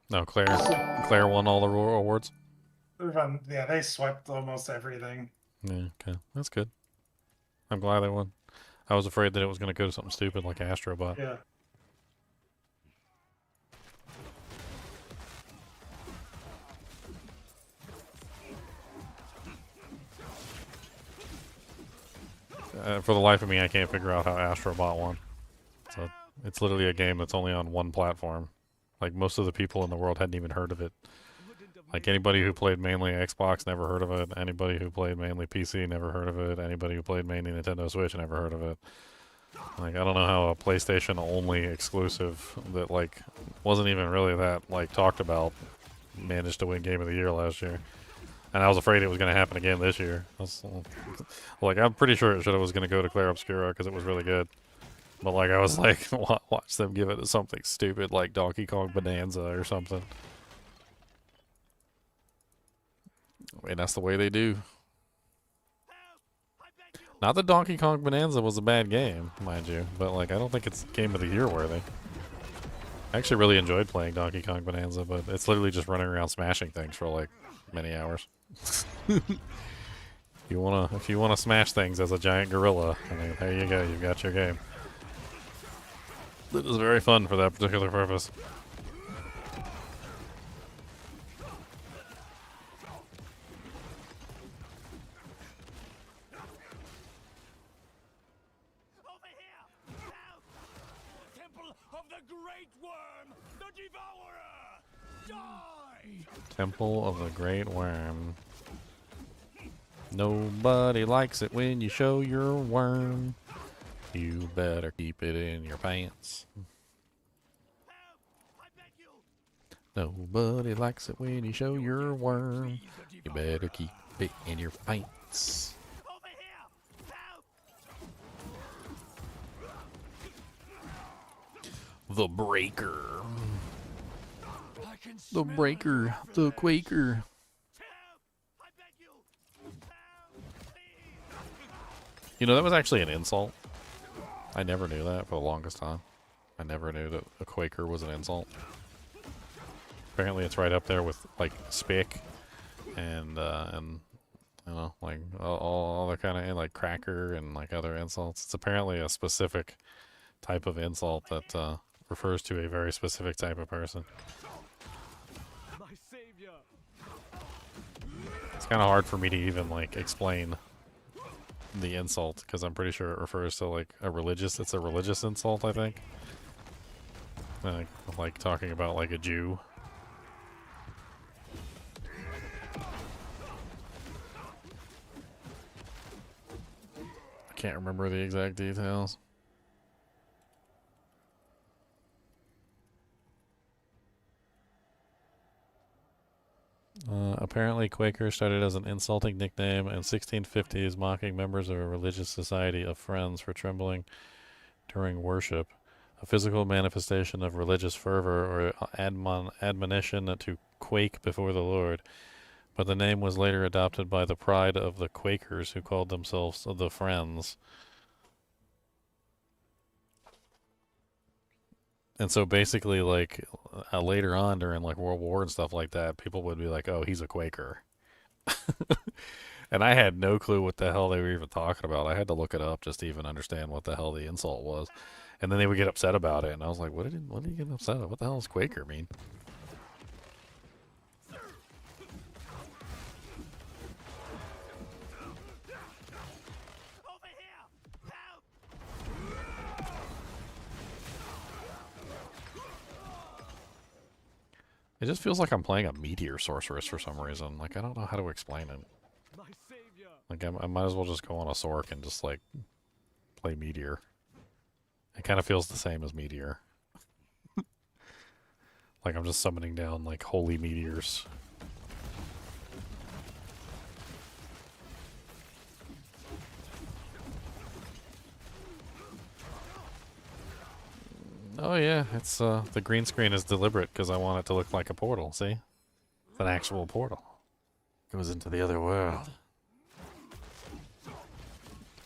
No, Claire won all the awards. Yeah, they swept almost everything. Yeah, okay. That's good. I'm glad they won. I was afraid that it was going to go to something stupid like Astrobot. Yeah. For the life of me, I can't figure out how Astrobot won. So it's literally a game that's only on one platform. Like, most of the people in the world hadn't even heard of it. Like, anybody who played mainly Xbox never heard of it. Anybody who played mainly PC never heard of it. Anybody who played mainly Nintendo Switch never heard of it. Like, I don't know how a PlayStation-only exclusive that, like, wasn't even really that, like, talked about managed to win Game of the Year last year. And I was afraid it was going to happen again this year. Like, I'm pretty sure it was going to go to Claire Obscura because it was really good. But, like, I was like, watch them give it to something stupid like Donkey Kong Bonanza or something. I mean, that's the way they do. Not that Donkey Kong Bonanza was a bad game, mind you, but, like, I don't think it's Game of the Year worthy. I actually really enjoyed playing Donkey Kong Bonanza, but it's literally just running around smashing things for, like, many hours. If you wanna smash things as a giant gorilla, I mean, there you go, you've got your game. It was very fun for that particular purpose. Over here! Now! Temple of the Great Worm, the Devourer! Die! Temple of the Great Worm. Nobody likes it when you show your worm. You better keep it in your pants. Help! I Nobody likes it when you show your worm. You better keep it in your pants. Over here! Help! The Breaker. I can The smell Breaker. your The flesh. Quaker. Help! I beg you! Help! Please! You know, that was actually an insult. I never knew that for the longest time. I never knew that a Quaker was an insult. Apparently it's right up there with, like, spick and you know, like, all other kind of, like, cracker and, like, other insults. It's apparently a specific type of insult that refers to a very specific type of person. My savior! It's kind of hard for me to even, like, explain the insult, because I'm pretty sure it refers to, like, it's a religious insult, I think. Like talking about, like, a Jew. I can't remember the exact details. Apparently, Quaker started as an insulting nickname in 1650s, mocking members of a religious society of Friends for trembling during worship, a physical manifestation of religious fervor or admonition to quake before the Lord. But the name was later adopted by the pride of the Quakers, who called themselves the Friends. And so basically, like, later on during, like, World War and stuff like that, people would be like, oh, he's a Quaker. And I had no clue what the hell they were even talking about. I had to look it up just to even understand what the hell the insult was. And then they would get upset about it, and I was like, what are you getting upset about? What the hell does Quaker mean? Over here! Help! It just feels like I'm playing a meteor sorceress for some reason. Like, I don't know how to explain it. My savior! Like, I might as well just go on a Sork and just, like, play meteor. It kind of feels the same as meteor. Like, I'm just summoning down, like, holy meteors. Oh yeah, it's the green screen is deliberate because I want it to look like a portal, see? It's an actual portal. Goes into the other world.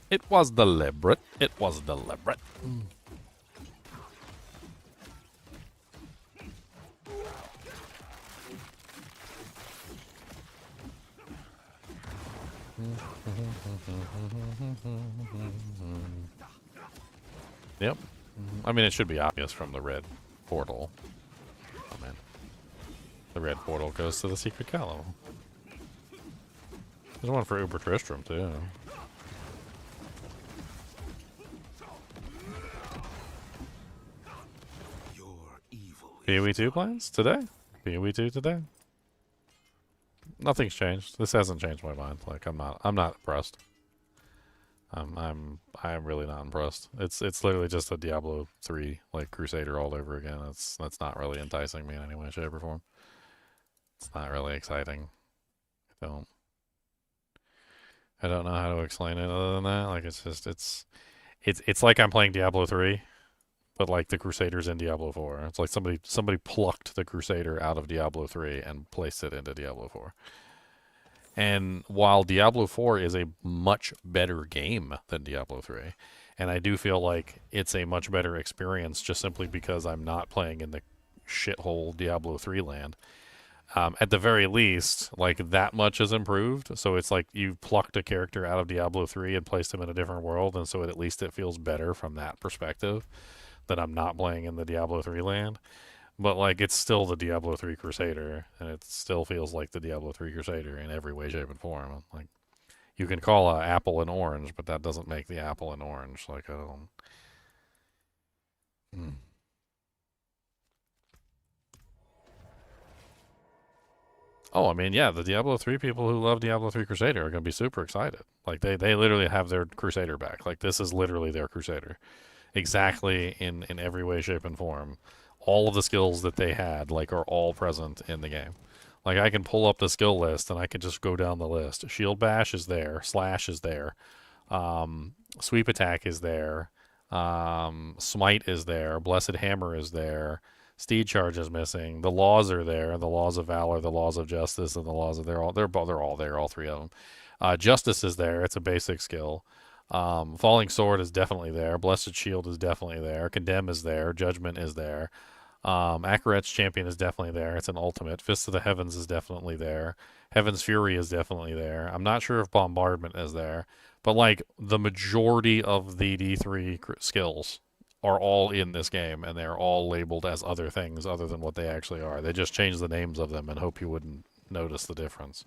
It was deliberate. It was deliberate. Yep. I mean, it should be obvious from the red portal. Oh, man. The red portal goes to the secret column. There's one for Uber Tristram, too. PoE 2 plans? Today? PoE 2 today? Nothing's changed. This hasn't changed my mind. Like, I'm not impressed. I'm really not impressed. It's literally just a Diablo 3 like Crusader all over again. That's not really enticing me in any way, shape, or form. It's not really exciting. I don't know how to explain it other than that. Like, it's like I'm playing Diablo 3, but like the Crusader's in Diablo 4. It's like somebody plucked the Crusader out of Diablo 3 and placed it into Diablo 4. And while Diablo 4 is a much better game than Diablo 3, and I do feel like it's a much better experience just simply because I'm not playing in the shithole Diablo 3 land, at the very least, like, that much is improved. So it's like you plucked a character out of Diablo 3 and placed him in a different world, and so at least it feels better from that perspective that I'm not playing in the Diablo 3 land. But, like, it's still the Diablo 3 Crusader, and it still feels like the Diablo 3 Crusader in every way, shape, and form. Like, you can call an apple an orange, but that doesn't make the apple an orange. Like, I don't... Oh, I mean, yeah, the Diablo 3 people who love Diablo 3 Crusader are going to be super excited. Like, they literally have their Crusader back. Like, this is literally their Crusader. Exactly in every way, shape, and form. all of the skills that they had, like, are all present in the game. Like, I can pull up the skill list and I can just go down the list. Shield Bash is there. Slash is there. Sweep Attack is there. Smite is there. Blessed Hammer is there. Steed Charge is missing. The laws are there. The laws of valor, the laws of justice, and the laws of they're all there. All three of them. Justice is there. It's a basic skill. Falling Sword is definitely there. Blessed Shield is definitely there. Condemn is there. Judgment is there. Akaret's Champion is definitely there. It's an ultimate. Fist of the Heavens is definitely there. Heaven's Fury is definitely there. I'm not sure if Bombardment is there, but like the majority of the D3 skills are all in this game, and they're all labeled as other things other than what they actually are. They just changed the names of them and hope you wouldn't notice the difference.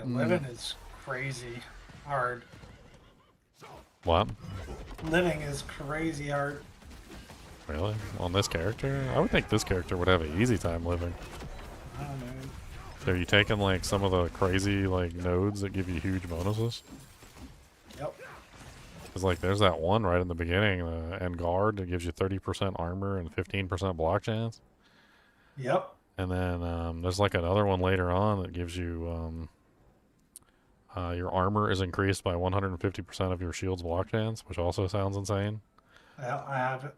Living is crazy hard. What? Living is crazy hard. Really? On this character? I would think this character would have an easy time living. I don't know. So are you taking like some of the crazy like nodes that give you huge bonuses? Yep. Because like there's that one right in the beginning, the End Guard, that gives you 30% armor and 15% block chance. Yep. And then there's like another one later on that gives you your armor is increased by 150% of your shield's block chance, which also sounds insane. Yeah, I have it.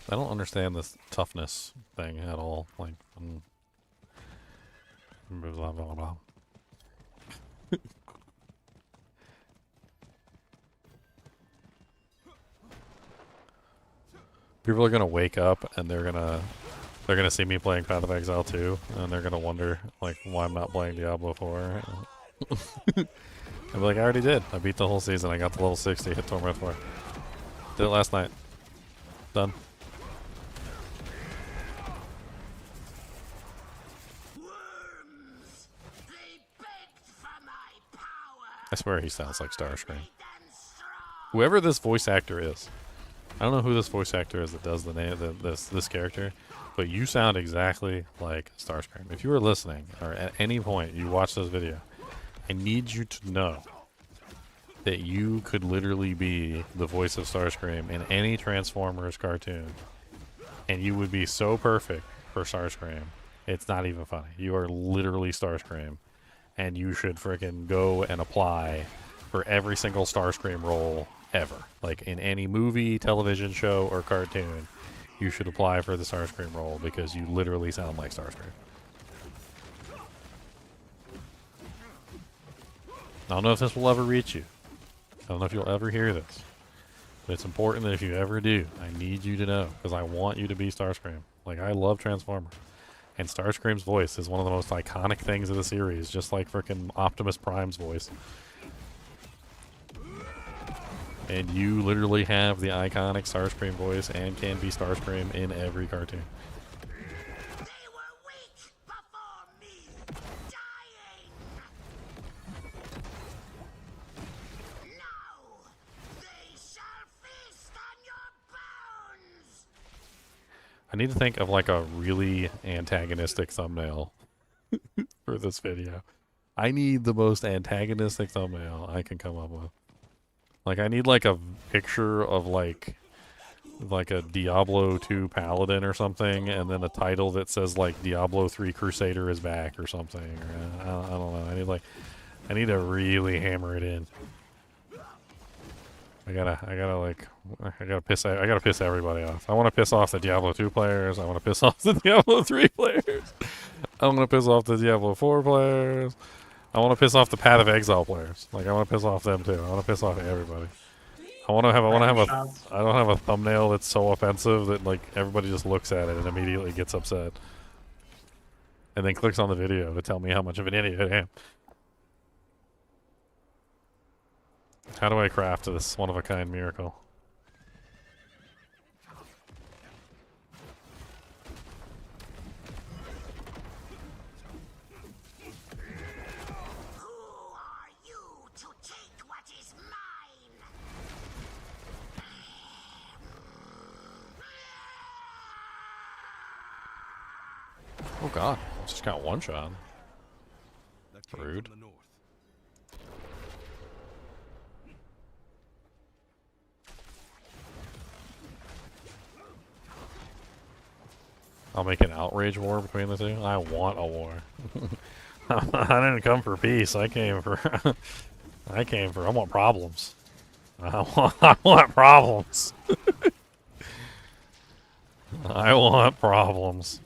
I don't understand this toughness thing at all. Like, blah, blah, blah. People are gonna wake up and they're gonna see me playing Path of Exile 2, and they're gonna wonder like why I'm not playing Diablo 4. I'll be like, I already did. I beat the whole season. I got to level 60, hit Torment 4. Did it last night. Done. I swear he sounds like Starscream. Whoever this voice actor is, I don't know who this voice actor is that does the name of this character, but you sound exactly like Starscream. If you were listening, or at any point you watch this video, I need you to know that you could literally be the voice of Starscream in any Transformers cartoon, and you would be so perfect for Starscream. It's not even funny. You are literally Starscream, and you should freaking go and apply for every single Starscream role ever. Like in any movie, television show, or cartoon, you should apply for the Starscream role because you literally sound like Starscream. I don't know if this will ever reach you. I don't know if you'll ever hear this. But it's important that if you ever do, I need you to know, because I want you to be Starscream. Like, I love Transformers. And Starscream's voice is one of the most iconic things of the series, just like frickin' Optimus Prime's voice. And you literally have the iconic Starscream voice and can be Starscream in every cartoon. They were weak before me, dying. Now they shall feast on your bones. I need to think of like a really antagonistic thumbnail for this video. I need the most antagonistic thumbnail I can come up with. Like, I need like a picture of like a Diablo 2 Paladin or something, and then a title that says like Diablo 3 Crusader is back or something. Or, I don't know. I need to really hammer it in. I gotta piss everybody off. I want to piss off the Diablo 2 players. I want to piss off the Diablo 3 players. I want to piss off the Diablo 4 players. I want to piss off the Path of Exile players. Like, I want to piss off them too. I want to piss off everybody. I don't have a thumbnail that's so offensive that like everybody just looks at it and immediately gets upset, and then clicks on the video to tell me how much of an idiot I am. How do I craft this one-of-a-kind miracle? Who are you to take what is Oh god, just got one shot. That came Rude. from the north. I'll make an outrage war between the two. I want a war. I didn't come for peace. I came for. I want problems. I want problems. I want problems.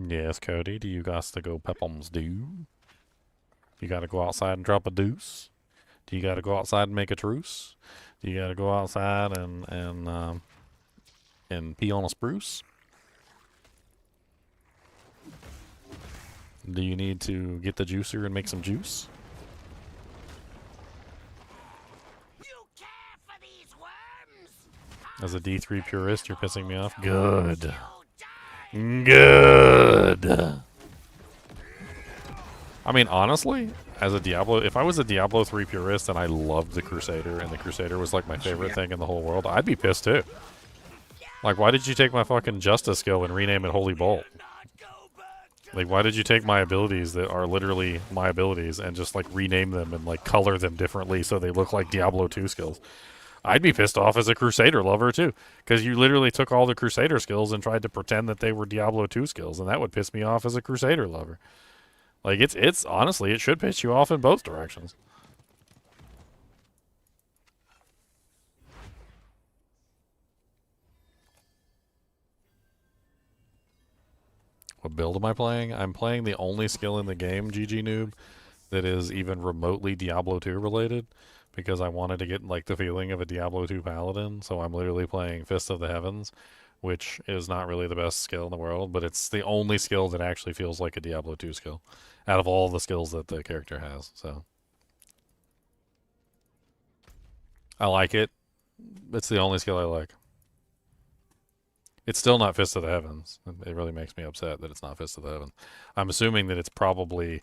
Yes, Cody, do you got to go peppums do? You gotta go outside and drop a deuce? Do you gotta go outside and make a truce? Do you gotta go outside and pee on a spruce? Do you need to get the juicer and make some juice? You care for these worms? As a D3 purist, you're pissing me off? Good. Good. I mean, honestly, as a Diablo, if I was a Diablo 3 purist and I loved the Crusader and the Crusader was like my favorite thing in the whole world, I'd be pissed too. Like, why did you take my fucking Justice skill and rename it Holy Bolt? Like, why did you take my abilities that are literally my abilities and just, like, rename them and, like, color them differently so they look like Diablo 2 skills? I'd be pissed off as a Crusader lover, too. Because you literally took all the Crusader skills and tried to pretend that they were Diablo 2 skills, and that would piss me off as a Crusader lover. Like, it's honestly, it should piss you off in both directions. What build am I playing? I'm playing the only skill in the game, GG Noob, that is even remotely Diablo 2 related, because I wanted to get like the feeling of a Diablo 2 Paladin, so I'm literally playing Fist of the Heavens, which is not really the best skill in the world, but it's the only skill that actually feels like a Diablo 2 skill, out of all the skills that the character has, so. I like it. It's the only skill I like. It's still not Fist of the Heavens. It really makes me upset that it's not Fist of the Heavens. I'm assuming that it's probably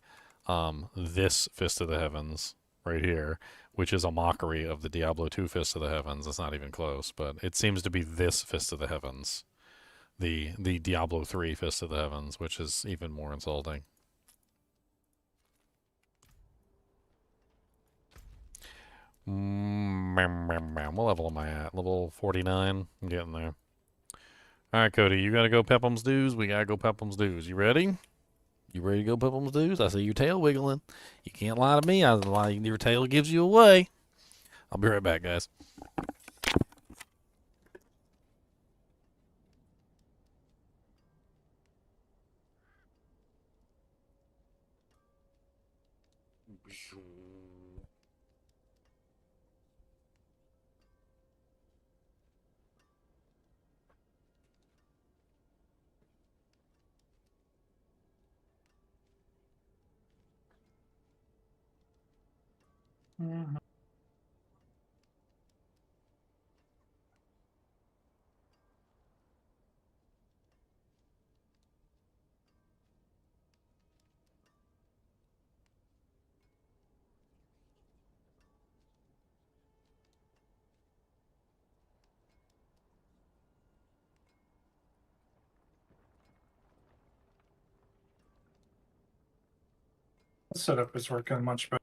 this Fist of the Heavens right here, which is a mockery of the Diablo 2 Fist of the Heavens. It's not even close, but it seems to be this Fist of the Heavens, the Diablo 3 Fist of the Heavens, which is even more insulting. What level am I at? Level 49? I'm getting there. Alright, Cody, you gotta go Peplum's Dues. We gotta go Peplum's Dues. You ready? You ready to go Peplum's Dues? I see your tail wiggling. You can't lie to me. Your tail gives you away. I'll be right back, guys. Mhm. The setup is working much better.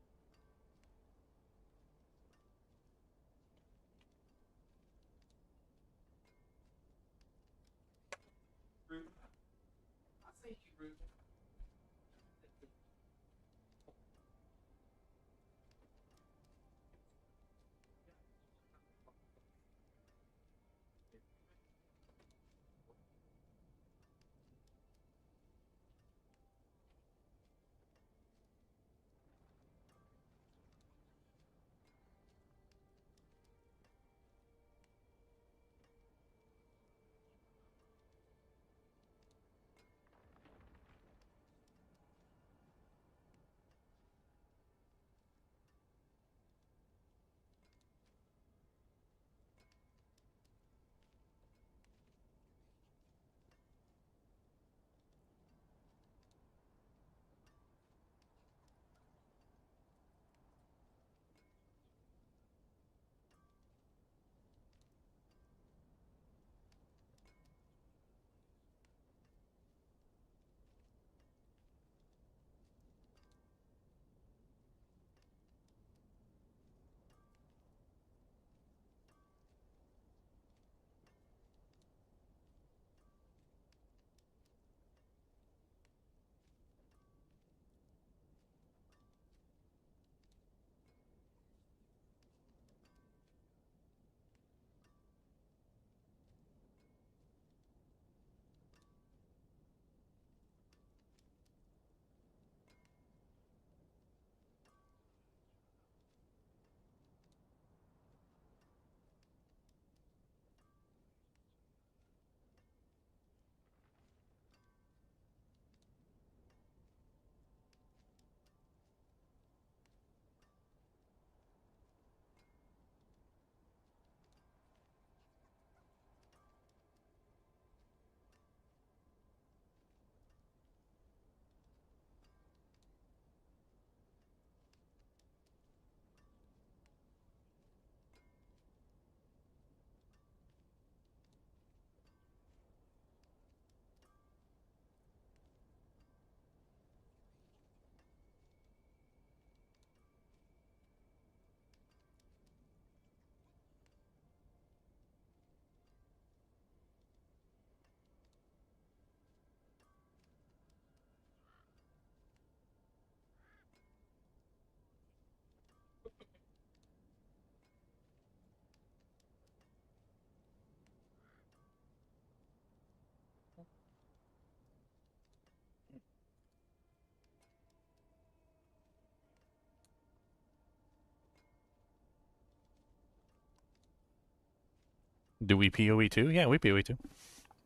Do we PoE too? Yeah, we PoE too.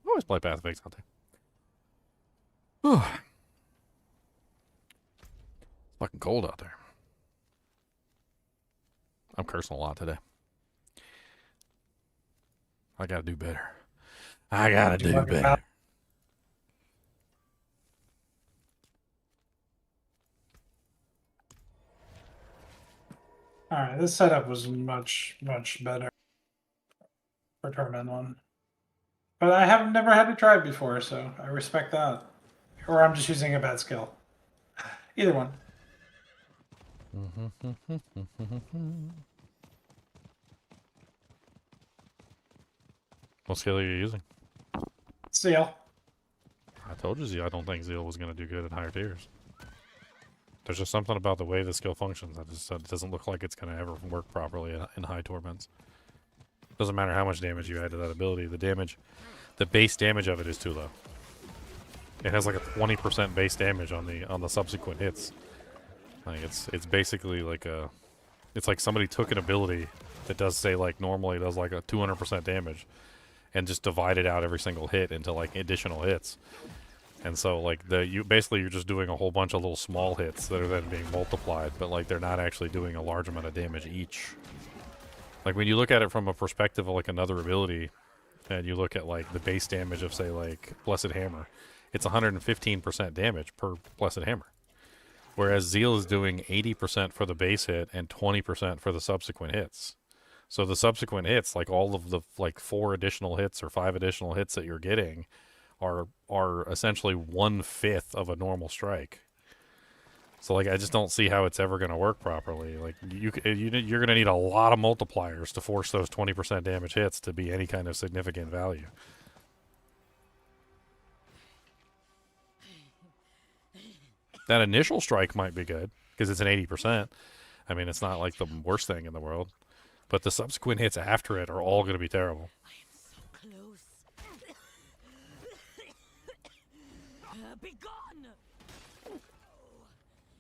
Always play Path of Exile too. Fucking cold out there. I'm cursing a lot today. I gotta do better. I gotta do better. Alright, this setup was much better for Torment 1. But I have never had to try it before, so I respect that. Or I'm just using a bad skill. Either one. What skill are you using? Seal. I told you I don't think Zeal was going to do good at higher tiers. There's just something about the way the skill functions that just it doesn't look like it's going to ever work properly in high torments. Doesn't matter how much damage you add to that ability, the base damage of it is too low. It has like a 20% base damage on the subsequent hits. Like it's basically like it's like somebody took an ability that does say like normally does like a 200% damage and just divided out every single hit into like additional hits. And so like you're just doing a whole bunch of little small hits that are then being multiplied, but like they're not actually doing a large amount of damage each. Like when you look at it from a perspective of like another ability, and you look at like the base damage of say like Blessed Hammer, it's 115% damage per Blessed Hammer. Whereas Zeal is doing 80% for the base hit and 20% for the subsequent hits. So the subsequent hits, like all of the like 4 additional hits or 5 additional hits that you're getting, are essentially 1/5 of a normal strike. So like I just don't see how it's ever going to work properly. Like you're going to need a lot of multipliers to force those 20% damage hits to be any kind of significant value. That initial strike might be good because it's an 80%. I mean, it's not like the worst thing in the world. But the subsequent hits after it are all going to be terrible. I am so close. Be gone!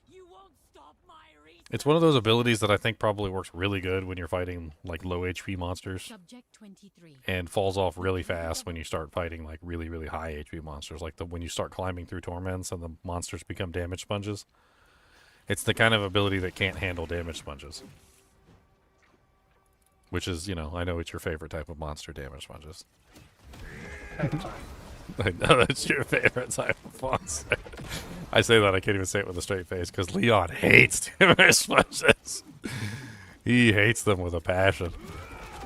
You won't stop my reach. It's one of those abilities that I think probably works really good when you're fighting like low HP monsters. Subject 23. And falls off really fast when you start fighting like really, really high HP monsters. Like when you start climbing through torments and the monsters become damage sponges. It's the kind of ability that can't handle damage sponges. Which is, you know, I know it's your favorite type of monster, damage sponges. I know that's your favorite type of monster. I say that, I can't even say it with a straight face, because Leon hates damage sponges. He hates them with a passion.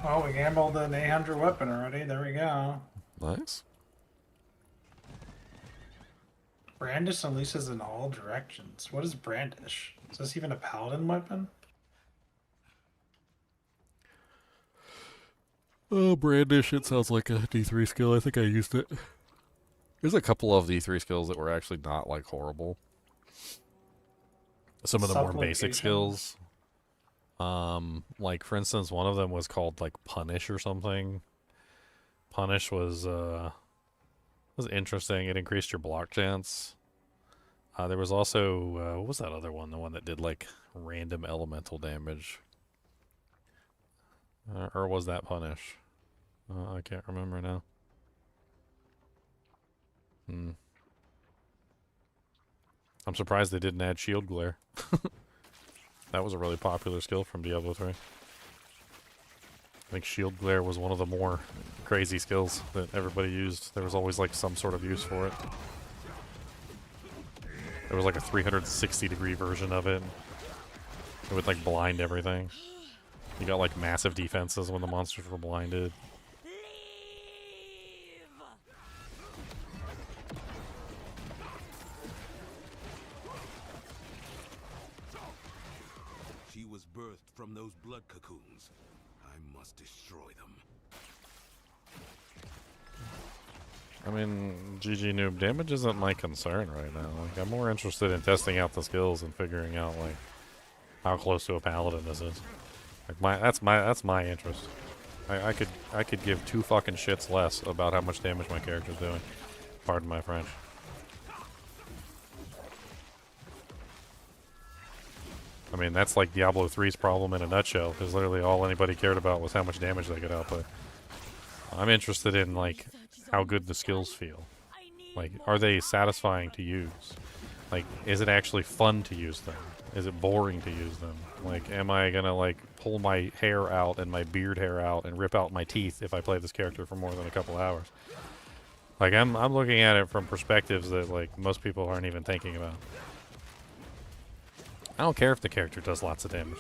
Oh, we gambled an 800 weapon already. There we go. Nice. Brandish unleashes in all directions. What is Brandish? Is this even a Paladin weapon? Oh, Brandish, it sounds like a D3 skill. I think I used it. There's a couple of D3 skills that were actually not, like, horrible. Some of the more basic skills. Like, for instance, one of them was called, like, Punish or something. Punish was interesting. It increased your block chance. There was also, what was that other one? The one that did, like, random elemental damage. Or was that Punish? I can't remember now. I'm surprised they didn't add Shield Glare. That was a really popular skill from Diablo 3. I think Shield Glare was one of the more crazy skills that everybody used. There was always like some sort of use for it. There was like a 360-degree version of it. It would like blind everything. You got like massive defenses when the monsters were blinded. She was birthed from those blood cocoons. I must destroy them. I mean, GG noob, damage isn't my concern right now. Like, I'm more interested in testing out the skills and figuring out like how close to a paladin this is. Like that's my interest. I could give 2 fucking shits less about how much damage my character's doing. Pardon my French. I mean, that's like Diablo 3's problem in a nutshell, because literally all anybody cared about was how much damage they could output. I'm interested in like how good the skills feel. Like, are they satisfying to use? Like, is it actually fun to use them? Is it boring to use them? Like, am I gonna like pull my hair out and my beard hair out and rip out my teeth if I play this character for more than a couple hours? Like, I'm looking at it from perspectives that like most people aren't even thinking about. I don't care if the character does lots of damage.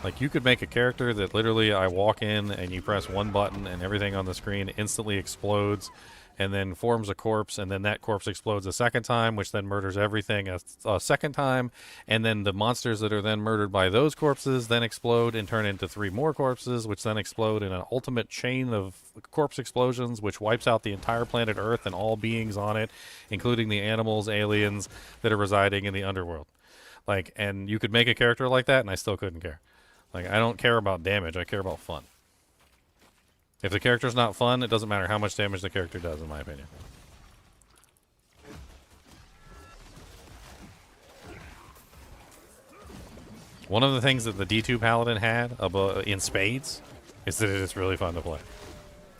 Like, you could make a character that literally I walk in and you press one button and everything on the screen instantly explodes and then forms a corpse, and then that corpse explodes a second time, which then murders everything a second time, and then the monsters that are then murdered by those corpses then explode and turn into 3 more corpses, which then explode in an ultimate chain of corpse explosions, which wipes out the entire planet Earth and all beings on it, including the animals, aliens that are residing in the underworld. Like, and you could make a character like that, and I still couldn't care. Like, I don't care about damage, I care about fun. If the character's not fun, it doesn't matter how much damage the character does, in my opinion. One of the things that the D2 Paladin had in spades is that it is really fun to play.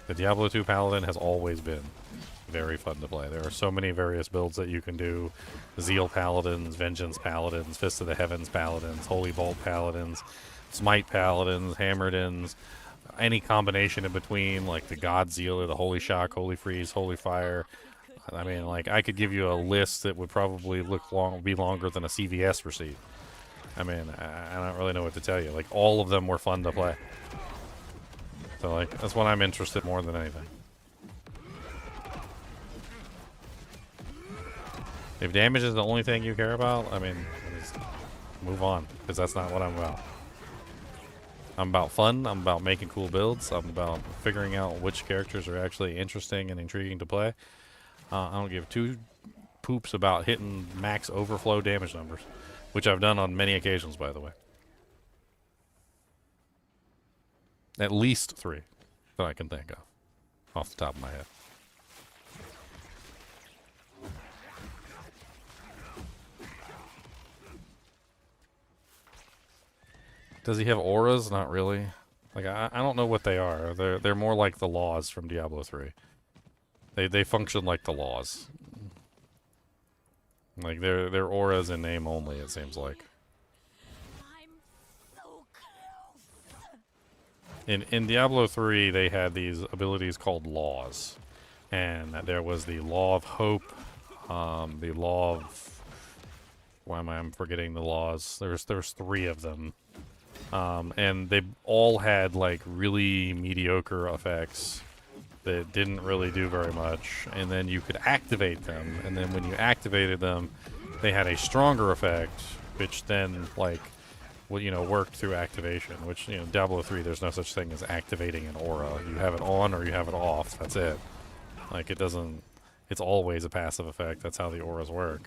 The Diablo 2 Paladin has always been very fun to play. There are so many various builds that you can do. Zeal Paladins, Vengeance Paladins, Fist of the Heavens Paladins, Holy Bolt Paladins, Smite Paladins, Hammerdins, any combination in between, like the God Zealer, the Holy Shock, Holy Freeze, Holy Fire. I mean, like, I could give you a list that would probably be longer than a CVS receipt. I mean, I don't really know what to tell you. Like, all of them were fun to play. So, like, that's what I'm interested in more than anything. If damage is the only thing you care about, I mean, just move on, because that's not what I'm about. I'm about fun, I'm about making cool builds, I'm about figuring out which characters are actually interesting and intriguing to play. I don't give 2 poops about hitting max overflow damage numbers, which I've done on many occasions, by the way. At least 3 that I can think of, off the top of my head. Does he have auras? Not really. Like, I don't know what they are. They're more like the laws from Diablo 3. They function like the laws. Like, they're auras in name only, it seems like. I'm so close. In Diablo 3, they had these abilities called laws. And there was the Law of Hope, the Law of... Why am I forgetting the laws? There's 3 of them. And they all had like really mediocre effects that didn't really do very much, and then you could activate them, and then when you activated them they had a stronger effect, which then like worked through activation, which Diablo 3 there's no such thing as activating an aura. You have it on or you have it off, that's it. Like, it's always a passive effect. That's how the auras work.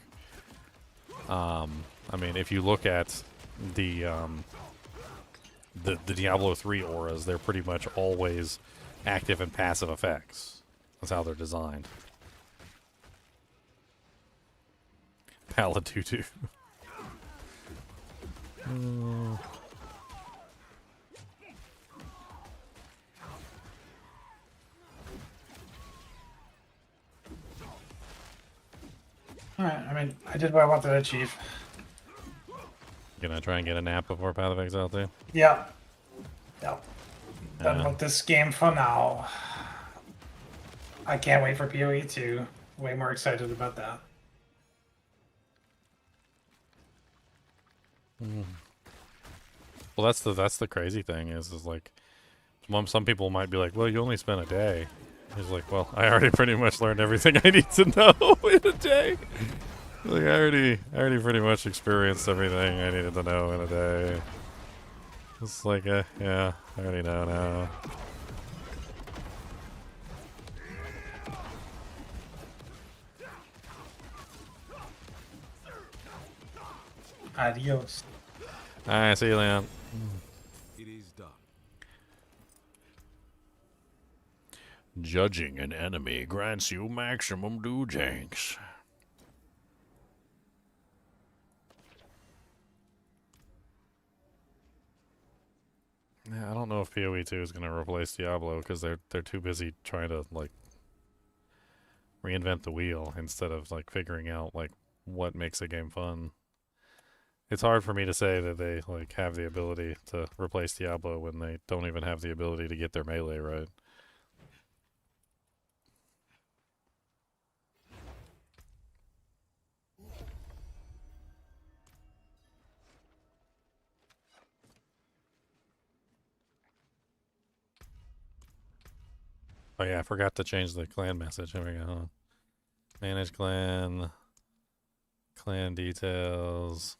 I mean, if you look at the Diablo 3 auras, they're pretty much always active and passive effects. That's how they're designed. Paladin. Alright, I mean, I did what I wanted to achieve. Gonna try and get a nap before Path of Exile too? Yeah. Yep. Done with this game for now. I can't wait for PoE 2. Way more excited about that. Well, that's the crazy thing is like, some people might be like, well, you only spent a day. He's like, well, I already pretty much learned everything I need to know in a day. Like, I already pretty much experienced everything I needed to know in a day. It's like, yeah, I already know now. Adios. Alright, see you, Leon. It is done. Judging an enemy grants you maximum doojanks. Yeah, I don't know if PoE 2 is going to replace Diablo because they're too busy trying to like reinvent the wheel instead of like figuring out like what makes a game fun. It's hard for me to say that they like have the ability to replace Diablo when they don't even have the ability to get their melee right. Oh yeah, I forgot to change the clan message. Here we go. Manage clan. Clan details.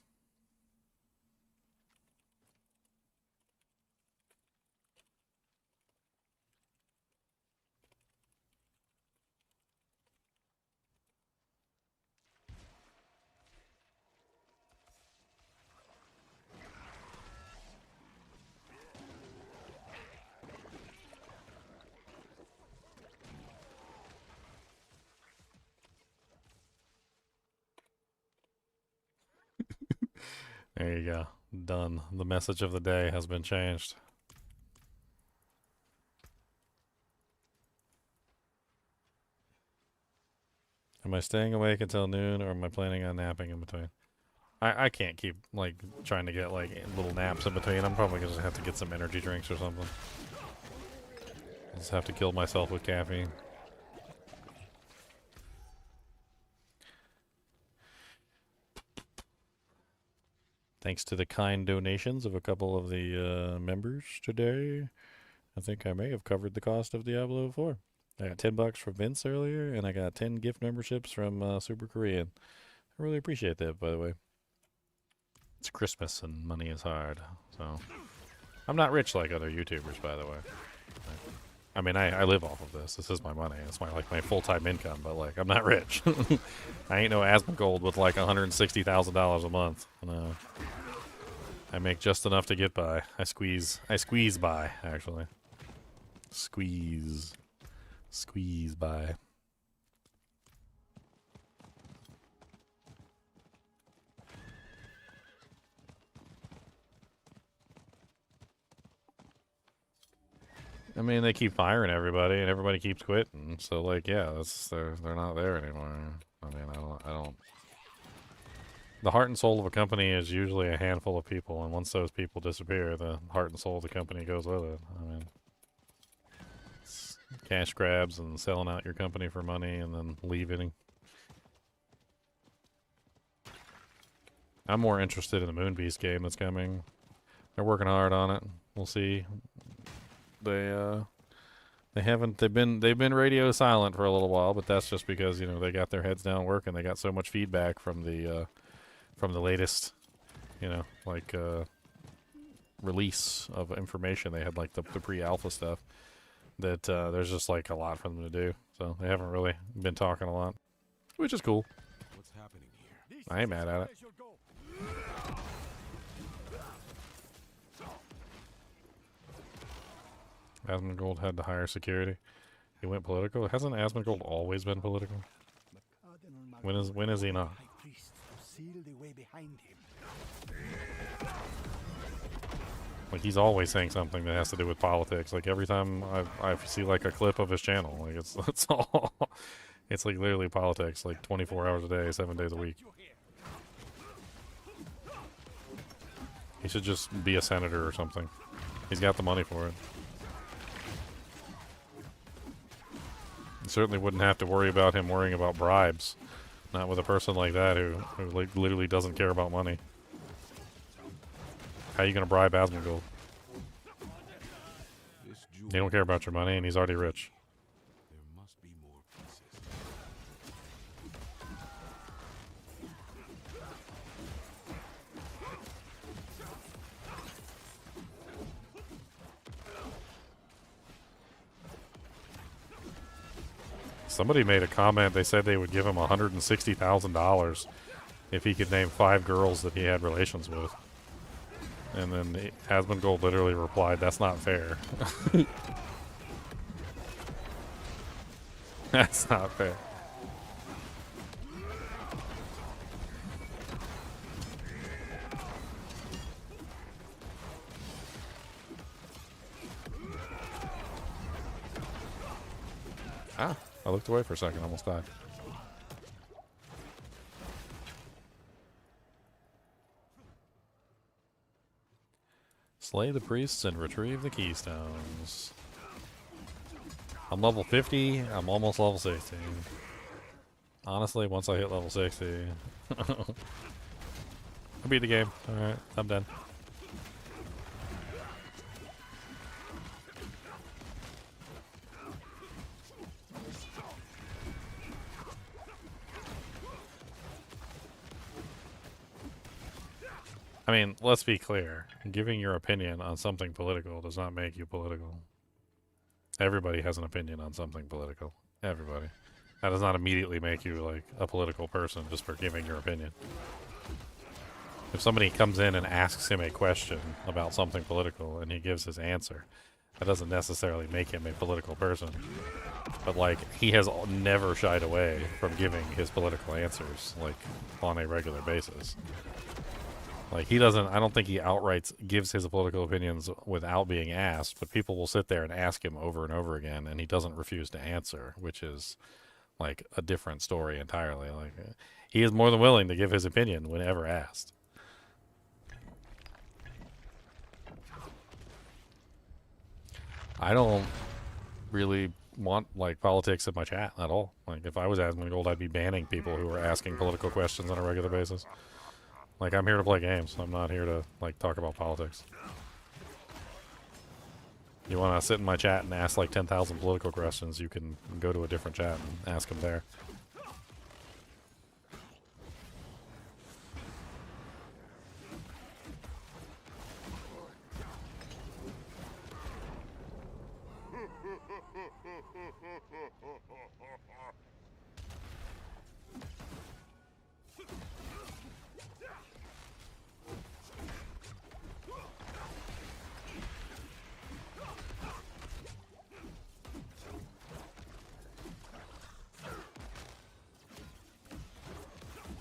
There you go. Done. The message of the day has been changed. Am I staying awake until noon or am I planning on napping in between? I can't keep like trying to get like little naps in between. I'm probably gonna have to get some energy drinks or something. Just have to kill myself with caffeine. Thanks to the kind donations of a couple of the members today, I think I may have covered the cost of Diablo 4. I got $10 from Vince earlier, and I got 10 gift memberships from Super Korean. I really appreciate that, by the way. It's Christmas and money is hard, so... I'm not rich like other YouTubers, by the way. I mean, I live off of this. This is my money. It's my full-time income, but like I'm not rich. I ain't no Asmongold with like $160,000 a month. No. I make just enough to get by. I squeeze by, actually. Squeeze by. I mean, they keep firing everybody, and everybody keeps quitting. So, like, yeah, they're not there anymore. I mean, I don't. The heart and soul of a company is usually a handful of people, and once those people disappear, the heart and soul of the company goes with it. I mean, it's cash grabs and selling out your company for money, and then leaving. I'm more interested in the Moonbeast game that's coming. They're working hard on it. We'll see. They've been radio silent for a little while, but that's just because, you know, they got their heads down working. They got so much feedback from the latest, you know, like release of information. They had like the pre-alpha stuff that there's just like a lot for them to do. So they haven't really been talking a lot, which is cool. What's happening here? I ain't mad at it. Asmongold had to hire security. He went political. Hasn't Asmongold always been political? When is he not? Like he's always saying something that has to do with politics. Like every time I see like a clip of his channel, like it's all it's like literally politics, like 24 hours a day, 7 days a week. He should just be a senator or something. He's got the money for it. You certainly wouldn't have to worry about him worrying about bribes. Not with a person like that who like literally doesn't care about money. How are you gonna bribe Asmongold? They don't care about your money, and he's already rich. There must be more pieces. Somebody made a comment. They said they would give him $160,000 if he could name 5 girls that he had relations with. And then Asmongold literally replied, "That's not fair." That's not fair. Ah, I looked away for a second, almost died. Slay the priests and retrieve the keystones. I'm level 50, I'm almost level 60. Honestly, once I hit level 60, I beat the game. Alright, I'm done. I mean, let's be clear. Giving your opinion on something political does not make you political. Everybody has an opinion on something political. Everybody. That does not immediately make you, like, a political person just for giving your opinion. If somebody comes in and asks him a question about something political and he gives his answer, that doesn't necessarily make him a political person. But, like, he has never shied away from giving his political answers, like, on a regular basis. Like, he doesn't, I don't think he outright gives his political opinions without being asked, but people will sit there and ask him over and over again, and he doesn't refuse to answer, which is, like, a different story entirely. Like, he is more than willing to give his opinion whenever asked. I don't really want, like, politics in my chat at all. Like, if I was Asmongold, I'd be banning people who are asking political questions on a regular basis. Like, I'm here to play games. I'm not here to, like, talk about politics. You want to sit in my chat and ask, like, 10,000 political questions, you can go to a different chat and ask them there.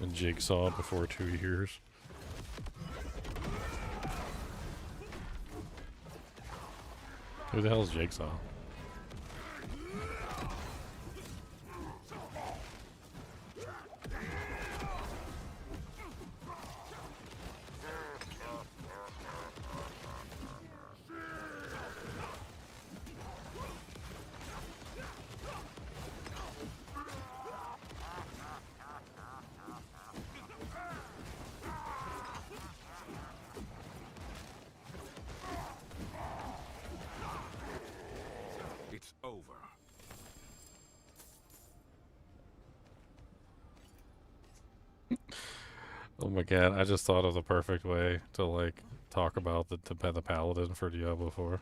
And Jigsaw before 2 years. Who the hell is Jigsaw? It's over. Oh my god, I just thought of the perfect way to, like, talk about the Paladin for Diablo IV.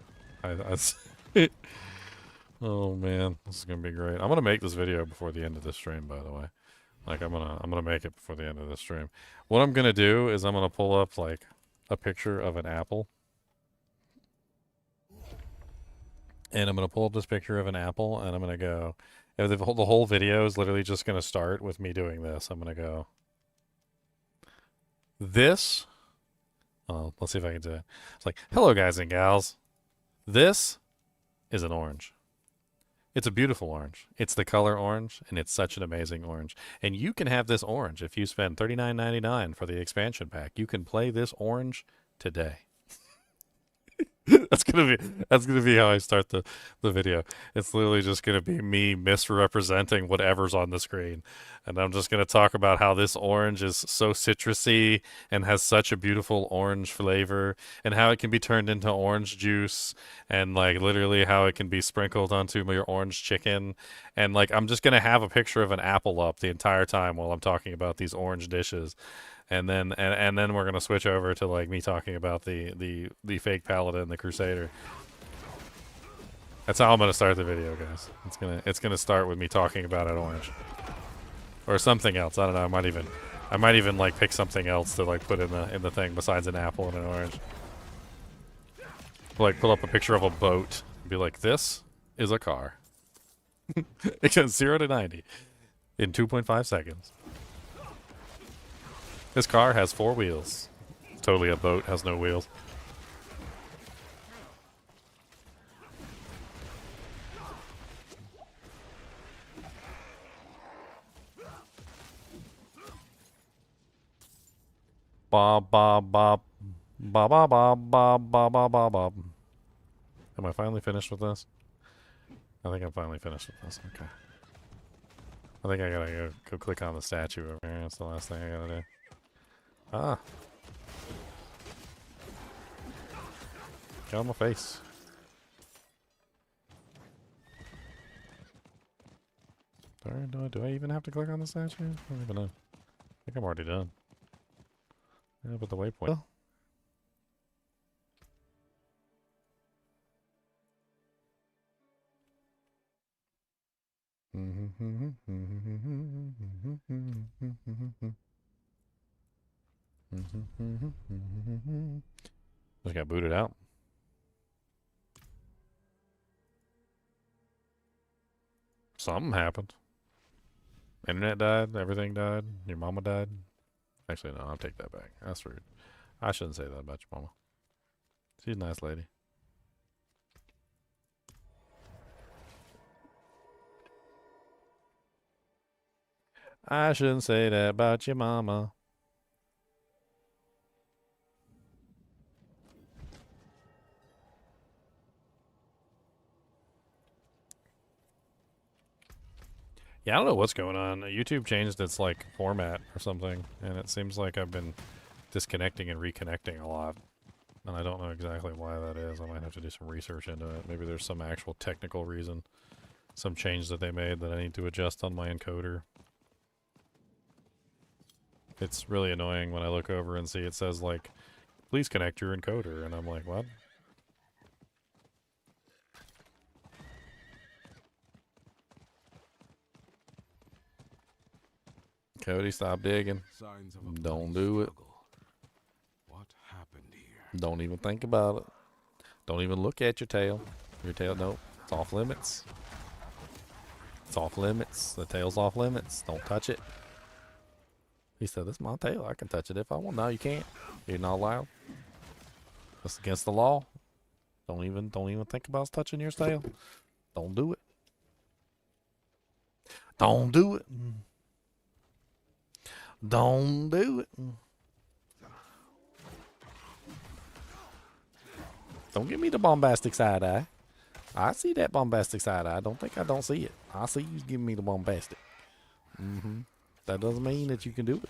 Oh man, this is gonna be great. I'm gonna make this video before the end of this stream, by the way. Like, I'm gonna make it before the end of this stream. What I'm gonna do is I'm gonna pull up, like, a picture of an apple. And I'm gonna pull up this picture of an apple, and I'm gonna go... The whole video is literally just gonna start with me doing this. I'm gonna go... This... Oh, let's see if I can do it. It's like, hello guys and gals. This is an orange. It's a beautiful orange. It's the color orange, and it's such an amazing orange. And you can have this orange if you spend $39.99 for the expansion pack. You can play this orange today. That's gonna be how I start the video. It's literally just gonna be me misrepresenting whatever's on the screen, and I'm just gonna talk about how this orange is so citrusy and has such a beautiful orange flavor, and how it can be turned into orange juice, and, like, literally how it can be sprinkled onto your orange chicken, and, like, I'm just gonna have a picture of an apple up the entire time while I'm talking about these orange dishes. And then and then we're gonna switch over to, like, me talking about the fake Paladin, the Crusader. That's how I'm gonna start the video, guys. It's gonna start with me talking about an orange, or something else. I don't know. I might even like pick something else to, like, put in the thing besides an apple and an orange. Like, pull up a picture of a boat and be like, this is a car. It goes 0 to 90 in 2.5 seconds. This car has 4 wheels. Totally a boat, has no wheels. Bob, bob, bob. Bob, bob, bob, bob, bob, bob, bob, bob. Am I finally finished with this? I think I'm finally finished with this. Okay. I think I gotta go click on the statue over here. That's the last thing I gotta do. Ah. Get on my face. Do I even have to click on the statue? I don't even know. I think I'm already done. Yeah, but the waypoint. Oh. Just got booted out. Something happened. Internet died. Everything died. Your mama died. Actually, no. I'll take that back. That's rude. I shouldn't say that about your mama. She's a nice lady. I shouldn't say that about your mama. Yeah, I don't know what's going on. YouTube changed its like format or something, and it seems like I've been disconnecting and reconnecting a lot. And I don't know exactly why that is. I might have to do some research into it. Maybe there's some actual technical reason. Some change that they made that I need to adjust on my encoder. It's really annoying when I look over and see it says like, please connect your encoder. And I'm like, what? Cody, stop digging. Don't do it. What happened here? Don't even think about it. Don't even look at your tail. Your tail, nope. It's off limits. It's off limits. The tail's off limits. Don't touch it. He said, this is my tail. I can touch it if I want. No, you can't. You're not allowed. That's against the law. Don't even think about touching your tail. Don't do it. Don't do it. Don't do it. Don't give me the bombastic side eye. I see that bombastic side eye. Don't think I don't see it. I see you giving me the bombastic. That doesn't mean that you can do it.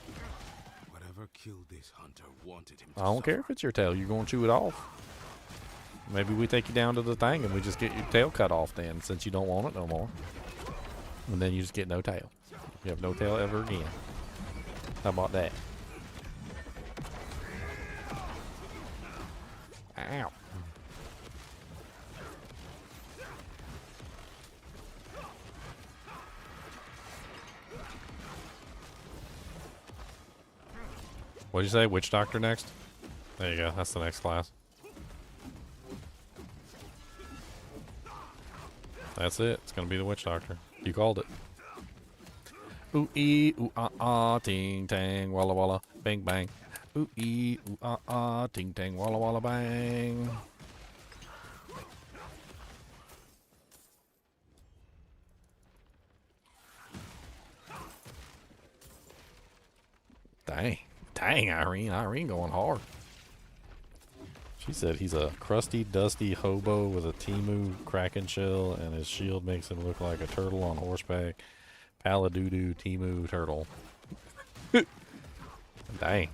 Whatever killed this hunter wanted him to I don't care if it's your tail. You're going to chew it off. Maybe we take you down to the thing and we just get your tail cut off then, since you don't want it no more. And then you just get no tail. You have no tail ever again. How about that? Ow. What'd you say? Witch Doctor next? There you go. That's the next class. That's it. It's gonna be the Witch Doctor. You called it. Ooh ee ooh ah ah ting tang walla walla bang bang. Ooh ee ooh ah ah ting tang walla walla bang. Dang, Irene going hard. She said he's a crusty, dusty hobo with a Timu Kraken shell, and his shield makes him look like a turtle on horseback. Paladin Timu turtle. Dang.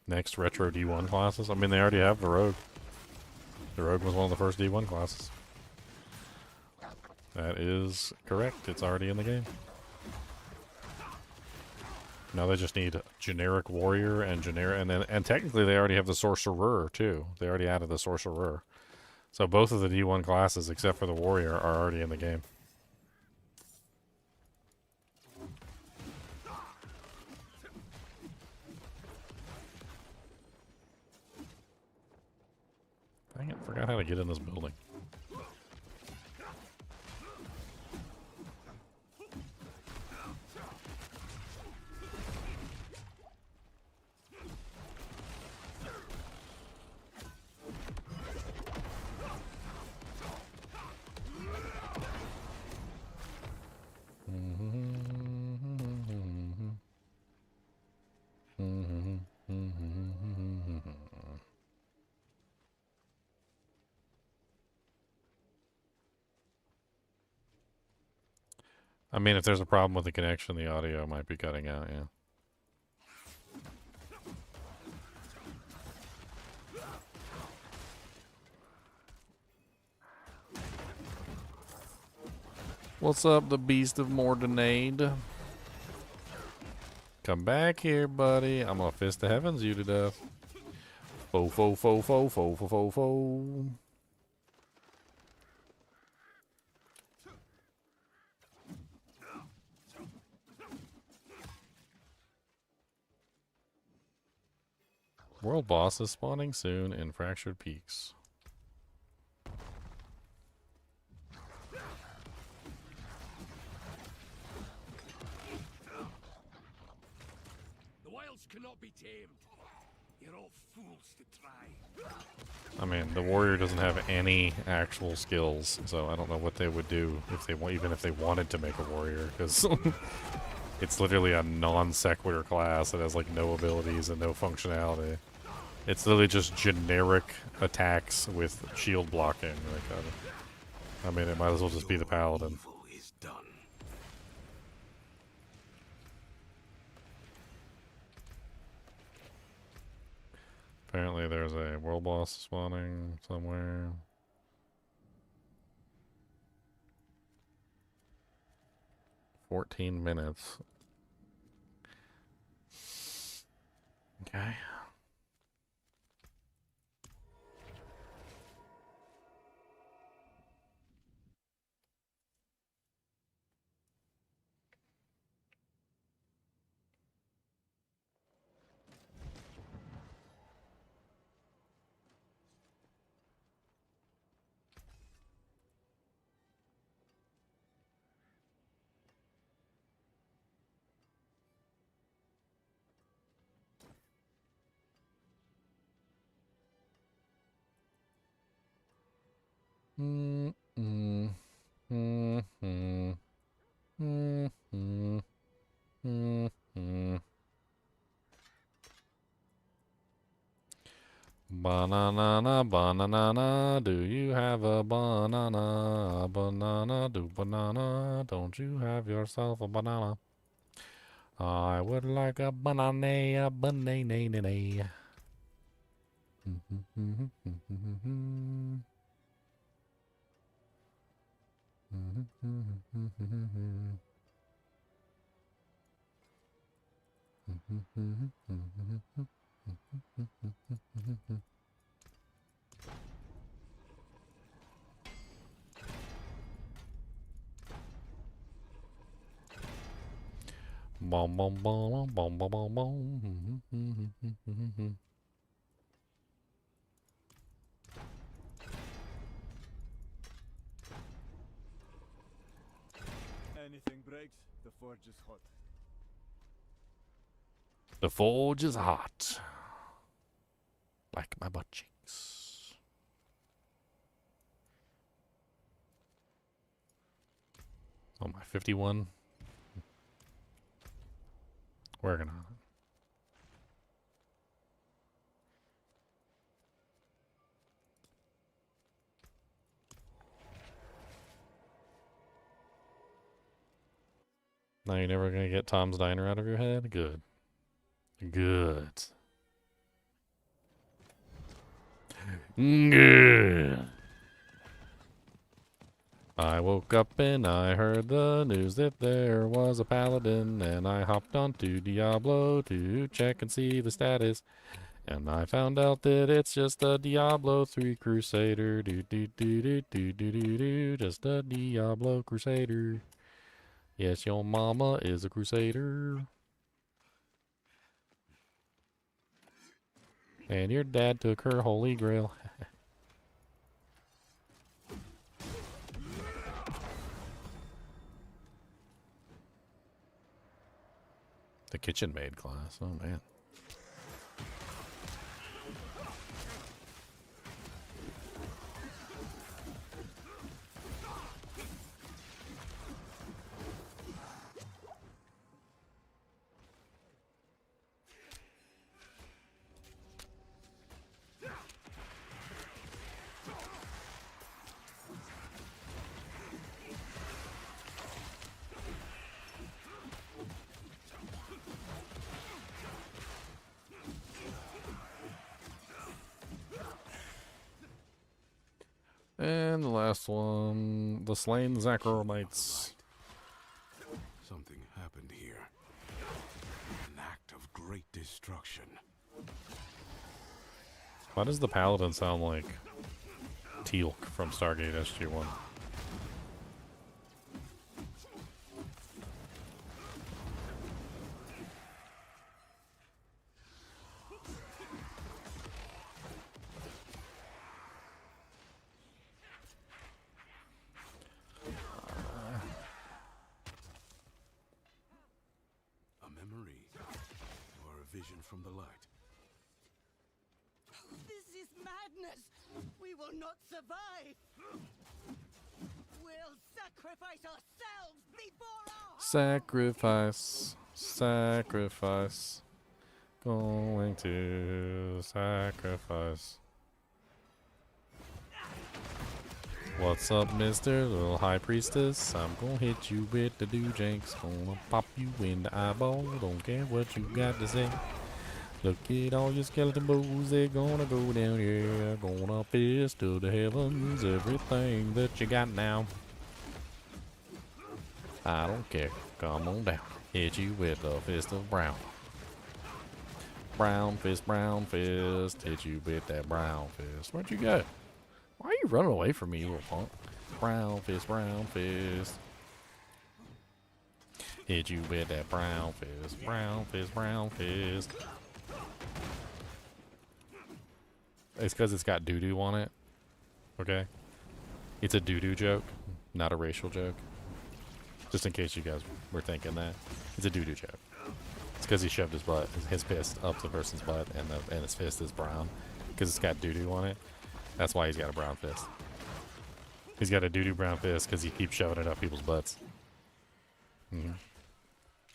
Next retro D1 classes. I mean, they already have the Rogue. The Rogue was one of the first D1 classes. That is correct. It's already in the game. Now they just need generic warrior and generic, and technically they already have the sorcerer too. They already added the sorcerer, So both of the D1 classes, except for the warrior, are already in the game. Dang it, forgot how to get in this building. I mean, if there's a problem with the connection, the audio might be cutting out, yeah. What's up, the beast of Mordenade? Come back here, buddy. I'm gonna fist the heavens you to death. Fo fo fo fo fo fo fo fo. World boss is spawning soon in Fractured Peaks. The wilds cannot be tamed. You're all fools to try. I mean, the warrior doesn't have any actual skills, so I don't know what they would do if they even if they wanted to make a warrior, because it's literally a non sequitur class that has like no abilities and no functionality. It's literally just generic attacks with shield blocking. Like, I mean, it might as well just be the Paladin. Apparently there's a world boss spawning somewhere. "14 minutes. Okay. Banana, banana, do you have a banana? Banana, do banana, don't you have yourself a banana? I would like a banana, banana. Bom bom bom bom bom bom bom. Anything breaks, the forge is hot. The forge is hot, like my butt cheeks. Oh, my 51. Working on it. Now you're never gonna get Tom's Diner out of your head? Good. Good. Good. I woke up and I heard the news that there was a Paladin, and I hopped onto Diablo to check and see the status. And I found out that it's just a Diablo 3 Crusader. Just a Diablo Crusader. Yes, your mama is a Crusader. And your dad took her holy grail. The kitchen maid class. Oh, man. And the last one, the slain Zachronites. Something happened here. An act of great destruction. Why does the Paladin sound like Teal'c from Stargate SG-1? A memory or a vision from the light. This is madness! We will not survive! We'll sacrifice ourselves before our... Sacrifice. Sacrifice. Going to sacrifice. What's up, mister? Little high priestess? I'm gonna hit you with the doojanks. Gonna pop you in the eyeball. Don't care what you got to say. Look at all your skeleton bows. They're gonna go down here. Gonna fist to the heavens. Everything that you got now. I don't care. Come on down. Hit you with a fist of brown. Brown fist, brown fist. Hit you with that brown fist. Where'd you go? Why are you running away from me, you little punk? Brown fist, brown fist. Hit you with that brown fist, brown fist, brown fist. It's because it's got doo-doo on it. Okay? It's a doo-doo joke, not a racial joke. Just in case you guys were thinking that. It's a doo-doo joke. It's because he shoved his fist up the person's butt, and his fist is brown. Because it's got doo-doo on it. That's why he's got a brown fist. He's got a doo-doo brown fist because he keeps shoving it up people's butts.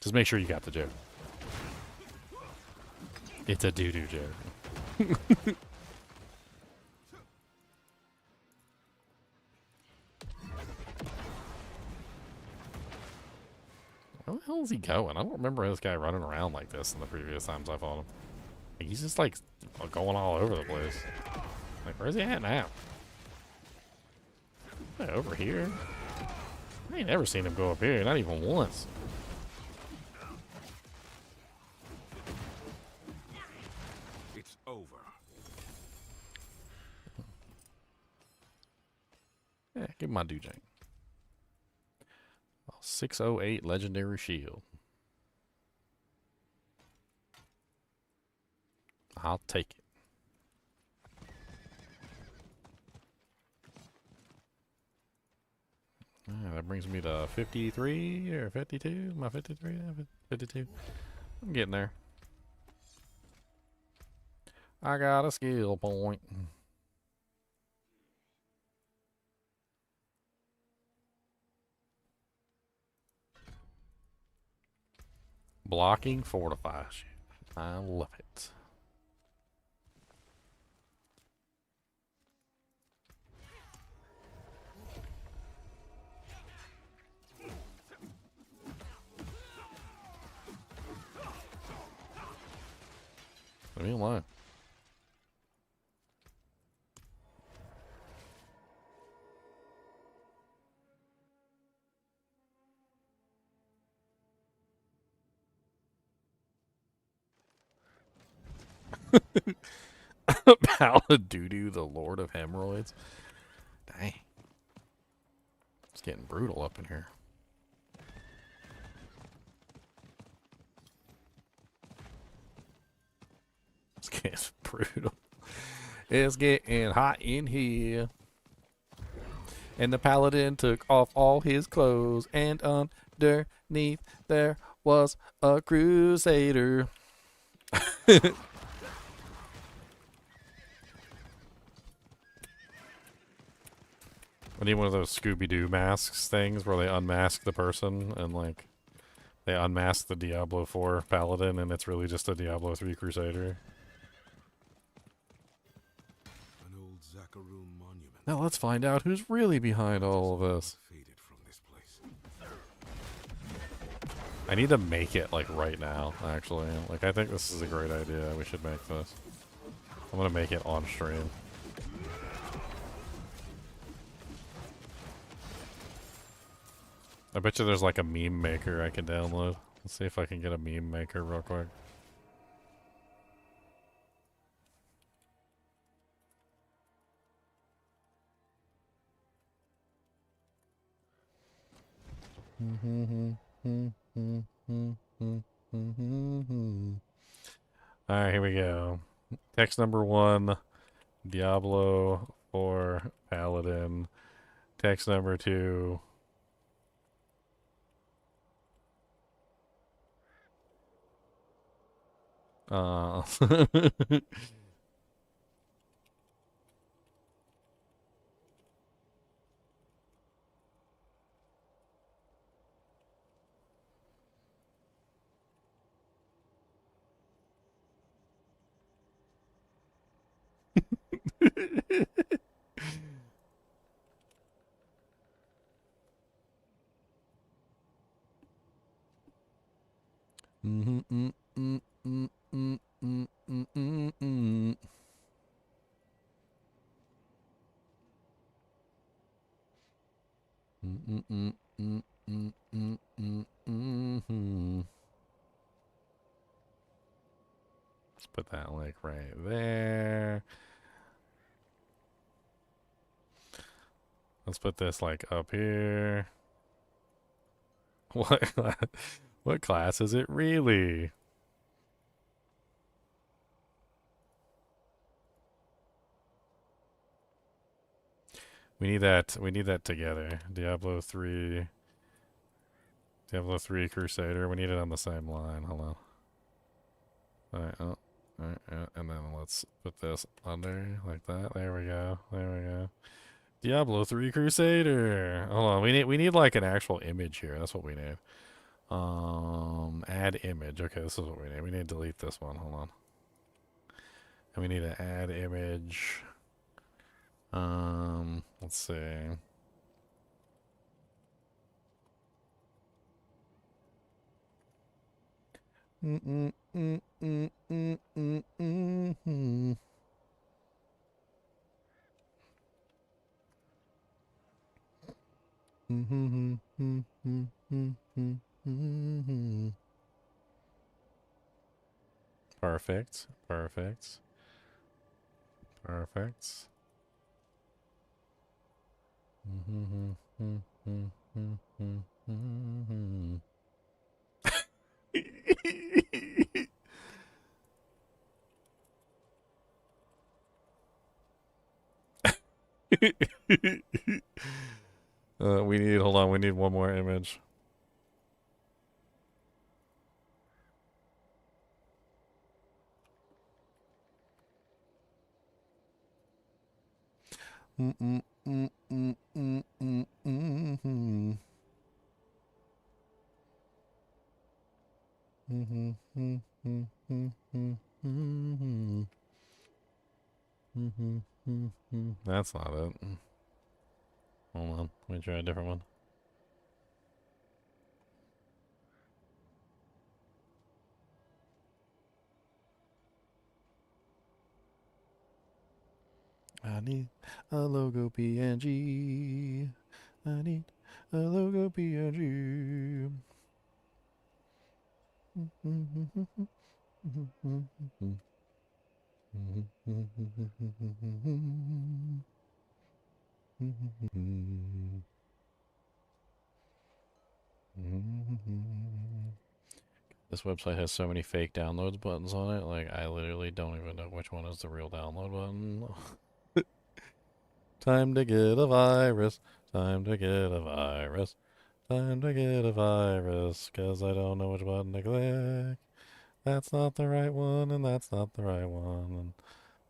Just make sure you got the joke. It's a doo-doo joke. Where the hell is he going? I don't remember this guy running around like this in the previous times I fought him. Like, he's just like going all over the place. Like, where's he at now? Over here? I ain't never seen him go up here, not even once. It's over. Yeah, give him my doojank. 608 Legendary Shield. I'll take it. That brings me to 53 or 52. Am I 53? 52. I'm getting there. I got a skill point. Blocking fortifies you. I love it. Leave me alone. Paladin, the Lord of Hemorrhoids. Dang. It's getting brutal up in here. It's getting brutal. It's getting hot in here. And the Paladin took off all his clothes, and underneath there was a Crusader. I need one of those Scooby-Doo masks things where they unmask the person and, like, they unmask the Diablo IV Paladin and it's really just a Diablo III Crusader. An old Zakharoon monument. Now let's find out who's really behind all of this. Faded from this place. I need to make it, like, right now, actually. Like, I think this is a great idea. We should make this. I'm gonna make it on stream. I bet you there's like a meme maker I can download. Let's see if I can get a meme maker real quick. Alright, here we go. Text number 1, Diablo 4 Paladin. Text number 2, Let's put that like right there. Let's put this like up here. What class is it really? We need that together. Diablo 3 Crusader. We need it on the same line. Hold on. Alright, alright, yeah, and then let's put this under like that. There we go. There we go. Diablo 3 Crusader. Hold on, we need like an actual image here. That's what we need. Add image. Okay, this is what we need. We need to delete this one. Hold on. And we need to add image. Let's see. Perfect. Perfect. Perfect. Hold on, we need one more image. That's not it. Hold on, let me try a different one. I need a logo PNG. I need a logo PNG. This website has so many fake downloads buttons on it, like I literally don't even know which one is the real download button. Time to get a virus. Time to get a virus. Time to get a virus, 'cause I don't know which button to click. That's not the right one, and that's not the right one,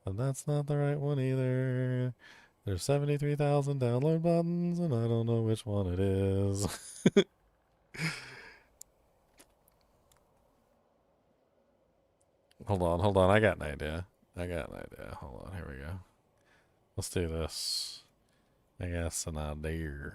and that's not the right one either. There's 73,000 download buttons, and I don't know which one it is. Hold on, I got an idea. Hold on, here we go. Let's do this. I guess an idea.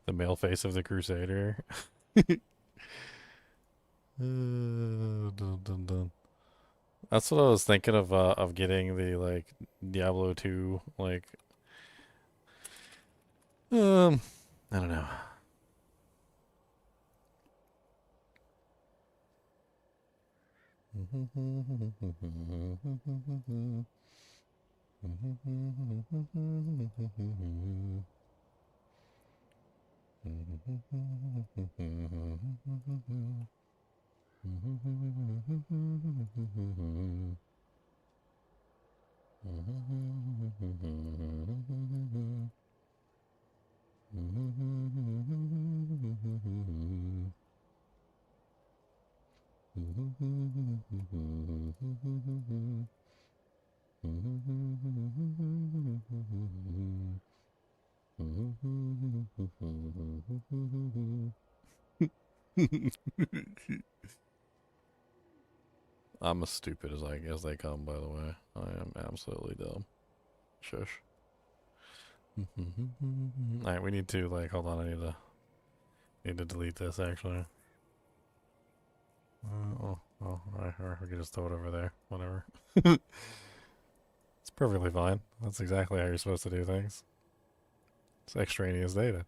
The male face of the Crusader. Dun, dun, dun. That's what I was thinking of getting the like Diablo 2 like I don't know. I'm as stupid as they come, by the way. I am absolutely dumb. Shush. Alright, we need to like hold on, I need to delete this actually. Alright, or we can just throw it over there. Whatever. It's perfectly fine. That's exactly how you're supposed to do things. It's extraneous data.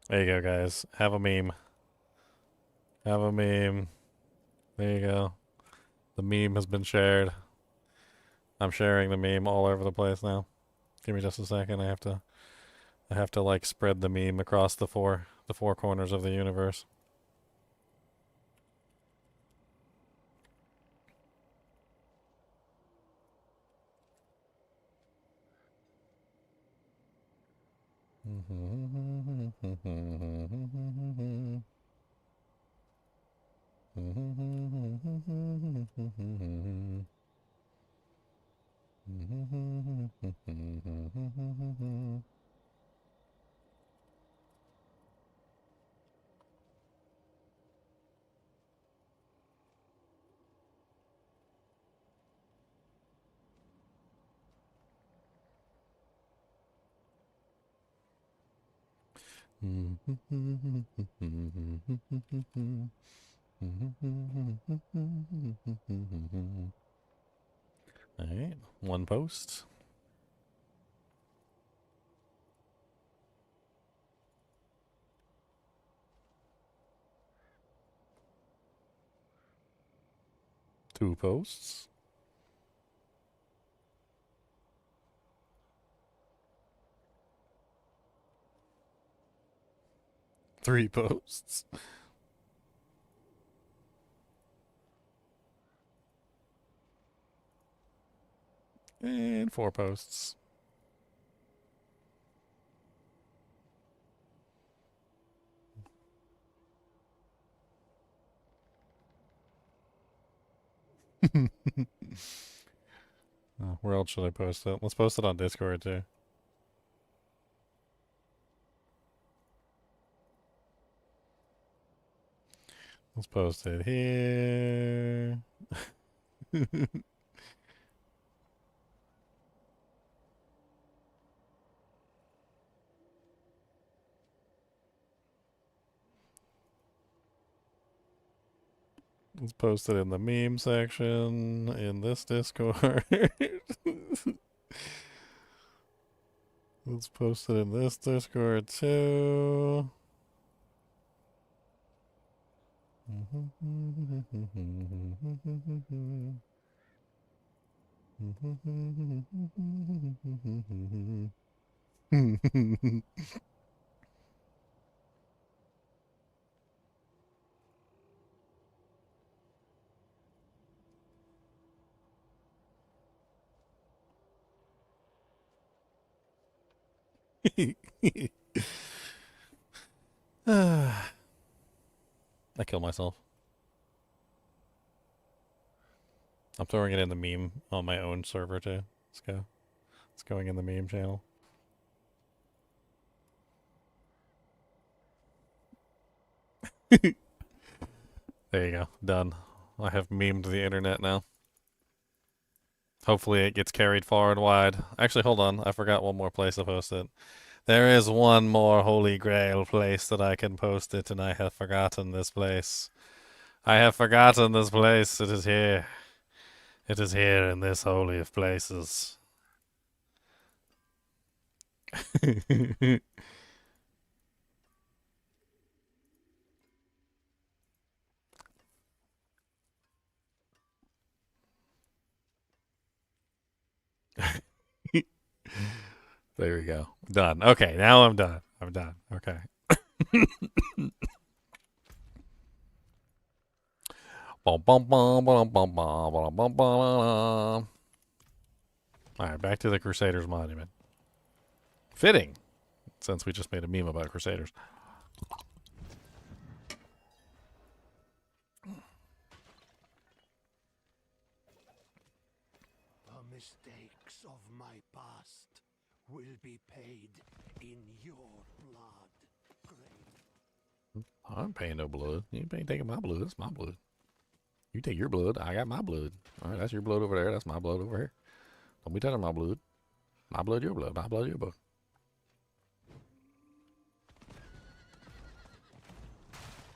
There you go, guys. Have a meme. Have a meme. There you go. The meme has been shared. I'm sharing the meme all over the place now. Give me just a second. I have to like spread the meme across the four corners of the universe. Alright, one post. Two posts. Three posts. And four posts. Oh, where else should I post it? Let's post it on Discord too. Let's post it here. Let's post it in the meme section in this Discord. Let's post it in this Discord too. I killed myself. I'm throwing it in the meme on my own server too. Let's go. It's going in the meme channel. There you go. Done. I have memed the internet now. Hopefully it gets carried far and wide. Actually, hold on. I forgot one more place to post it. There is one more Holy Grail place that I can post it, and I have forgotten this place. I have forgotten this place. It is here. It is here in this holy of places. There we go. Done. Okay, now I'm done. I'm done. Okay. Alright, back to the Crusaders Monument. Fitting, since we just made a meme about Crusaders. The mistakes of my past will be paid in your blood, Grave. I'm paying no blood. You ain't taking my blood. That's my blood. You take your blood. I got my blood. Alright, that's your blood over there. That's my blood over here. Don't be touching my blood. My blood, your blood. My blood, your blood.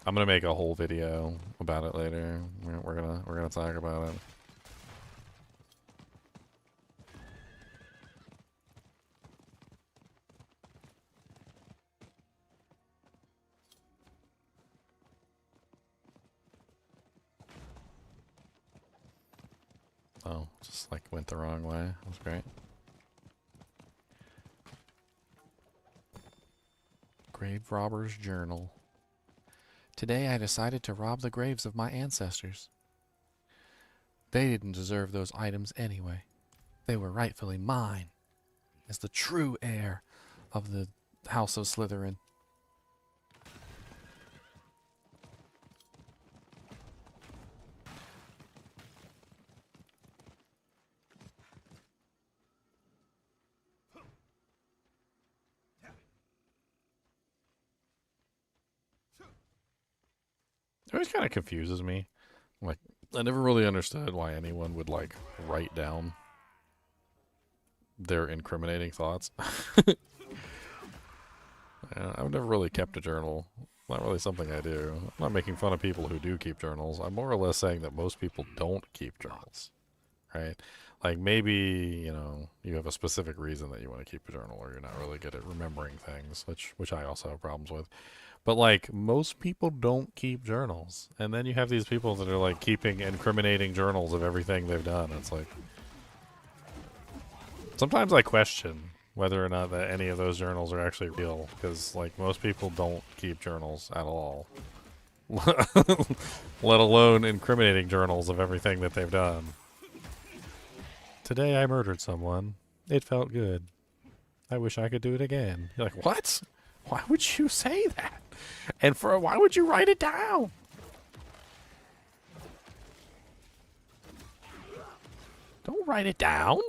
I'm gonna make a whole video about it later. We're gonna talk about it. Oh, just like went the wrong way. That was great. Grave Robber's Journal. Today I decided to rob the graves of my ancestors. They didn't deserve those items anyway. They were rightfully mine, as the true heir of the House of Slytherin. It always kind of confuses me. Like, I never really understood why anyone would, like, write down their incriminating thoughts. I've never really kept a journal Not really something I do. I'm not making fun of people who do keep journals. I'm more or less saying that most people don't keep journals, right? Like maybe, you know, you have a specific reason that you want to keep a journal, or you're not really good at remembering things, which I also have problems with. But like most people don't keep journals. And then you have these people that are like keeping incriminating journals of everything they've done. It's like sometimes I question whether or not that any of those journals are actually real, because like most people don't keep journals at all. Let alone incriminating journals of everything that they've done. Today I murdered someone. It felt good. I wish I could do it again. You're like, what? Why would you say that? And why would you write it down? Don't write it down.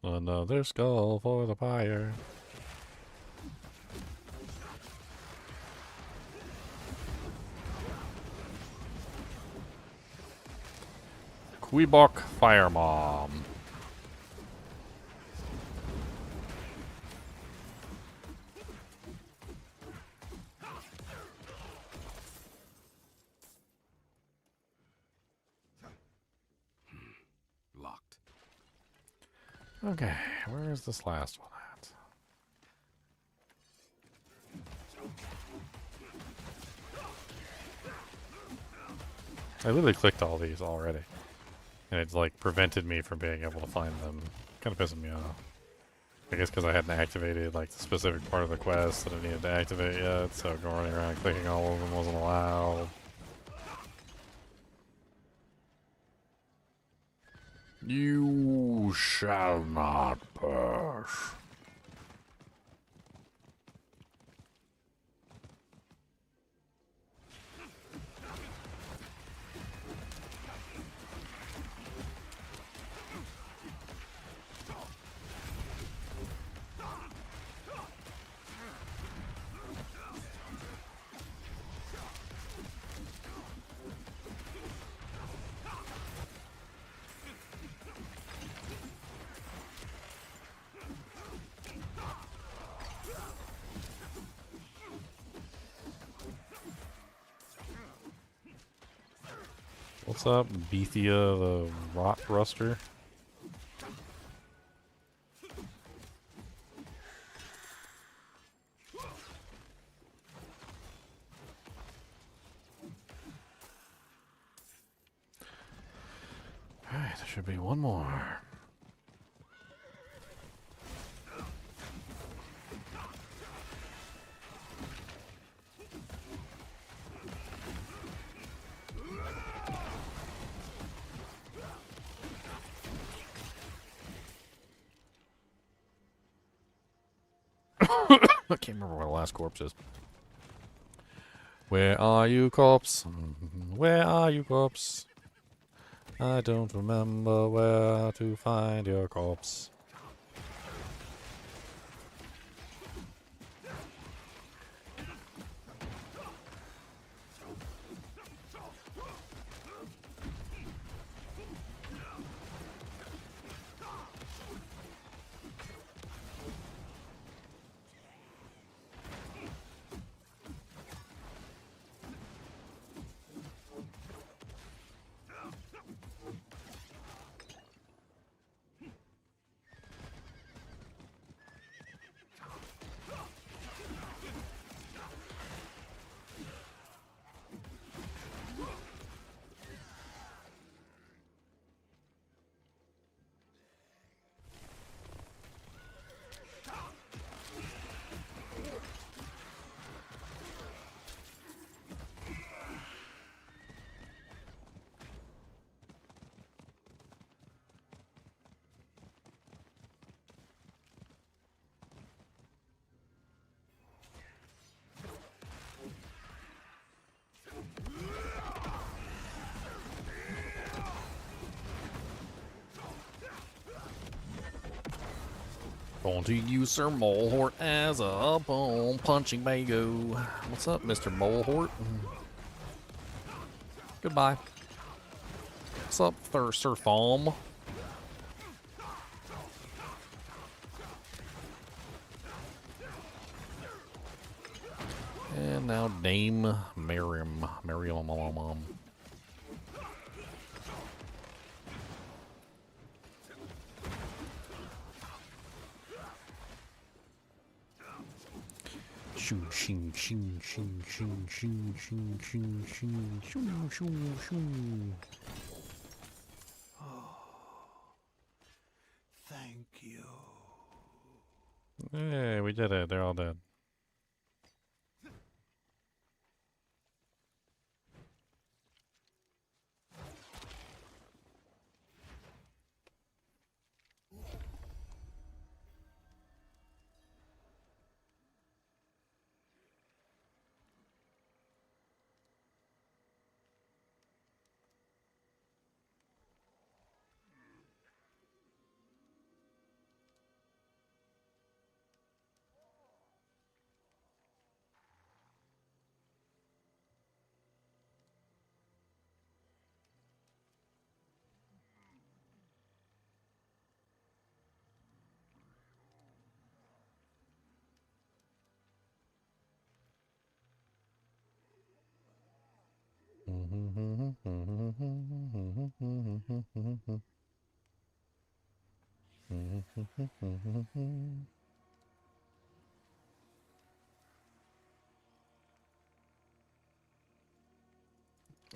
Another skull for the pyre. Queebok Fire Mom. Locked. Okay, where is this last one at? I literally clicked all these already. And it's like prevented me from being able to find them. Kind of pissing me off. I guess because I hadn't activated like the specific part of the quest that I needed to activate yet, so going around clicking all of them wasn't allowed. You shall not pass. What's up, Bethia the Rot Ruster? Alright, there should be one more. I can't remember where the last corpse is. Where are you, corpse? Where are you, corpse? I don't remember where to find your corpse. Going to use Sir Molehort as a bone punching bago. What's up, Mr. Molehort? Goodbye. What's up, Sir Thom? And now Dame Miriam. Miriam. Shoo, shing, shing, shing, shing, shing, shing, shing, shing, shoo, shoo, shoo. Thank you. Hey, we did it. They're all dead.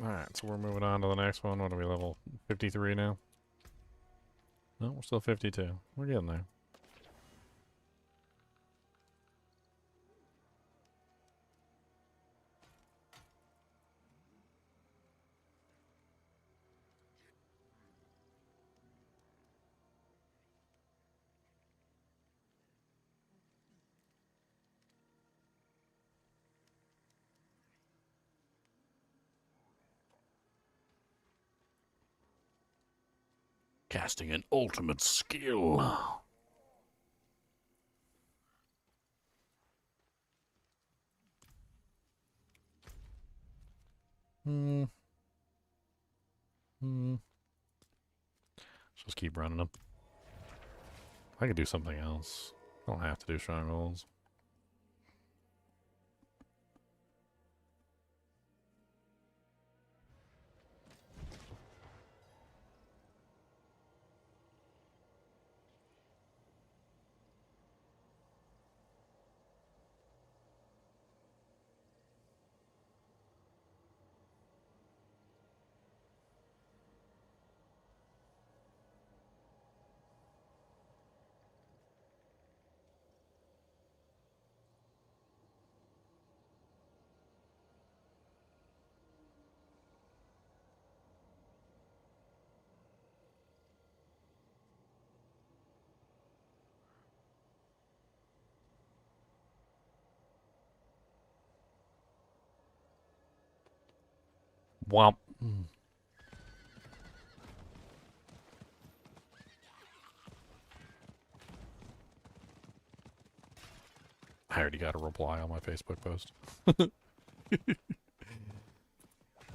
Alright, so we're moving on to the next one. What are we, level 53 now? No, we're still 52. We're getting there. Casting an ultimate skill. Just keep running them. I could do something else. I don't have to do strongholds. Womp. I already got a reply on my Facebook post.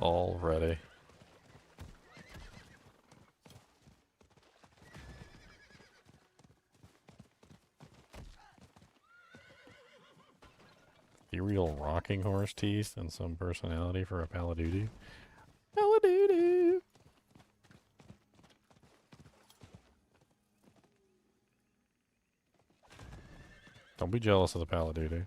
Already. Ethereal rocking horse teeth and some personality for a Paladin. Paladin. Don't be jealous of the Paladin.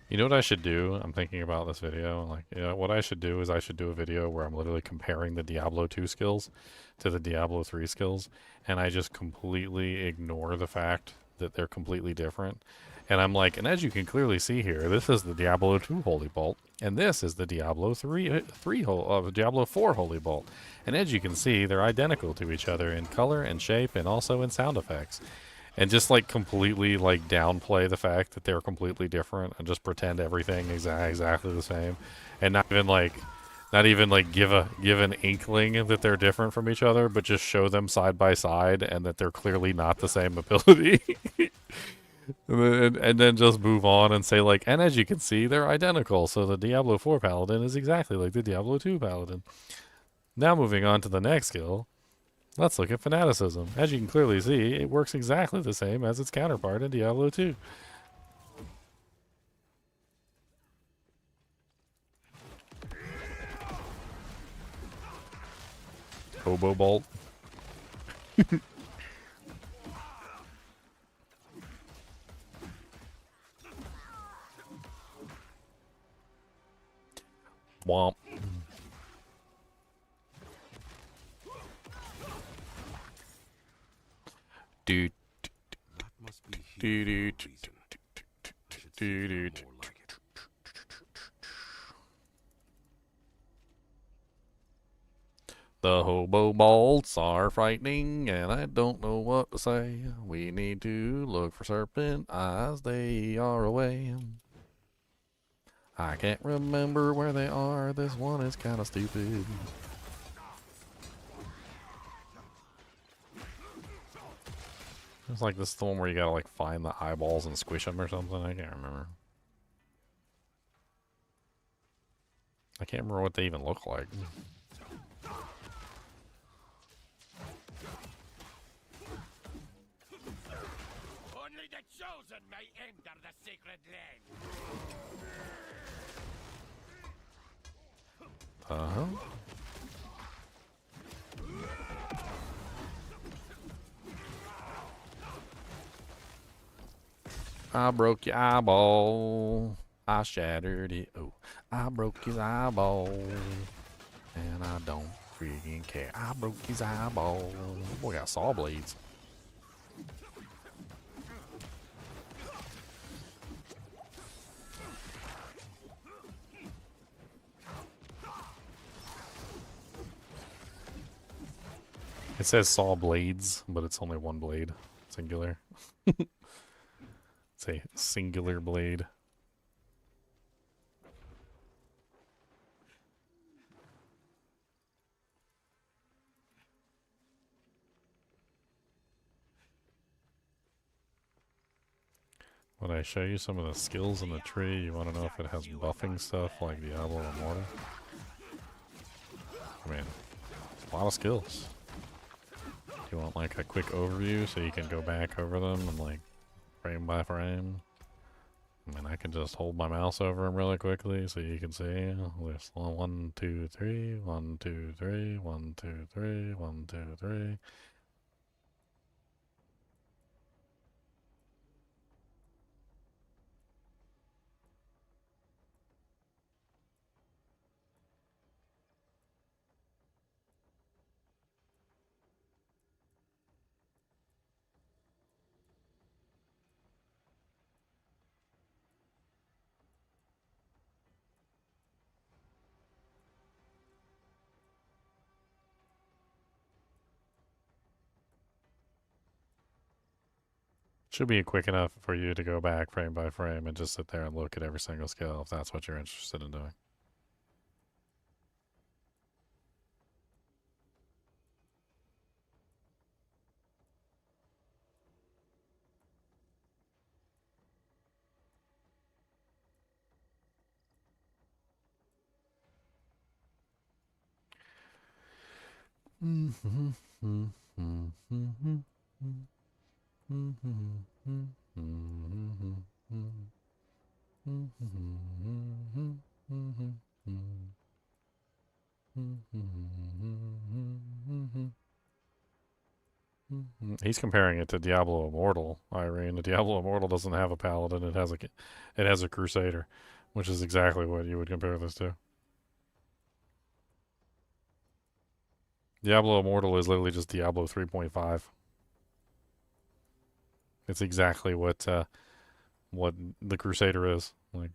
You know what I should do? I'm thinking about this video. Like, you know, what I should do is I should do a video where I'm literally comparing the Diablo 2 skills to the Diablo 3 skills, and I just completely ignore the fact that they're completely different, And I'm like, and as you can clearly see here, this is the Diablo 2 Holy Bolt, and this is the Diablo 3 Diablo 4 Holy Bolt. And as you can see, they're identical to each other in color and shape and also in sound effects. And just like completely like downplay the fact that they're completely different and just pretend everything is exactly the same, and not even like give an inkling that they're different from each other, but just show them side by side and that they're clearly not the same ability. And then just move on and say like, and as you can see, they're identical. So the Diablo 4 Paladin is exactly like the Diablo 2 Paladin. Now moving on to the next skill, let's look at Fanaticism. As you can clearly see, it works exactly the same as its counterpart in Diablo 2. Hobo Bolt. Womp. Dude. The hobo bolts are frightening, and I don't know what to say. We need to look for serpent eyes, they are away. I can't remember where they are, this one is kind of stupid. It's like this is the one where you gotta like find the eyeballs and squish them or something, I can't remember. I can't remember what they even look like. Only the chosen may enter the sacred land. Uh-huh. I broke your eyeball. I shattered it. Oh, I broke his eyeball. And I don't freaking care. I broke his eyeball. Boy, got saw blades. It says saw blades, but it's only one blade. Singular. It's a singular blade. When I show you some of the skills in the tree, you want to know if it has buffing stuff like Diablo Immortal? I mean, a lot of skills. Do you want like a quick overview so you can go back over them and like frame by frame? I mean, I can just hold my mouse over them really quickly so you can see. There's 1, 2, 3, 1, 2, 3, 1, 2, 3, 1, 2, 3. Should be quick enough for you to go back frame by frame and just sit there and look at every single skill if that's what you're interested in doing. He's comparing it to Diablo Immortal, Irene. The Diablo Immortal doesn't have a paladin; it has a crusader, which is exactly what you would compare this to. Diablo Immortal is literally just Diablo 3.5. It's exactly what what the Crusader is. Like,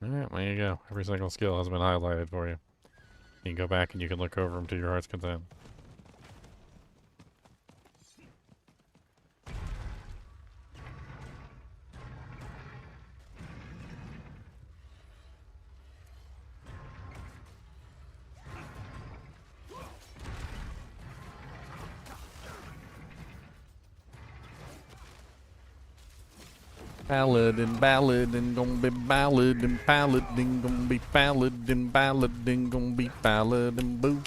alright, there you go. Every single skill has been highlighted for you. You can go back and you can look over them to your heart's content. Paladin, Paladin, gon' be Paladin, Paladin, gon' be Paladin, Paladin, gon' be Paladin, boo.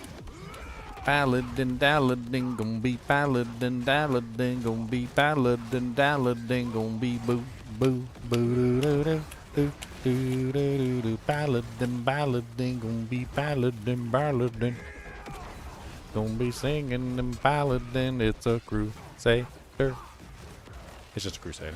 Paladin, Daladin, gon' be Paladin, Daladin, gon' be Paladin, Daladin, gon' be boo, boo, boo, doo, doo, doo, doo, doo, doo, doo, Paladin, Paladin, gon' be Paladin, Paladin. Gon' be singing them Paladin, it's a crusader. It's just a crusader.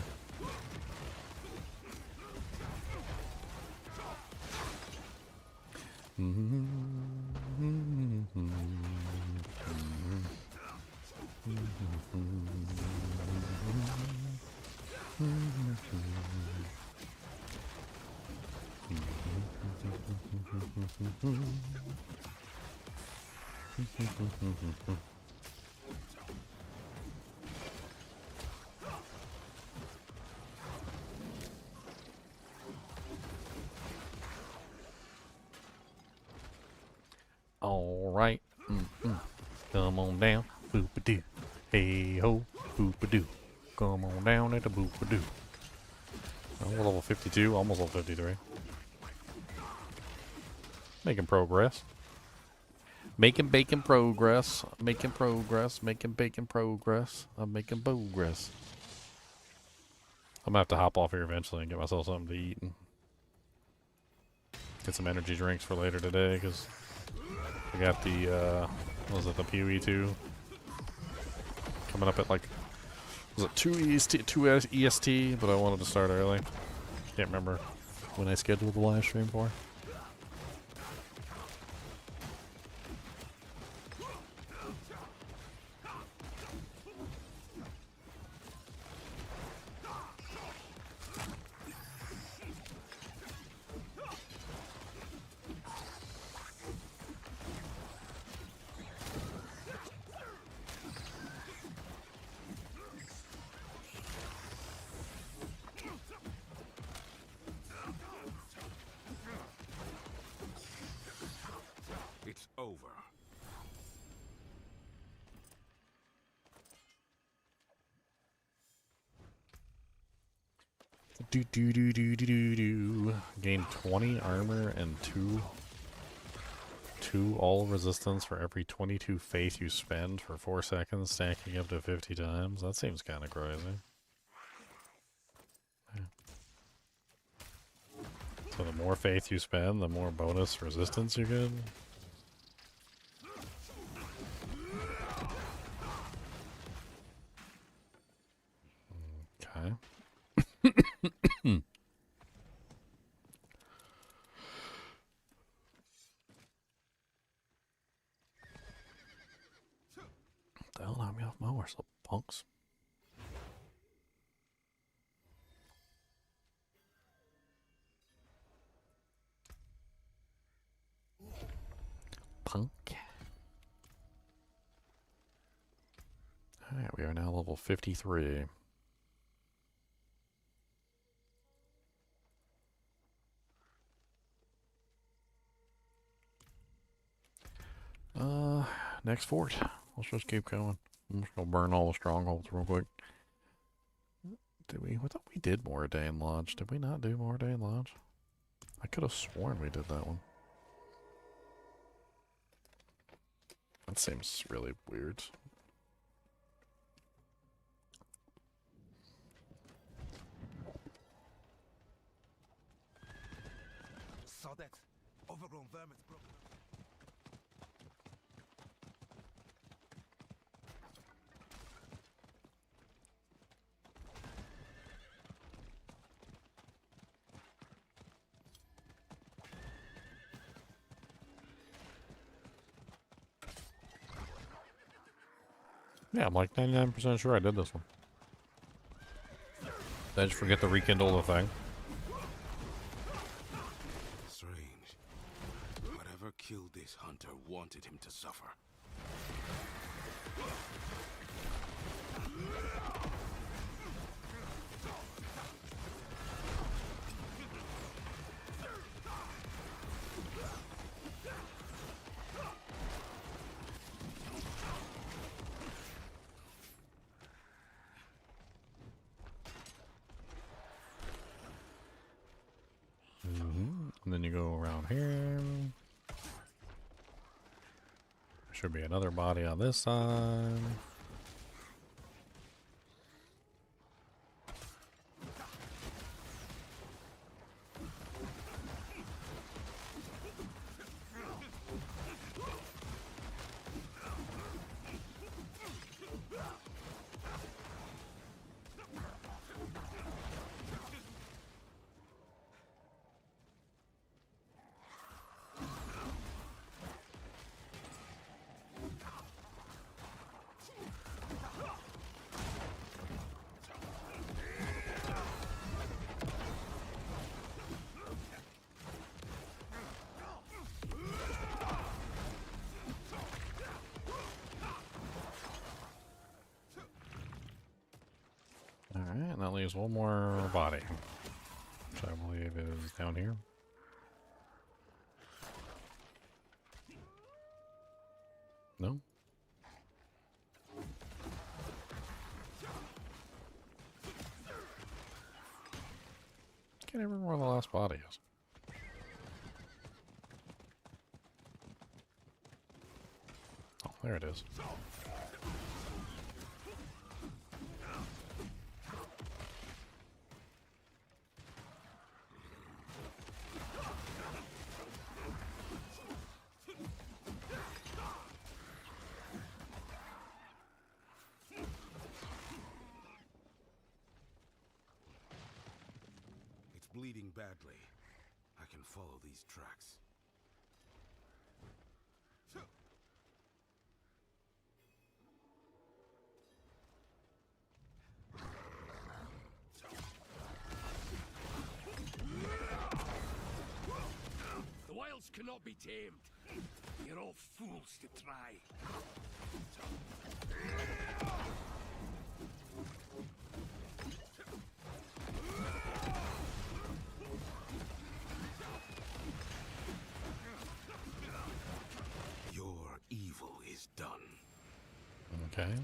All right. Come on down. Boop-a-doo. Hey ho. Boop-a-doo. Come on down at the boop-a-doo. Oh, we're level 52. Almost level 53. Making progress. Making bacon progress. Making progress. Making bacon progress. I'm making progress. I'm gonna have to hop off here eventually and get myself something to eat and get some energy drinks for later today because I got the, what was it, the PoE2 coming up at like, was it 2 EST, 2 EST, but I wanted to start early. Can't remember when I scheduled the live stream for. It's over. Do do do do do do do. Gain 20 armor and 2 all resistance for every 22 faith you spend for 4 seconds, stacking up to 50 times. That seems kind of crazy. Yeah. So the more faith you spend, the more bonus resistance you get. Okay. The hell knocked me off my horse, little punks. Punk. Alright, we are now level 53. Next fort. Let's just keep going. I'm just gonna burn all the strongholds real quick. Did we? I thought we did Moradane Lodge. Did we not do Moradane Lodge? I could have sworn we did that one. That seems really weird. Saw that. Overgrown vermin's broken. Yeah, I'm like 99% sure I did this one. Did I just forget to rekindle the thing? Strange. Whatever killed this hunter wanted him to suffer. And then you go around here. There should be another body on this side. Alright, and that leaves one more body, which I believe is down here. No? Can't remember where the last body is. Oh, there it is. Bleeding badly. I can follow these tracks. The wilds cannot be tamed. You're all fools to try. Okay.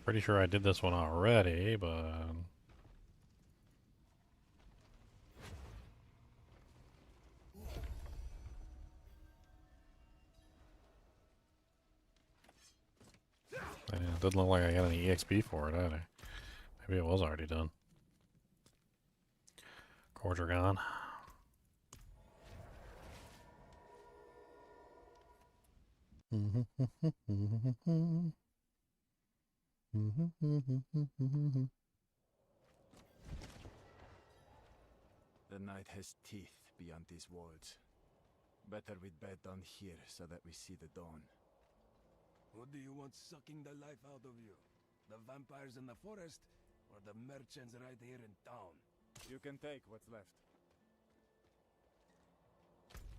Pretty sure I did this one already, but... it doesn't look like I got any EXP for it either. Maybe it was already done. Cords are gone. The night has teeth beyond these walls. Better we'd bed down here so that we see the dawn. Who do you want sucking the life out of you? The vampires in the forest, or the merchants right here in town? You can take what's left.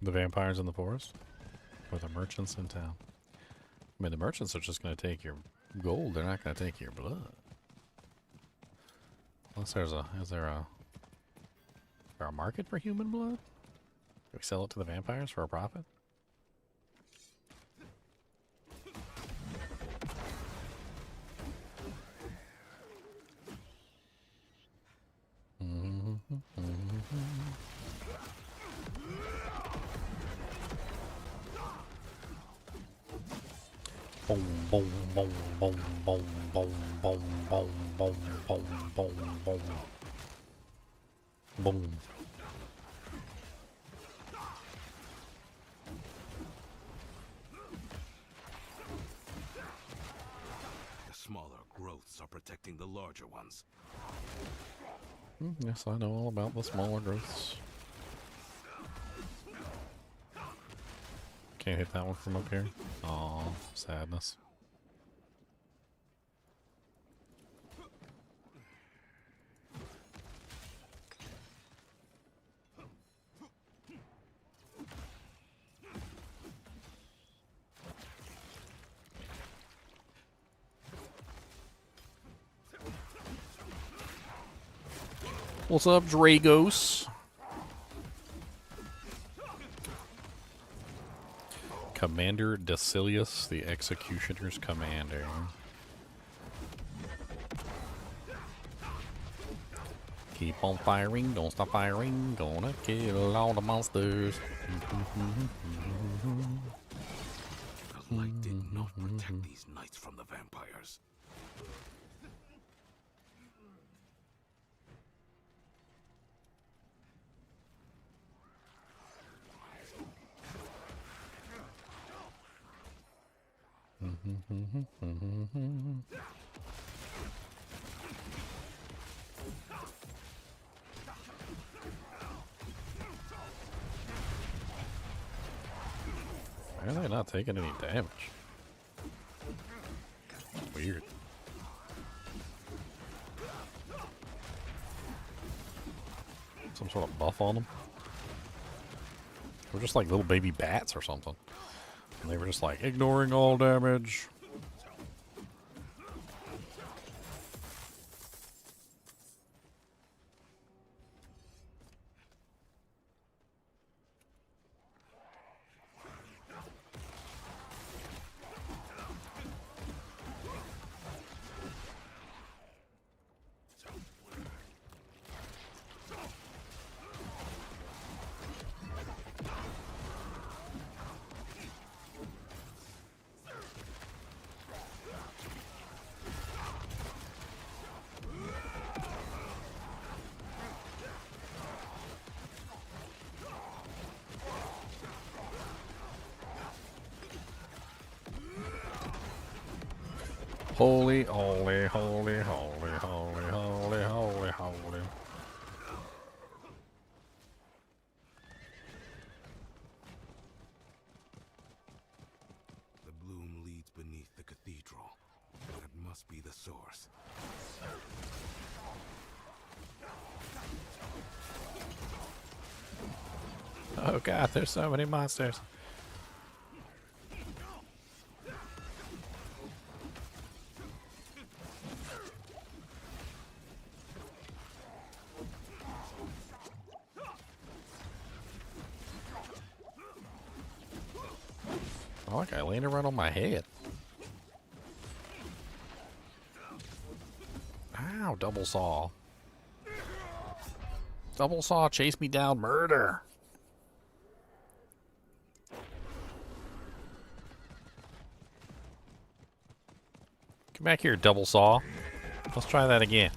The vampires in the forest? Or the merchants in town? I mean, the merchants are just going to take your gold. They're not going to take your blood. Unless there's a... Is there a market for human blood? Do we sell it to the vampires for a profit? Boom, boom, boom, boom, boom, boom, boom, boom, boom, boom, boom, boom. Boom. The smaller growths are protecting the larger ones. Yes, I know all about the smaller growths. Can't hit that one from up here. Aw, sadness. What's up, Dragos? Commander Decilius, the Executioner's commander. Keep on firing, don't stop firing, gonna kill all the monsters. The light did not protect these knights from the vampires. Why are they not taking any damage? Weird. Some sort of buff on them? We're just like little baby bats or something. And they were just like, ignoring all damage. Holy, holy, holy, holy, holy, holy, holy, holy. The bloom leads beneath the cathedral. That must be the source. Oh god, there's so many monsters. Oh, okay, landed right on my head. Ow, double saw. Double saw, chase me down, murder. Come back here, double saw. Let's try that again.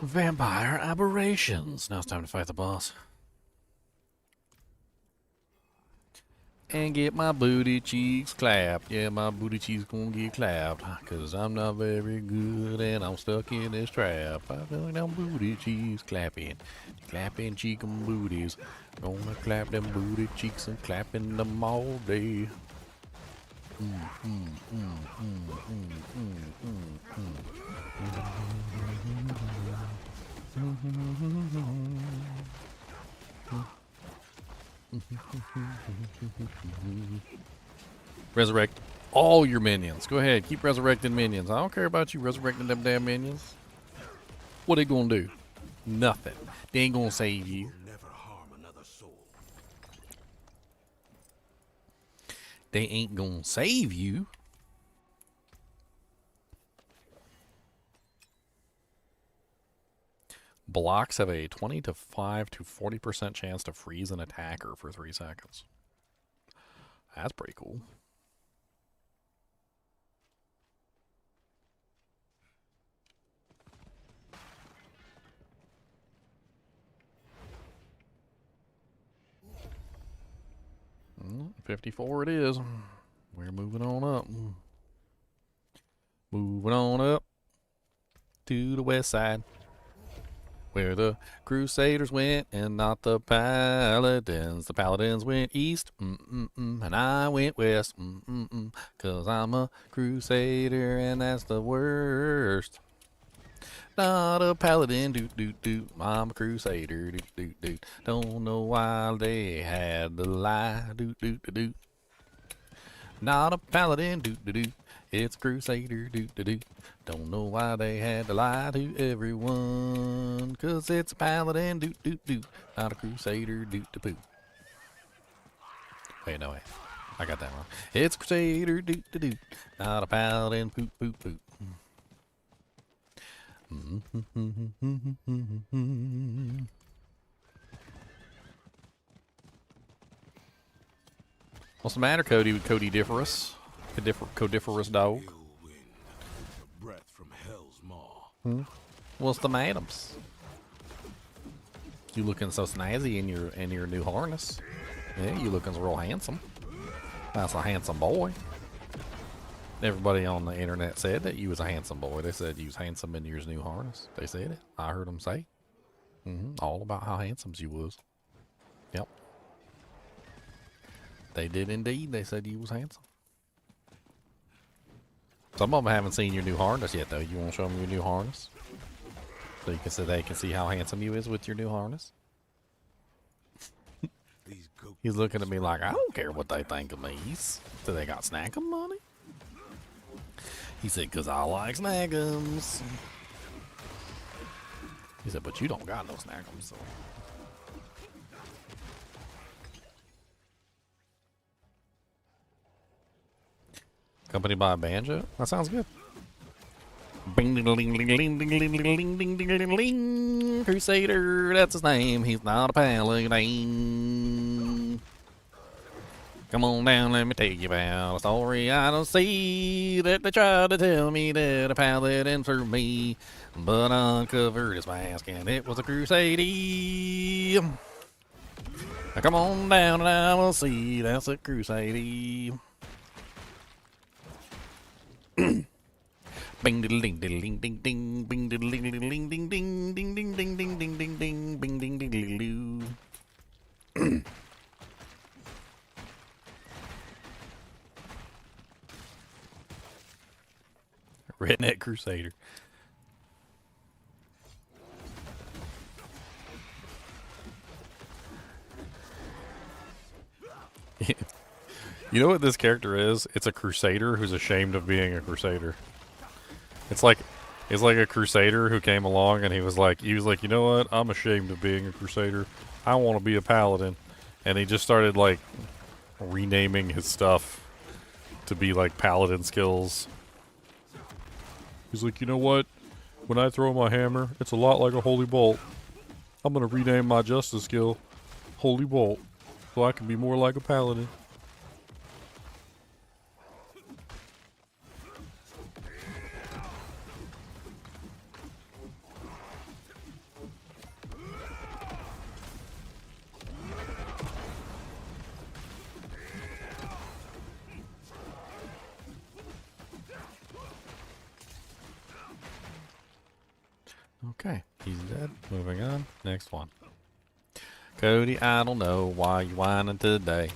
Vampire aberrations. Now it's time to fight the boss. and get my booty cheeks clapped. Yeah, my booty cheeks gonna get clapped. Cause I'm not very good and I'm stuck in this trap. I feel like them booty cheeks clapping. Clapping cheek and booties. Gonna clap them booty cheeks and clapping them all day. Resurrect all your minions. Go ahead, keep resurrecting minions. I don't care about you resurrecting them damn minions. What they gonna do? Nothing. They ain't gonna save you. Never harm another soul. They ain't gonna save you. Blocks have a 25 to 40% chance to freeze an attacker for 3 seconds. That's pretty cool. Mm, 54 it is. We're moving on up. Moving on up to the west side, where the Crusaders went and not the Paladins. The Paladins went east, and I went west, 'cause I'm a Crusader and that's the worst. Not a Paladin, doot. I'm a Crusader, doot. Don't know why they had to lie, doot. Not a Paladin, doot. It's a Crusader, doot. Don't know why they had to lie to everyone, 'cause it's a Paladin, doot. Not a Crusader, doot. Wait, no, wait. I got that wrong. It's a Crusader, doot. Not a Paladin, poop. What's the matter, Cody Differus? Codiferous dog. Ill wind, a breath from hell's maw. What's the madams? You looking so snazzy in your new harness. Yeah, you looking real handsome. That's a handsome boy. Everybody on the internet said that you was a handsome boy. They said you was handsome in your new harness. They said it. I heard them say. All about how handsome you was. Yep. They did indeed. They said you was handsome. Some of them haven't seen your new harness yet, though. You want to show them your new harness? So you can say they can see how handsome you is with your new harness? He's looking at me like, I don't care what they think of me. So they got snackum money? He said, 'cause I like snackums. He said, but you don't got no snackums, so. Company by a banjo? That sounds good. Bing ding ding ding ding ding ding ding ding ding ding. Crusader, that's his name. He's not a paladin. Come on down, let me tell you about a story I don't see that they tried to tell me that a paladin for me, but uncovered his mask and it was a crusade. Now come on down and I will see that's a crusade. Bing diddle ding diddle ding ding ding bing diddle ding ding ding ding ding ding ding ding ding ding ding ding bing ding ding ding ding. Redneck Crusader. You know what this character is? It's a crusader who's ashamed of being a crusader. It's like a crusader who came along and he was like, you know what? I'm ashamed of being a crusader. I want to be a paladin. And he just started like renaming his stuff to be like paladin skills. He's like, you know what? When I throw my hammer, it's a lot like a holy bolt. I'm going to rename my justice skill Holy Bolt so I can be more like a paladin. Okay, he's dead. Moving on. Next one. Cody, I don't know why you whining today.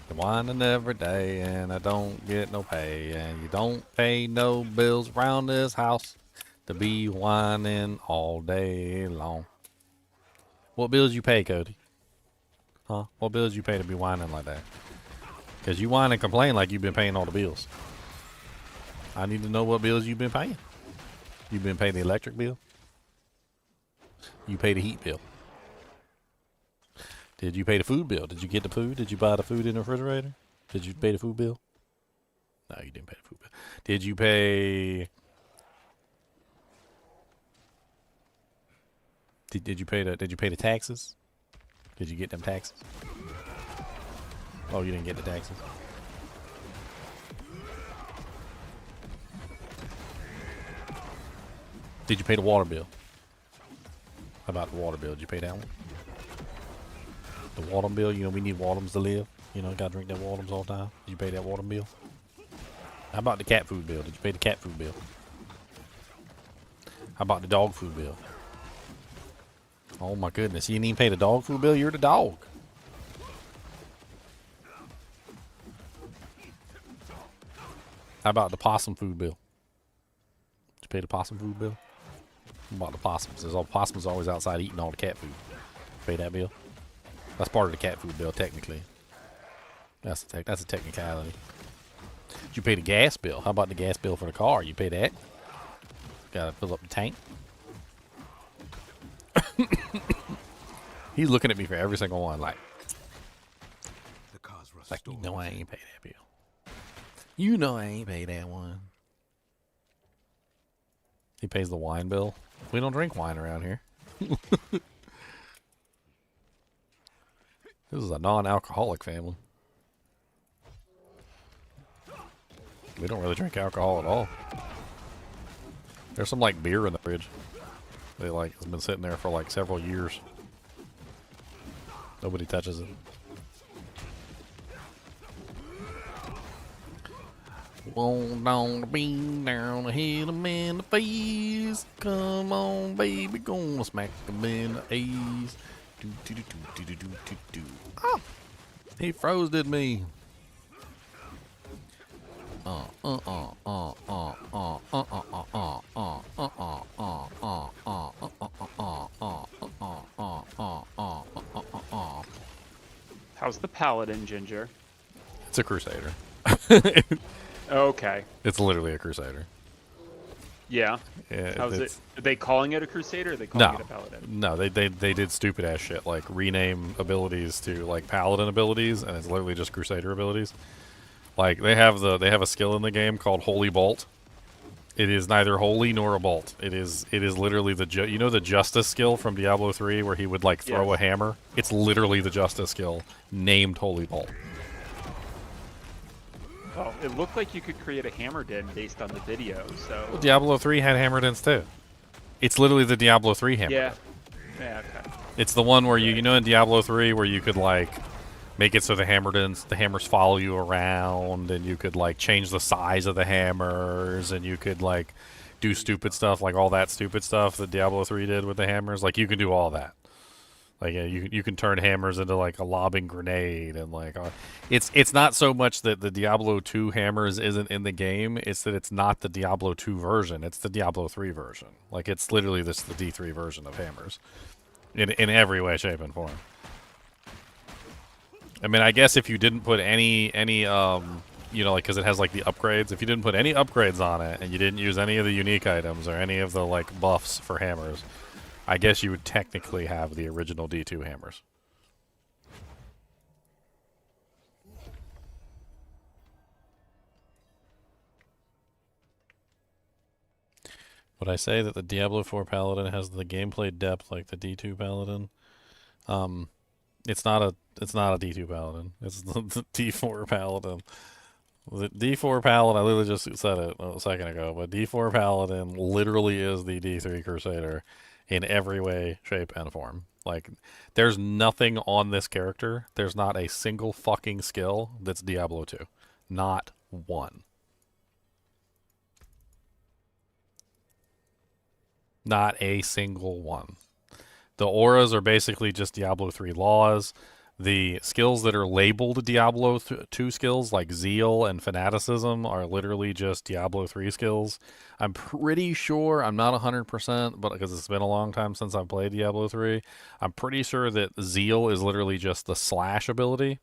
You're whining every day and I don't get no pay. And you don't pay no bills around this house to be whining all day long. What bills you pay, Cody? Huh? What bills you pay to be whining like that? Because you whine and complain like you've been paying all the bills. I need to know what bills you've been paying. You've been paying the electric bill? You pay the heat bill. Did you pay the food bill? Did you get the food? Did you buy the food in the refrigerator? Did you pay the food bill? No, you didn't pay the food bill. Did you pay... Did you pay the taxes? Did you get them taxes? Oh, you didn't get the taxes. Did you pay the water bill? How about the water bill? Did you pay that one? The water bill, you know, we need waters to live. You know, gotta drink that waters all the time. Did you pay that water bill? How about the cat food bill? Did you pay the cat food bill? How about the dog food bill? Oh my goodness, you didn't even pay the dog food bill? You're the dog. How about the possum food bill? Did you pay the possum food bill? How about the possums? There's all possums always outside eating all the cat food. Pay that bill? That's part of the cat food bill, technically. That's a technicality. Did you pay the gas bill? How about the gas bill for the car? You pay that? Gotta fill up the tank. He's looking at me for every single one, like you know I ain't pay that bill. You know I ain't pay that one. He pays the wine bill. We don't drink wine around here. This is a non-alcoholic family. We don't really drink alcohol at all. There's some like beer in the fridge. They like it's been sitting there for like several years. Nobody touches it. Won't down the bean down, hit him in the face. Come on, baby, gonna smack him in the A's. Do do do do do do do do. Oh, he froze at me. How's the Paladin, Ginger? It's a Crusader. Okay. It's literally a Crusader. Yeah. How's it? Are they calling it a Crusader? Or are they calling it a Paladin? No, they did stupid ass shit like rename abilities to like Paladin abilities, and it's literally just Crusader abilities. Like they have a skill in the game called Holy Bolt. It is neither holy nor a bolt. It is literally the you know the Justice skill from Diablo 3 where he would like throw a hammer. It's literally the Justice skill named Holy Bolt. Well, it looked like you could create a hammer den based on the video, so... Well, Diablo 3 had hammer dens too. It's literally the Diablo 3 hammer. Yeah. Yeah, okay. It's the one where you know in Diablo 3 where you could like make it so the hammers follow you around, and you could like change the size of the hammers, and you could like do stupid stuff, like all that stupid stuff that Diablo 3 did with the hammers. Like you can do all that. Like you can turn hammers into like a lobbing grenade, and like it's not so much that the Diablo 2 hammers isn't in the game, it's that it's not the Diablo 2 version, it's the Diablo 3 version. Like it's literally the D3 version of hammers in every way, shape, and form. I mean, I guess if you didn't put any you know, like because it has like the upgrades, if you didn't put any upgrades on it and you didn't use any of the unique items or any of the like buffs for hammers, I guess you would technically have the original D2 hammers. Would I say that the Diablo 4 Paladin has the gameplay depth like the D2 Paladin? It's not a D2 Paladin. It's the D4 Paladin. The D4 Paladin, I literally just said it a second ago, but D4 Paladin literally is the D3 Crusader in every way, shape, and form. Like, there's nothing on this character. There's not a single fucking skill that's Diablo 2. Not one. Not a single one. The auras are basically just Diablo 3 laws. The skills that are labeled Diablo 2 skills, like Zeal and Fanaticism, are literally just Diablo 3 skills. I'm pretty sure, I'm not 100%, but because it's been a long time since I've played Diablo 3, I'm pretty sure that Zeal is literally just the slash ability.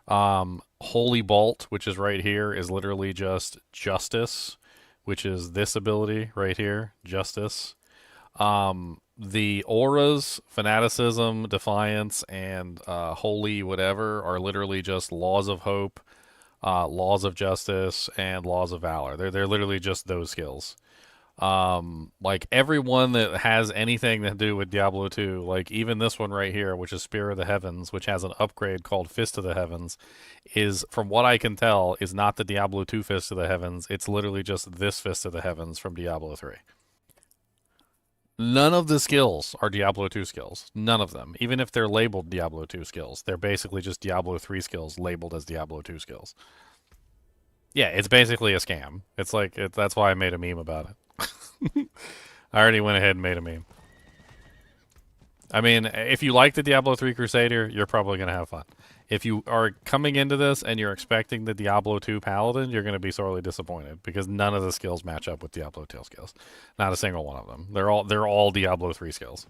Holy Bolt, which is right here, is literally just Justice, which is this ability right here, Justice. The auras, Fanaticism, Defiance, and Holy whatever are literally just Laws of Hope, Laws of Justice, and Laws of Valor. They're literally just those skills. Like everyone that has anything to do with Diablo 2, like even this one right here, which is Spear of the Heavens, which has an upgrade called Fist of the Heavens, is, from what I can tell, is not the Diablo 2 Fist of the Heavens. It's literally just this Fist of the Heavens from Diablo 3. None of the skills are Diablo 2 skills. None of them. Even if they're labeled Diablo 2 skills, they're basically just Diablo 3 skills labeled as Diablo 2 skills. Yeah, it's basically a scam. It's like, that's why I made a meme about it. I already went ahead and made a meme. I mean, if you like the Diablo 3 Crusader, you're probably going to have fun. If you are coming into this and you're expecting the Diablo 2 Paladin, you're going to be sorely disappointed because none of the skills match up with Diablo 2 skills. Not a single one of them. They're all Diablo 3 skills.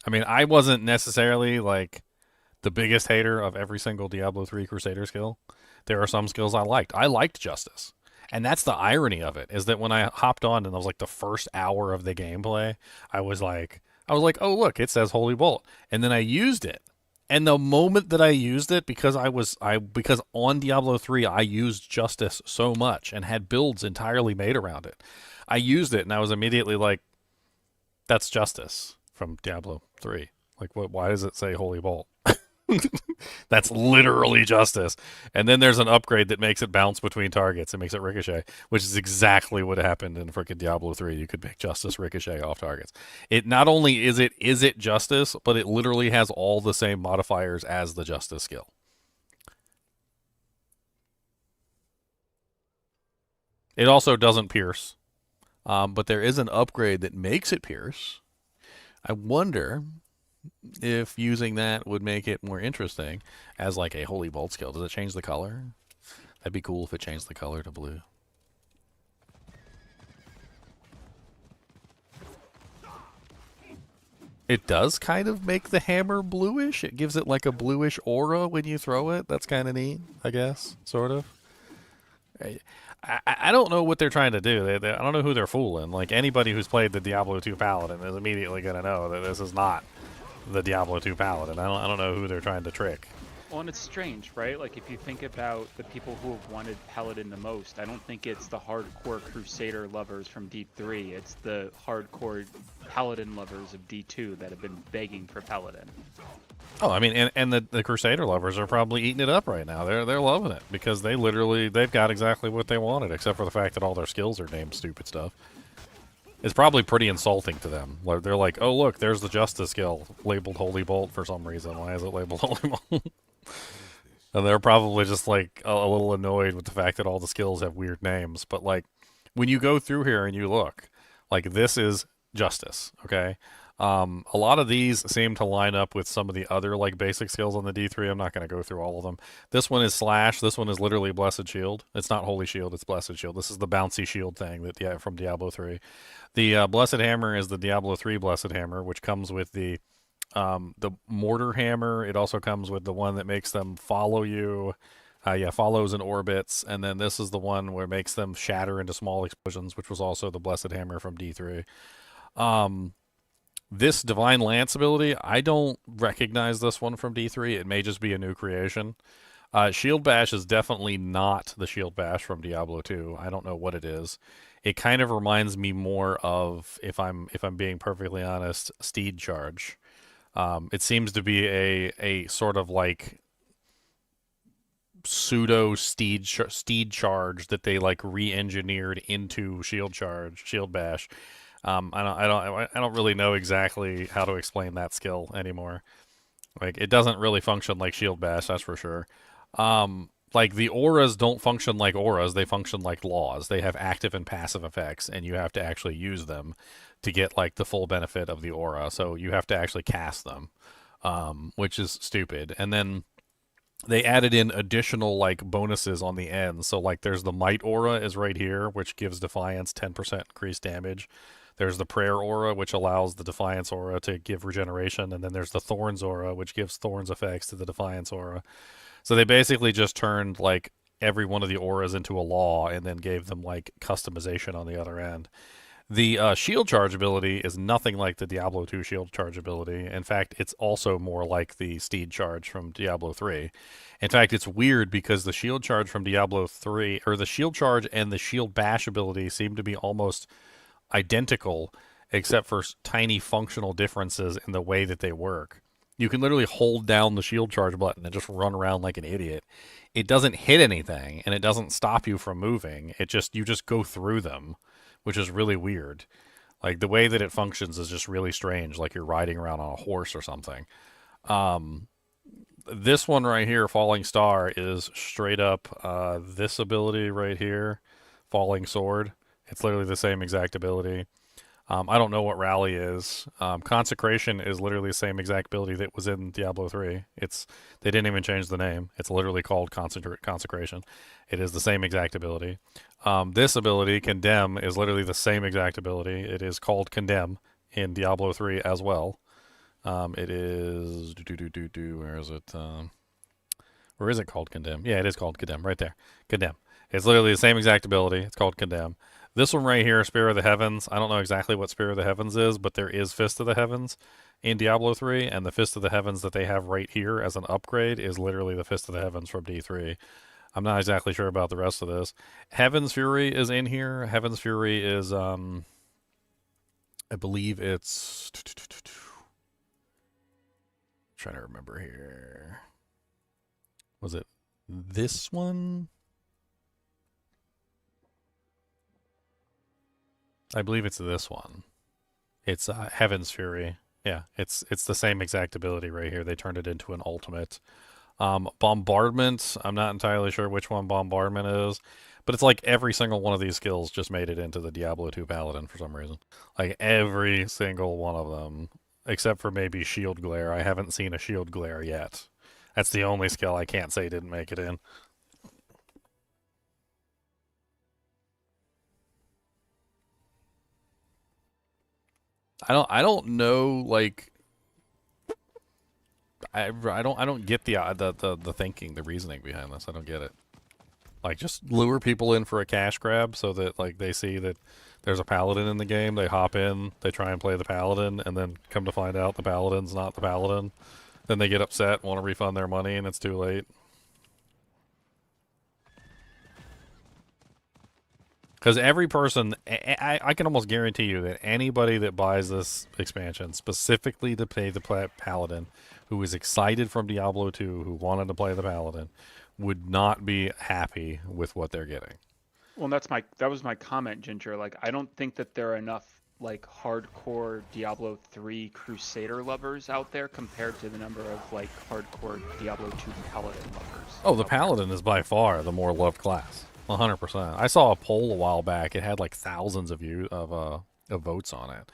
I mean, I wasn't necessarily like the biggest hater of every single Diablo 3 Crusader skill. There are some skills I liked. I liked Justice. And that's the irony of it, is that when I hopped on and it was like the first hour of the gameplay, I was like, oh, look, it says Holy Bolt. And then I used it. And the moment that I used it, because on Diablo 3, I used Justice so much and had builds entirely made around it. I used it and I was immediately like, that's Justice from Diablo 3. Like, why does it say Holy Bolt? That's literally Justice. And then there's an upgrade that makes it bounce between targets. It makes it ricochet, which is exactly what happened in freaking Diablo 3. You could make Justice ricochet off targets. It not only is it Justice, but it literally has all the same modifiers as the Justice skill. It also doesn't pierce, but there is an upgrade that makes it pierce. I wonder if using that would make it more interesting as like a Holy Bolt skill. Does it change the color? That'd be cool if it changed the color to blue. It does kind of make the hammer bluish. It gives it like a bluish aura when you throw it. That's kind of neat, I guess, sort of. I don't know what they're trying to do. I don't know who they're fooling. Like, anybody who's played the Diablo 2 Paladin is immediately going to know that this is not the Diablo 2 Paladin. I don't know who they're trying to trick. Well, and it's strange, right? Like, if you think about the people who have wanted Paladin the most, I don't think it's the hardcore Crusader lovers from D3. It's the hardcore Paladin lovers of D2 that have been begging for Paladin. Oh, I mean, and the Crusader lovers are probably eating it up right now. They're loving it because they've got exactly what they wanted, except for the fact that all their skills are named stupid stuff. It's probably pretty insulting to them. They're like, oh, look, there's the Justice skill labeled Holy Bolt for some reason. Why is it labeled Holy Bolt? And they're probably just like a little annoyed with the fact that all the skills have weird names. But like, when you go through here and you look, like, this is Justice, okay? A lot of these seem to line up with some of the other like basic skills on the D3. I'm not going to go through all of them. This one is Slash. This one is literally Blessed Shield. It's not Holy Shield. It's Blessed Shield. This is the bouncy shield thing that from Diablo 3. The Blessed Hammer is the Diablo 3 Blessed Hammer, which comes with the Mortar Hammer. It also comes with the one that makes them follow you. Follows in orbits. And then this is the one where it makes them shatter into small explosions, which was also the Blessed Hammer from D3. This Divine Lance ability, I don't recognize this one from D3. It may just be a new creation. Shield Bash is definitely not the Shield Bash from Diablo 2. I don't know what it is. It kind of reminds me more of, if I'm being perfectly honest, Steed Charge. It seems to be a sort of like pseudo Steed Charge that they like re-engineered into Shield Bash. I don't really know exactly how to explain that skill anymore. Like, it doesn't really function like Shield Bash, that's for sure. Like, the auras don't function like auras, they function like laws. They have active and passive effects, and you have to actually use them to get, like, the full benefit of the aura. So you have to actually cast them, which is stupid. And then they added in additional, like, bonuses on the end. So, like, there's the Might aura is right here, which gives Defiance 10% increased damage. There's the Prayer aura, which allows the Defiance aura to give regeneration. And then there's the Thorns aura, which gives Thorns effects to the Defiance aura. So they basically just turned, like, every one of the auras into a law and then gave them, like, customization on the other end. The shield charge ability is nothing like the Diablo 2 shield charge ability. In fact, it's also more like the Steed charge from Diablo 3. In fact, it's weird because the shield charge from Diablo 3, or the shield charge and the shield bash ability seem to be almost identical, except for tiny functional differences in the way that they work. You can literally hold down the shield charge button and just run around like an idiot. It doesn't hit anything, and it doesn't stop you from moving. You just go through them, which is really weird. Like, the way that it functions is just really strange, like you're riding around on a horse or something. This one right here, Falling Star, is straight up this ability right here, Falling Sword. It's literally the same exact ability. I don't know what Rally is. Consecration is literally the same exact ability that was in Diablo 3. They didn't even change the name. It's literally called Consecration. It is the same exact ability. This ability, Condemn, is literally the same exact ability. It is called Condemn in Diablo 3 as well. It is... Where is it? Where is it called Condemn? Yeah, it is called Condemn. Right there. Condemn. It's literally the same exact ability. It's called Condemn. This one right here, Spear of the Heavens, I don't know exactly what Spear of the Heavens is, but there is Fist of the Heavens in Diablo 3, and the Fist of the Heavens that they have right here as an upgrade is literally the Fist of the Heavens from D3. I'm not exactly sure about the rest of this. Heaven's Fury is in here. Heaven's Fury is, I believe it's... trying to remember here. Was it this one? I believe it's this one. It's Heaven's Fury. Yeah, it's the same exact ability right here. They turned it into an ultimate. Bombardment, I'm not entirely sure which one Bombardment is, but it's like every single one of these skills just made it into the Diablo 2 Paladin for some reason. Like every single one of them, except for maybe Shield Glare. I haven't seen a Shield Glare yet. That's the only skill I can't say didn't make it in. I don't know, like, I don't get the thinking, the reasoning behind this. I don't get it. Like, just lure people in for a cash grab so that, like, they see that there's a Paladin in the game, they hop in, they try and play the Paladin, and then come to find out the Paladin's not the Paladin. Then they get upset, want to refund their money, and it's too late. Because every person, I can almost guarantee you that anybody that buys this expansion specifically to play the Paladin, who is excited from Diablo 2, who wanted to play the Paladin, would not be happy with what they're getting. Well, that was my comment, Ginger. Like, I don't think that there are enough, like, hardcore Diablo 3 Crusader lovers out there compared to the number of, like, hardcore Diablo 2 Paladin lovers. Oh, the Paladin is by far the more loved class. 100%. I saw a poll a while back. It had like thousands of votes on it,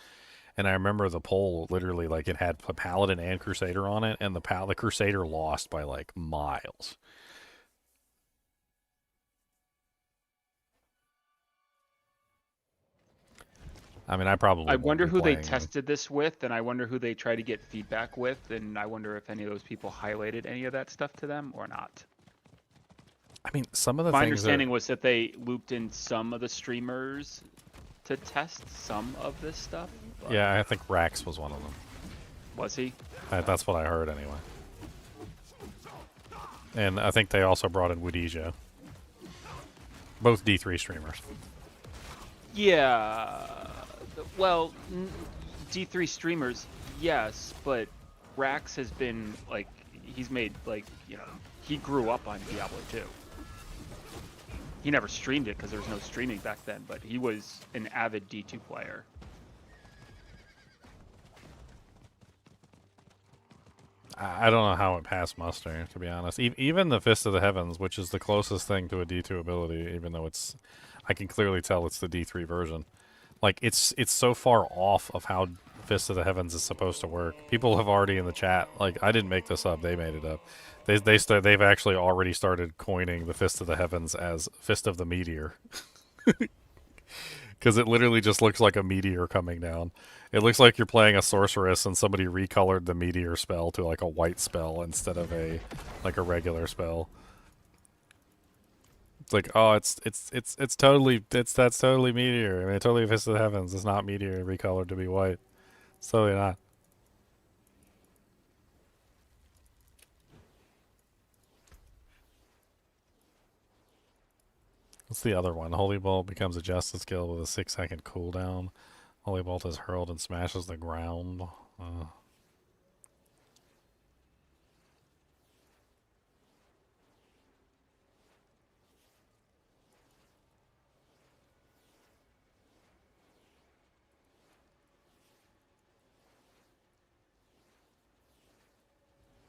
and I remember the poll literally, like, it had Paladin and Crusader on it, and the Crusader lost by like miles. I mean, I wonder who they tested this with, and I wonder who they tried to get feedback with, and I wonder if any of those people highlighted any of that stuff to them or not. I mean, some of the My things understanding was that they looped in some of the streamers to test some of this stuff. Yeah, I think Rax was one of them. Was he? That's what I heard anyway. And I think they also brought in Woodija. Both D3 streamers. Yeah. Well, D3 streamers, yes, but Rax has been, like, he's made, like, you know, he grew up on Diablo 2. He never streamed it because there was no streaming back then, but he was an avid D2 player. I don't know how it passed muster, to be honest. Even the Fist of the Heavens, which is the closest thing to a D2 ability, even though I can clearly tell it's the D3 version. Like, it's so far off of how Fist of the Heavens is supposed to work. People have already in the chat, like, I didn't make this up, they made it up. They've actually already started coining the Fist of the Heavens as Fist of the Meteor. Because it literally just looks like a meteor coming down. It looks like you're playing a sorceress and somebody recolored the meteor spell to like a white spell instead of a regular spell. It's like, oh, that's totally meteor. I mean, totally Fist of the Heavens. It's not meteor recolored to be white. It's totally not. What's the other one? Holy Bolt becomes a Justice skill with a 6-second cooldown. Holy Bolt is hurled and smashes the ground.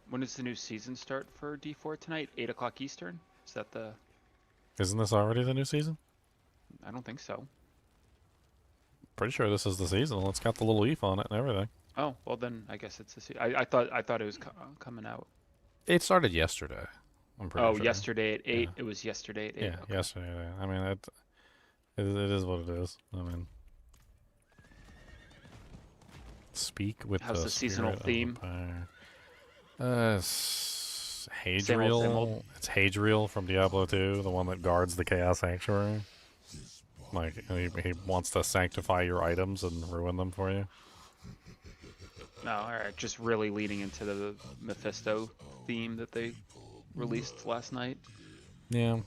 When does the new season start for D4 tonight? 8 o'clock Eastern? Is that the... Isn't this already the new season? I don't think so. Pretty sure this is the season. It's got the little leaf on it and everything. Oh, well then I guess it's the season. I thought it was coming out. It started yesterday. I'm pretty sure. Yesterday at 8. Yeah. It was yesterday at 8. Yeah, Okay. yesterday. I mean, it is what it is. I mean, speak with How's the seasonal spirit of theme? It's Hadriel. It's Hadriel from Diablo 2, the one that guards the Chaos Sanctuary. Like, he wants to sanctify your items and ruin them for you. No, alright. Just really leading into the Mephisto theme that they released last night. Yeah.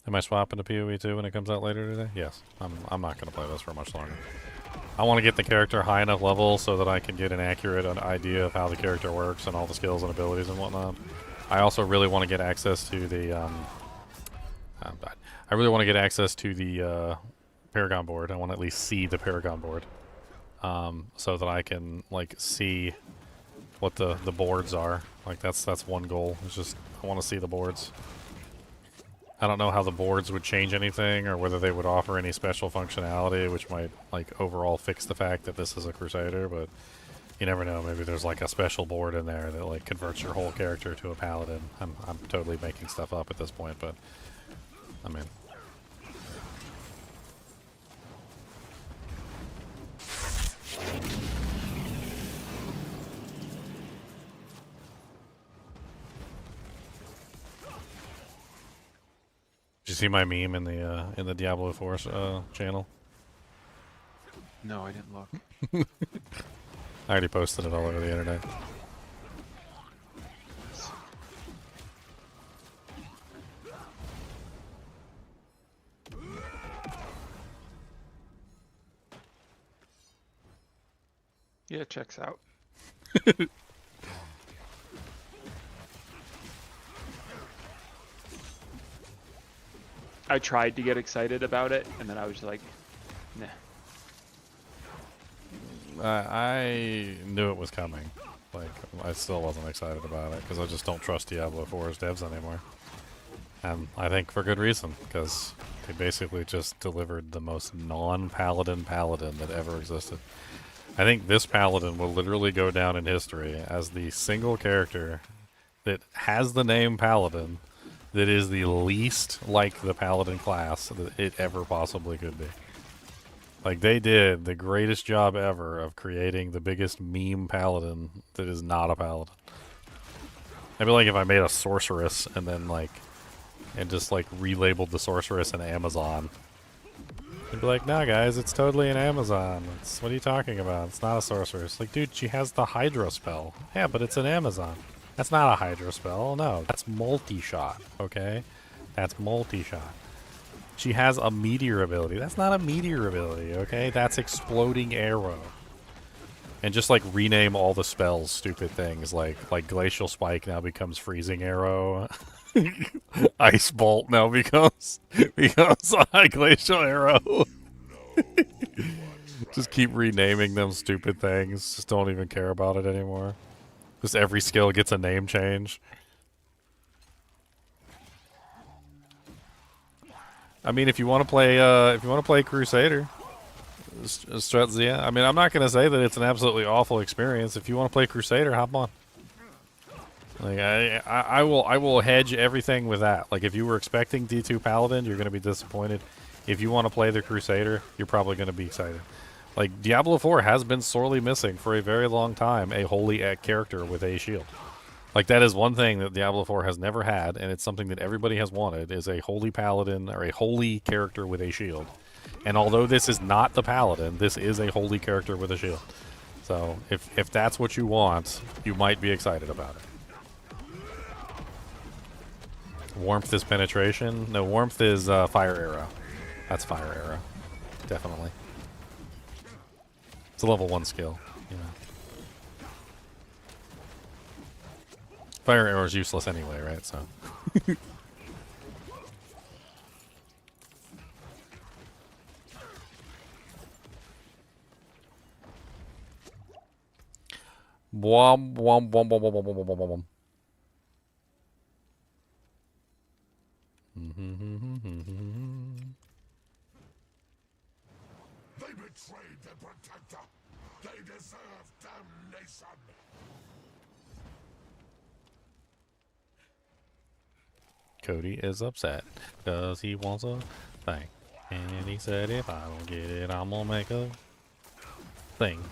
Am I swapping to PoE 2 when it comes out later today? Yes. I'm not going to play this for much longer. I want to get the character high enough level so that I can get an accurate idea of how the character works and all the skills and abilities and whatnot. I also really want to get access to the I really want to get access to the Paragon board. I want to at least see the Paragon board, so that I can like see what the boards are. Like that's one goal. It's just I want to see the boards. I don't know how the boards would change anything or whether they would offer any special functionality which might like overall fix the fact that this is a Crusader, but you never know. Maybe there's like a special board in there that like converts your whole character to a Paladin. I'm totally making stuff up at this point, but I mean, did you see my meme in the Diablo IV channel? No, I didn't look. I already posted it all over the internet. Yeah, it checks out. I tried to get excited about it, and then I was like, nah. I knew it was coming. Like, I still wasn't excited about it, because I just don't trust Diablo 4's devs anymore. And I think for good reason, because they basically just delivered the most non-Paladin Paladin that ever existed. I think this Paladin will literally go down in history as the single character that has the name Paladin that is the least like the Paladin class that it ever possibly could be. Like, they did the greatest job ever of creating the biggest meme Paladin that is not a Paladin. I'd be like if I made a sorceress and then like, and just like relabeled the sorceress an Amazon. I'd be like, nah guys, it's totally an Amazon. What are you talking about? It's not a sorceress. Like, dude, she has the Hydra spell. Yeah, but it's an Amazon. That's not a Hydra spell. No, that's multi-shot, okay? That's multi-shot. She has a meteor ability. That's not a meteor ability, okay? That's exploding arrow. And just like rename all the spells stupid things like Glacial Spike now becomes freezing arrow. Ice Bolt now becomes a High Glacial Arrow. Just keep renaming them stupid things. Just don't even care about it anymore. Just every skill gets a name change. I mean, if you want to play Crusader, Stretzia. I mean, I'm not gonna say that it's an absolutely awful experience. If you want to play Crusader, hop on. Like I will hedge everything with that. Like if you were expecting D2 Paladin, you're gonna be disappointed. If you want to play the Crusader, you're probably gonna be excited. Like Diablo IV has been sorely missing for a very long time a holy character with a shield. Like that is one thing that Diablo IV has never had, and it's something that everybody has wanted, is a holy paladin or a holy character with a shield. And although this is not the paladin, this is a holy character with a shield. So if that's what you want, you might be excited about it. Warmth is penetration. No, warmth is fire arrow. That's fire arrow. Definitely. It's a level 1 skill. You know. Fire arrow is useless anyway, right? So. Wom wom wom wom wom wom wom wom wom. They betrayed their protector. They deserve damnation. Cody is upset because he wants a thing. And he said if I don't get it, I'm gonna make a thing.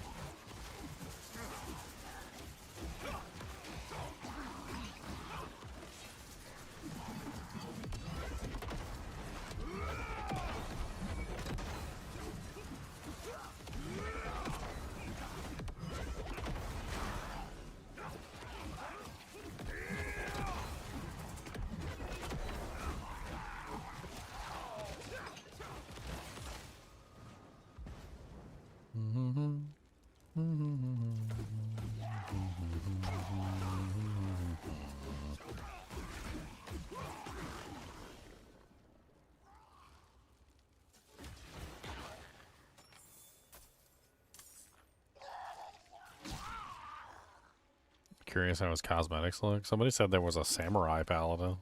Curious how his cosmetics look. Somebody said there was a samurai paladin.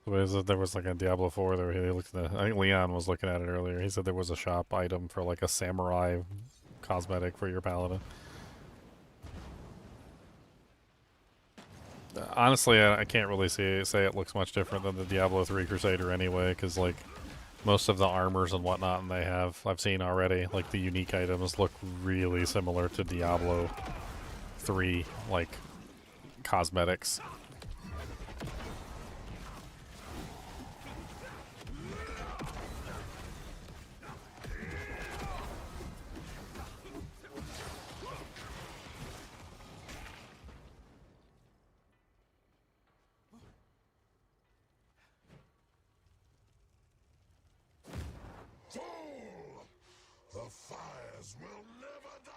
Somebody said there was like a Diablo 4 there. He looked at I think Leon was looking at it earlier. He said there was a shop item for like a samurai cosmetic for your paladin. Honestly, I can't really say it looks much different than the Diablo 3 Crusader anyway, because like most of the armors and whatnot they have, I've seen already, like the unique items look really similar to Diablo 3, like, cosmetics. The fires will never die.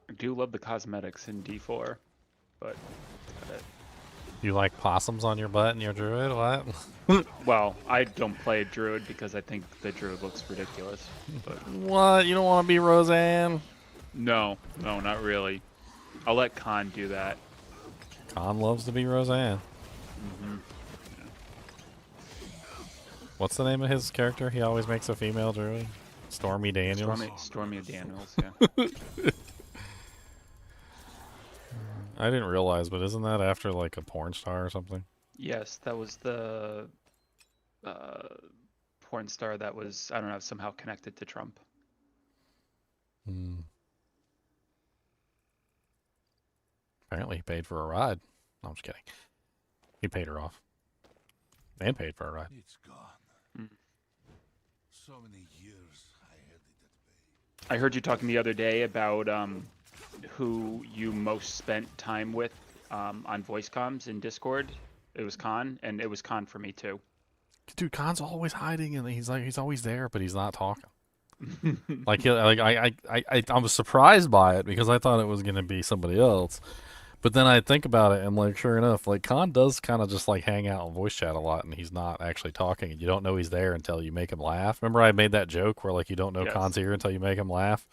I do love the cosmetics in D4, but You like possums on your butt and your druid? What? well, I don't play a druid because I think the druid looks ridiculous. But What? You don't want to be Roseanne? no, not really. I'll let Khan do that. Khan loves to be Roseanne. Mm-hmm. What's the name of his character? He always makes a female druid. Stormy Daniels. Stormy Daniels, yeah. I didn't realize, but isn't that after like a porn star or something? Yes, that was the porn star that was, I don't know, somehow connected to Trump. Hmm. Apparently he paid for a ride. No, I'm just kidding. He paid her off. And paid for a ride. It's gone. Mm. So many years I held it at bay. I heard you talking the other day about who you most spent time with on voice comms in Discord. It was Khan, and it was Khan for me too. Dude, Khan's always hiding, and he's always there, but he's not talking. I was surprised by it because I thought it was gonna be somebody else. But then I think about it, and like, sure enough, like Khan does kind of just like hang out and voice chat a lot, and he's not actually talking, and you don't know he's there until you make him laugh. Remember, I made that joke where like you don't know Yes. Khan's here until you make him laugh.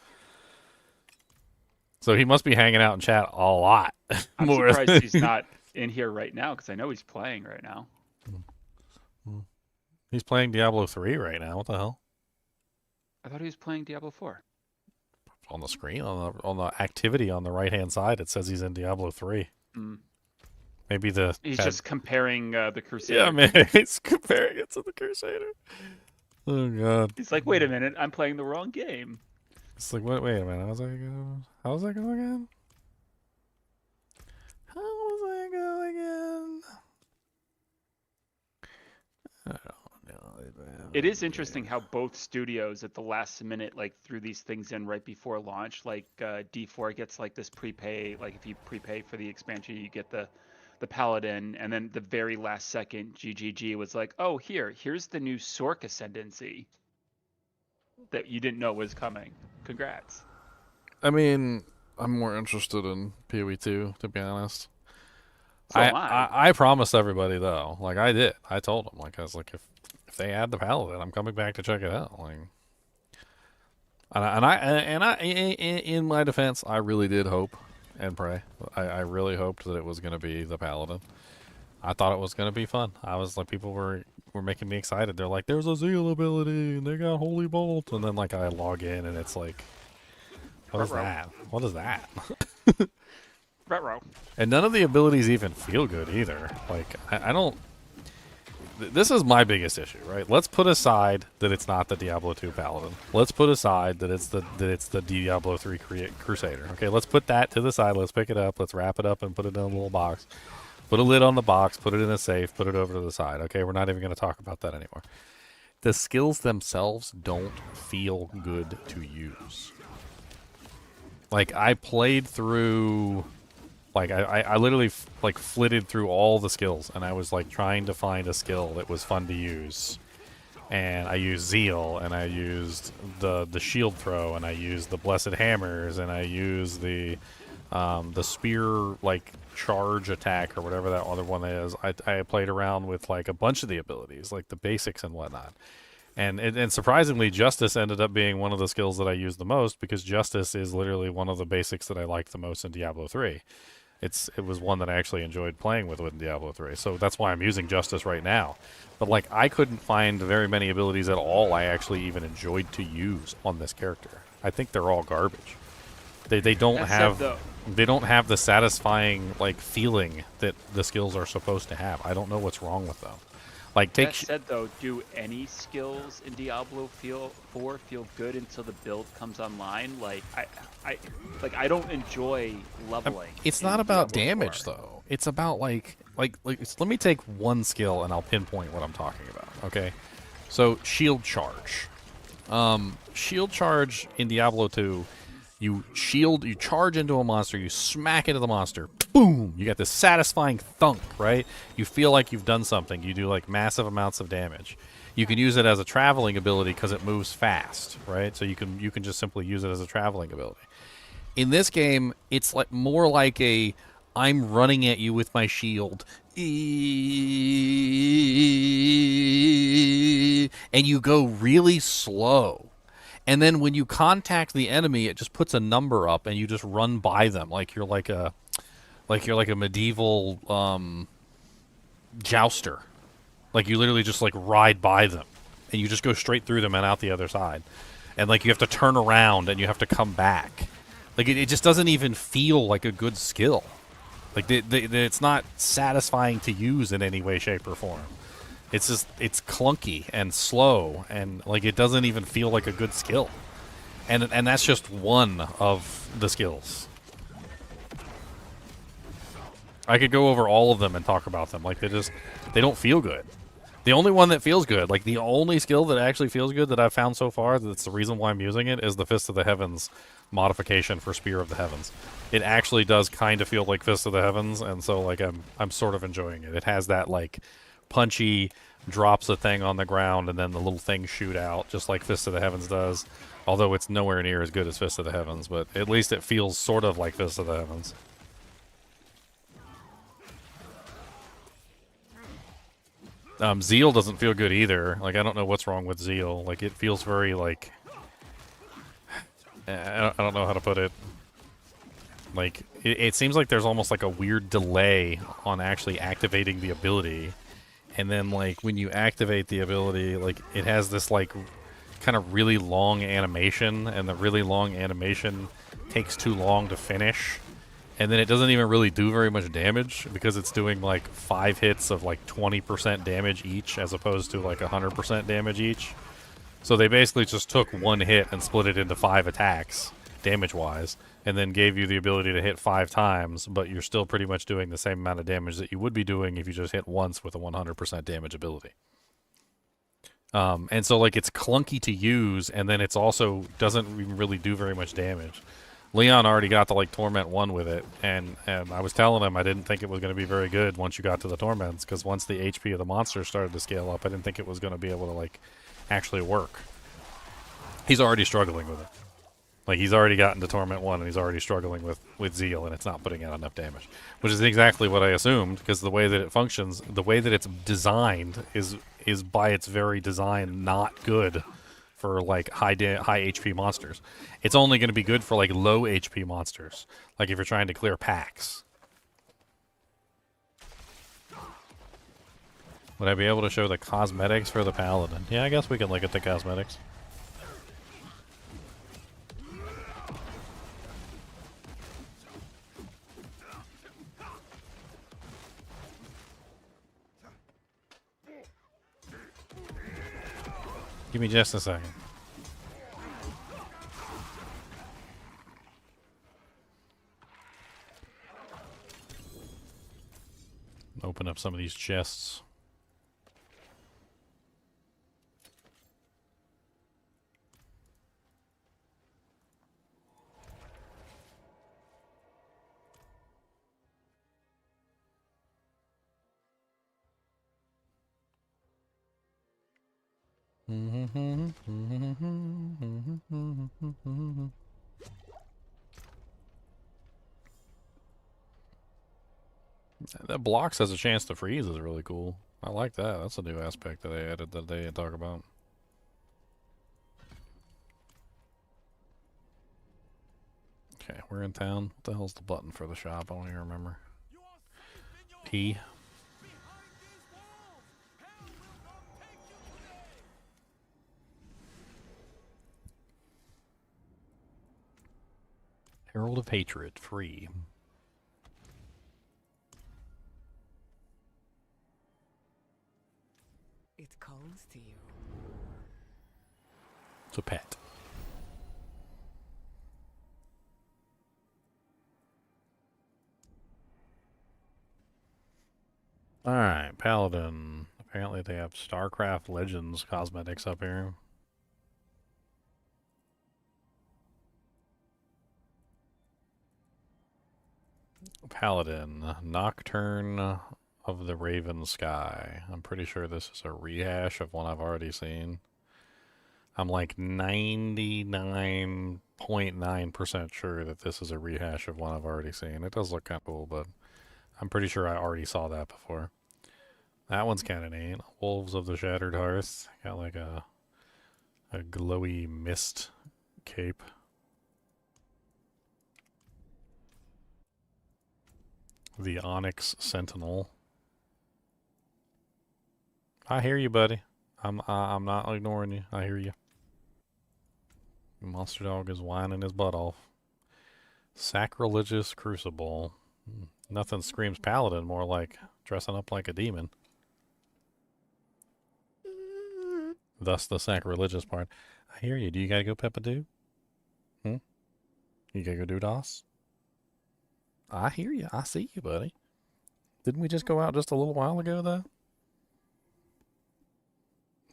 So he must be hanging out in chat a lot. I'm more surprised than- he's not in here right now because I know he's playing right now. He's playing Diablo 3 right now. What the hell? I thought he was playing Diablo 4. On the screen, on the activity on the right hand side, it says he's in Diablo 3. Mm. Maybe the He's just comparing the Crusader. yeah, man, he's comparing it to the Crusader. Oh god, He's like, wait a minute, I'm playing the wrong game. it's like wait a minute, how's that go? How's that go again? How does that go again? I don't know. It is interesting how both studios at the last minute like threw these things in right before launch. Like D4 gets like this prepay, like if you prepay for the expansion, you get the Paladin, and then the very last second, GGG was like, oh here's the new Sork Ascendancy that you didn't know was coming. Congrats. I mean, I'm more interested in PoE2, to be honest. So am I. I promised everybody though, like I did. I told them, like I was like, if they add the Paladin, I'm coming back to check it out. Like, in my defense, I really did hope and pray. I really hoped that it was going to be the Paladin. I thought it was going to be fun. I was like, people were making me excited. They're like, there's a Zeal ability, and they got Holy Bolt, and then like I log in, and it's like, what is that? What is that? Retro. And none of the abilities even feel good either. Like, I don't... This is my biggest issue, right? Let's put aside that it's not the Diablo 2 Paladin. Let's put aside that it's the Diablo 3 Crusader. Okay, let's put that to the side. Let's pick it up. Let's wrap it up and put it in a little box. Put a lid on the box. Put it in a safe. Put it over to the side. Okay, we're not even going to talk about that anymore. The skills themselves don't feel good to use. Like, I played through... Like, I literally, like, flitted through all the skills, and I was, like, trying to find a skill that was fun to use. And I used Zeal, and I used the shield throw, and I used the Blessed Hammers, and I used the spear, like, charge attack, or whatever that other one is. I played around with, like, a bunch of the abilities, like the basics and whatnot. And surprisingly, Justice ended up being one of the skills that I used the most, because Justice is literally one of the basics that I liked the most in Diablo 3. It was one that I actually enjoyed playing with in Diablo 3, so that's why I'm using Justice right now. But like, I couldn't find very many abilities at all I actually even enjoyed to use on this character. I think they're all garbage. They don't they don't have the satisfying like feeling that the skills are supposed to have. I don't know what's wrong with them. Like, take That said, though, do any skills in Diablo 4 feel good until the build comes online? Like, I don't enjoy leveling. It's in not about Diablo damage 4. though. It's about like let me take one skill and I'll pinpoint what I'm talking about. Okay, so shield charge. Shield charge in Diablo 2. You charge into a monster, you smack into the monster, boom! You get this satisfying thunk, right? You feel like you've done something. You do like massive amounts of damage. You can use it as a traveling ability because it moves fast, right? So you can just simply use it as a traveling ability. In this game, it's like more like a I'm running at you with my shield, and you go really slow. And then when you contact the enemy, it just puts a number up, and you just run by them like you're like a medieval jouster. Like you literally just like ride by them, and you just go straight through them and out the other side. And like you have to turn around and you have to come back. Like it just doesn't even feel like a good skill. Like it's not satisfying to use in any way, shape, or form. It's just, it's clunky and slow, and like it doesn't even feel like a good skill. And that's just one of the skills. I could go over all of them and talk about them. Like they don't feel good. The only one that feels good, like the only skill that actually feels good that I've found so far, that's the reason why I'm using it, is the Fist of the Heavens modification for Spear of the Heavens. It actually does kind of feel like Fist of the Heavens, and so like I'm sort of enjoying it. It has that like punchy, drops a thing on the ground, and then the little things shoot out, just like Fist of the Heavens does. Although it's nowhere near as good as Fist of the Heavens, but at least it feels sort of like Fist of the Heavens. Zeal doesn't feel good either. Like, I don't know what's wrong with Zeal. Like, it feels very, like... I don't know how to put it. Like, it seems like there's almost like a weird delay on actually activating the ability. And then, like, when you activate the ability, like, it has this, like, kind of really long animation, and the really long animation takes too long to finish. And then it doesn't even really do very much damage because it's doing like 5 hits of like 20% damage each as opposed to like 100% damage each. So they basically just took 1 hit and split it into 5 attacks, damage-wise, and then gave you the ability to hit 5 times, but you're still pretty much doing the same amount of damage that you would be doing if you just hit once with a 100% damage ability. And so like it's clunky to use, and then it's also doesn't even really do very much damage. Leon already got to like Torment 1 with it, and I was telling him I didn't think it was going to be very good once you got to the Torments, because once the HP of the monster started to scale up, I didn't think it was going to be able to like actually work. He's already struggling with it. Like, he's already gotten to Torment 1, and he's already struggling with Zeal, and it's not putting out enough damage. Which is exactly what I assumed, because the way that it functions, the way that it's designed is by its very design not good for like high HP monsters. It's only going to be good for like low HP monsters, like if you're trying to clear packs. Would I be able to show the cosmetics for the Paladin? Yeah, I guess we can look at the cosmetics. Give me just a second. Open up some of these chests. That blocks has a chance to freeze is really cool. I like that. That's a new aspect that they added that they talk about. Okay, we're in town. What the hell's the button for the shop? I don't even remember. T. Herald of Hatred, free. It calls to you. It's a pet. Alright, Paladin. Apparently they have StarCraft Legends cosmetics up here. Paladin, Nocturne of the Raven Sky. I'm pretty sure this is a rehash of one I've already seen. I'm like 99.9% sure that this is a rehash of one I've already seen. It does look kind of cool, but I'm pretty sure I already saw that before. That one's kind of neat. Wolves of the Shattered Hearth. Got like a glowy mist cape. The Onyx Sentinel. I hear you, buddy. I'm not ignoring you. I hear you. Monster Dog is whining his butt off. Sacrilegious Crucible. Nothing screams Paladin, more like dressing up like a demon. Thus the sacrilegious part. I hear you. Do you gotta go Peppa-Doo? You gotta go do DOS? I hear you. I see you, buddy. Didn't we just go out just a little while ago, though?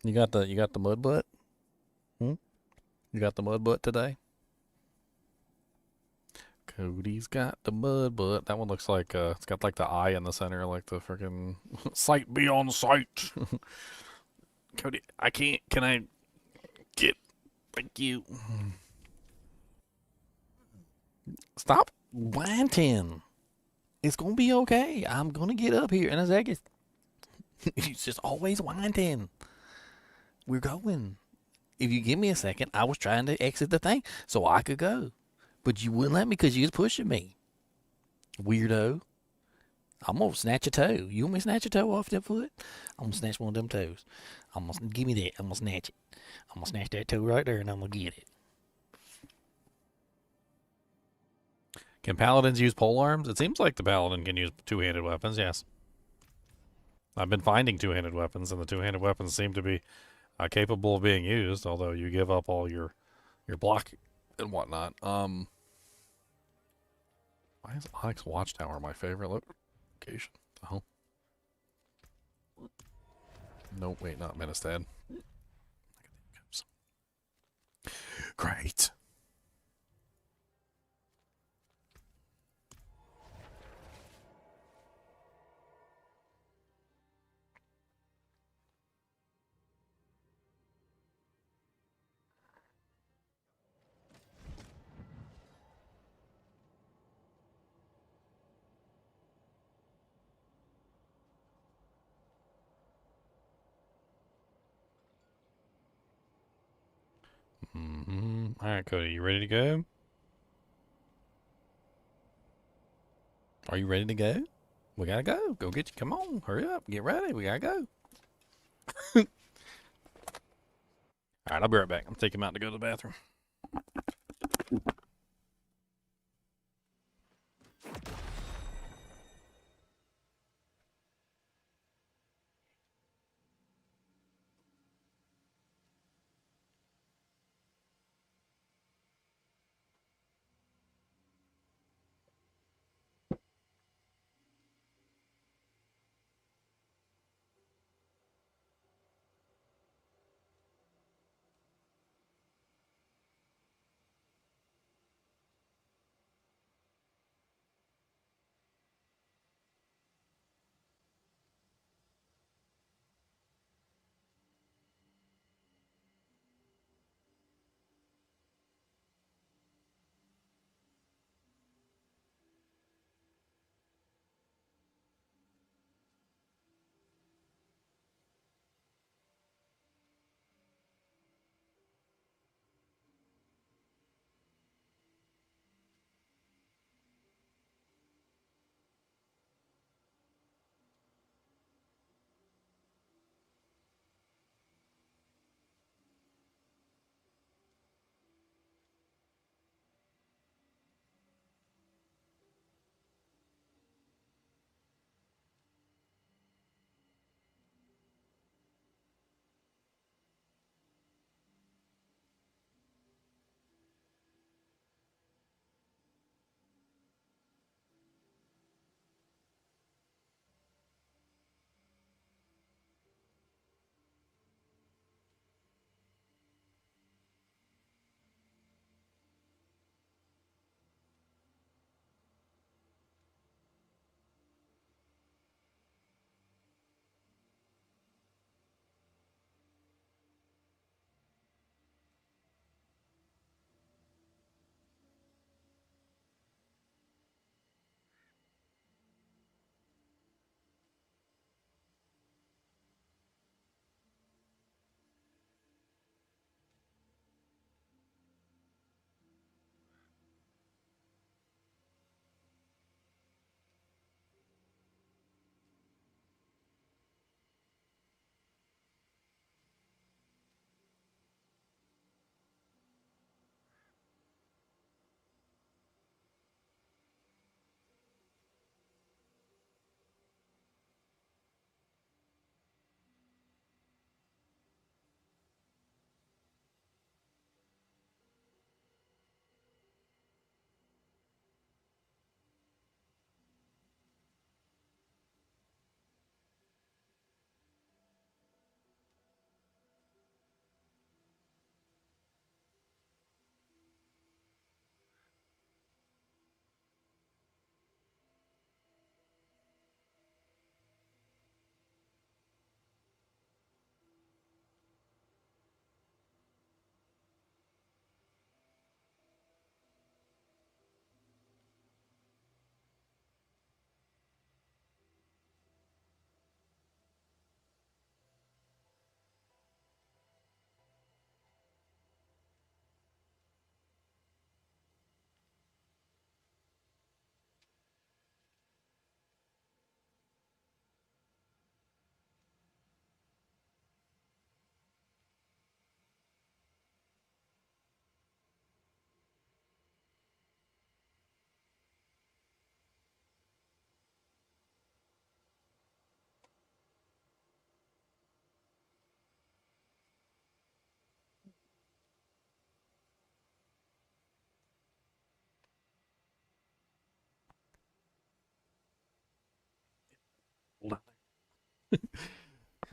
You got the mud butt? You got the mud butt today? Cody's got the mud butt. That one looks like it's got like the eye in the center, like the freaking sight beyond sight. Cody, I can't. Can I get? Thank you. Stop whining. It's gonna be okay. I'm gonna get up here in a second. It's just always whining. We're going. If you give me a second, I was trying to exit the thing so I could go. But you wouldn't let me because you was pushing me. Weirdo. I'm going to snatch a toe. You want me to snatch a toe off that foot? I'm going to snatch one of them toes. I'm going to give me that. I'm going to snatch it. I'm going to snatch that toe right there and I'm going to get it. Can paladins use pole arms? It seems like the paladin can use two-handed weapons, yes. I've been finding two-handed weapons, and the two-handed weapons seem to be capable of being used, although you give up all your block and whatnot. Why is Onyx Watchtower my favorite location? Oh. Nope, wait, not Ministad. Great. All right, Cody, you ready to go? Are you ready to go? We gotta go. Go get you. Come on, hurry up. Get ready. We gotta go. All right, I'll be right back. I'm taking him out to go to the bathroom.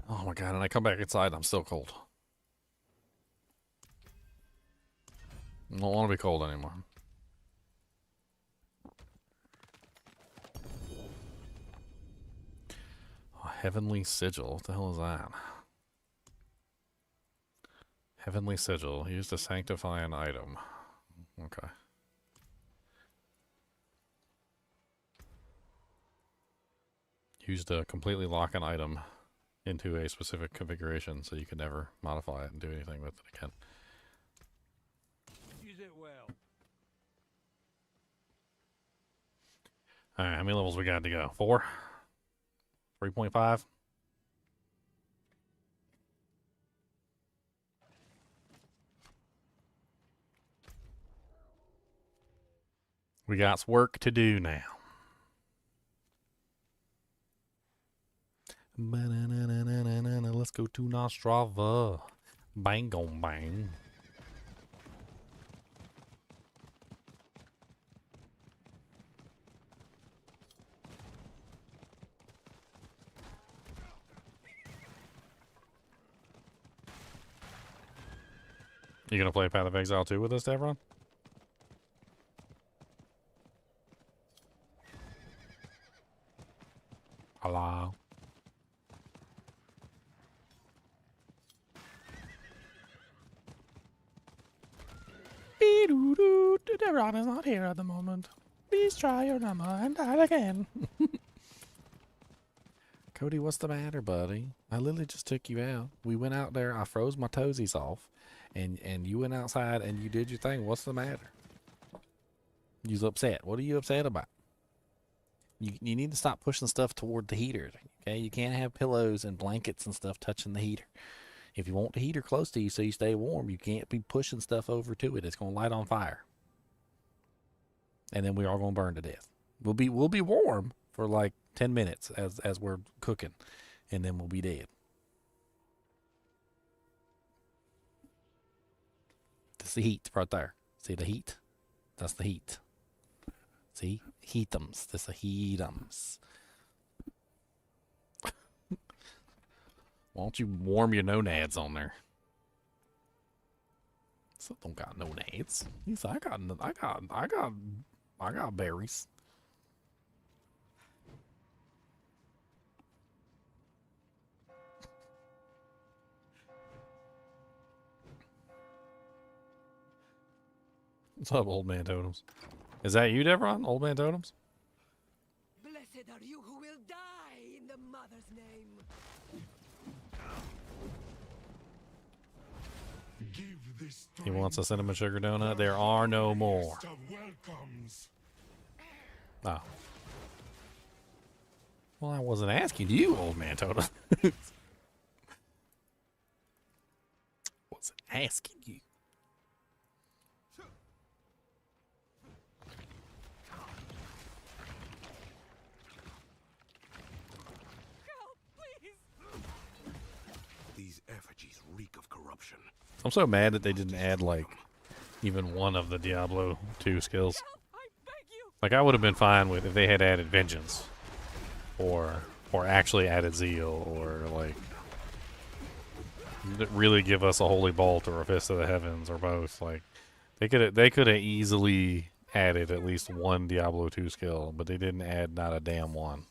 Oh my god, and I come back inside, I'm still cold. I don't want to be cold anymore. Oh, Heavenly Sigil. What the hell is that? Heavenly Sigil. Used to sanctify an item. Okay. Used to completely lock an item into a specific configuration so you could never modify it and do anything with it again. Use it well. Alright, how many levels we got to go? 4? 3.5? We got work to do now. Let's go to Nostrava. Bang on bang. You gonna play Path of Exile 2 with us, Devron? Hello. Devron is not here at the moment. Please try your number and dial again. Cody, what's the matter, buddy? I literally just took you out. We went out there, I froze my toesies off, and you went outside and you did your thing. What's the matter? You's upset. What are you upset about? You need to stop pushing stuff toward the heater, okay? You can't have pillows and blankets and stuff touching the heater. If you want the heater close to you so you stay warm, you can't be pushing stuff over to it. It's going to light on fire. And then we're all going to burn to death. We'll be warm for like 10 minutes as we're cooking, and then we'll be dead. That's the heat right there. See the heat? That's the heat. See? Heatums. That's the heatums. Why don't you warm your nonads on there? So don't got nonads. He said, I got berries. What's up, old man totems? Is that you, Devron? Old man totems? Blessed are you who will die in the mother's name. He wants a cinnamon sugar donut. There are no more. Oh. Well, I wasn't asking you, old man totem. Wasn't asking you. These effigies reek of corruption. I'm so mad that they didn't add, like, even one of the Diablo 2 skills. Like, I would have been fine with if they had added Vengeance. Or actually added Zeal. Or, like, really give us a Holy Bolt or a Fist of the Heavens or both. Like, they could have easily added at least one Diablo 2 skill, but they didn't add not a damn one.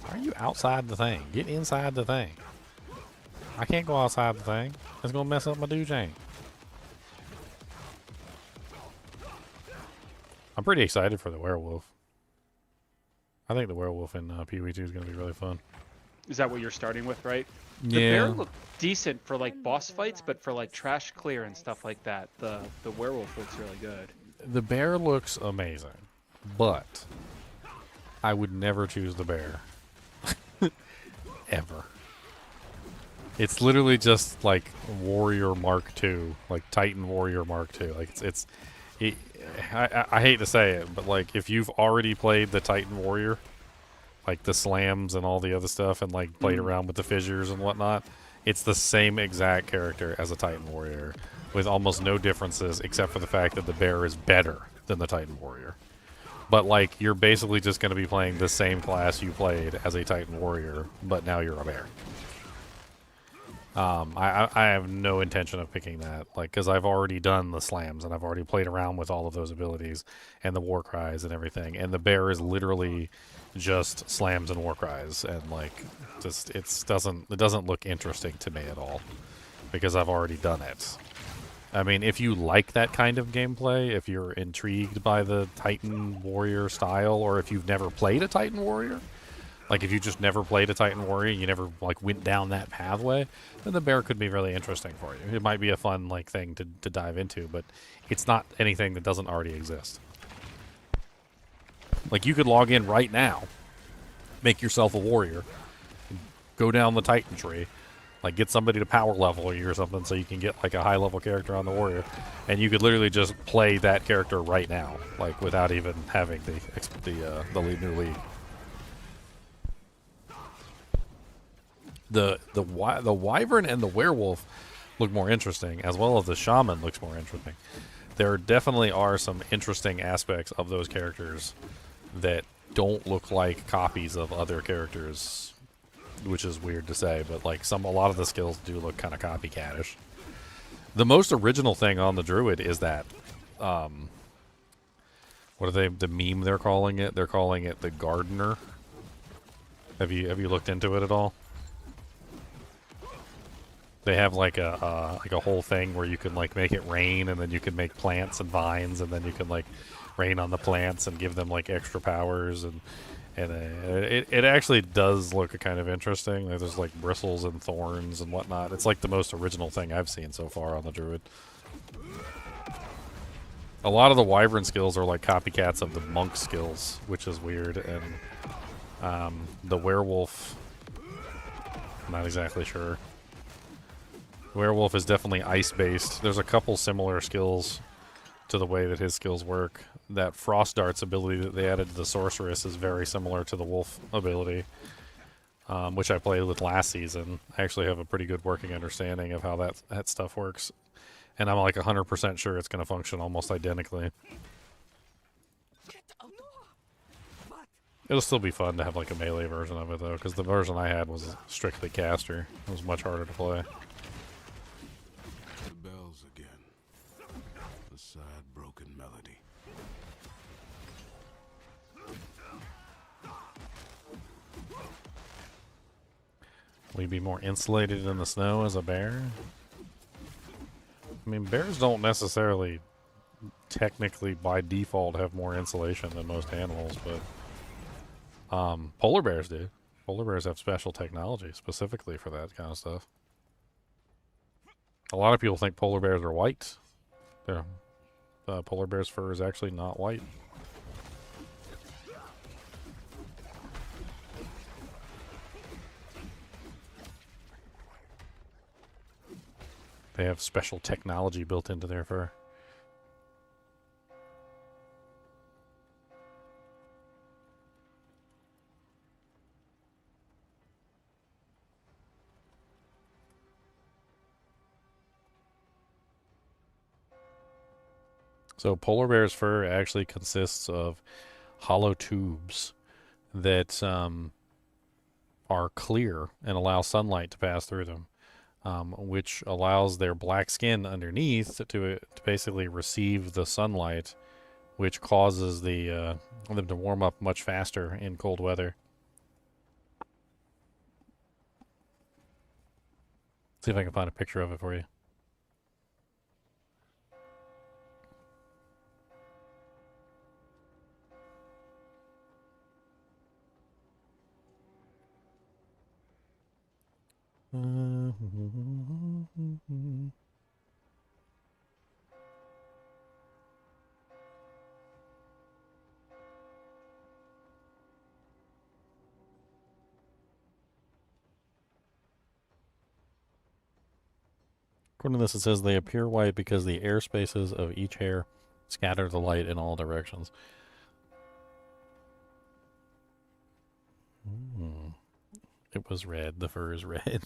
Are you outside the thing? Get inside the thing. I can't go outside the thing. It's gonna mess up my do chain. I'm pretty excited for the werewolf. I think the werewolf in PoE2 is gonna be really fun. Is that what you're starting with, right? The Yeah. bear looked decent for like boss fights, but for like trash clear and stuff like that, the werewolf looks really good. The bear looks amazing, but I would never choose the bear. Ever. It's literally just like Warrior Mark II, like Titan Warrior Mark II. Like I hate to say it, but like if you've already played the Titan Warrior, like the slams and all the other stuff, and like played around with the fissures and whatnot, it's the same exact character as a Titan Warrior, with almost no differences except for the fact that the bear is better than the Titan Warrior. But like you're basically just going to be playing the same class you played as a Titan Warrior, but now you're a bear. I have no intention of picking that, like, because I've already done the slams and I've already played around with all of those abilities and the war cries and everything, and the bear is literally just slams and war cries, and like just it doesn't look interesting to me at all because I've already done it. I mean, if you like that kind of gameplay, if you're intrigued by the Titan Warrior style, or if you've never played a Titan Warrior, like if you just never played a Titan Warrior, you never like went down that pathway, then the bear could be really interesting for you. It might be a fun like thing to dive into, but it's not anything that doesn't already exist. Like you could log in right now, make yourself a warrior, go down the Titan tree, like get somebody to power level you or something so you can get like a high level character on the warrior, and you could literally just play that character right now, like without even having the new league. The wyvern and the werewolf look more interesting, as well as the shaman looks more interesting. There definitely are some interesting aspects of those characters that don't look like copies of other characters, which is weird to say, but like a lot of the skills do look kind of copycatish. The most original thing on the druid is that, what are they? The meme they're calling it? They're calling it the gardener. Have you looked into it at all? They have like a whole thing where you can like make it rain, and then you can make plants and vines, and then you can like rain on the plants and give them like extra powers, and it actually does look kind of interesting. There's like bristles and thorns and whatnot. It's like the most original thing I've seen so far on the druid. A lot of the wyvern skills are like copycats of the monk skills, which is weird, and the werewolf, I'm not exactly sure. Werewolf is definitely ice-based. There's a couple similar skills to the way that his skills work. That Frost Darts ability that they added to the Sorceress is very similar to the Wolf ability, which I played with last season. I actually have a pretty good working understanding of how that stuff works, and I'm like 100% sure it's going to function almost identically. It'll still be fun to have like a melee version of it, though, because the version I had was strictly caster. It was much harder to play. The bells again. The sad, broken melody. Will you be more insulated in the snow as a bear? I mean, bears don't necessarily, technically, by default, have more insulation than most animals, but polar bears do. Polar bears have special technology specifically for that kind of stuff. A lot of people think polar bears are white. Polar bear's fur is actually not white. They have special technology built into their fur. So polar bear's fur actually consists of hollow tubes that are clear and allow sunlight to pass through them, which allows their black skin underneath to basically receive the sunlight, which causes them to warm up much faster in cold weather. See if I can find a picture of it for you. According to this, it says they appear white because the air spaces of each hair scatter the light in all directions. It was red. The fur is red.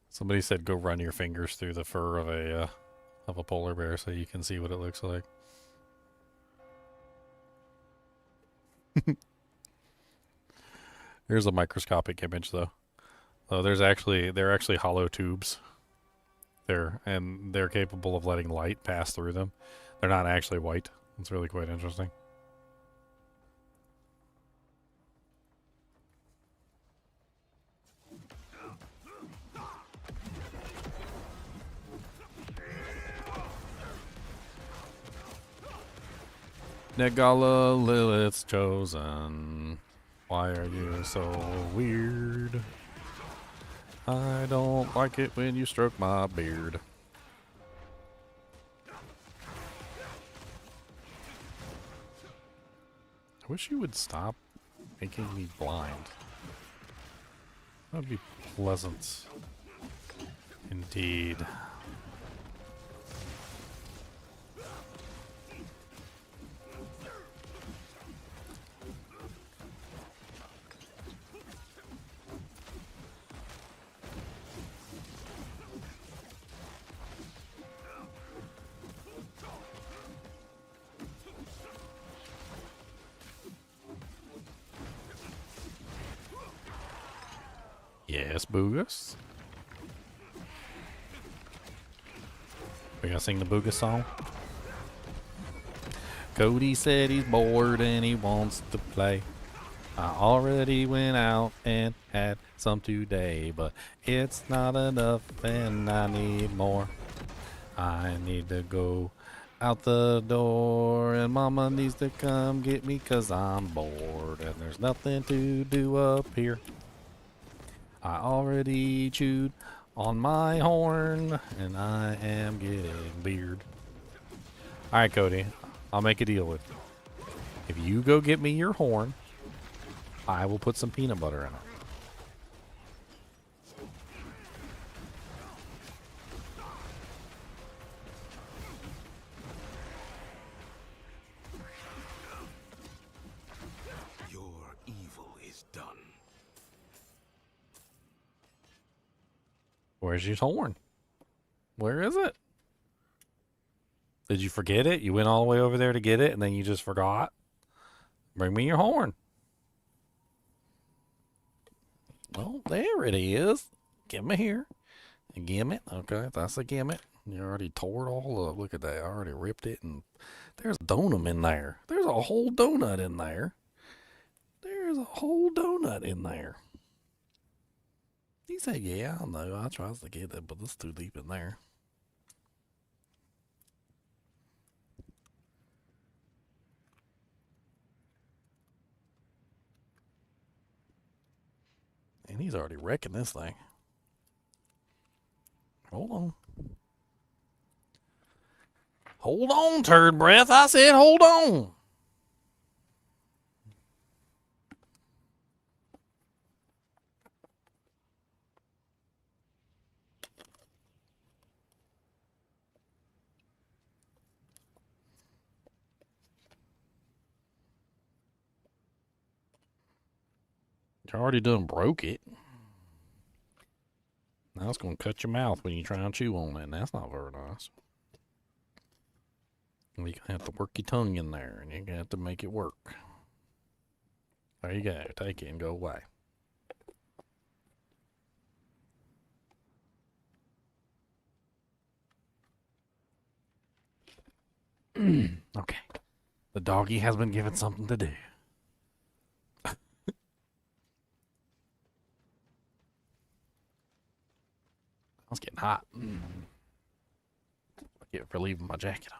Somebody said go run your fingers through the fur of a polar bear so you can see what it looks like. Here's a microscopic image though. Oh, they're actually hollow tubes. They're capable of letting light pass through them. They're not actually white. It's really quite interesting. Negala Lilith's chosen. Why are you so weird? I don't like it when you stroke my beard. I wish you would stop making me blind. That would be pleasant. Indeed. Yes, Boogus. We gotta sing the Boogus song. Cody said he's bored and he wants to play. I already went out and had some today, but it's not enough and I need more. I need to go out the door and mama needs to come get me 'cause I'm bored and there's nothing to do up here. I already chewed on my horn, and I am getting beard. Alright, Cody. I'll make a deal with you. If you go get me your horn, I will put some peanut butter in it. Your evil is done. Where's your horn? Where is it? Did you forget it? You went all the way over there to get it and then you just forgot? Bring me your horn. Well, there it is. Give me here. A gimmet. Okay, that's a gimmet. You already tore it all up. Look at that. I already ripped it and there's a donut in there. There's a whole donut in there. There's a whole donut in there. He said, yeah, I know. I tries to get it, but it's too deep in there. And he's already wrecking this thing. Hold on. Hold on, turd breath. I said hold on. You already done broke it. Now it's going to cut your mouth when you try and chew on it, and that's not very nice. You're going to have to work your tongue in there, and you're going to have to make it work. There you go. Take it and go away. Okay. The doggy has been given something to do. It's getting hot. I get for leaving my jacket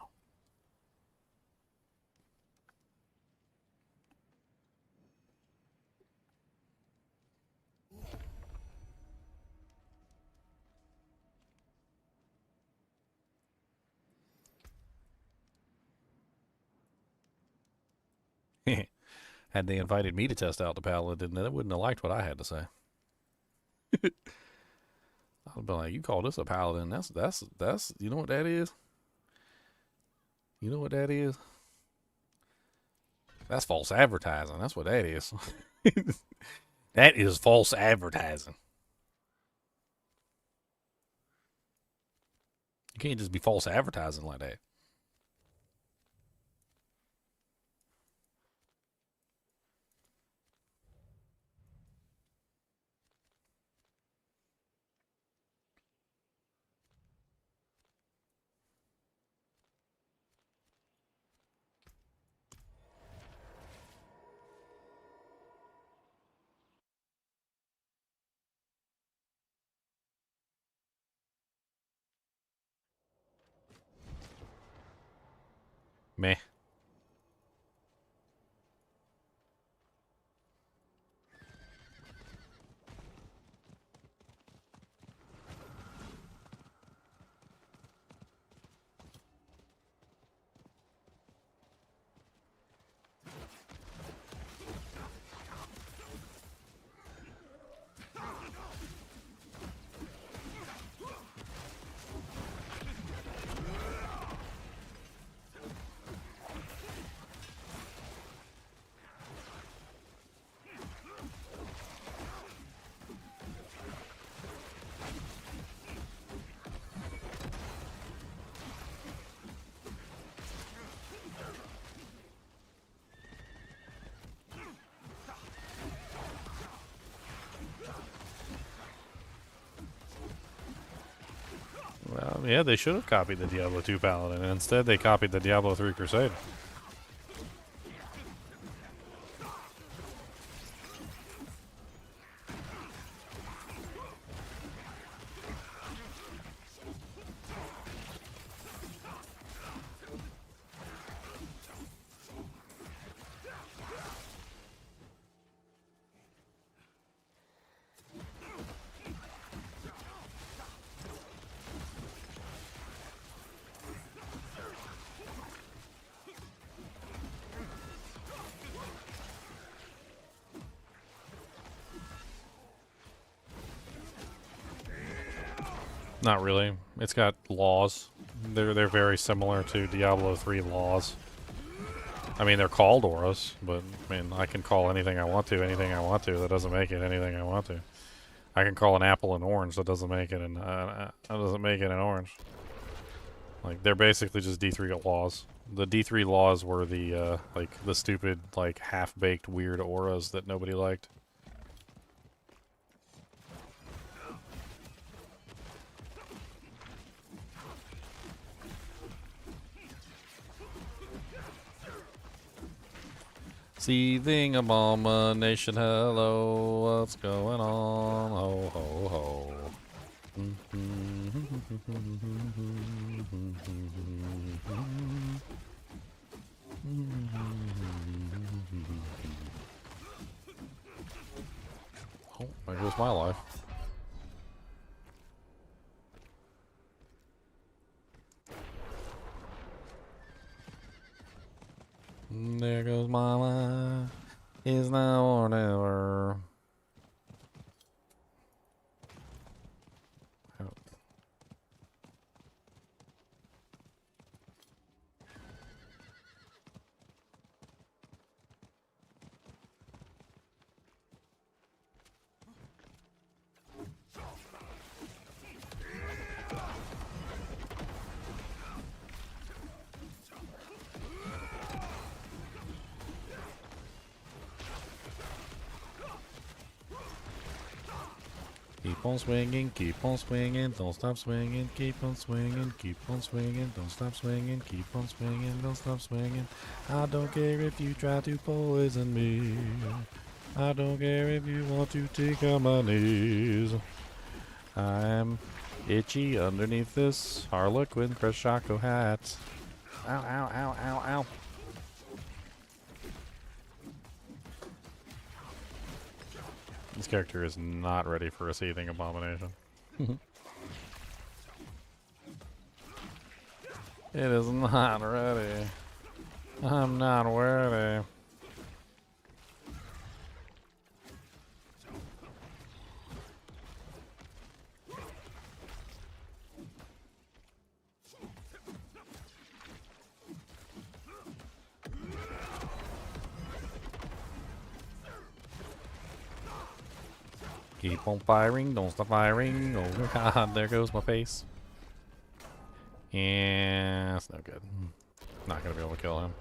on. Had they invited me to test out the Paladin, then they wouldn't have liked what I had to say. I'll be like, you call this a paladin? That's. You know what that is? You know what that is? That's false advertising. That's what that is. That is false advertising. You can't just be false advertising like that. Meh. Well, yeah, they should have copied the Diablo 2 Paladin, and instead they copied the Diablo 3 Crusade. Not really. It's got laws. They're very similar to Diablo 3 laws. I mean, they're called auras, but I mean, I can call anything I want to, anything I want to. That doesn't make it anything I want to. I can call an apple an orange. That doesn't make it an orange. Like, they're basically just D3 laws. The D3 laws were the like the stupid, like, half-baked weird auras that nobody liked. Seething abomination, hello, what's going on? Ho, ho, ho. Oh, there goes my life. There goes my life, is now or never. Keep on swinging, don't stop swinging, keep on swinging, don't stop swinging, keep on swinging, don't stop swinging. I don't care if you try to poison me. I don't care if you want to take on my knees. I am itchy underneath this Harlequin Creshaco hat. Ow, ow, ow, ow, ow. This character is not ready for a seething abomination. It is not ready. I'm not ready. Keep on firing, don't stop firing. Oh god, there goes my face. Yeah, that's no good. Not gonna be able to kill him.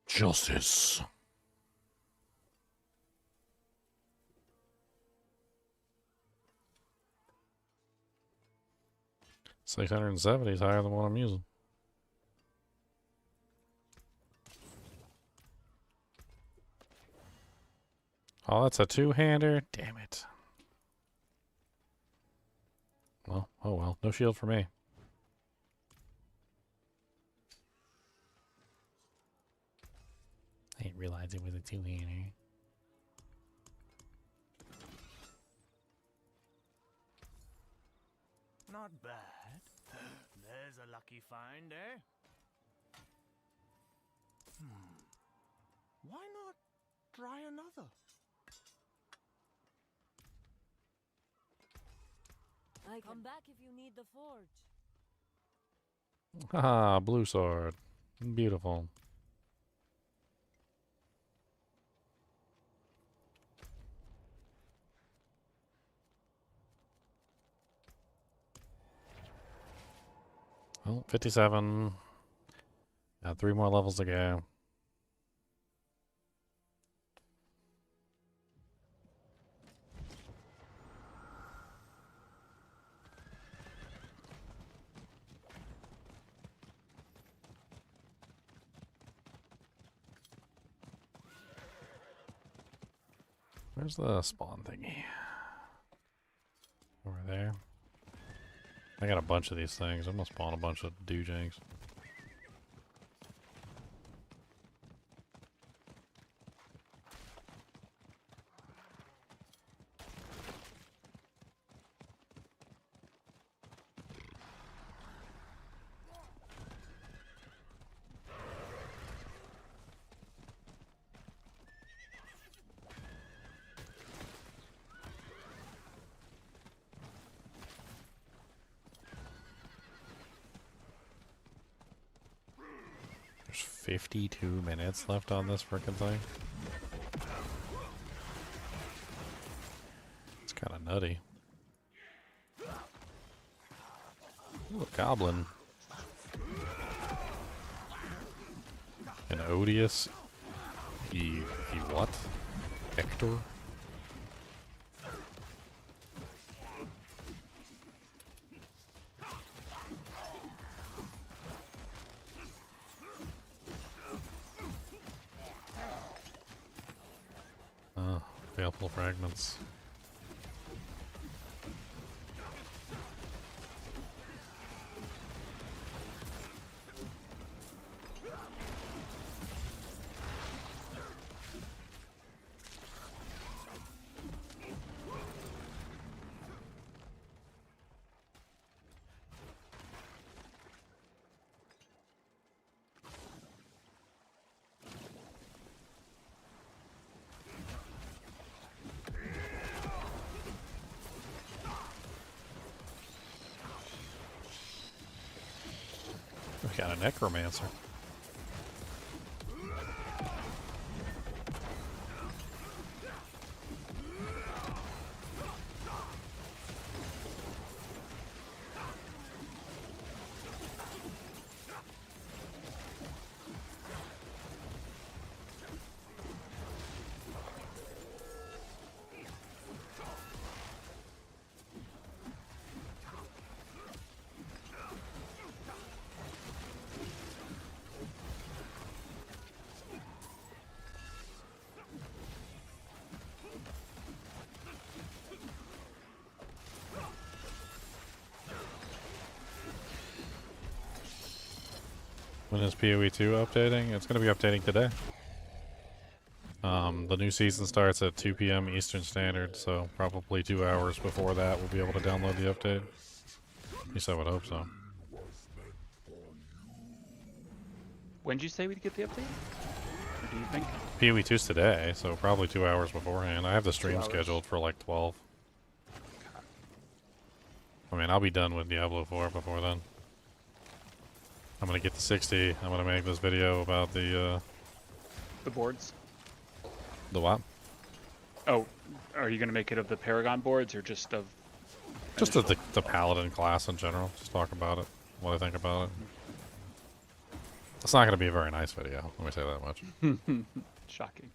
Justice. $670 is higher than what I'm using. Oh, that's a two-hander. Damn it. Well, oh well. No shield for me. I didn't realize it was a two-hander. Not bad. There's a lucky find, eh? Why not try another? Come back if you need the forge. Ah, blue sword. Beautiful. Well, 57. Got 3 more levels to go. Where's the spawn thingy? Over there. I got a bunch of these things. I'm gonna spawn a bunch of doojangs. There's 52 minutes left on this frickin' thing. It's kind of nutty. Ooh, a goblin. An odious. He what? Hector? Baleful fragments. We got a necromancer. When is PoE 2 updating? It's going to be updating today. The new season starts at 2 p.m. Eastern Standard, so probably 2 hours before that we'll be able to download the update. At least I would hope so. When did you say we'd get the update? Or do you think? PoE 2's today, so probably 2 hours beforehand. I have the stream scheduled for like 12. I mean, I'll be done with Diablo 4 before then. I'm gonna get to 60. I'm gonna make this video about the boards. The what? Oh, are you gonna make it of the Paragon boards or just of? Just of the Paladin class in general. Just talk about it. What I think about it. It's not gonna be a very nice video. Let me say that much. Shocking.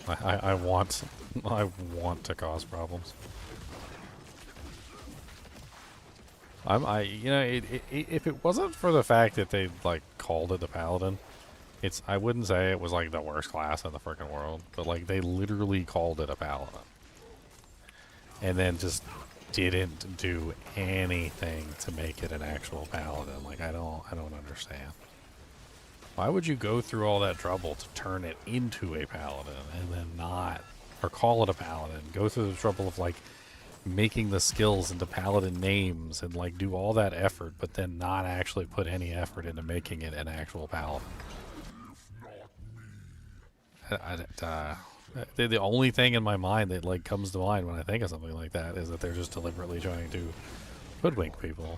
I want to cause problems. You know, if it wasn't for the fact that they like called it the Paladin, I wouldn't say it was like the worst class in the freaking world, but like they literally called it a Paladin, and then just didn't do anything to make it an actual Paladin. Like I don't understand. Why would you go through all that trouble to turn it into a Paladin and then not, or call it a Paladin? Go through the trouble of like making the skills into Paladin names and like do all that effort, but then not actually put any effort into making it an actual Paladin. The only thing in my mind that like comes to mind when I think of something like that is that they're just deliberately trying to hoodwink people.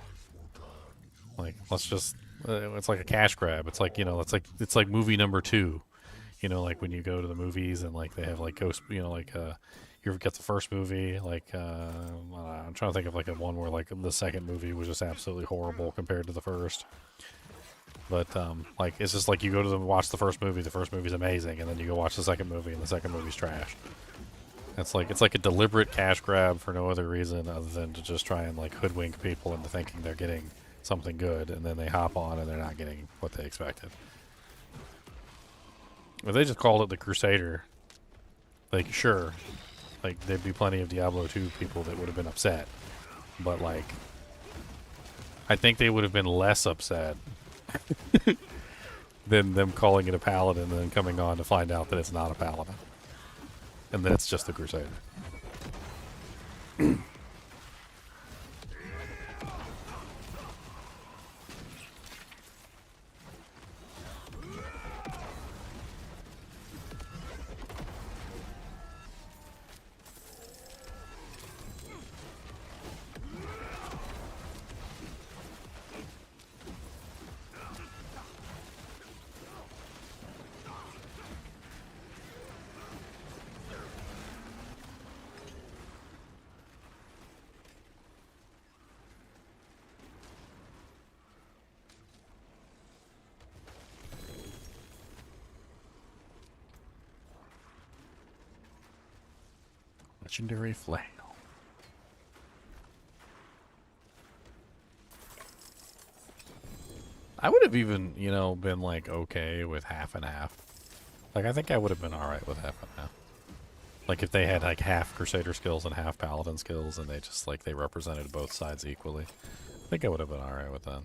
Like, let's just. It's like a cash grab. It's like, you know, it's like movie number 2. You know, like when you go to the movies and like they have like ghost, you know, like you ever get the first movie, like I'm trying to think of like a one where like the second movie was just absolutely horrible compared to the first. But like it's just like you go to watch the first movie's amazing, and then you go watch the second movie and the second movie's trash. It's like a deliberate cash grab for no other reason other than to just try and like hoodwink people into thinking they're getting something good, and then they hop on and they're not getting what they expected. If they just called it the Crusader, like sure, like there'd be plenty of Diablo 2 people that would have been upset, but like I think they would have been less upset than them calling it a Paladin and then coming on to find out that it's not a Paladin and that it's just the Crusader. Legendary Flail. I would have even, you know, been like okay with half and half. Like I think I would have been alright with half and half. Like if they had like half Crusader skills and half Paladin skills and they just like they represented both sides equally. I think I would have been alright with that.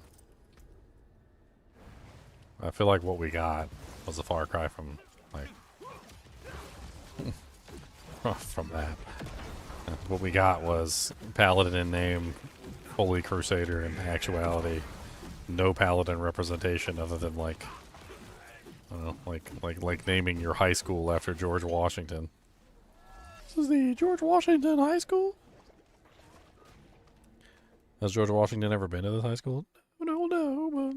I feel like what we got was a far cry from like from that. What we got was Paladin in name, fully Crusader in actuality. No Paladin representation other than like, I don't know, like naming your high school after George Washington. This is the George Washington High School. Has George Washington ever been to this high school? No, but.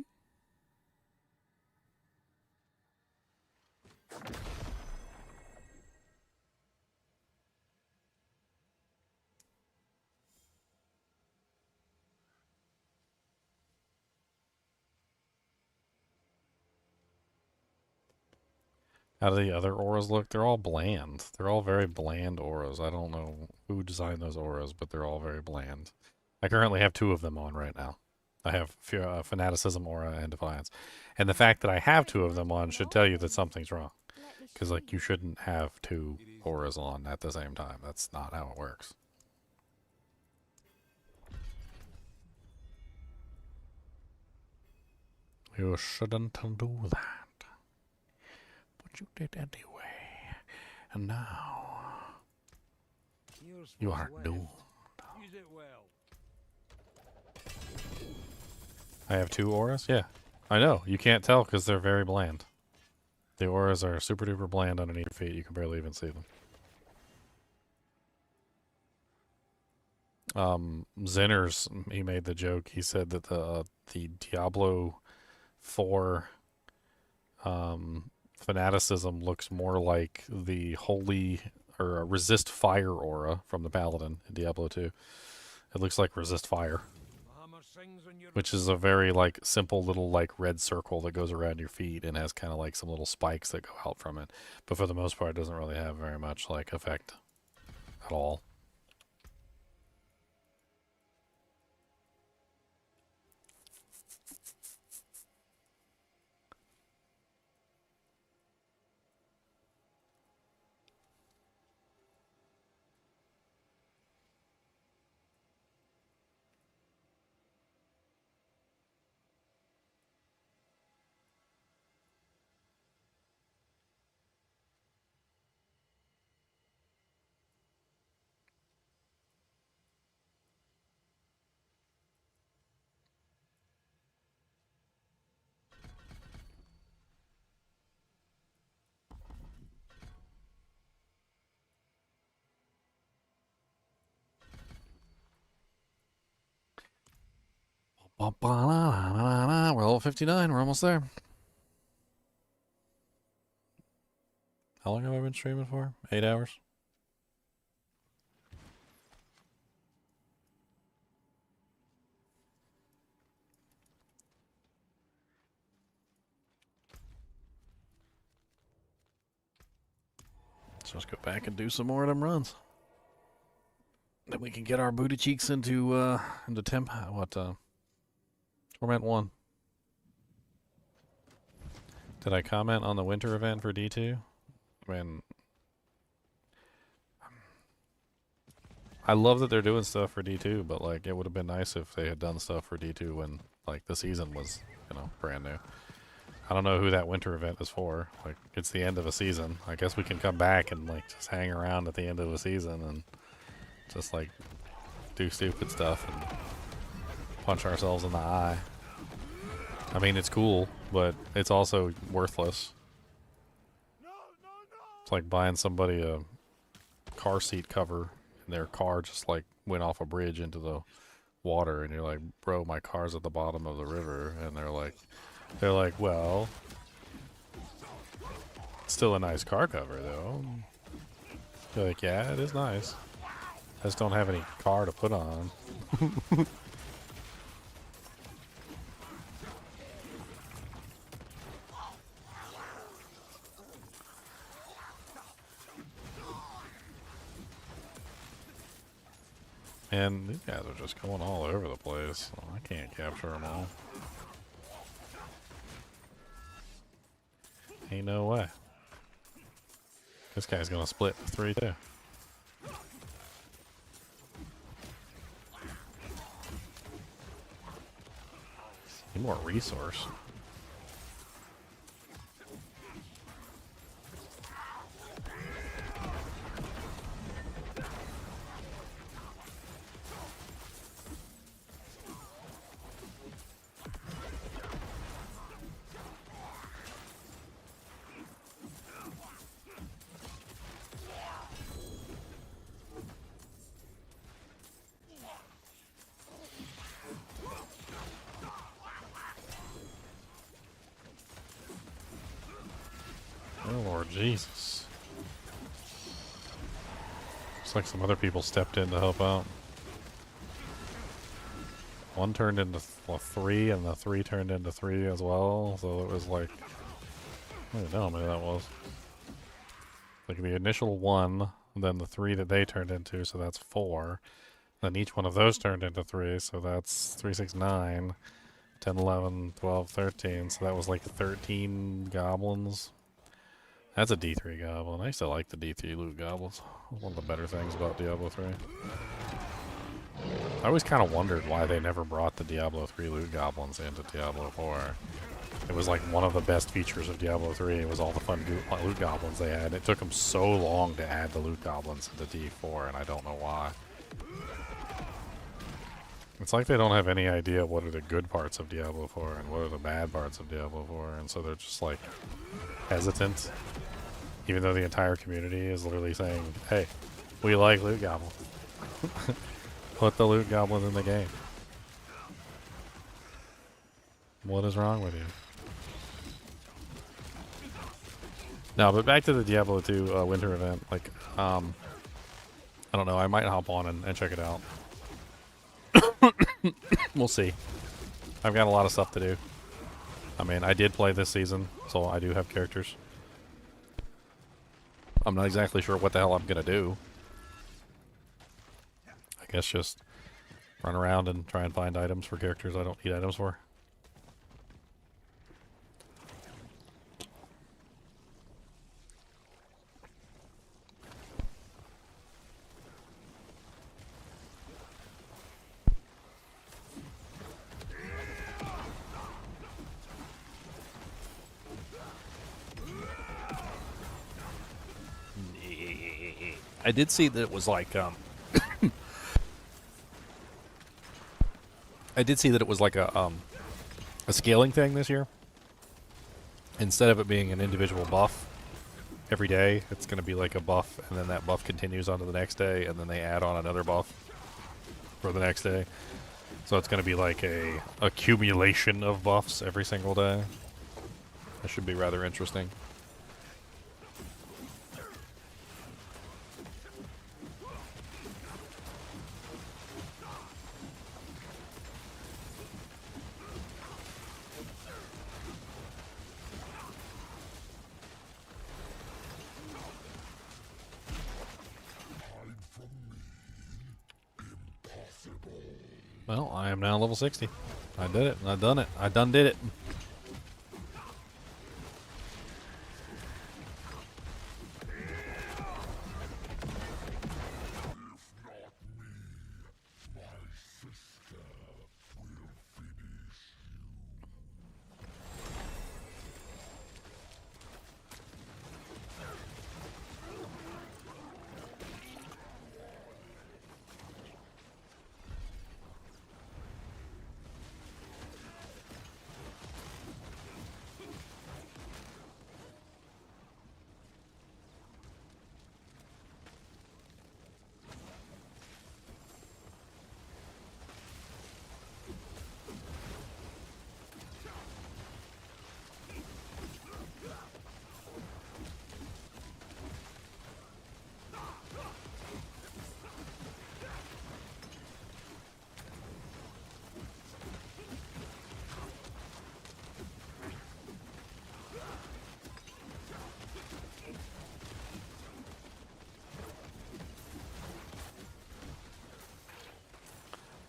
How do the other auras look? They're all bland. They're all very bland auras. I don't know who designed those auras, but they're all very bland. I currently have 2 of them on right now. I have Fanaticism aura and Defiance. And the fact that I have 2 of them on should tell you that something's wrong. Because, like, you shouldn't have 2 auras on at the same time. That's not how it works. You shouldn't do that. Shoot it anyway. And now you are doomed. Use it well. I have 2 auras? Yeah. I know. You can't tell because they're very bland. The auras are super duper bland underneath your feet. You can barely even see them. Zinners, he made the joke. He said that the Diablo 4 fanaticism looks more like the holy or resist fire aura from the Paladin in Diablo 2. It looks like resist fire, which is a very like simple little like red circle that goes around your feet and has kind of like some little spikes that go out from it. But for the most part, it doesn't really have very much like effect at all. We're level 59. We're almost there. How long have I been streaming for? 8 hours? So let's go back and do some more of them runs. Then we can get our booty cheeks into Torment 1. Did I comment on the winter event for D2? I mean, I love that they're doing stuff for D2, but like it would have been nice if they had done stuff for D2 when like the season was, you know, brand new. I don't know who that winter event is for. Like it's the end of a season. I guess we can come back and like just hang around at the end of the season and just like do stupid stuff and punch ourselves in the eye. I mean, it's cool, but it's also worthless. It's like buying somebody a car seat cover and their car just like went off a bridge into the water and you're like, bro, my car's at the bottom of the river. And they're like, well, it's still a nice car cover though. You're like, yeah, it is nice. I just don't have any car to put on. And these guys are just going all over the place. So I can't capture them all. Ain't no way. This guy's gonna split 3 too. Need more resource. Oh Lord Jesus. Looks like some other people stepped in to help out. One turned into 3 and the 3 turned into 3 as well, so it was like, I don't know how many that was. Like the initial 1, then the 3 that they turned into, so that's 4. Then each one of those turned into 3, so that's 3, 6, 9, 10, 11, 12, 13, so that was like 13 goblins. That's a D3 goblin. I used to like the D3 loot goblins. One of the better things about Diablo 3. I always kind of wondered why they never brought the Diablo 3 loot goblins into Diablo 4. It was like one of the best features of Diablo 3. It was all the fun loot goblins they had. It took them so long to add the loot goblins into D4, and I don't know why. It's like they don't have any idea what are the good parts of Diablo 4 and what are the bad parts of Diablo 4, and so they're just like hesitant, even though the entire community is literally saying, hey, we like loot goblins. Put the loot goblins in the game. What is wrong with you? No, but back to the Diablo 2 winter event. Like, I don't know. I might hop on and check it out. We'll see. I've got a lot of stuff to do. I mean, I did play this season, so I do have characters. I'm not exactly sure what the hell I'm going to do. I guess just run around and try and find items for characters I don't need items for. I did see that it was like I did see that it was like a scaling thing this year. Instead of it being an individual buff every day, it's going to be like a buff, and then that buff continues on to the next day, and then they add on another buff for the next day. So it's going to be like a accumulation of buffs every single day. That should be rather interesting. Well, I am now level 60. I did it. I done it. I done did it.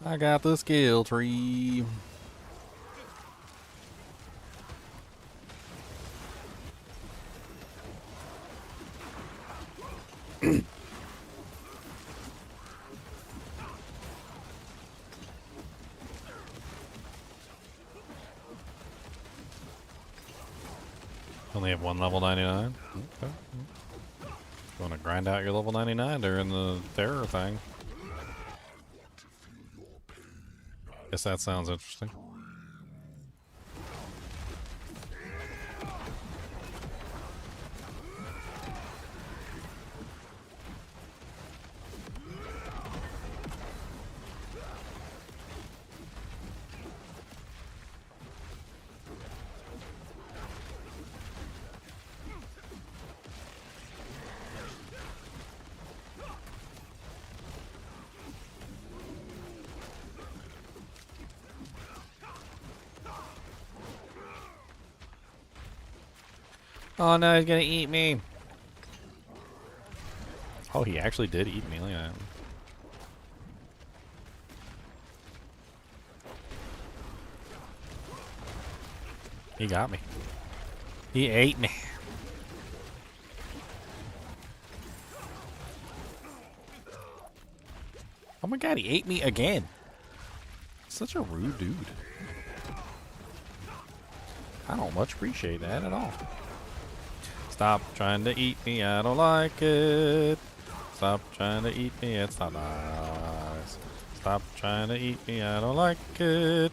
I got the skill tree. Only have one level 99. Okay. You want to grind out your level 99 during the terror thing? Guess that sounds interesting. Oh no, he's gonna eat me. Oh, he actually did eat me. Look at that. He got me. He ate me. Oh my god, he ate me again. Such a rude dude. I don't much appreciate that at all. Stop trying to eat me, I don't like it. Stop trying to eat me, it's not nice. Stop trying to eat me, I don't like it.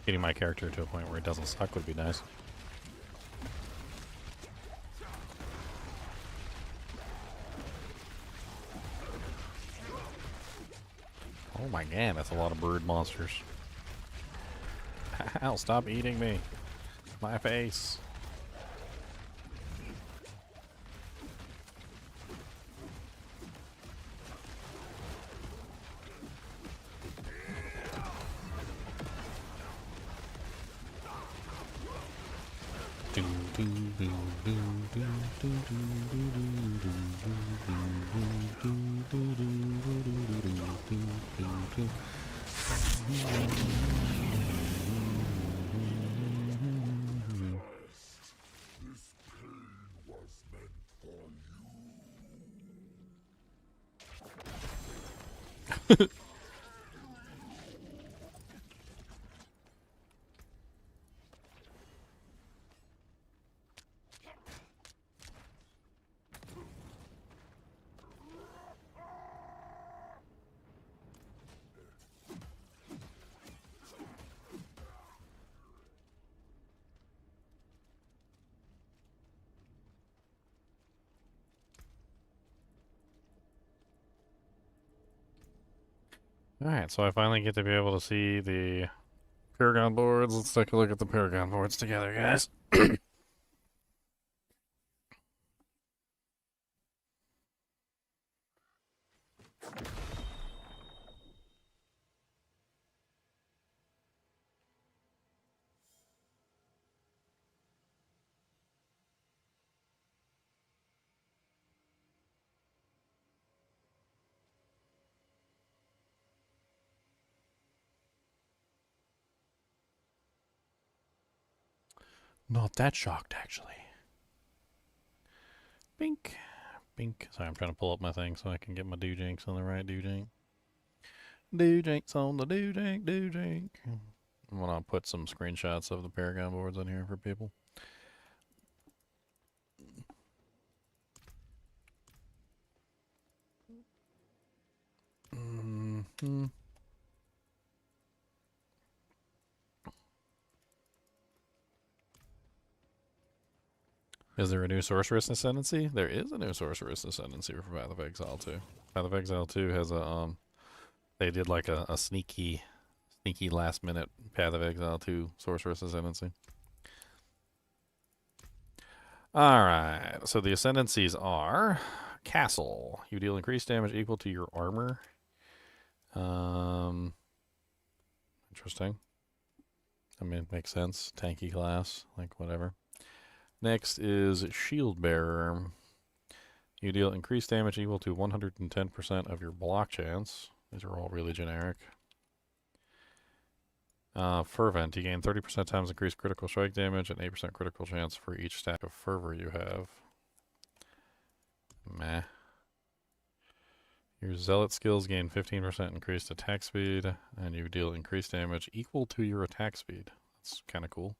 Getting my character to a point where it doesn't suck would be nice. Oh my god, that's a lot of bird monsters. Ow, stop eating me. My face. Alright, so I finally get to be able to see the Paragon boards. Let's take a look at the Paragon boards together, guys. Not that shocked, actually. Bink. Bink. Sorry, I'm trying to pull up my thing so I can get my doojanks on the right doojank. Doojanks on the doojank, doojank. I'm going to put some screenshots of the Paragon boards on here for people. Mm-hmm. Is there a new Sorceress Ascendancy? There is a new Sorceress Ascendancy for Path of Exile 2. Path of Exile 2 has a, they did like a sneaky last minute Path of Exile 2 Sorceress Ascendancy. Alright, so the Ascendancies are Castle. You deal increased damage equal to your armor. Interesting. I mean, it makes sense. Tanky class, like whatever. Next is Shield Bearer. You deal increased damage equal to 110% of your block chance. These are all really generic. Fervent. You gain 30% times increased critical strike damage and 8% critical chance for each stack of fervor you have. Meh. Your Zealot skills gain 15% increased attack speed, and you deal increased damage equal to your attack speed. That's kind of cool.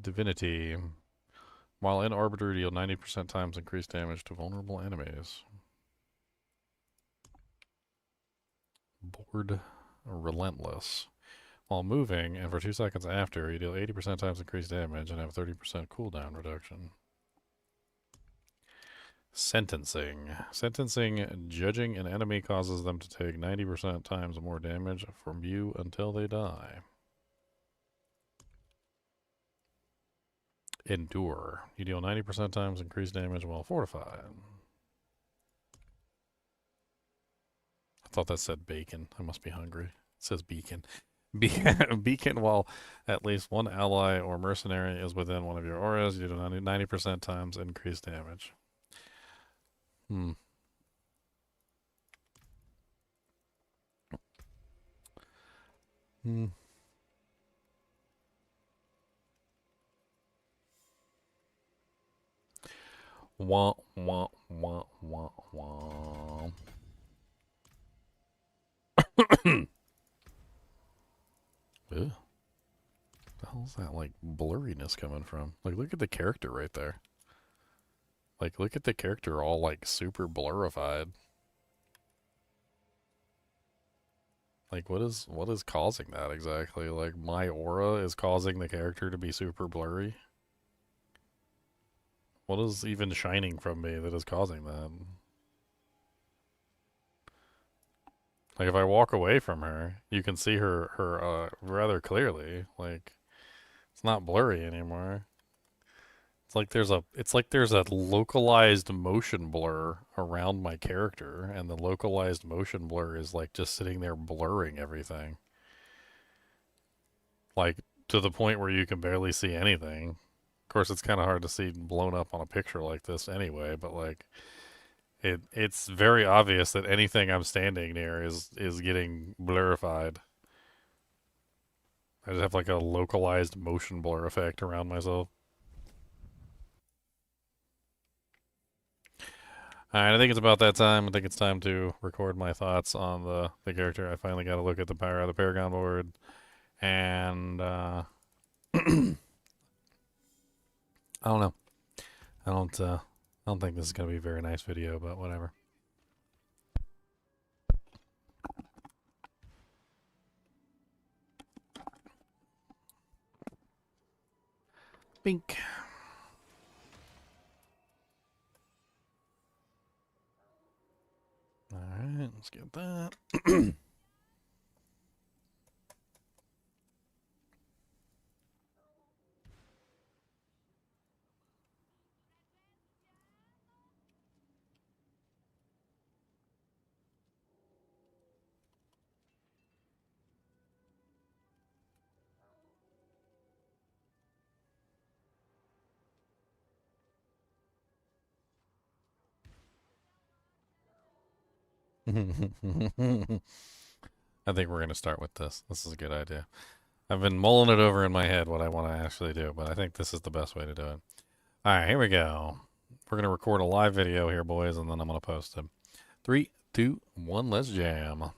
Divinity. While in Arbiter, deal 90% times increased damage to vulnerable enemies. Board Relentless. While moving, and for 2 seconds after, you deal 80% times increased damage and have 30% cooldown reduction. Sentencing. Sentencing. Judging an enemy causes them to take 90% times more damage from you until they die. Endure. You deal 90% times increased damage while fortified. I thought that said bacon. I must be hungry. It says beacon. Beacon while at least one ally or mercenary is within one of your auras. You do 90% times increased damage. Hmm. Wah, wah, wah, wah, wah. Ew. The hell's that, like, blurriness coming from? Like, look at the character right there. Like, look at the character all, like, super blurified. Like, what is causing that exactly? Like, my aura is causing the character to be super blurry? What is even shining from me that is causing that? Like, if I walk away from her, you can see her rather clearly. Like, it's not blurry anymore. It's like there's a localized motion blur around my character, and the localized motion blur is like just sitting there blurring everything. Like, to the point where you can barely see anything. Of course, it's kind of hard to see blown up on a picture like this anyway, but like, it's very obvious that anything I'm standing near is getting blurified. I just have like a localized motion blur effect around myself. Alright, I think it's about that time. I think it's time to record my thoughts on the character. I finally got to look at the power of the Paragon board. And, I don't know. I don't think this is going to be a very nice video, but whatever. Bink. Alright, let's get that. I think we're going to start with this. This is a good idea. I've been mulling it over in my head what I want to actually do, but I think this is the best way to do it. Alright, here we go. We're going to record a live video here, boys, and then I'm going to post it. 3, 2, 1, let's jam.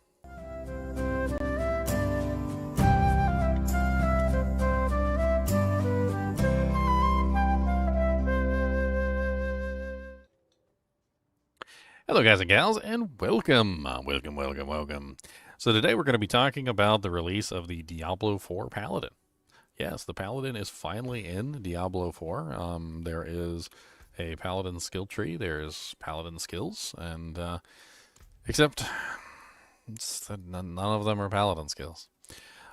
Hello, guys and gals, and welcome. Welcome. So today we're going to be talking about the release of the Diablo IV Paladin. Yes, the Paladin is finally in Diablo IV. There is a Paladin skill tree. There's Paladin skills, and except none of them are Paladin skills.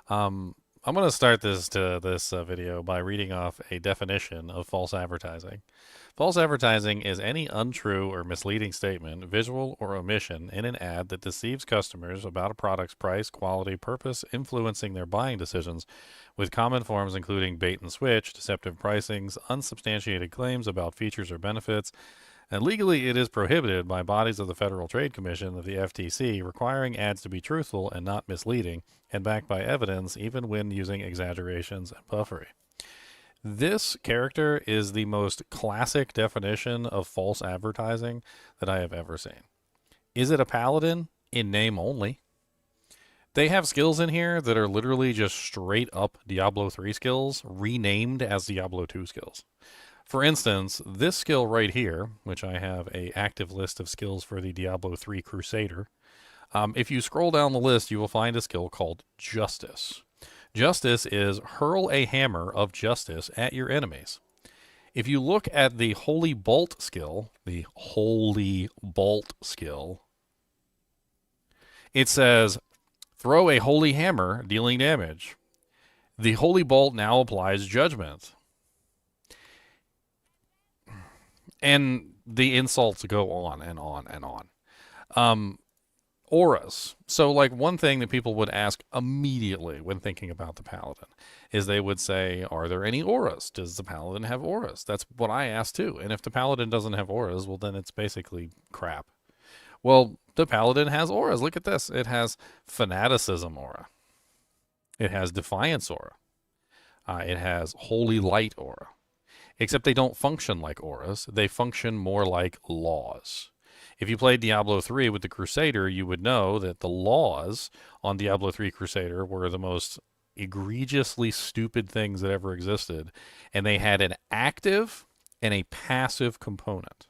I'm going to start this video by reading off a definition of false advertising. False advertising is any untrue or misleading statement, visual or omission in an ad that deceives customers about a product's price, quality, purpose, influencing their buying decisions, with common forms including bait and switch, deceptive pricings, unsubstantiated claims about features or benefits, and legally it is prohibited by bodies of the Federal Trade Commission of the FTC requiring ads to be truthful and not misleading, and backed by evidence even when using exaggerations and puffery. This character is the most classic definition of false advertising that I have ever seen. Is it a paladin? In name only. They have skills in here that are literally just straight up Diablo 3 skills, renamed as Diablo 2 skills. For instance, this skill right here, which I have a active list of skills for the Diablo 3 Crusader, if you scroll down the list, you will find a skill called Justice. Justice is hurl a hammer of justice at your enemies. If you look at the Holy Bolt skill, it says throw a holy hammer dealing damage. The Holy Bolt now applies judgment. And the insults go on and on and on. Auras. So, like, one thing that people would ask immediately when thinking about the Paladin is they would say, are there any auras? Does the Paladin have auras? That's what I asked too. And if the Paladin doesn't have auras, well, then it's basically crap. Well, the Paladin has auras. Look at this. It has Fanaticism aura. It has Defiance Aura. It has Holy Light Aura. Except they don't function like auras. They function more like laws. If you played Diablo 3 with the Crusader, you would know that the laws on Diablo 3 Crusader were the most egregiously stupid things that ever existed. And they had an active and a passive component.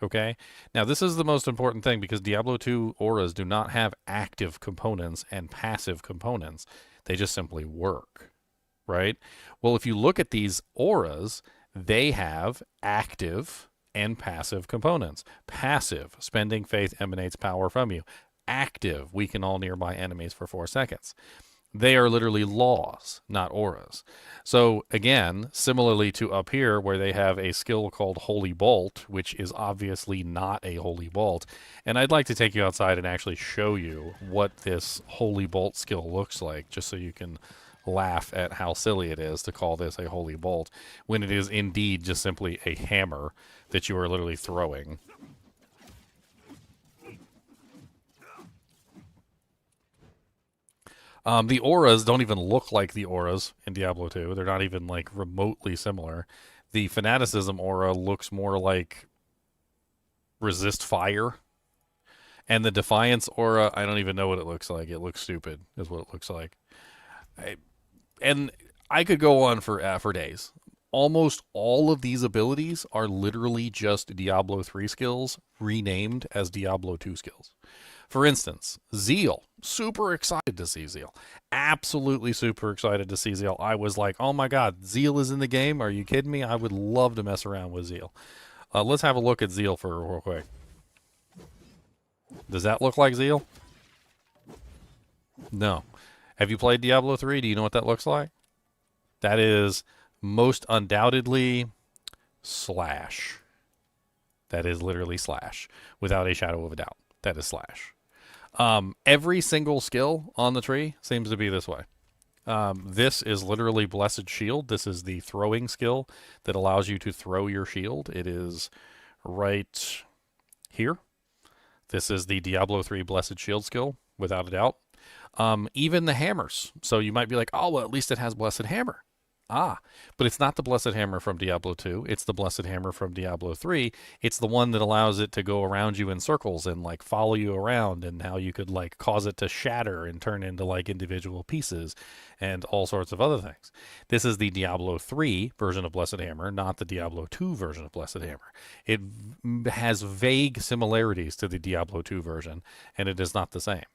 Okay? Now, this is the most important thing because Diablo 2 auras do not have active components and passive components. They just simply work. Right? Well, if you look at these auras, they have active and passive components. Passive, spending faith emanates power from you. Active, weaken all nearby enemies for 4 seconds. They are literally laws, not auras. So again, similarly to up here where they have a skill called Holy Bolt, which is obviously not a Holy Bolt. And I'd like to take you outside and actually show you what this Holy Bolt skill looks like, just so you can laugh at how silly it is to call this a Holy Bolt when it is indeed just simply a hammer that you are literally throwing. The auras don't even look like the auras in Diablo 2. They're not even like remotely similar. The Fanaticism aura looks more like resist fire. And the Defiance aura, I don't even know what it looks like. It looks stupid is what it looks like. And I could go on for days. Almost all of these abilities are literally just Diablo 3 skills renamed as Diablo 2 skills. For instance, Zeal. Super excited to see Zeal. Absolutely super excited to see Zeal. I was like, oh my god, Zeal is in the game? Are you kidding me? I would love to mess around with Zeal. Let's have a look at Zeal for real quick. Does that look like Zeal? No. Have you played Diablo 3? Do you know what that looks like? That is most undoubtedly Slash. That is literally Slash, without a shadow of a doubt. That is Slash. Every single skill on the tree seems to be this way. This is literally Blessed Shield. This is the throwing skill that allows you to throw your shield. It is right here. This is the Diablo 3 Blessed Shield skill, without a doubt. Even the hammers. So you might be like, oh, well, at least it has Blessed Hammer. But it's not the Blessed Hammer from Diablo 2. It's the Blessed Hammer from Diablo 3. It's the one that allows it to go around you in circles and like follow you around, and how you could like cause it to shatter and turn into like individual pieces and all sorts of other things. This is the Diablo 3 version of Blessed Hammer, not the Diablo 2 version of Blessed Hammer. It has vague similarities to the Diablo 2 version, and it is not the same.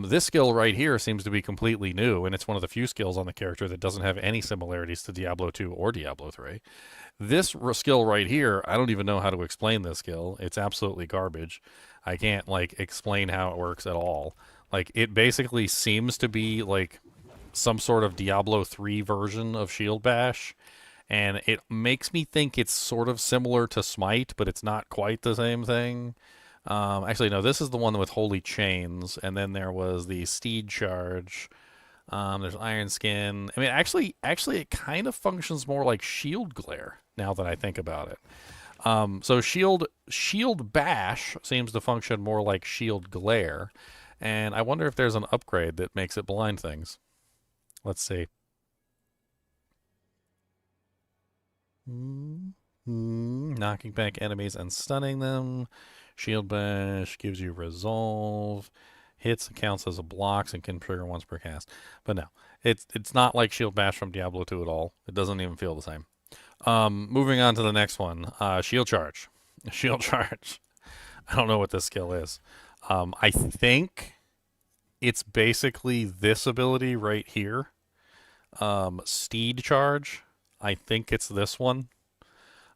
This skill right here seems to be completely new, and it's one of the few skills on the character that doesn't have any similarities to Diablo 2 or Diablo 3. This skill right here, I don't even know how to explain this skill. It's absolutely garbage. I can't, like, explain how it works at all. Like, it basically seems to be, like, some sort of Diablo 3 version of Shield Bash, and it makes me think it's sort of similar to Smite, but it's not quite the same thing. Actually, no, this is the one with Holy Chains, and then there was the Steed Charge. There's Iron Skin. I mean, actually, it kind of functions more like Shield Glare, now that I think about it. So Shield Bash seems to function more like Shield Glare, and I wonder if there's an upgrade that makes it blind things. Let's see. Knocking back enemies and stunning them. Shield Bash gives you Resolve. Hits counts as a blocks and can trigger once per cast. But no, it's not like Shield Bash from Diablo 2 at all. It doesn't even feel the same. Moving on to the next one. Shield Charge. Shield Charge. I don't know what this skill is. I think it's basically this ability right here. Steed Charge. I think it's this one.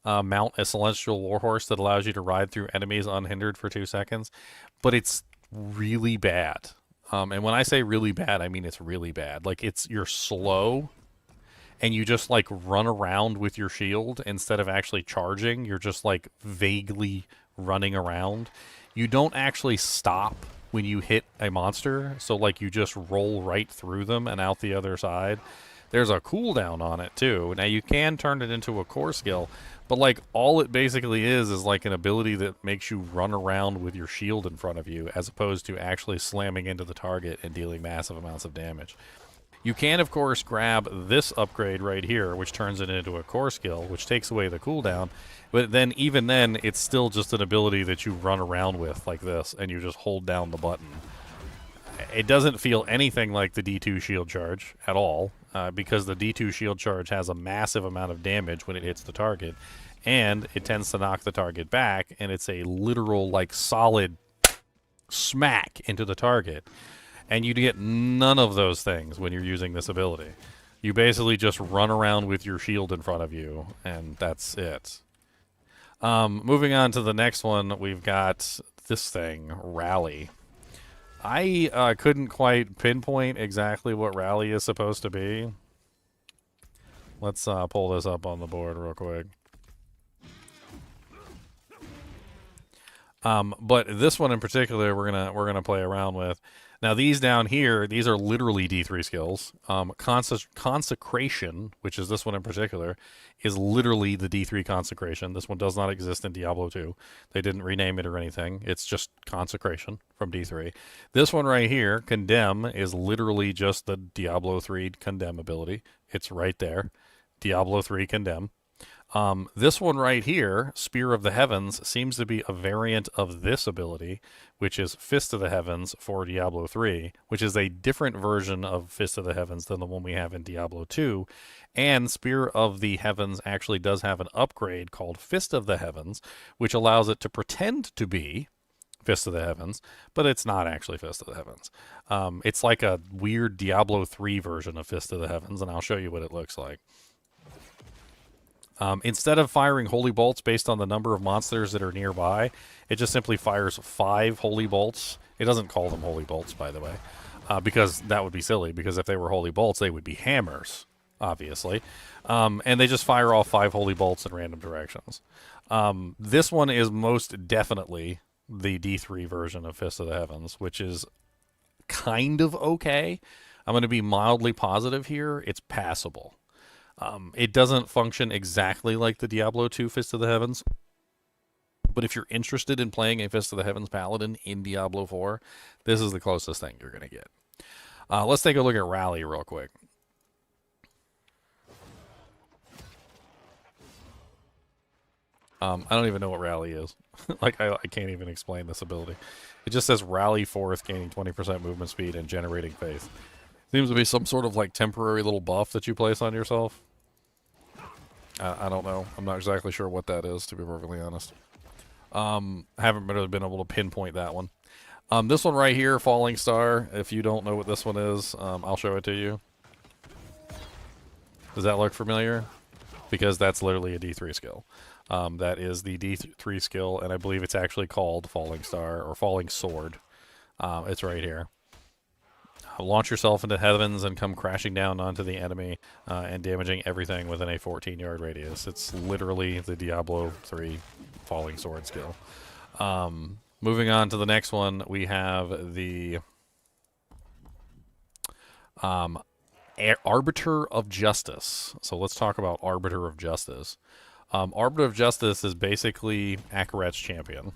Mount a celestial warhorse that allows you to ride through enemies unhindered for 2 seconds. But it's really bad. And when I say really bad, I mean it's really bad. Like, you're slow, and you just, like, run around with your shield instead of actually charging. You're just, like, vaguely running around. You don't actually stop when you hit a monster. So, like, you just roll right through them and out the other side. There's a cooldown on it, too. Now, you can turn it into a core skill, but, like, all it basically is like an ability that makes you run around with your shield in front of you, as opposed to actually slamming into the target and dealing massive amounts of damage. You can, of course, grab this upgrade right here, which turns it into a core skill, which takes away the cooldown. But then, even then, it's still just an ability that you run around with like this, and you just hold down the button. It doesn't feel anything like the D2 shield charge at all, because the D2 shield charge has a massive amount of damage when it hits the target, and it tends to knock the target back, and it's a literal, like, solid smack into the target. And you get none of those things when you're using this ability. You basically just run around with your shield in front of you, and that's it. Moving on to the next one, we've got this thing, Rally. I couldn't quite pinpoint exactly what Rally is supposed to be. Let's pull this up on the board real quick. But this one in particular, we're gonna play around with. Now these down here, these are literally D3 skills. Consecration, which is this one in particular, is literally the D3 Consecration. This one does not exist in Diablo 2. They didn't rename it or anything. It's just Consecration from D3. This one right here, Condemn, is literally just the Diablo 3 Condemn ability. It's right there. Diablo 3 Condemn. This one right here, Spear of the Heavens, seems to be a variant of this ability, which is Fist of the Heavens for Diablo 3, which is a different version of Fist of the Heavens than the one we have in Diablo 2. And Spear of the Heavens actually does have an upgrade called Fist of the Heavens, which allows it to pretend to be Fist of the Heavens, but it's not actually Fist of the Heavens. It's like a weird Diablo 3 version of Fist of the Heavens, and I'll show you what it looks like. Instead of firing holy bolts based on the number of monsters that are nearby, it just simply fires 5 holy bolts. It doesn't call them holy bolts, by the way, because that would be silly, because if they were holy bolts, they would be hammers, obviously. And they just fire off 5 holy bolts in random directions. This one is most definitely the D3 version of Fist of the Heavens, which is kind of okay. I'm going to be mildly positive here. It's passable. It doesn't function exactly like the Diablo 2 Fist of the Heavens, but if you're interested in playing a Fist of the Heavens Paladin in Diablo 4, this is the closest thing you're going to get. Let's take a look at Rally real quick. I don't even know what Rally is. Like, I can't even explain this ability. It just says Rally Forth, gaining 20% movement speed and generating faith. Seems to be some sort of like temporary little buff that you place on yourself. I don't know. I'm not exactly sure what that is, to be perfectly honest. Haven't really been able to pinpoint that one. This one right here, Falling Star. If you don't know what this one is, I'll show it to you. Does that look familiar? Because that's literally a D3 skill. That is the D3 skill, and I believe it's actually called Falling Star or Falling Sword. It's right here. Launch yourself into heavens and come crashing down onto the enemy and damaging everything within a 14-yard radius. It's literally the Diablo 3 Falling Sword skill. Moving on to the next one, we have the Arbiter of Justice. So let's talk about Arbiter of Justice. Arbiter of Justice is basically Akarat's champion.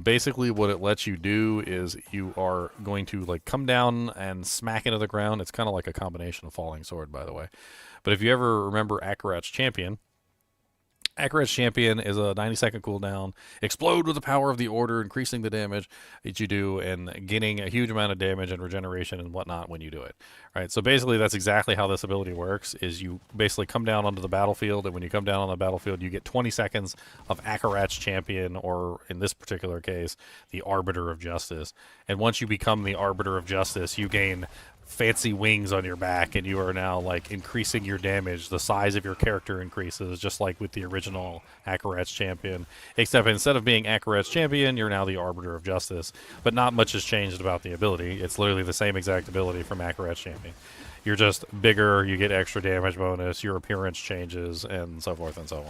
Basically what it lets you do is you are going to like come down and smack into the ground. It's kind of like a combination of Falling Sword, by the way. But if you ever remember Akarat's champion, Akarat's champion is a 90-second cooldown. Explode with the power of the order, increasing the damage that you do and getting a huge amount of damage and regeneration and whatnot when you do it. Right. So basically that's exactly how this ability works, is you basically come down onto the battlefield, and when you come down on the battlefield, you get 20 seconds of Akarat's champion, or in this particular case, the Arbiter of Justice. And once you become the Arbiter of Justice, you gain fancy wings on your back, and you are now like increasing your damage. The size of your character increases, just like with the original Akarat's champion, except instead of being Akarat's champion, you're now the Arbiter of Justice. But not much has changed about the ability. It's literally the same exact ability from Akarat's champion. You're just bigger, you get extra damage bonus, your appearance changes, and so forth and so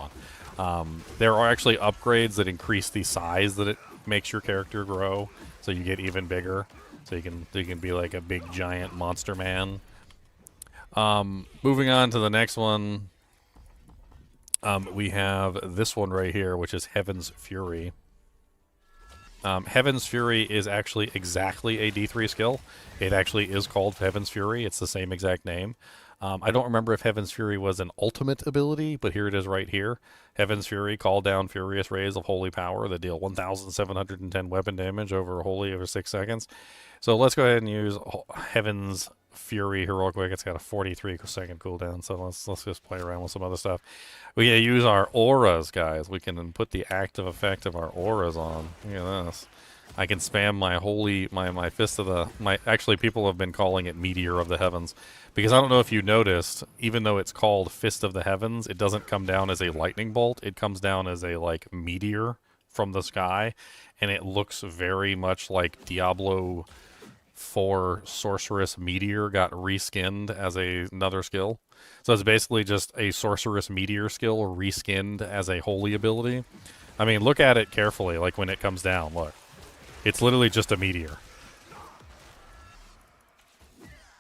on. There are actually upgrades that increase the size that it makes your character grow, so you get even bigger. So you can be like a big giant monster man. Moving on to the next one, we have this one right here, which is Heaven's Fury. Heaven's Fury is actually exactly a D3 skill. It actually is called Heaven's Fury. It's the same exact name. I don't remember if Heaven's Fury was an ultimate ability, but here it is right here. Heaven's Fury, call down furious rays of holy power that deal 1,710 weapon damage over holy over 6 seconds. So let's go ahead and use Heaven's Fury here real quick. It's got a 43-second cooldown, so let's just play around with some other stuff. We gotta use our auras, guys. We can put the active effect of our auras on. Look at this. I can spam my fist of the actually people have been calling it Meteor of the Heavens, because I don't know if you noticed, even though it's called Fist of the Heavens, it doesn't come down as a lightning bolt. It comes down as a like meteor from the sky, and it looks very much like Diablo IV Sorceress Meteor got reskinned as another skill. So it's basically just a Sorceress Meteor skill reskinned as a holy ability. I mean, look at it carefully, like when it comes down, look. It's literally just a meteor.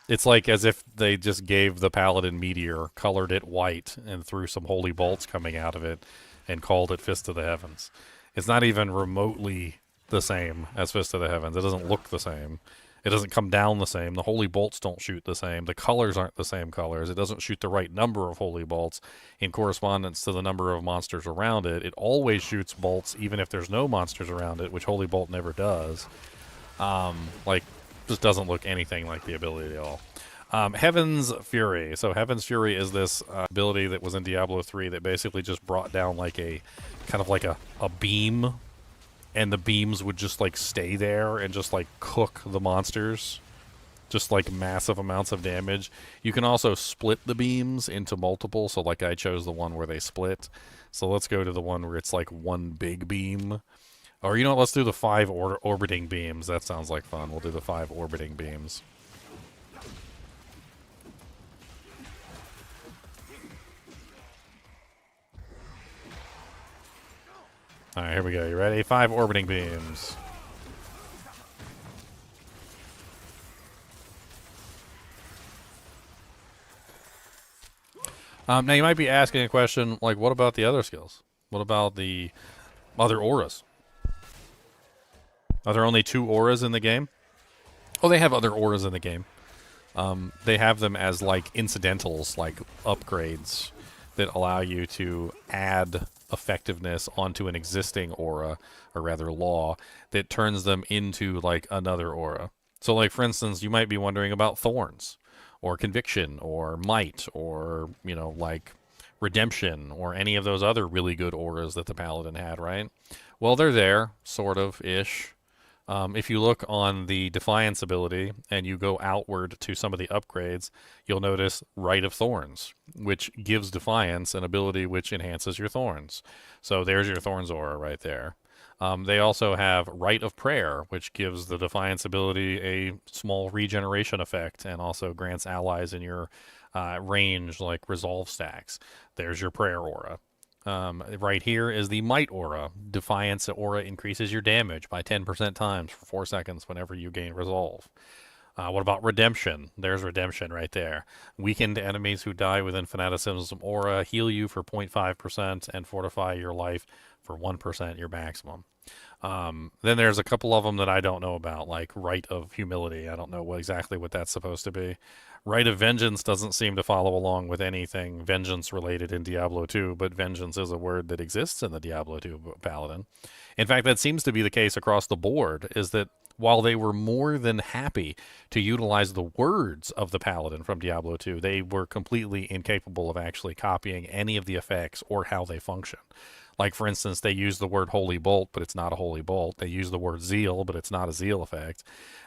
It's like as if they just gave the Paladin meteor, colored it white, and threw some holy bolts coming out of it, and called it Fist of the Heavens. It's not even remotely the same as Fist of the Heavens. It doesn't look the same. It doesn't come down the same. The holy bolts don't shoot the same. The colors aren't the same colors. It doesn't shoot the right number of holy bolts in correspondence to the number of monsters around it. It always shoots bolts even if there's no monsters around it, which holy bolt never does. Like, just doesn't look anything like the ability at all. Heaven's Fury. So Heaven's Fury is this ability that was in Diablo 3 that basically just brought down like a kind of like a beam, and the beams would just like stay there and just like cook the monsters, just like massive amounts of damage. You can also split the beams into multiple, so like I chose the one where they split. So let's go to the one where it's like one big beam. Or you know what, let's do the 5 orbiting beams. That sounds like fun. We'll do the 5 orbiting beams. Alright, here we go. You ready? 5 orbiting beams. Now you might be asking a question like, what about the other skills? What about the other auras? Are there only 2 auras in the game? Oh, they have other auras in the game. They have them as like incidentals, like upgrades that allow you to add effectiveness onto an existing aura, or rather law, that turns them into like another aura. So like for instance, you might be wondering about thorns or conviction or might or, you know, like redemption or any of those other really good auras that the Paladin had, right? Well, they're there, sort of ish. If you look on the Defiance ability and you go outward to some of the upgrades, you'll notice Rite of Thorns, which gives Defiance an ability which enhances your Thorns. So there's your Thorns aura right there. They also have Rite of Prayer, which gives the Defiance ability a small regeneration effect and also grants allies in your range like resolve stacks. There's your Prayer aura. Right here is the Might aura. Defiance aura increases your damage by 10% times for 4 seconds whenever you gain Resolve. What about Redemption? There's Redemption right there. Weakened enemies who die within Fanaticism aura heal you for 0.5% and fortify your life for 1%, your maximum. Then there's a couple of them that I don't know about, like Rite of Humility. I don't know exactly what that's supposed to be. Rite of Vengeance doesn't seem to follow along with anything vengeance related in Diablo 2, but vengeance is a word that exists in the Diablo 2 Paladin. In fact, that seems to be the case across the board, is that while they were more than happy to utilize the words of the Paladin from Diablo 2, they were completely incapable of actually copying any of the effects or how they function. Like, for instance, they use the word Holy Bolt, but it's not a Holy Bolt. They use the word Zeal, but it's not a Zeal effect.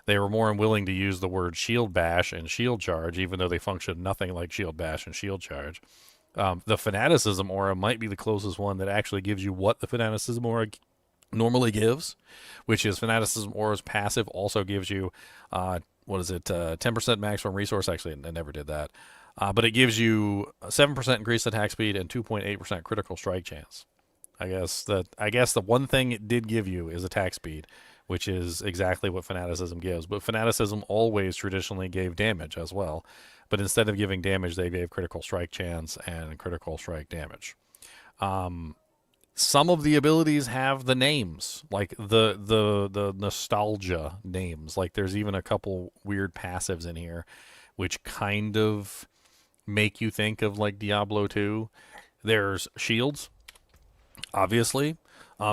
They were more unwilling to use the word Shield Bash and Shield Charge, even though they function nothing like Shield Bash and Shield Charge. The Fanaticism aura might be the closest one that actually gives you what the Fanaticism aura normally gives, which is Fanaticism aura's passive also gives you, 10% maximum resource. Actually, I never did that. But it gives you 7% increased attack speed and 2.8% critical strike chance. I guess the one thing it did give you is attack speed, which is exactly what Fanaticism gives. But Fanaticism always traditionally gave damage as well. But instead of giving damage, they gave critical strike chance and critical strike damage. some of the abilities have the names, like the nostalgia names. Like there's even a couple weird passives in here, which kind of make you think of like Diablo 2. There's shields, obviously.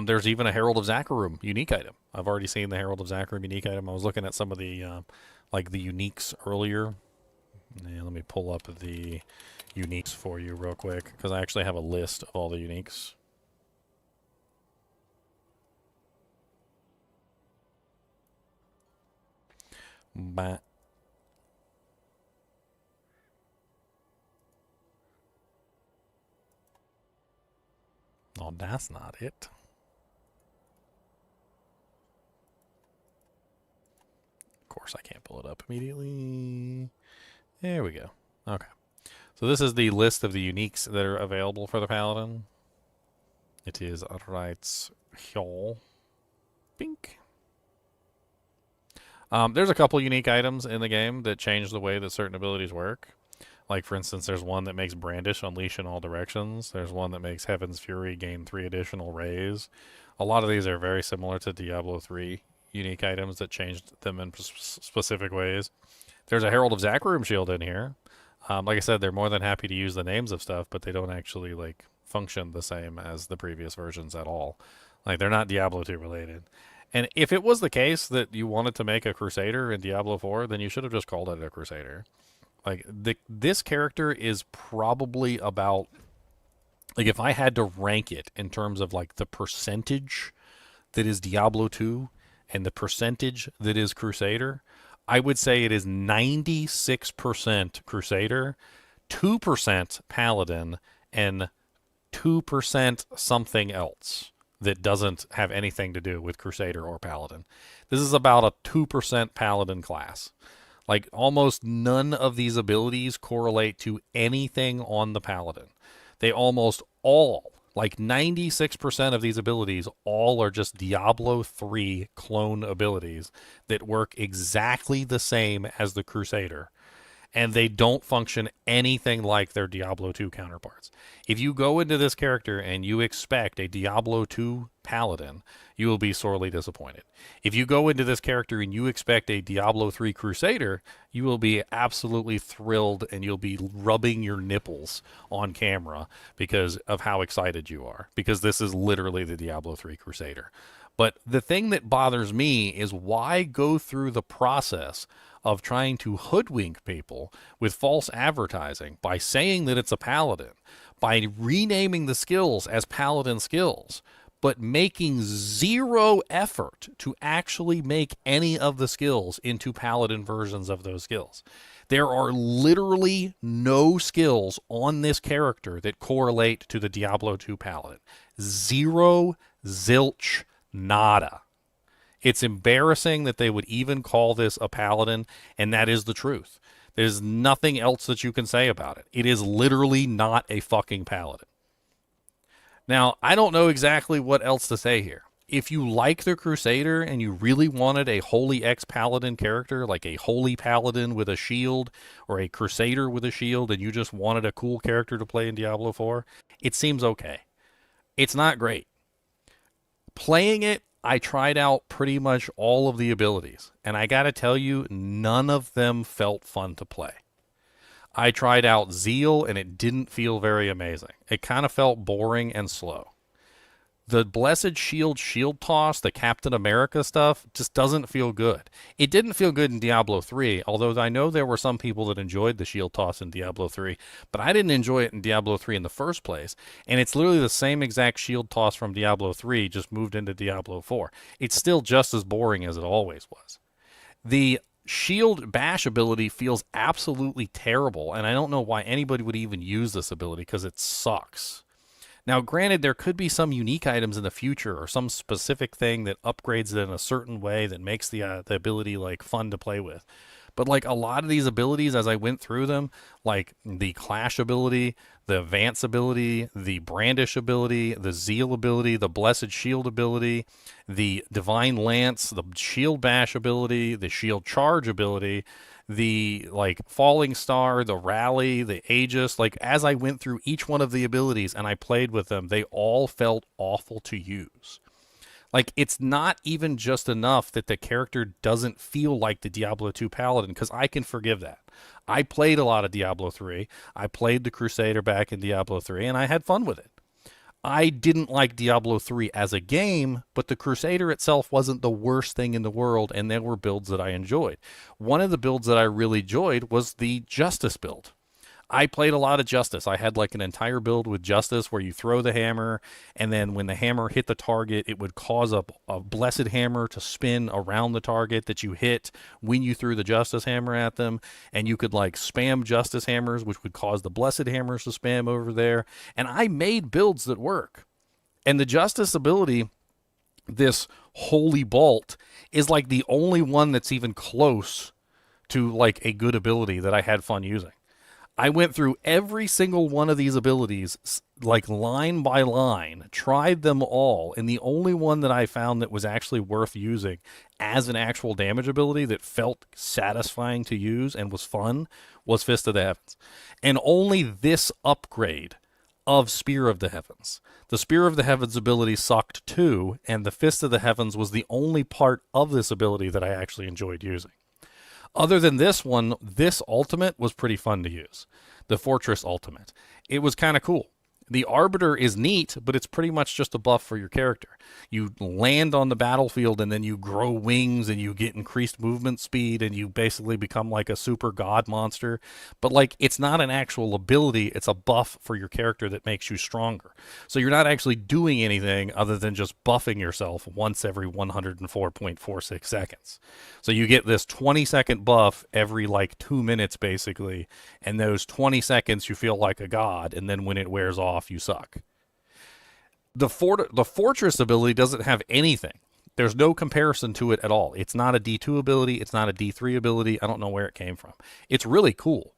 There's even a Herald of Zakarum unique item. I've already seen the Herald of Zakarum unique item. I was looking at some of the like the uniques earlier. Yeah, let me pull up the uniques for you real quick, because I actually have a list of all the uniques. But oh, that's not it. Of course, I can't pull it up immediately. There we go. Okay. So this is the list of the uniques that are available for the Paladin. It is right here. Pink. There's a couple unique items in the game that change the way that certain abilities work. Like, for instance, there's one that makes Brandish unleash in all directions. There's one that makes Heaven's Fury gain 3 additional rays. A lot of these are very similar to Diablo 3 unique items that changed them in specific ways. There's a Herald of Zakarum shield in here. Like I said, they're more than happy to use the names of stuff, but they don't actually like function the same as the previous versions at all. Like, they're not Diablo 2 related. And if it was the case that you wanted to make a Crusader in Diablo 4, then you should have just called it a Crusader. Like, this character is probably about, like, if I had to rank it in terms of, like, the percentage that is Diablo 2 and the percentage that is Crusader, I would say it is 96% Crusader, 2% Paladin, and 2% something else that doesn't have anything to do with Crusader or Paladin. This is about a 2% Paladin class. Like, almost none of these abilities correlate to anything on the Paladin. They almost all, like 96% of these abilities, all are just Diablo 3 clone abilities that work exactly the same as the Crusader. And they don't function anything like their Diablo 2 counterparts. If you go into this character and you expect a Diablo 2 Paladin, you will be sorely disappointed. If you go into this character and you expect a Diablo 3 Crusader, you will be absolutely thrilled, and you'll be rubbing your nipples on camera because of how excited you are, because this is literally the Diablo 3 Crusader. But the thing that bothers me is, why go through the process of trying to hoodwink people with false advertising by saying that it's a Paladin, by renaming the skills as Paladin skills, but making zero effort to actually make any of the skills into Paladin versions of those skills. There are literally no skills on this character that correlate to the Diablo 2 Paladin. Zero, zilch, nada. It's embarrassing that they would even call this a Paladin, and that is the truth. There's nothing else that you can say about it. It is literally not a fucking Paladin. Now, I don't know exactly what else to say here. If you like the Crusader and you really wanted a Holy X Paladin character, like a Holy Paladin with a shield, or a Crusader with a shield, and you just wanted a cool character to play in Diablo 4, it seems okay. It's not great. Playing it, I tried out pretty much all of the abilities, and I gotta tell you, none of them felt fun to play. I tried out Zeal, and it didn't feel very amazing. It kind of felt boring and slow. The Blessed Shield toss, the Captain America stuff, just doesn't feel good. It didn't feel good in Diablo 3, although I know there were some people that enjoyed the shield toss in Diablo 3, but I didn't enjoy it in Diablo 3 in the first place, and it's literally the same exact shield toss from Diablo 3, just moved into Diablo 4. It's still just as boring as it always was. The shield bash ability feels absolutely terrible, and I don't know why anybody would even use this ability, because it sucks. Now, granted, there could be some unique items in the future, or some specific thing that upgrades it in a certain way that makes the ability like fun to play with. But like a lot of these abilities, as I went through them, like the Clash ability, the Advance ability, the Brandish ability, the Zeal ability, the Blessed Shield ability, the Divine Lance, the Shield Bash ability, the Shield Charge ability, the like Falling Star, the Rally, the Aegis, like as I went through each one of the abilities and I played with them, they all felt awful to use. Like, it's not even just enough that the character doesn't feel like the Diablo 2 Paladin, because I can forgive that. I played a lot of Diablo 3. I played the Crusader back in Diablo 3, and I had fun with it. I didn't like Diablo 3 as a game, but the Crusader itself wasn't the worst thing in the world, and there were builds that I enjoyed. One of the builds that I really enjoyed was the Justice build. I played a lot of Justice. I had like an entire build with Justice where you throw the hammer, and then when the hammer hit the target, it would cause a blessed hammer to spin around the target that you hit when you threw the Justice hammer at them. And you could like spam Justice hammers, which would cause the blessed hammers to spam over there. And I made builds that work. And the Justice ability, this Holy Bolt, is like the only one that's even close to like a good ability that I had fun using. I went through every single one of these abilities, like line by line, tried them all, and the only one that I found that was actually worth using as an actual damage ability that felt satisfying to use and was fun was Fist of the Heavens. And only this upgrade of Spear of the Heavens. The Spear of the Heavens ability sucked too, and the Fist of the Heavens was the only part of this ability that I actually enjoyed using. Other than this one, this ultimate was pretty fun to use. The Fortress ultimate. It was kind of cool. The Arbiter is neat, but it's pretty much just a buff for your character. You land on the battlefield and then you grow wings and you get increased movement speed and you basically become like a super god monster. But like, it's not an actual ability, it's a buff for your character that makes you stronger. So you're not actually doing anything other than just buffing yourself once every 104.46 seconds. So you get this 20-second buff every like 2 minutes basically, and those 20 seconds you feel like a god, and then when it wears off, you suck. The Fortress ability doesn't have anything. There's no comparison to it at all. It's not a D2 ability. It's not a D3 ability. I don't know where it came from. It's really cool.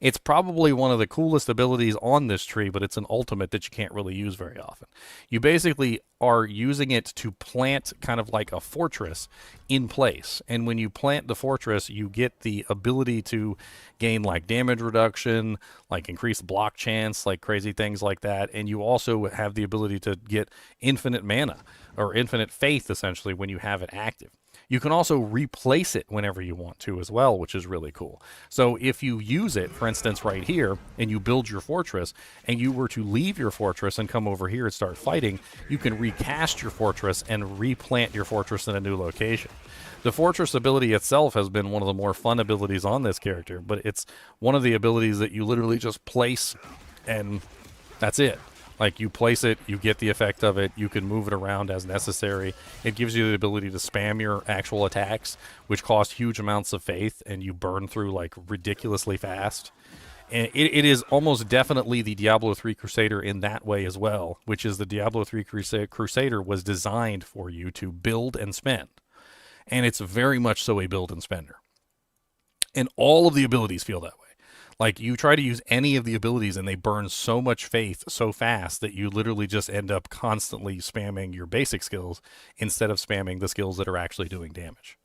It's probably one of the coolest abilities on this tree, but it's an ultimate that you can't really use very often. You basically are using it to plant kind of like a fortress in place. And when you plant the fortress, you get the ability to gain like damage reduction, like increased block chance, like crazy things like that. And you also have the ability to get infinite mana or infinite faith, essentially, when you have it active. You can also replace it whenever you want to as well, which is really cool. So if you use it, for instance, right here, and you build your fortress, and you were to leave your fortress and come over here and start fighting, you can recast your fortress and replant your fortress in a new location. The fortress ability itself has been one of the more fun abilities on this character, but it's one of the abilities that you literally just place, and that's it. Like, you place it, you get the effect of it, you can move it around as necessary. It gives you the ability to spam your actual attacks, which cost huge amounts of faith, and you burn through, like, ridiculously fast. And it is almost definitely the Diablo 3 Crusader in that way as well, which is the Diablo 3 Crusader was designed for you to build and spend. And it's very much so a build and spender. And all of the abilities feel that way. Like, you try to use any of the abilities and they burn so much faith so fast that you literally just end up constantly spamming your basic skills instead of spamming the skills that are actually doing damage.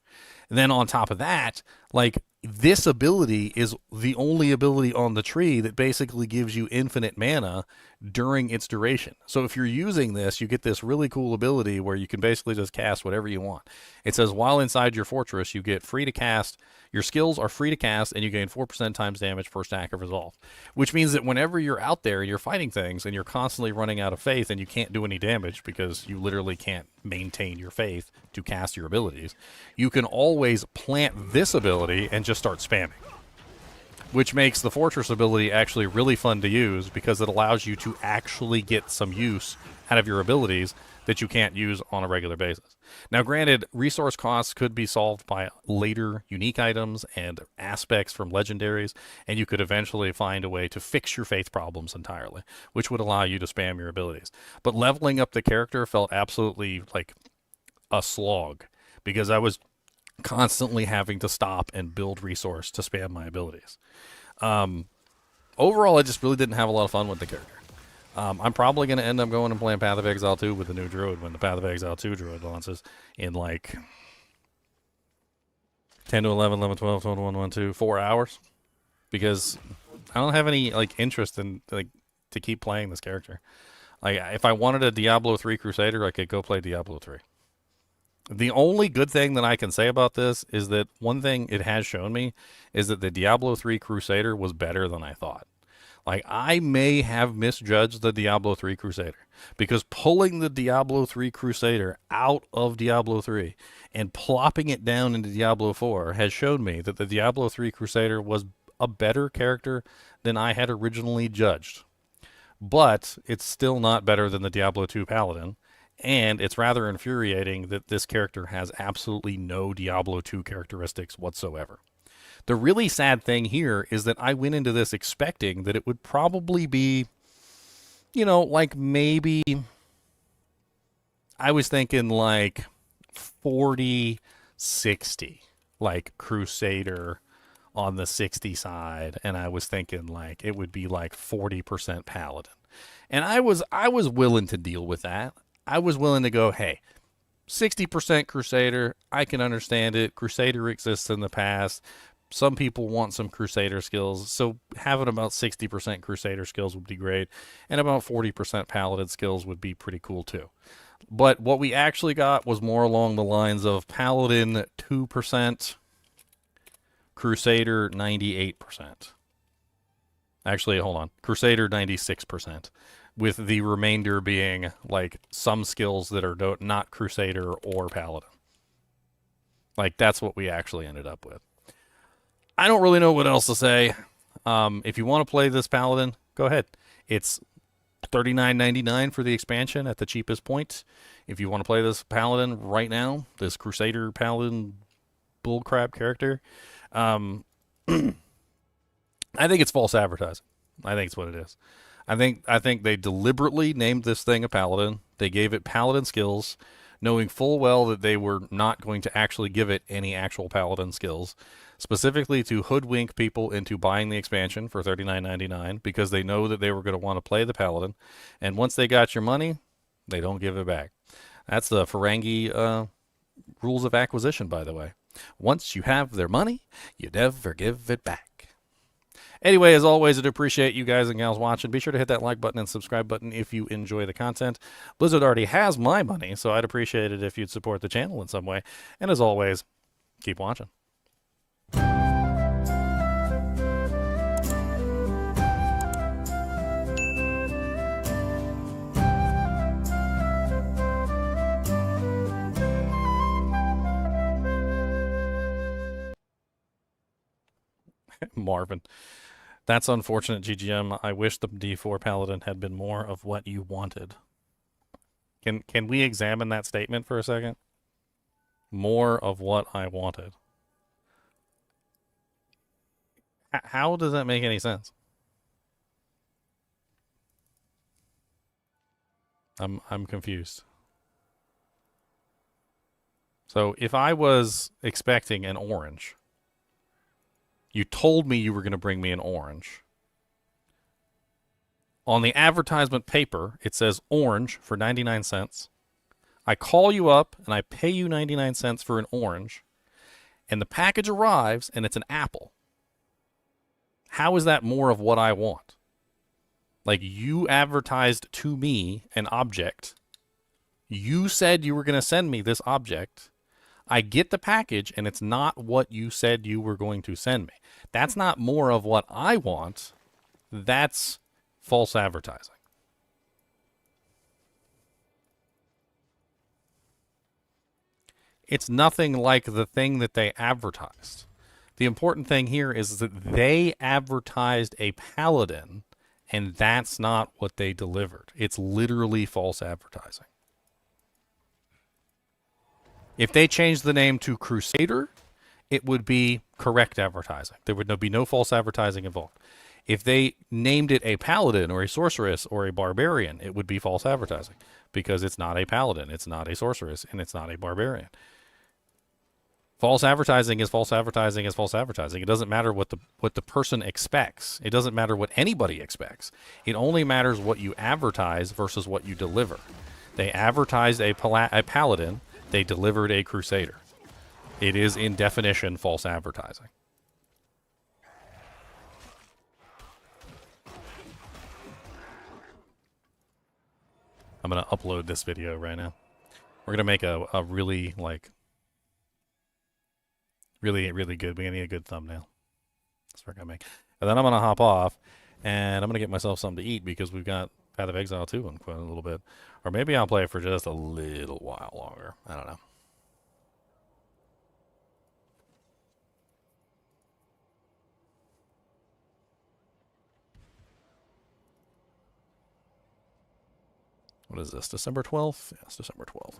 And then on top of that, like, this ability is the only ability on the tree that basically gives you infinite mana during its duration. So if you're using this, you get this really cool ability where you can basically just cast whatever you want. It says while inside your fortress, you get free to cast. Your skills are free to cast, and you gain 4% times damage per stack of resolve, which means that whenever you're out there and you're fighting things and you're constantly running out of faith and you can't do any damage because you literally can't maintain your faith to cast your abilities, you can always plant this ability and just start spamming, which makes the fortress ability actually really fun to use because it allows you to actually get some use out of your abilities that you can't use on a regular basis. Now, granted, resource costs could be solved by later unique items and aspects from legendaries, and you could eventually find a way to fix your faith problems entirely, which would allow you to spam your abilities. But leveling up the character felt absolutely like a slog because I was constantly having to stop and build resource to spam my abilities. Overall, I just really didn't have a lot of fun with the character. I'm probably going to end up going and playing Path of Exile 2 with the new Druid when the Path of Exile 2 Druid launches in like 10 to 11, 11, 12, 12, 1, 1, 2, 4 hours. Because I don't have any like interest in like to keep playing this character. Like if I wanted a Diablo 3 Crusader, I could go play Diablo 3. The only good thing that I can say about this is that one thing it has shown me is that the Diablo 3 Crusader was better than I thought. Like, I may have misjudged the Diablo 3 Crusader because pulling the Diablo 3 Crusader out of Diablo 3 and plopping it down into Diablo 4 has shown me that the Diablo 3 Crusader was a better character than I had originally judged. But it's still not better than the Diablo 2 Paladin. And it's rather infuriating that this character has absolutely no Diablo 2 characteristics whatsoever. The really sad thing here is that I went into this expecting that it would probably be, you know, like maybe I was thinking like 40-60, like Crusader on the 60 side, and I was thinking like it would be like 40% Paladin. And I was willing to deal with that. I was willing to go, hey, 60% Crusader, I can understand it. Crusader exists in the past. Some people want some Crusader skills, so having about 60% Crusader skills would be great, and about 40% Paladin skills would be pretty cool too. But what we actually got was more along the lines of Paladin 2%, Crusader 98%. Actually, hold on. Crusader 96%. With the remainder being like some skills that are not Crusader or Paladin. Like that's what we actually ended up with. I don't really know what else to say. If you want to play this Paladin, go ahead. It's $39.99 for the expansion at the cheapest point. If you want to play this Paladin right now, this Crusader Paladin bullcrap character, I think it's false advertising. I think it's what it is. I think they deliberately named this thing a Paladin. They gave it Paladin skills, knowing full well that they were not going to actually give it any actual Paladin skills, specifically to hoodwink people into buying the expansion for $39.99 because they know that they were going to want to play the Paladin. And once they got your money, they don't give it back. That's the Ferengi rules of acquisition, by the way. Once you have their money, you never give it back. Anyway, as always, I'd appreciate you guys and gals watching. Be sure to hit that like button and subscribe button if you enjoy the content. Blizzard already has my money, so I'd appreciate it if you'd support the channel in some way. And as always, keep watching. Marvin. That's unfortunate, GGM. I wish the D4 Paladin had been more of what you wanted. Can we examine that statement for a second? More of what I wanted. How does that make any sense? I'm confused. So if I was expecting an orange, you told me you were going to bring me an orange. On the advertisement paper, it says orange for 99 cents. I call you up and I pay you 99 cents for an orange, and the package arrives and it's an apple. How is that more of what I want? Like, you advertised to me an object. You said you were going to send me this object. I get the package, and it's not what you said you were going to send me. That's not more of what I want. That's false advertising. It's nothing like the thing that they advertised. The important thing here is that they advertised a Paladin, and that's not what they delivered. It's literally false advertising. If they changed the name to Crusader, it would be correct advertising. There would be no false advertising involved. If they named it a Paladin or a Sorceress or a Barbarian, it would be false advertising because it's not a Paladin, it's not a Sorceress, and it's not a Barbarian. False advertising is false advertising is false advertising. It doesn't matter what the person expects. It doesn't matter what anybody expects. It only matters what you advertise versus what you deliver. They advertised a Paladin. They delivered a Crusader. It is, in definition, false advertising. I'm going to upload this video right now. We're going to make a really, like, really, really good. We're going to need a good thumbnail. That's what we're going to make. And then I'm going to hop off, and I'm going to get myself something to eat because we've got Path of Exile 2 in quite a little bit. Or maybe I'll play it for just a little while longer. I don't know. What is this, December 12th? Yes, December 12th.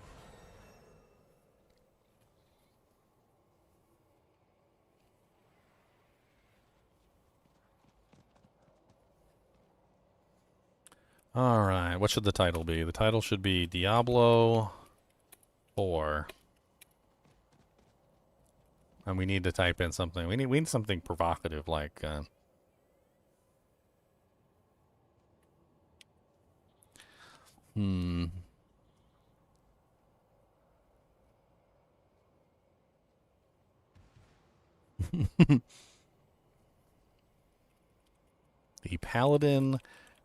Alright, what should the title be? The title should be Diablo 4. And we need to type in something. We need something provocative like... The Paladin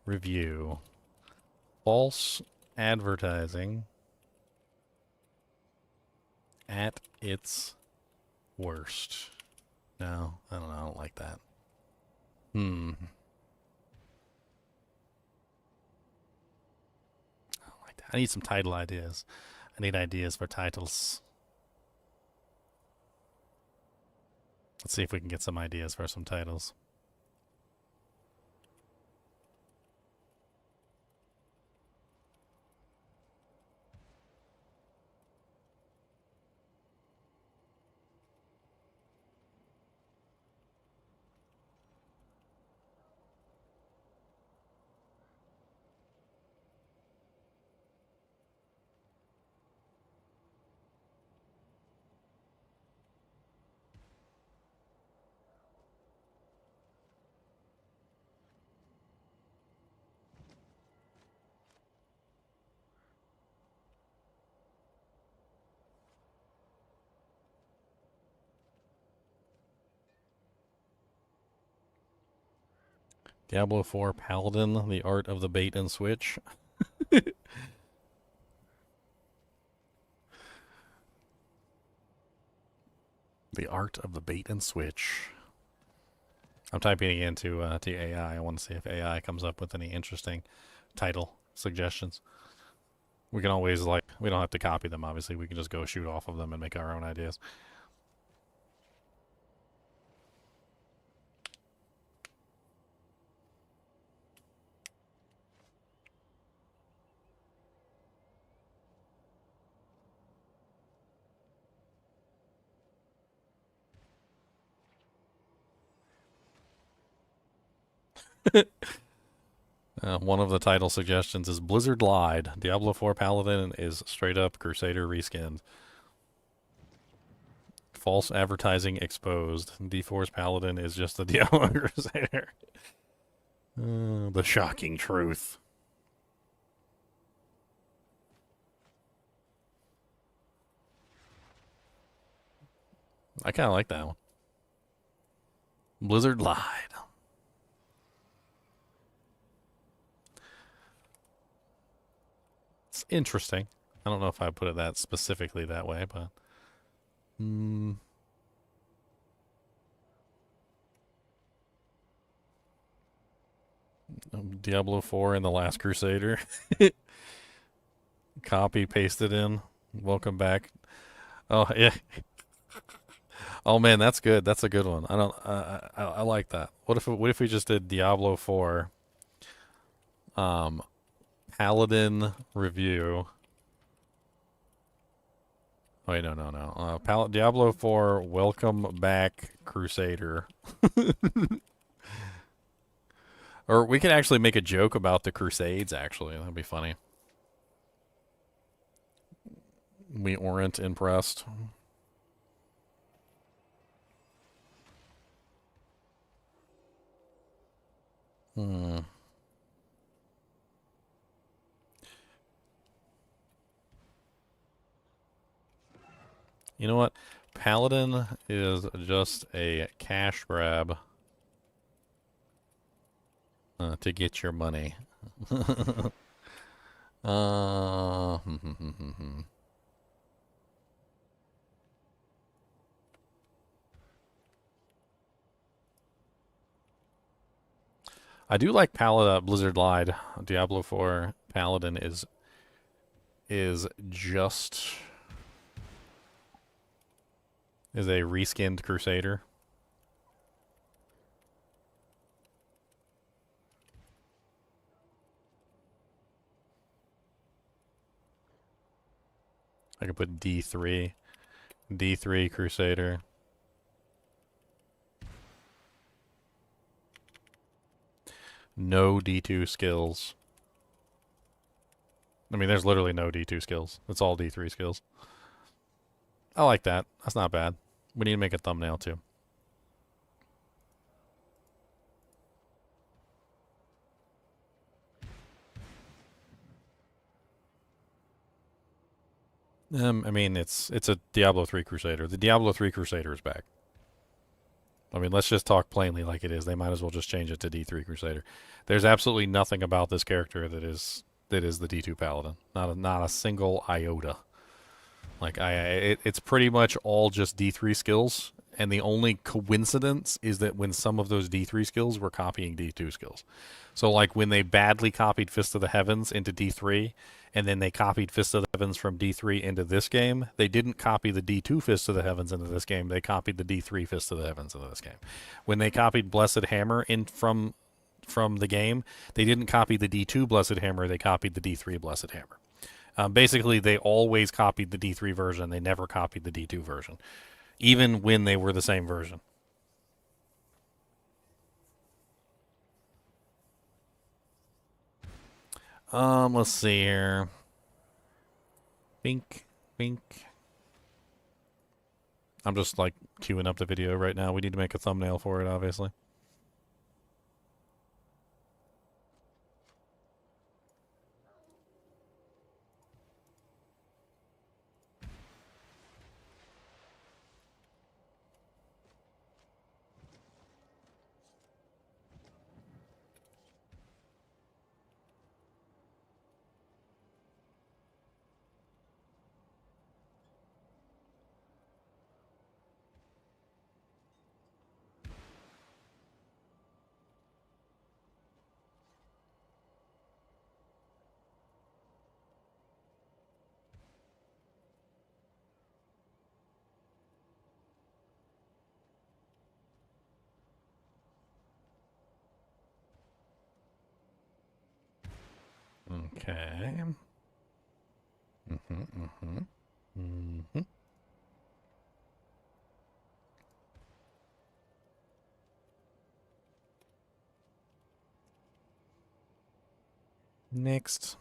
Review. False advertising at its worst. No, I don't know. I don't like that. I don't like that. I need some title ideas. I need ideas for titles. Let's see if we can get some ideas for some titles. Diablo 4 Paladin, the art of the bait and switch. The art of the bait and switch. I'm typing it into to AI. I want to see if AI comes up with any interesting title suggestions. We can always, like, we don't have to copy them, obviously. We can just go shoot off of them and make our own ideas. One of the title suggestions is Blizzard lied. Diablo 4 Paladin is straight up Crusader reskinned. False advertising exposed. D4's Paladin is just the Diablo Crusader. The shocking truth. I kind of like that one. Blizzard lied. It's interesting. I don't know if I put it that specifically that way, but... Diablo 4 and The Last Crusader. Copy, paste it in. Welcome back. Oh, yeah. Oh, man, that's good. That's a good one. I like that. What if we just did Diablo 4 Paladin review. Oh, wait, no. Diablo 4 Welcome Back Crusader. Or we could actually make a joke about the Crusades, actually. That'd be funny. We weren't impressed. You know what? Paladin is just a cash grab to get your money. uh, I do like Blizzard lied. Diablo 4 Paladin is just is a reskinned Crusader. I could put D3 Crusader. No D2 skills. I mean, there's literally no D2 skills. It's all D3 skills. I like that. That's not bad. We need to make a thumbnail too. I mean, it's a Diablo 3 Crusader. The Diablo 3 Crusader is back. I mean, let's just talk plainly like it is. They might as well just change it to D3 Crusader. There's absolutely nothing about this character that is the D2 Paladin. Not a single iota. Like it's pretty much all just D3 skills, and the only coincidence is that when some of those D3 skills were copying D2 skills. So like when they badly copied Fist of the Heavens into D3, and then they copied Fist of the Heavens from D3 into this game, they didn't copy the D2 Fist of the Heavens into this game, they copied the D3 Fist of the Heavens into this game. When they copied Blessed Hammer in from the game, they didn't copy the D2 Blessed Hammer, they copied the D3 Blessed Hammer. Basically, they always copied the D3 version, they never copied the D2 version, even when they were the same version. Let's see here. Bink. I'm just like queuing up the video right now. We need to make a thumbnail for it, obviously. Okay. Next.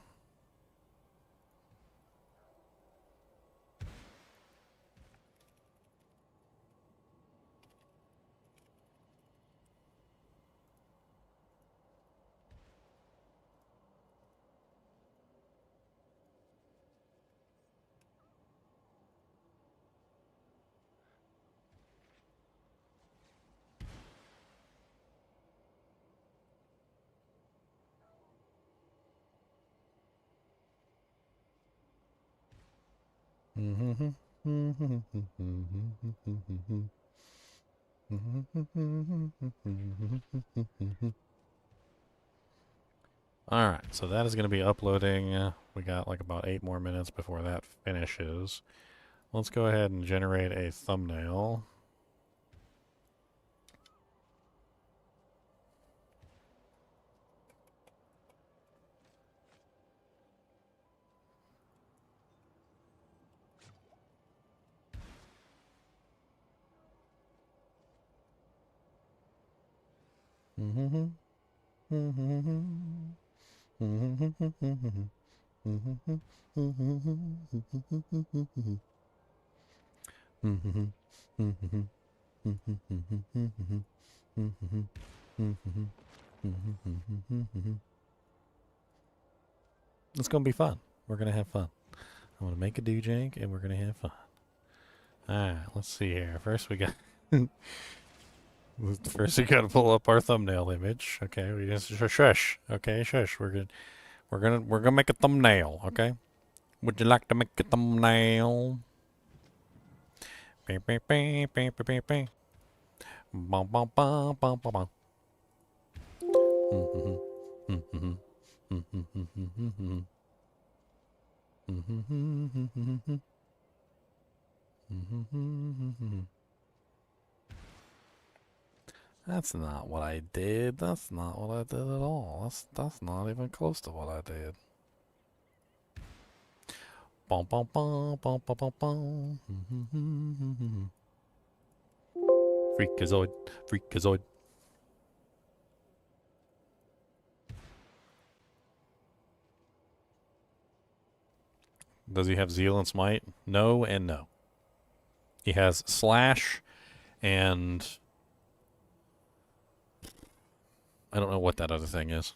Alright, so that is going to be uploading. We got like about 8 more minutes before that finishes. Let's go ahead and generate a thumbnail. It's going to be fun. We're going to have fun. I'm going to make a do jank and we're going to have fun. Alright, let's see here. First we got first we gotta pull up our thumbnail image. Okay, we just shush. Okay, shush. We're gonna make a thumbnail, okay? Would you like to make a thumbnail? Bing, bing, bing, bing, bing, bing, bing. Bum, bum, bum, bum, bum, bum. That's not what I did. That's not what I did at all. That's not even close to what I did. Bum, bum, bum, bum, bum, bum, bum. Freakazoid, freakazoid. Does he have Zeal and Smite? No and no. He has Slash and I don't know what that other thing is.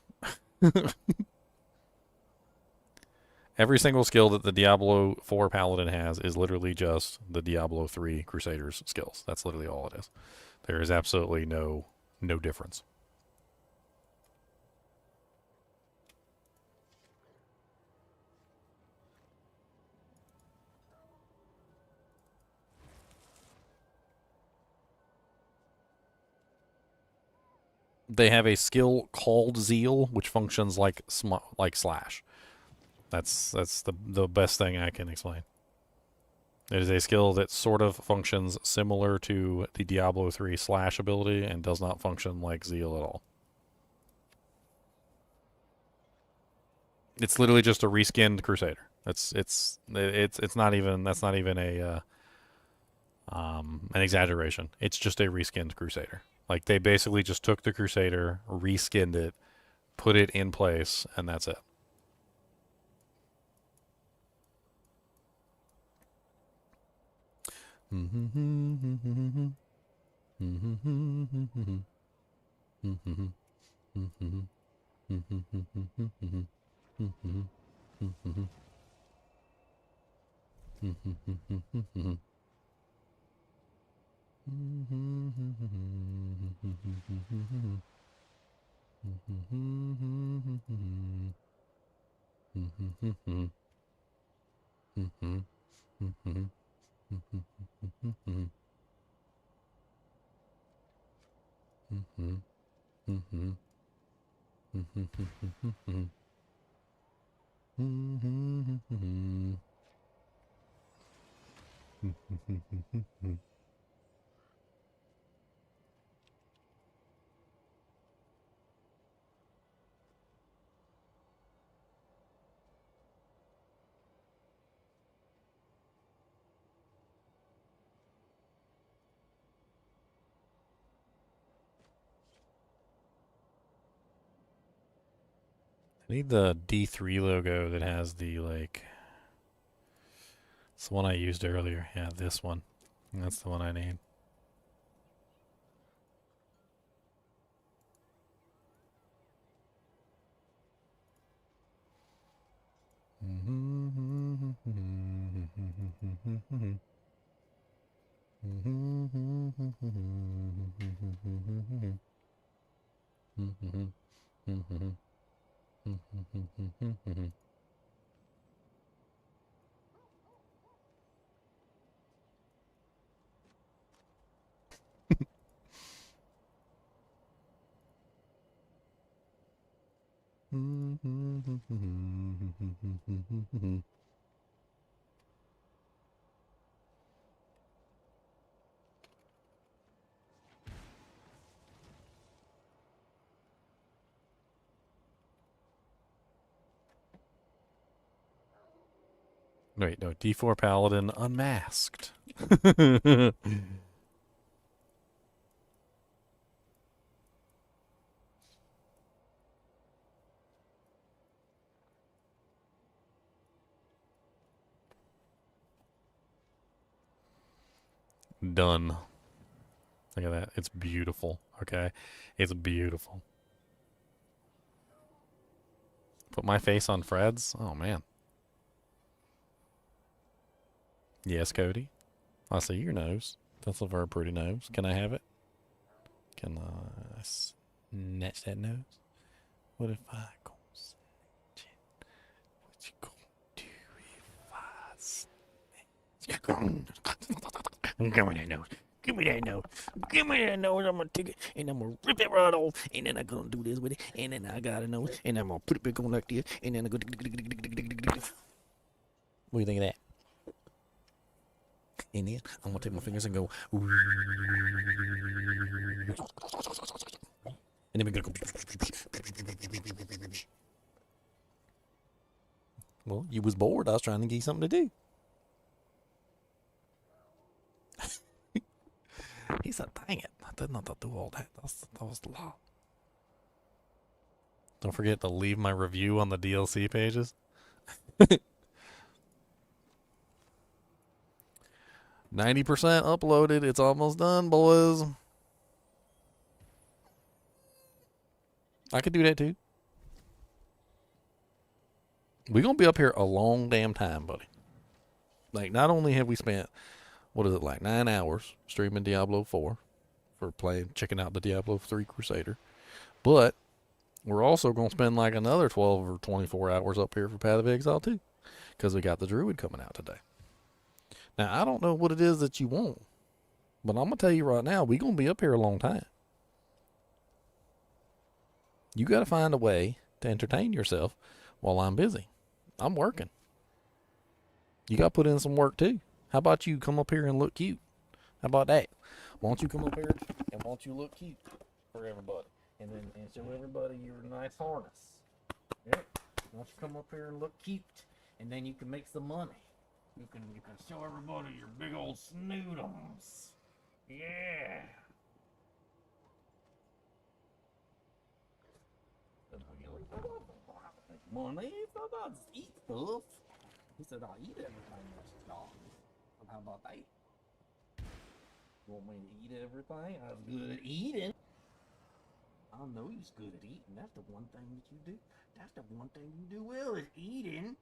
Every single skill that the Diablo 4 Paladin has is literally just the Diablo 3 Crusaders skills. That's literally all it is. There is absolutely no difference. They have a skill called Zeal, which functions like Slash. That's the best thing I can explain. It is a skill that sort of functions similar to the Diablo 3 Slash ability and does not function like Zeal at all. It's literally just a reskinned Crusader. It's not even a an exaggeration. It's just a reskinned Crusader. Like they basically just took the Crusader, reskinned it, put it in place, and that's it. I need the D3 logo that has the, like... It's the one I used earlier. Yeah, this one. That's the one I need. Wait, no, D4 Paladin unmasked. Done. Look at that. It's beautiful. Okay? It's beautiful. Put my face on Fred's? Oh, man. Yes, Cody? I see your nose. That's a very pretty nose. Can I have it? Can I snatch that nose? What if I go snatch it? What you gonna do if I snatch? Give me that nose. Give me that nose. Give me that nose. I'm gonna take it and I'm gonna rip it right off. And then I'm gonna do this with it. And then I got a nose. And I'm gonna put it back on like this. And then I go. What do you think of that? And then I'm gonna take my fingers and go. And then we're gonna go. Well, you was bored. I was trying to give you something to do. He said, dang it. I didn't have to do all that. That was the law. Don't forget to leave my review on the DLC pages. 90% uploaded. It's almost done, boys. I could do that too. We're going to be up here a long damn time, buddy. Like, not only have we spent, what is it, like 9 hours streaming Diablo 4 for checking out the Diablo 3 Crusader, but we're also going to spend like another 12 or 24 hours up here for Path of Exile too, because we got the Druid coming out today. Now, I don't know what it is that you want, but I'm going to tell you right now, we're going to be up here a long time. You got to find a way to entertain yourself while I'm busy. I'm working. You got to put in some work too. How about you come up here and look cute? How about that? Why don't you come up here and why don't you look cute for everybody? And then show everybody your nice harness. Yeah. Why don't you come up here and look cute? And then you can make some money. You can show everybody your big old snoodums. Yeah. Money, I just eat stuff. He said, I eat everything that's dog. How about that? You want me to eat everything? I was good at eating. I know you're good at eating. That's the one thing that you do. That's the one thing you do well is eating.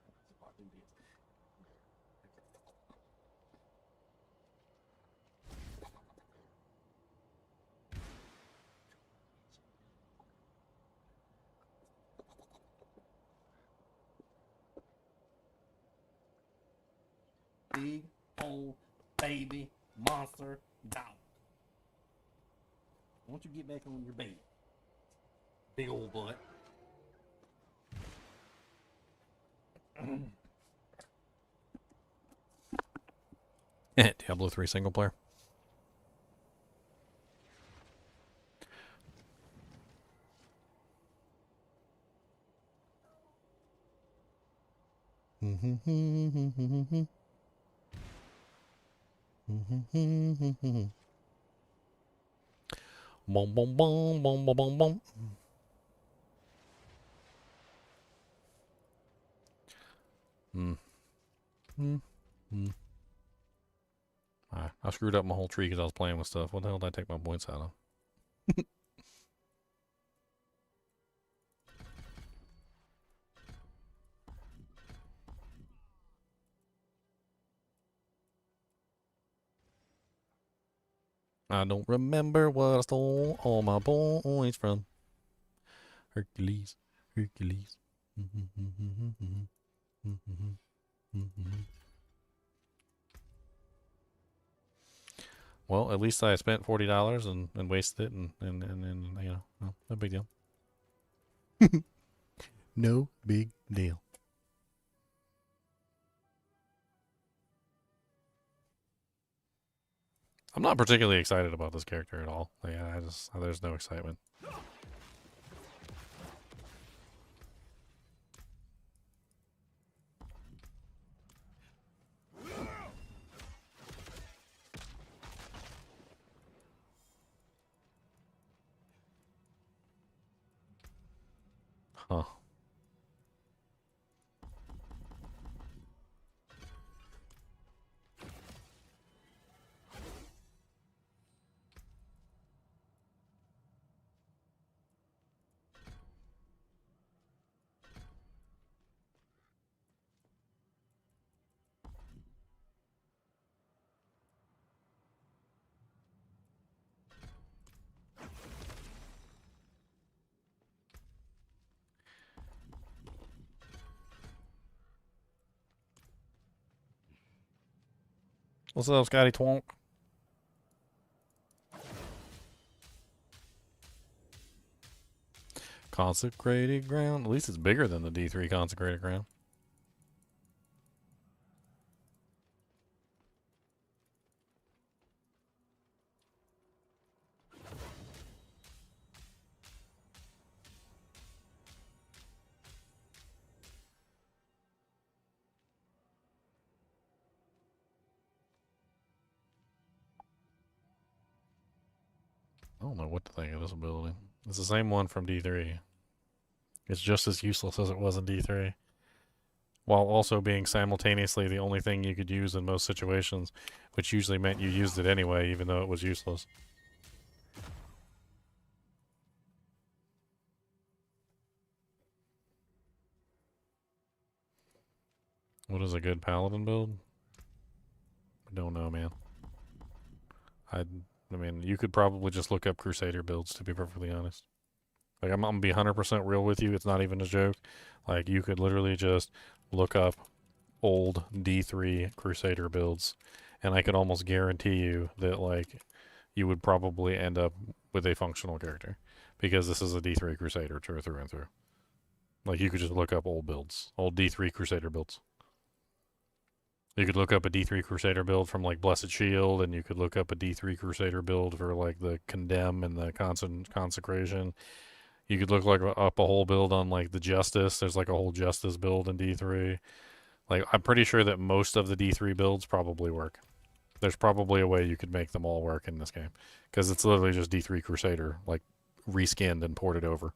So I do this. Big old baby monster dog. Why don't you get back on your bed? Big old butt. Diablo 3 single player. Boom, boom, boom, boom, boom, boom, boom. I screwed up my whole tree because I was playing with stuff. What the hell did I take my points out of? I don't remember what I stole all my points from. Hercules, Hercules. Well, at least I spent $40 and wasted it, and you know, well, no big deal. No big deal. I'm not particularly excited about this character at all. Yeah, there's no excitement. Huh. What's up, Scotty Twonk? Consecrated ground. At least it's bigger than the D3 consecrated ground. I don't know what to think of this ability. It's the same one from D3. It's just as useless as it was in D3. While also being simultaneously the only thing you could use in most situations, which usually meant you used it anyway, even though it was useless. What is a good Paladin build? I don't know, man. I mean, you could probably just look up Crusader builds, to be perfectly honest. Like, I'm gonna be 100% real with you. It's not even a joke. Like, you could literally just look up old D3 Crusader builds, and I could almost guarantee you that, like, you would probably end up with a functional character. Because this is a D3 Crusader through and through. Like, you could just look up old builds. Old D3 Crusader builds. You could look up a D3 Crusader build from, like, Blessed Shield, and you could look up a D3 Crusader build for, like, the Condemn and the Consecration. You could look up a whole build on, like, the Justice. There's, like, a whole Justice build in D3. Like, I'm pretty sure that most of the D3 builds probably work. There's probably a way you could make them all work in this game. Because it's literally just D3 Crusader, like, reskinned and ported over.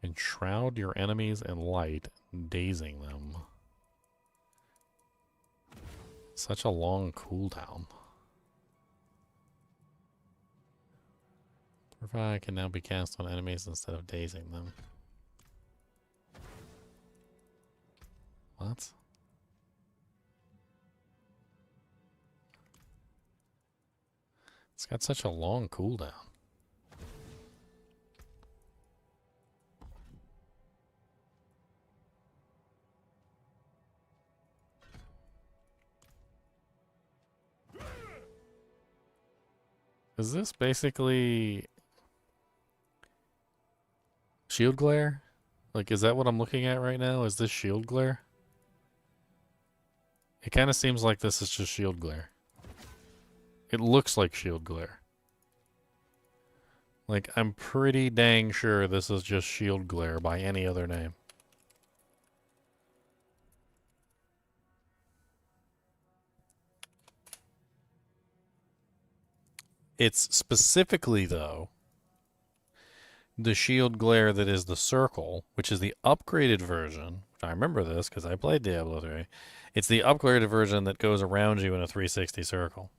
Enshroud your enemies in light, dazing them. Such a long cooldown. Purify can now be cast on enemies instead of dazing them. What? It's got such a long cooldown. Is this basically shield glare? Like, is that what I'm looking at right now? Is this shield glare? It kind of seems like this is just shield glare. It looks like shield glare. Like, I'm pretty dang sure this is just shield glare by any other name. It's specifically, though, the shield glare that is the circle, which is the upgraded version. I remember this because I played Diablo 3. It's the upgraded version that goes around you in a 360 circle.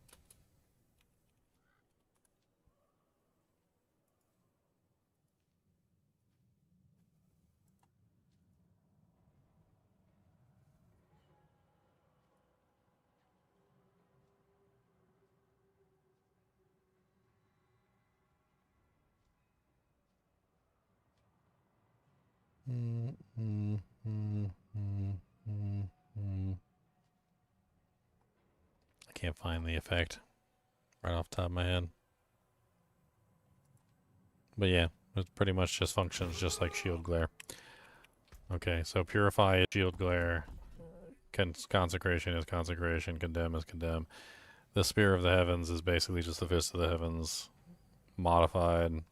I can't find the effect right off the top of my head. But yeah, it pretty much just functions just like shield glare. Okay, so purify is shield glare. Consecration is consecration. Condemn is condemn. The Spear of the Heavens is basically just the Fist of the Heavens modified.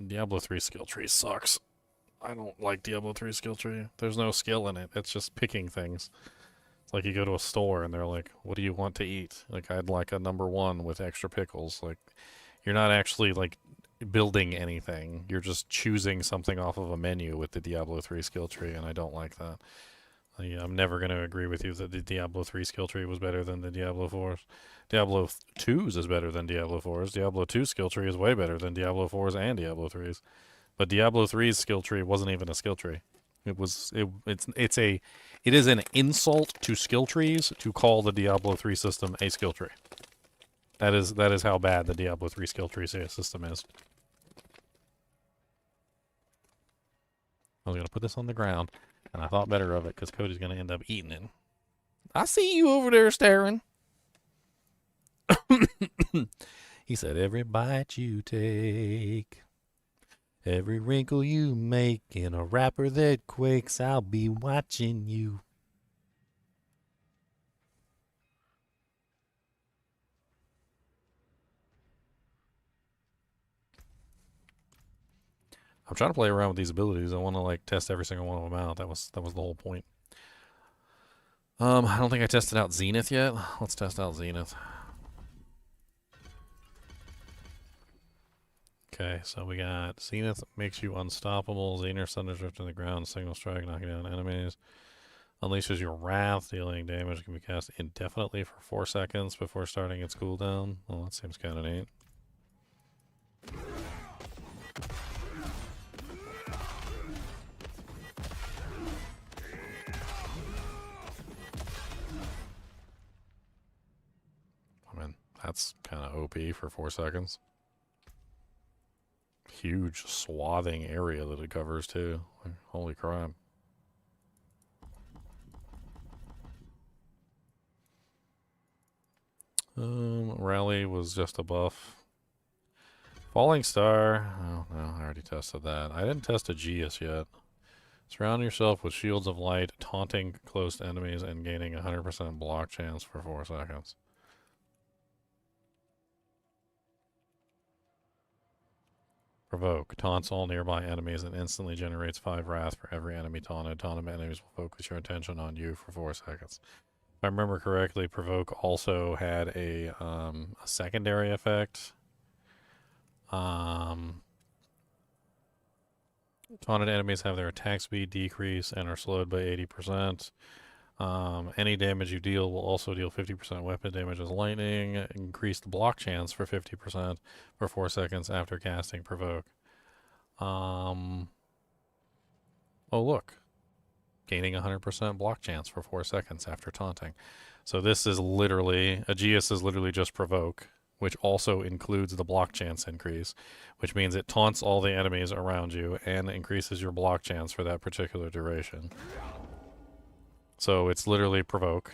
Diablo 3 skill tree sucks. I don't like Diablo 3 skill tree. There's no skill in it. It's just picking things. It's like you go to a store and they're like, what do you want to eat? Like, I'd like a #1 with extra pickles. Like, you're not actually, like, building anything. You're just choosing something off of a menu with the Diablo 3 skill tree, and I don't like that. I'm never going to agree with you that the Diablo 3 skill tree was better than the Diablo 4's. Diablo 2's is better than Diablo 4's. Diablo 2's skill tree is way better than Diablo 4's and Diablo 3's. But Diablo 3's skill tree wasn't even a skill tree. It is an insult to skill trees to call the Diablo 3 system a skill tree. That is how bad the Diablo 3 skill tree system is. I was going to put this on the ground, and I thought better of it because Cody's going to end up eating it. I see you over there staring. He said, every bite you take, every wrinkle you make in a wrapper that quakes, I'll be watching you. I'm trying to play around with these abilities. I want to like test every single one of them out. That was the whole point. I don't think I tested out Zenith yet. Let's test out Zenith. Okay, so we got Zenith makes you unstoppable. Zenith thunders to the ground, signal strike, knocking down enemies. Unleashes your Wrath, dealing damage can be cast indefinitely for 4 seconds before starting its cooldown. Well, that seems kind of neat. I mean, that's kind of OP for 4 seconds. Huge swathing area that it covers too. Like, holy crap. Rally was just a buff. Falling Star. Oh no, I already tested that. I didn't test Aegeus yet. Surround yourself with shields of light, taunting close enemies and gaining 100% block chance for 4 seconds. Provoke. Taunts all nearby enemies and instantly generates 5 wrath for every enemy taunted. Taunted enemies will focus your attention on you for 4 seconds. If I remember correctly, Provoke also had a secondary effect. Taunted enemies have their attack speed decrease and are slowed by 80%. Any damage you deal will also deal 50% weapon damage as lightning. Increased block chance for 50% for 4 seconds after casting Provoke. Oh, look. Gaining 100% block chance for 4 seconds after taunting. So this is literally, Aegeus is literally just Provoke, which also includes the block chance increase, which means it taunts all the enemies around you and increases your block chance for that particular duration. So it's literally Provoke.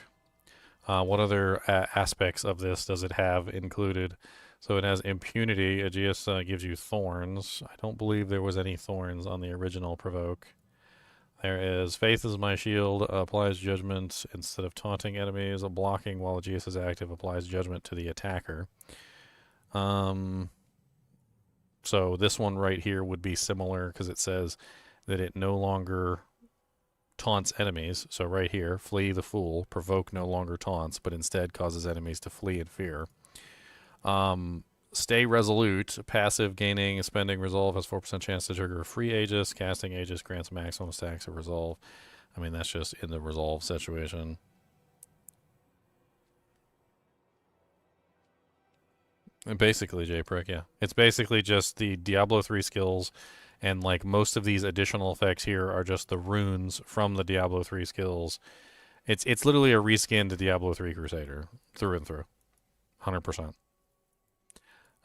What other aspects of this does it have included? So it has Impunity. Aegeus gives you Thorns. I don't believe there was any Thorns on the original Provoke. There is Faith is my shield, applies Judgment instead of taunting enemies. Blocking while Aegeus is active applies Judgment to the attacker. So this one right here would be similar because it says that it no longer taunts enemies. So right here, Flee the Fool. Provoke no longer taunts, but instead causes enemies to flee in fear. Stay Resolute. Passive, gaining, spending Resolve has 4% chance to trigger a free Aegis. Casting Aegis grants maximum stacks of Resolve. I mean, that's just in the Resolve situation. And basically, J-Prick, yeah. It's basically just the Diablo 3 skills. And like most of these additional effects here are just the runes from the Diablo 3 skills. It's literally a reskin to Diablo 3 Crusader through and through. 100%.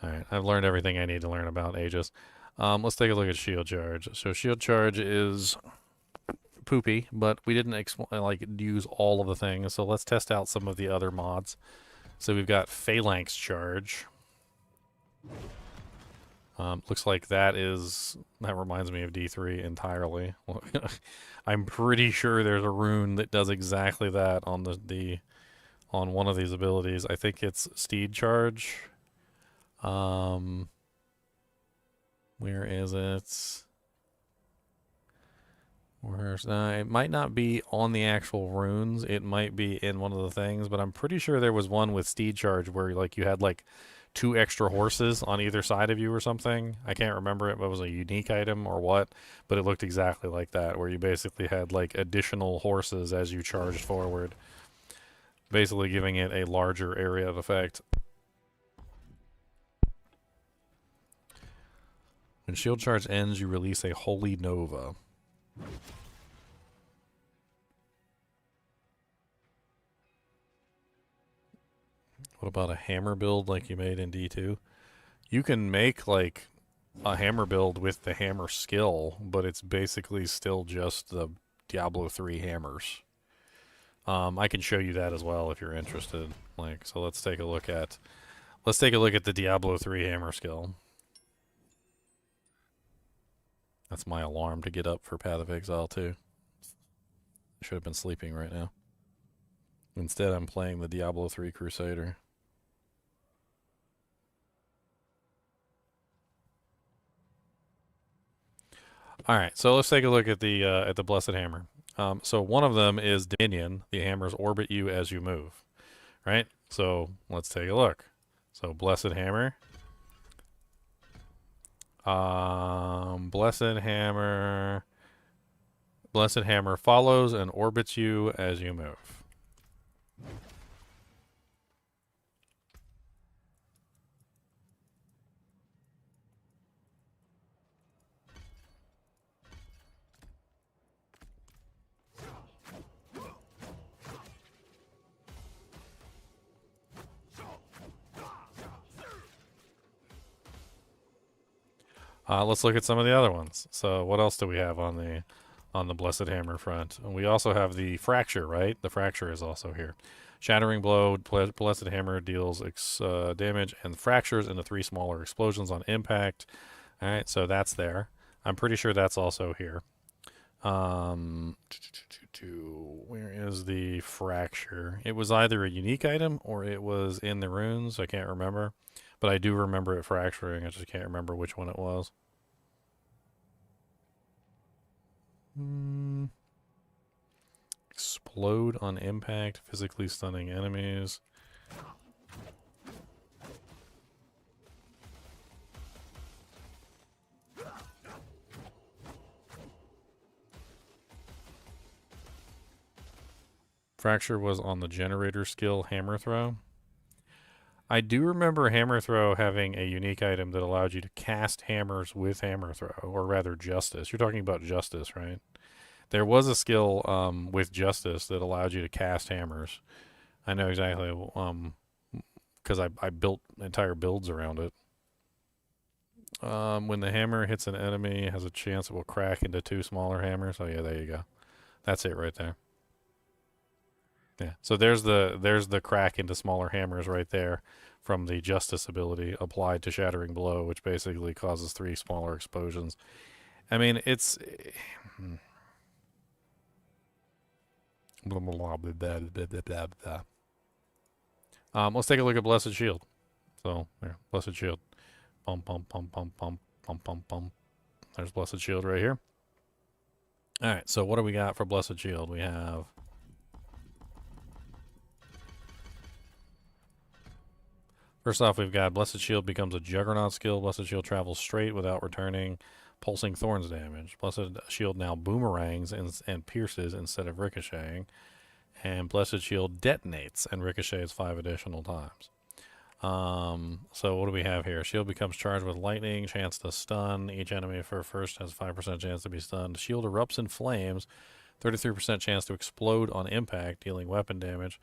Alright, I've learned everything I need to learn about Aegis. Let's take a look at Shield Charge. So Shield Charge is poopy, but we didn't use all of the things. So let's test out some of the other mods. So we've got Phalanx Charge. Looks like that reminds me of D3 entirely. I'm pretty sure there's a rune that does exactly that on on one of these abilities. I think it's Steed Charge. Where is it? It might not be on the actual runes. It might be in one of the things, but I'm pretty sure there was one with Steed Charge where like you had like 2 extra horses on either side of you or something. I can't remember if it was a unique item or what, but it looked exactly like that, where you basically had like additional horses as you charged forward, basically giving it a larger area of effect. When Shield Charge ends, you release a Holy Nova. What about a hammer build like you made in D2? You can make like a hammer build with the hammer skill, but it's basically still just the Diablo 3 hammers. I can show you that as well if you're interested. Like, so let's take a look at the Diablo 3 hammer skill. That's my alarm to get up for Path of Exile 2. Should have been sleeping right now. Instead, I'm playing the Diablo 3 Crusader. All right, so let's take a look at the Blessed Hammer. So one of them is Dominion. The hammers orbit you as you move, right? So let's take a look. So Blessed Hammer. Blessed Hammer follows and orbits you as you move. Let's look at some of the other ones. So what else do we have on the Blessed Hammer front? And we also have the Fracture, right? The Fracture is also here. Shattering Blow, Blessed Hammer deals damage and fractures into 3 smaller explosions on impact. All right, so that's there. I'm pretty sure that's also here. Where is the Fracture? It was either a unique item or it was in the runes. I can't remember. But I do remember it fracturing. I just can't remember which one it was. Explode on impact, physically stunning enemies. Fracture was on the generator skill Hammer Throw. I do remember Hammer Throw having a unique item that allowed you to cast hammers with Hammer Throw, or rather Justice. You're talking about Justice, right? There was a skill with Justice that allowed you to cast hammers. I know exactly, because I built entire builds around it. When the hammer hits an enemy, it has a chance it will crack into 2 smaller hammers. Oh yeah, there you go. That's it right there. Yeah, so there's the crack into smaller hammers right there from the Justice ability applied to Shattering Blow, which basically causes 3 smaller explosions. I mean, it's... let's take a look at Blessed Shield. So, there, Blessed Shield. Pump, pump, pump, pump, pump, pump, pump, pump. There's Blessed Shield right here. Alright, so what do we got for Blessed Shield? We have... First off, we've got Blessed Shield becomes a Juggernaut skill. Blessed Shield travels straight without returning pulsing thorns damage. Blessed Shield now boomerangs and pierces instead of ricocheting. And Blessed Shield detonates and ricochets 5 additional times. So what do we have here? Shield becomes charged with lightning, chance to stun. Each enemy for first has 5% chance to be stunned. Shield erupts in flames, 33% chance to explode on impact, dealing weapon damage.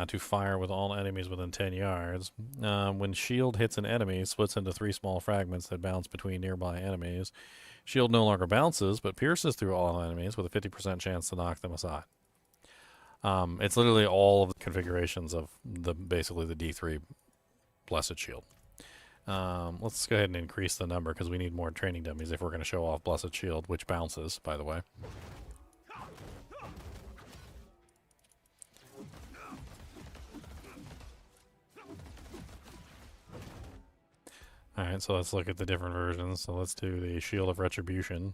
To fire with all enemies within 10 yards. When shield hits an enemy, it splits into 3 small fragments that bounce between nearby enemies. Shield no longer bounces, but pierces through all enemies with a 50% chance to knock them aside. It's literally all of the configurations of basically the D3 Blessed Shield. Let's go ahead and increase the number because we need more training dummies if we're going to show off Blessed Shield, which bounces, by the way. Alright, so let's look at the different versions. So let's do the Shield of Retribution.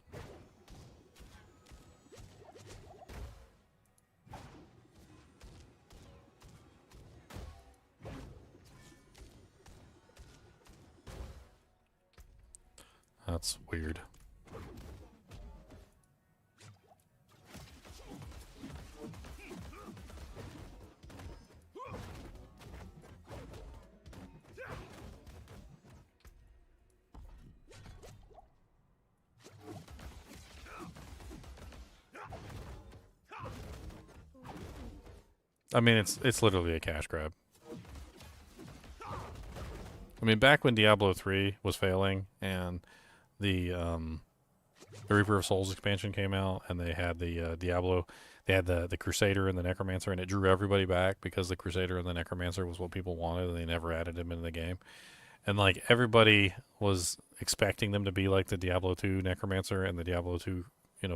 That's weird. I mean, it's literally a cash grab. I mean, back when Diablo 3 was failing and the Reaper of Souls expansion came out, and they had the they had the Crusader and the Necromancer, and it drew everybody back because the Crusader and the Necromancer was what people wanted, and they never added him into the game. And like everybody was expecting them to be like the Diablo 2 Necromancer and the Diablo 2,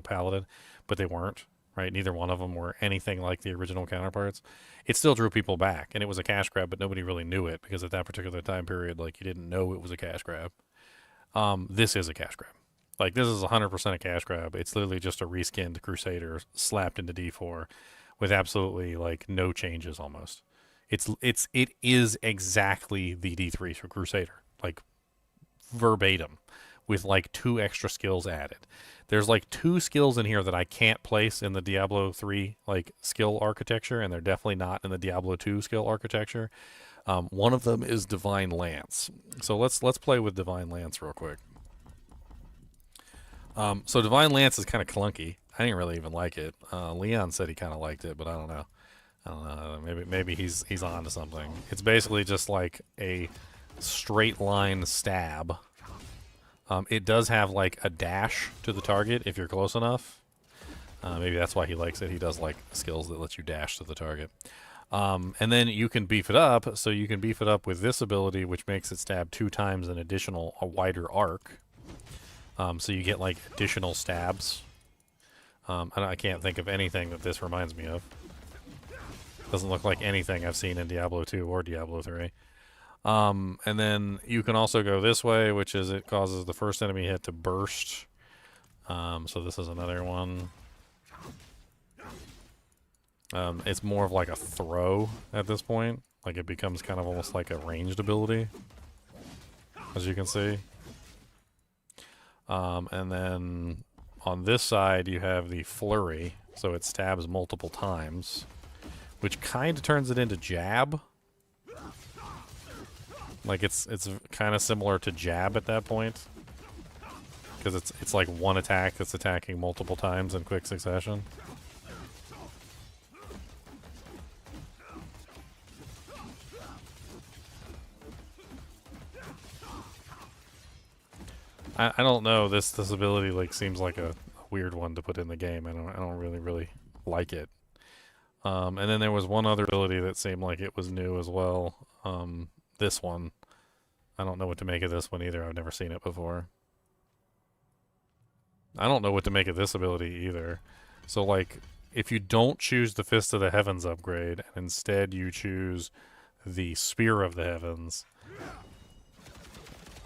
Paladin, but they weren't. Right? Neither one of them were anything like the original counterparts. It still drew people back, and it was a cash grab, but nobody really knew it because at that particular time period, like you didn't know it was a cash grab. This is a cash grab. Like this is 100% a cash grab. It's literally just a reskinned Crusader slapped into D4 with absolutely like no changes almost. It is exactly the D3 for Crusader, like verbatim, with like 2 extra skills added. There's like 2 skills in here that I can't place in the Diablo 3 like skill architecture, and they're definitely not in the Diablo 2 skill architecture. One of them is Divine Lance. So let's play with Divine Lance real quick. So Divine Lance is kind of clunky. I didn't really even like it. Leon said he kind of liked it, but I don't know. Maybe he's on to something. It's basically just like a straight line stab. It does have like a dash to the target if you're close enough. Maybe that's why he likes it. He does like skills that let you dash to the target. And then you can beef it up. So you can beef it up with this ability, which makes it stab 2 times an additional, a wider arc. So you get like additional stabs. I can't think of anything that this reminds me of. Doesn't look like anything I've seen in Diablo 2 or Diablo 3. And then you can also go this way, which is it causes the first enemy hit to burst. So this is another one. It's more of like a throw at this point. Like it becomes kind of almost like a ranged ability, as you can see. And then on this side you have the flurry, so it stabs multiple times, which kind of turns it into jab. Like it's kind of similar to jab at that point, because it's like one attack that's attacking multiple times in quick succession. I don't know. This ability like seems like a weird one to put in the game. I don't really like it. And then there was one other ability that seemed like it was new as well. This one, I don't know what to make of this one either. I've never seen it before. I don't know what to make of this ability either. So like, if you don't choose the Fist of the Heavens upgrade and instead you choose the Spear of the Heavens,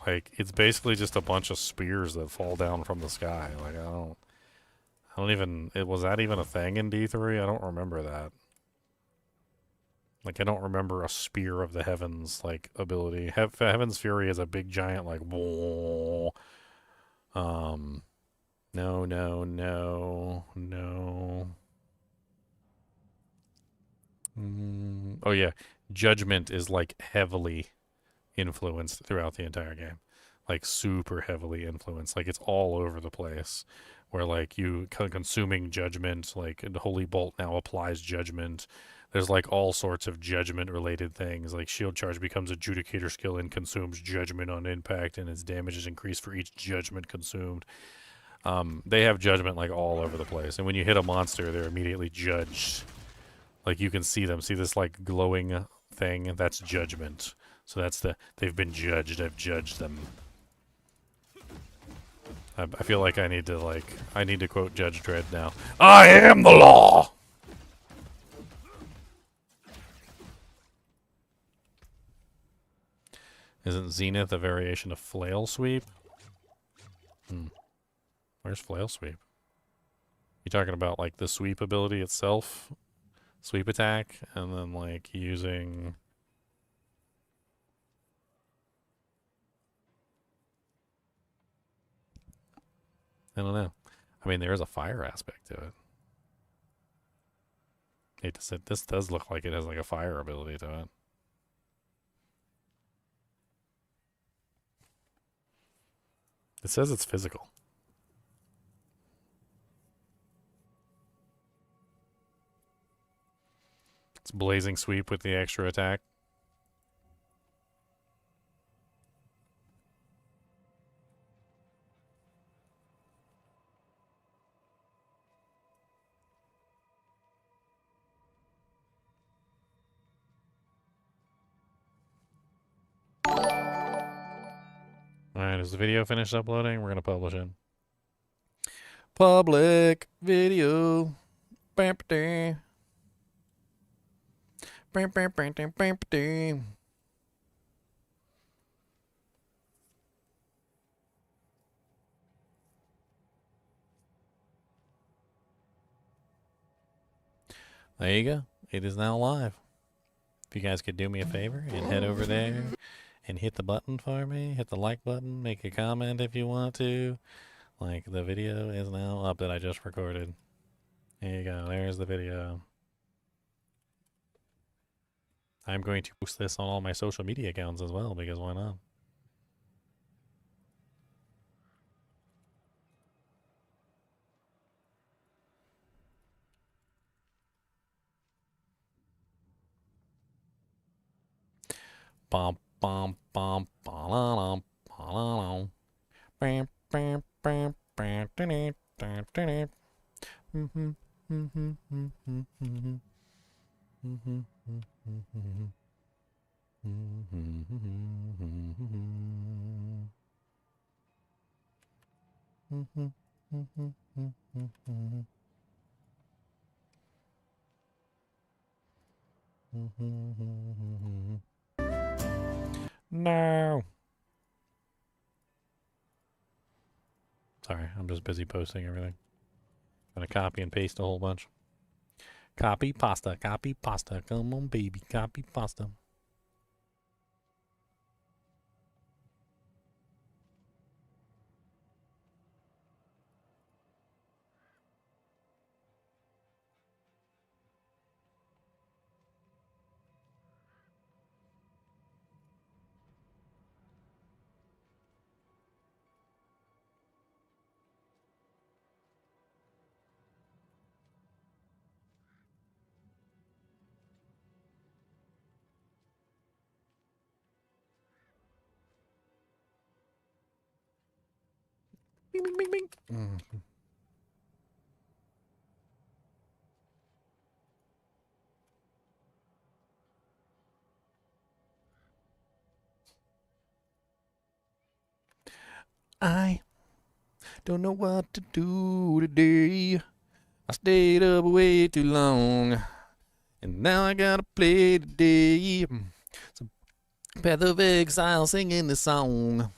like it's basically just a bunch of spears that fall down from the sky. Like I don't even. Was that even a thing in D3? I don't remember that. Like I don't remember a Spear of the Heavens like ability. Heaven's Fury is a big giant like. Whoa. No. Oh yeah, Judgment is like heavily influenced throughout the entire game, like super heavily influenced. Like it's all over the place. Where like you consuming Judgment, like the Holy Bolt now applies Judgment. There's like all sorts of Judgment related things. Like Shield Charge becomes a Judicator skill and consumes Judgment on impact, and its damage is increased for each Judgment consumed. They have Judgment like all over the place, and when you hit a monster, they're immediately judged. Like you can see them. See this like glowing thing? That's Judgment. So that's they've been judged. I've judged them. I feel like I need to quote Judge Dredd now. I am the law! Isn't Zenith a variation of Flail Sweep? Where's Flail Sweep? You talking about like the sweep ability itself? Sweep attack? And then like using... I don't know. I mean, there is a fire aspect to it. Hate to say, this does look like it has like a fire ability to it. It says it's physical. It's Blazing Sweep with the extra attack. Alright, is the video finished uploading? We're going to publish it. Public video. Bam, ba, bam, bam, bam, bam, bam, bam. There you go. It is now live. If you guys could do me a favor and head over there and hit the button for me, hit the like button, make a comment if you want to. Like, the video is now up that I just recorded. There you go. There's the video. I'm going to post this on all my social media accounts as well, because why not? Bum bum bum ba-la-dum, ba-la-dum. Bam bam bam bam da-da, da-da. Mhm, mhm, mhm, mhm, mhm. Mhm, mhm, mhm. Mhm, mhm, mhm, mhm. No. Sorry, I'm just busy posting everything. Gonna copy and paste a whole bunch. Copy pasta, copy pasta. Come on, baby, copy pasta. Bing, bing, bing, bing. I don't know what to do today. I stayed up way too long, and now I gotta play today. So, Path of Exile singing this song,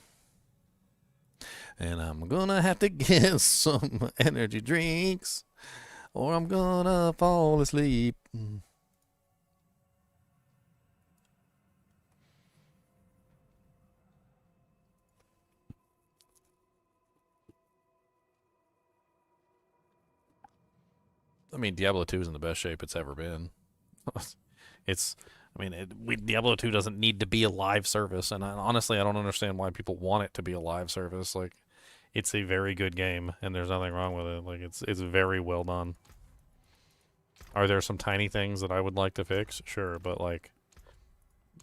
and I'm gonna have to get some energy drinks, or I'm gonna fall asleep. I mean, Diablo 2 is in the best shape it's ever been. Diablo 2 doesn't need to be a live service, and honestly, I don't understand why people want it to be a live service. Like, it's a very good game, and there's nothing wrong with it. Like, it's very well done. Are there some tiny things that I would like to fix? Sure, but like,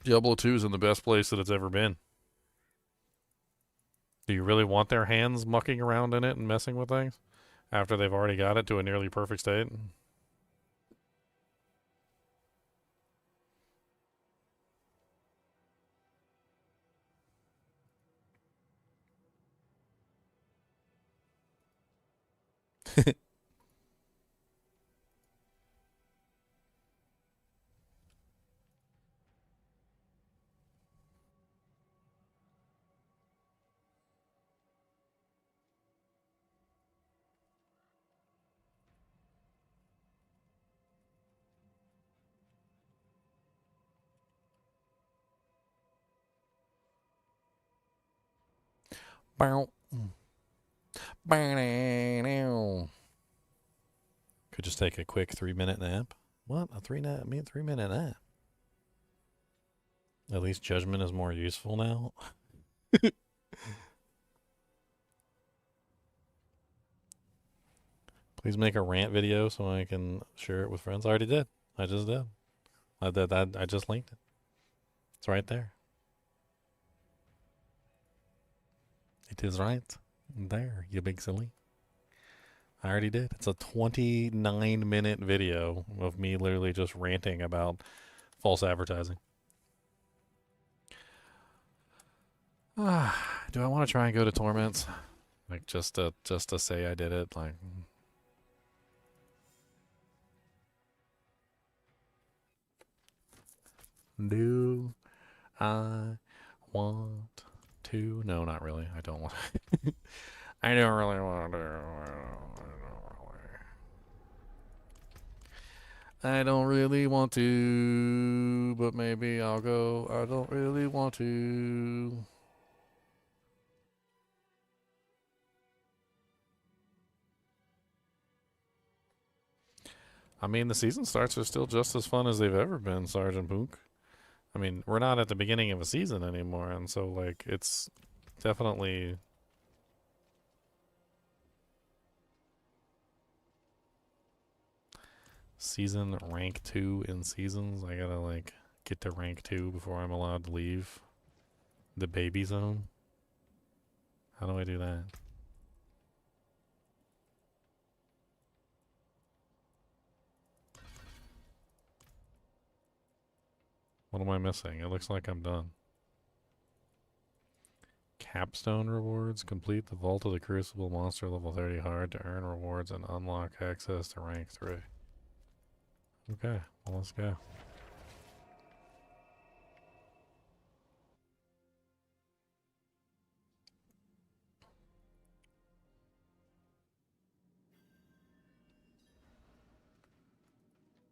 Diablo 2 is in the best place that it's ever been. Do you really want their hands mucking around in it and messing with things after they've already got it to a nearly perfect state? Bow. Could just take a quick 3-minute nap. What? A 3-minute nap? At least judgment is more useful now. Please make a rant video so I can share it with friends. I already did. I just did. I just linked it. It's right there. It is right there, you big silly. I already did. It's a 29-minute video of me literally just ranting about false advertising. do I want to try and go to Torments? Like, just to say I did it? Like... Do I want to? No, not really. I don't want to. I don't really want to. I don't really want to, but maybe I'll go. I don't really want to. I mean, the season starts are still just as fun as they've ever been, Sergeant Pook. I mean, we're not at the beginning of a season anymore, and so, like, it's definitely... Season rank 2 in seasons. I gotta, like, get to rank 2 before I'm allowed to leave the baby zone. How do I do that? What am I missing? It looks like I'm done. Capstone rewards. Complete the Vault of the Crucible monster level 30 hard to earn rewards and unlock access to rank 3. Okay, well, let's go.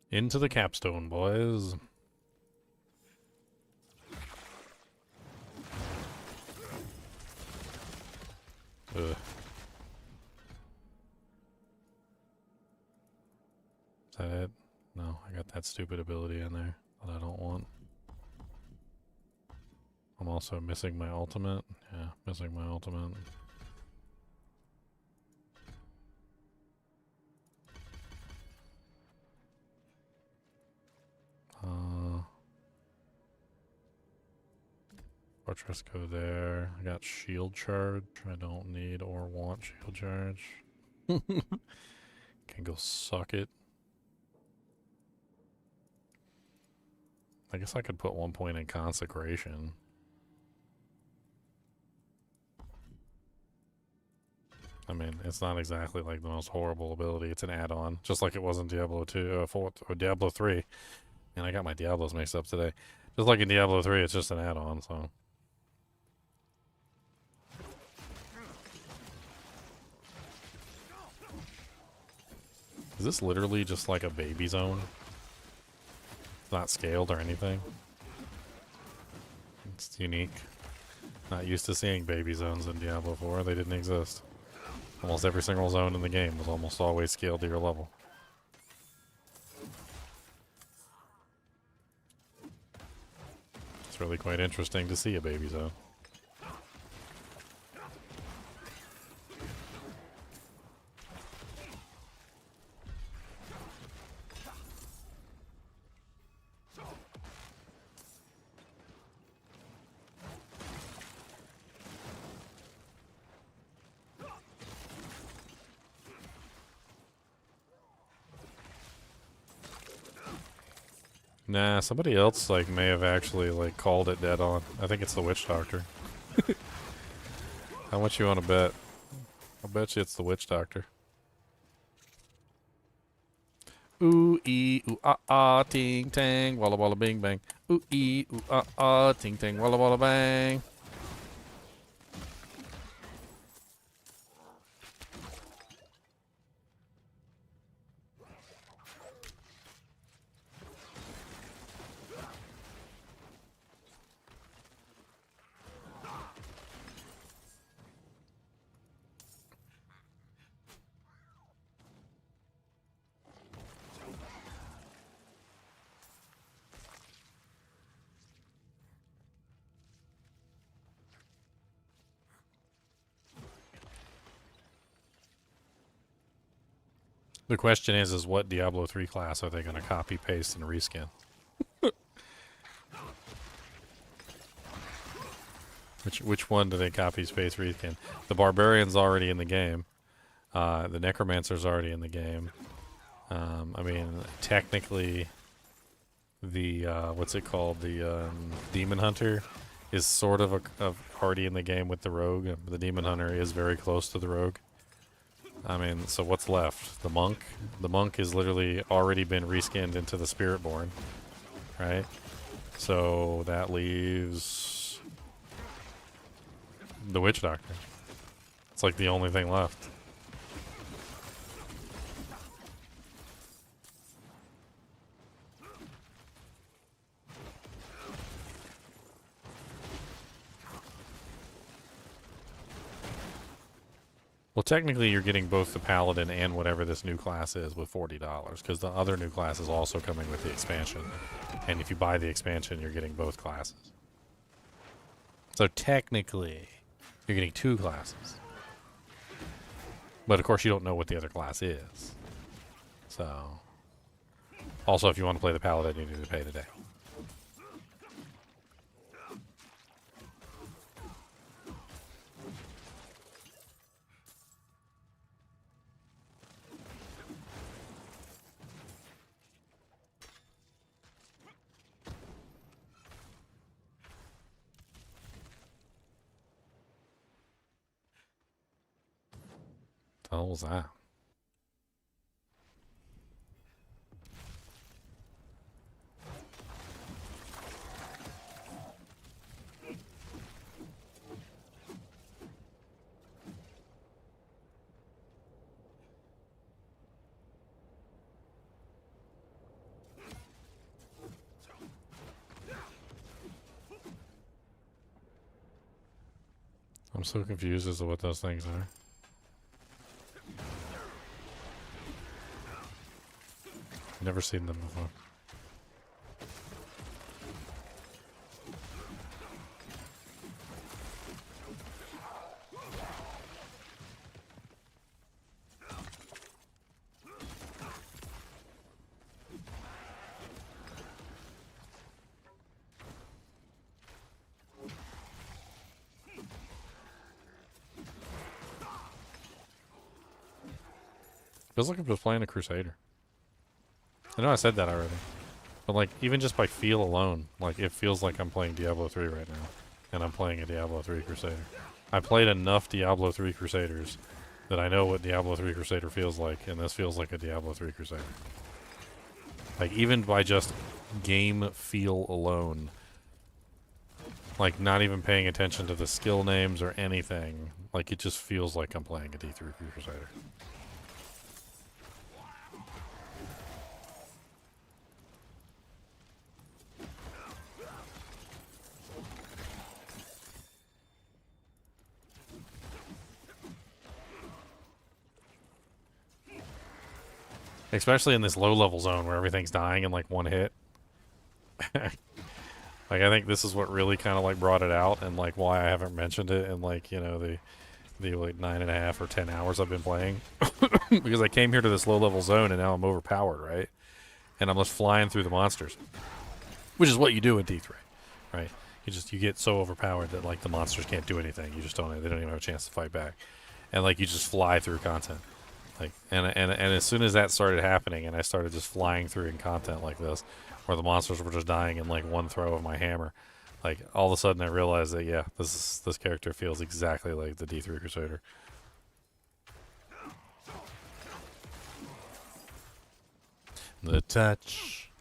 Into the capstone, boys. Ugh. Is that it? No, I got that stupid ability in there that I don't want. I'm also missing my ultimate. Yeah, missing my ultimate. Fortress go there. I got shield charge. I don't need or want shield charge. Can go suck it. I guess I could put 1 point in consecration. I mean, it's not exactly like the most horrible ability. It's an add-on, just like it was in Diablo 2, 4, or Diablo 3. And I got my Diablos mixed up today. Just like in Diablo 3, it's just an add-on, so... Is this literally just like a baby zone? It's not scaled or anything. It's unique. Not used to seeing baby zones in Diablo 4. They didn't exist. Almost every single zone in the game was almost always scaled to your level. It's really quite interesting to see a baby zone. Nah, somebody else like may have actually like called it dead on. I think it's the Witch Doctor. How much you want to bet? I'll bet you it's the Witch Doctor. Ooh ee ooh ah ah ting tang walla walla bing bang. Ooh ee ooh ah ah ting tang walla walla bang. The question is what Diablo 3 class are they going to copy, paste, and reskin? Which one do they copy, paste, reskin? The Barbarian's already in the game. The Necromancer's already in the game. I mean, technically, the what's it called? The Demon Hunter is sort of a party in the game with the rogue. The demon hunter is very close to the rogue. I mean, so what's left? The monk? The monk has literally already been reskinned into the Spiritborn, right? So that leaves the witch doctor. It's like the only thing left. Well, technically, you're getting both the Paladin and whatever this new class is with $40, because the other new class is also coming with the expansion. And if you buy the expansion, you're getting both classes. So technically, you're getting 2 classes. But of course, you don't know what the other class is. So, also, if you want to play the Paladin, you need to pay today. What the hell was that? I'm so confused as to what those things are. Never seen them before. Feels like I'm just playing a Crusader. I know I said that already. But like, even just by feel alone, like, it feels like I'm playing Diablo 3 right now. And I'm playing a Diablo 3 Crusader. I played enough Diablo 3 Crusaders that I know what Diablo 3 Crusader feels like, and this feels like a Diablo 3 Crusader. Like, even by just game feel alone, like, not even paying attention to the skill names or anything, like, it just feels like I'm playing a D3 Crusader. Especially in this low-level zone where everything's dying in, like, one hit. Like, I think this is what really kind of, like, brought it out, and, like, why I haven't mentioned it in, like, you know, the like, 9.5 or 10 hours I've been playing. Because I came here to this low-level zone, and now I'm overpowered, right? And I'm just flying through the monsters. Which is what you do in D3, right? You get so overpowered that, like, the monsters can't do anything. You just don't, they don't even have a chance to fight back. And, like, you just fly through content. Like, and as soon as that started happening, and I started just flying through in content like this, where the monsters were just dying in like one throw of my hammer, like, all of a sudden I realized that, yeah, this character feels exactly like the D3 Crusader. The touch,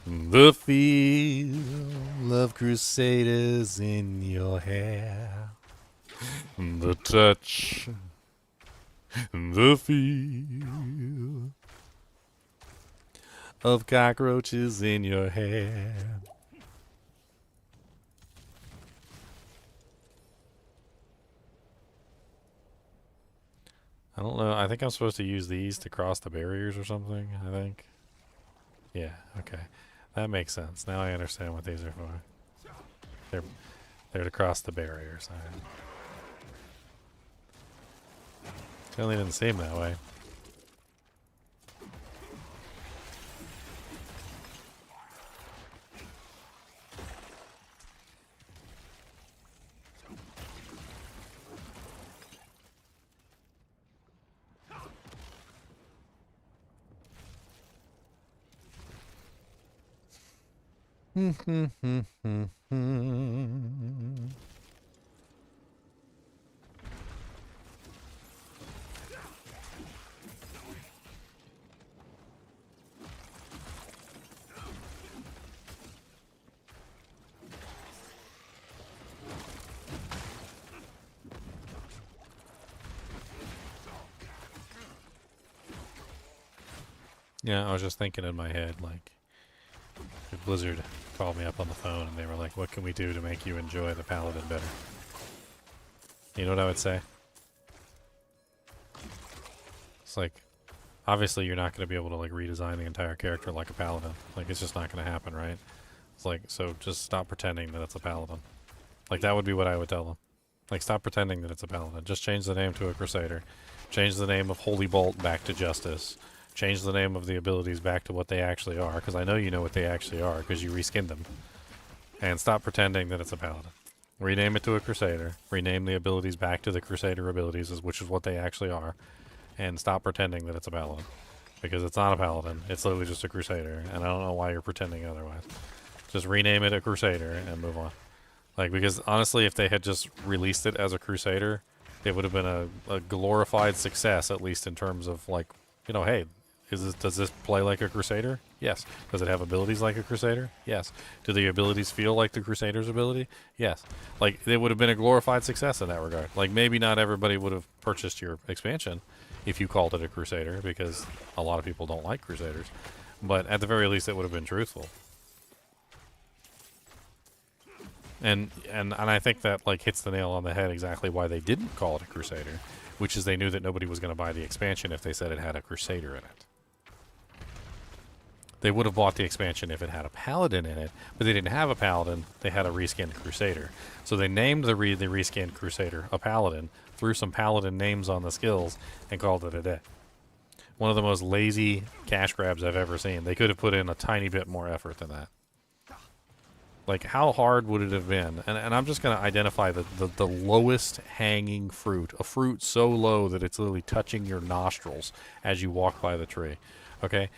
the feel of Crusaders in your hair. The touch, the feel of cockroaches in your hair. I don't know. I think I'm supposed to use these to cross the barriers or something, I think. Yeah, okay. That makes sense. Now I understand what these are for. They're to cross the barriers. Alright. Certainly didn't seem that way. Yeah, I was just thinking in my head, like, if Blizzard called me up on the phone and they were like, what can we do to make you enjoy the Paladin better? You know what I would say? It's like, obviously you're not going to be able to, like, redesign the entire character like a Paladin. Like, it's just not going to happen, right? It's like, so just stop pretending that it's a Paladin. Like, that would be what I would tell them. Like, stop pretending that it's a Paladin. Just change the name to a Crusader. Change the name of Holy Bolt back to Justice. Change the name of the abilities back to what they actually are, because I know you know what they actually are, because you reskinned them. And stop pretending that it's a Paladin. Rename it to a Crusader. Rename the abilities back to the Crusader abilities, which is what they actually are. And stop pretending that it's a Paladin. Because it's not a Paladin. It's literally just a Crusader, and I don't know why you're pretending otherwise. Just rename it a Crusader and move on. Like, because honestly, if they had just released it as a Crusader, it would have been a glorified success, at least in terms of, like, you know, hey, does this play like a Crusader? Yes. Does it have abilities like a Crusader? Yes. Do the abilities feel like the Crusader's ability? Yes. Like, it would have been a glorified success in that regard. Like, maybe not everybody would have purchased your expansion if you called it a Crusader, because a lot of people don't like Crusaders. But at the very least, it would have been truthful. And I think that, like, hits the nail on the head exactly why they didn't call it a Crusader, which is they knew that nobody was going to buy the expansion if they said it had a Crusader in it. They would have bought the expansion if it had a Paladin in it, but they didn't have a Paladin, they had a reskinned Crusader. So they named the reskinned Crusader a Paladin, threw some Paladin names on the skills, and called it a day. One of the most lazy cash grabs I've ever seen. They could have put in a tiny bit more effort than that. Like, how hard would it have been? And I'm just going to identify the lowest hanging fruit. A fruit so low that it's literally touching your nostrils as you walk by the tree. Okay?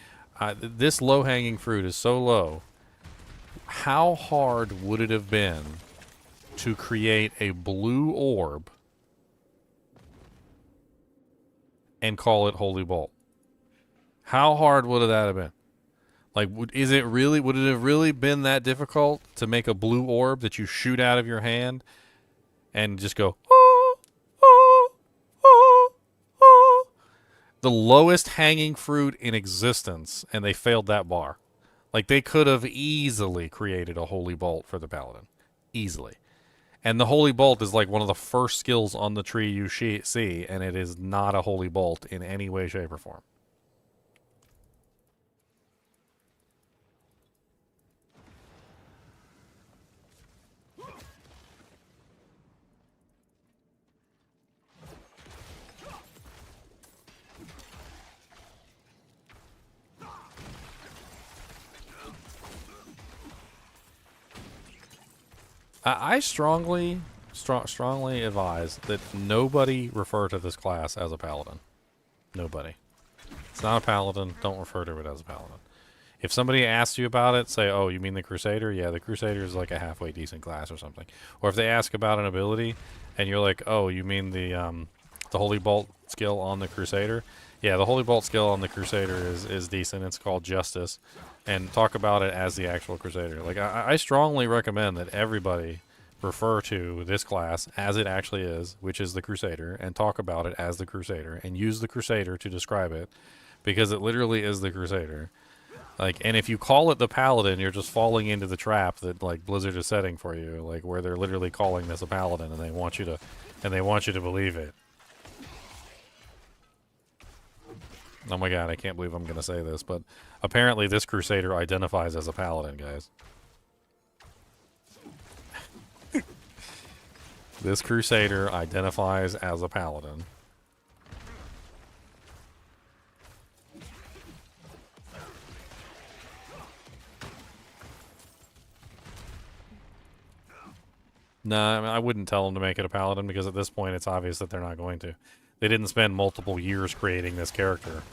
This low-hanging fruit is so low. How hard would it have been to create a blue orb and call it Holy Bolt? How hard would that have been? Like, would it have really been that difficult to make a blue orb that you shoot out of your hand and just go, oh, oh, oh, oh? The lowest hanging fruit in existence, and they failed that bar. Like, they could have easily created a Holy Bolt for the Paladin. Easily. And the Holy Bolt is like one of the first skills on the tree you see, and it is not a Holy Bolt in any way, shape, or form. I strongly advise that nobody refer to this class as a Paladin. Nobody. It's not a Paladin. Don't refer to it as a Paladin. If somebody asks you about it, say, oh, you mean the Crusader? Yeah, the Crusader is like a halfway decent class or something. Or if they ask about an ability, and you're like, oh, you mean the Holy Bolt skill on the Crusader? Yeah, the Holy Bolt skill on the Crusader is decent. It's called Justice. And talk about it as the actual Crusader. Like, I strongly recommend that everybody refer to this class as it actually is, which is the Crusader, and talk about it as the Crusader, and use the Crusader to describe it, because it literally is the Crusader. Like, and if you call it the Paladin, you're just falling into the trap that, like, Blizzard is setting for you, like, where they're literally calling this a Paladin, and they want you to believe it. Oh my god, I can't believe I'm gonna say this, but apparently this Crusader identifies as a Paladin, guys. This Crusader identifies as a Paladin. No, I mean, I wouldn't tell them to make it a Paladin, because at this point it's obvious that they're not going to. They didn't spend multiple years creating this character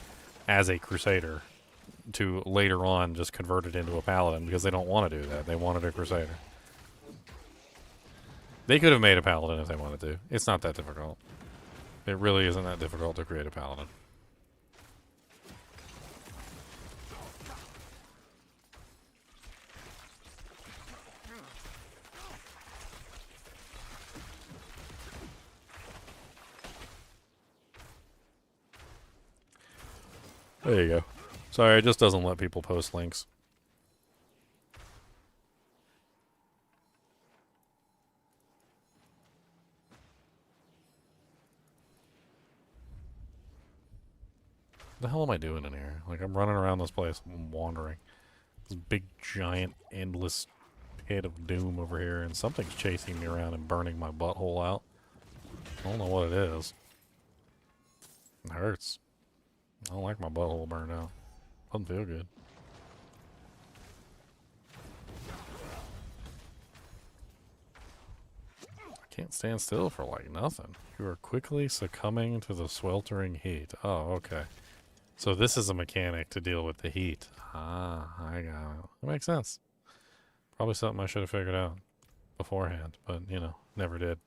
as a Crusader to later on just convert it into a Paladin, because they don't want to do that. They wanted a Crusader. They could have made a paladin if they wanted to. It's not that difficult. It really isn't that difficult to create a paladin. There you go. Sorry, it just doesn't let people post links. What the hell am I doing in here? Like, I'm running around this place. I'm wandering. This big, giant, endless pit of doom over here, and something's chasing me around and burning my butthole out. I don't know what it is. It hurts. I don't like my butthole burned out. Doesn't feel good. I can't stand still for like nothing. You are quickly succumbing to the sweltering heat. Oh, okay. So this is a mechanic to deal with the heat. Ah, I got it. That makes sense. Probably something I should have figured out beforehand, but, you know, never did.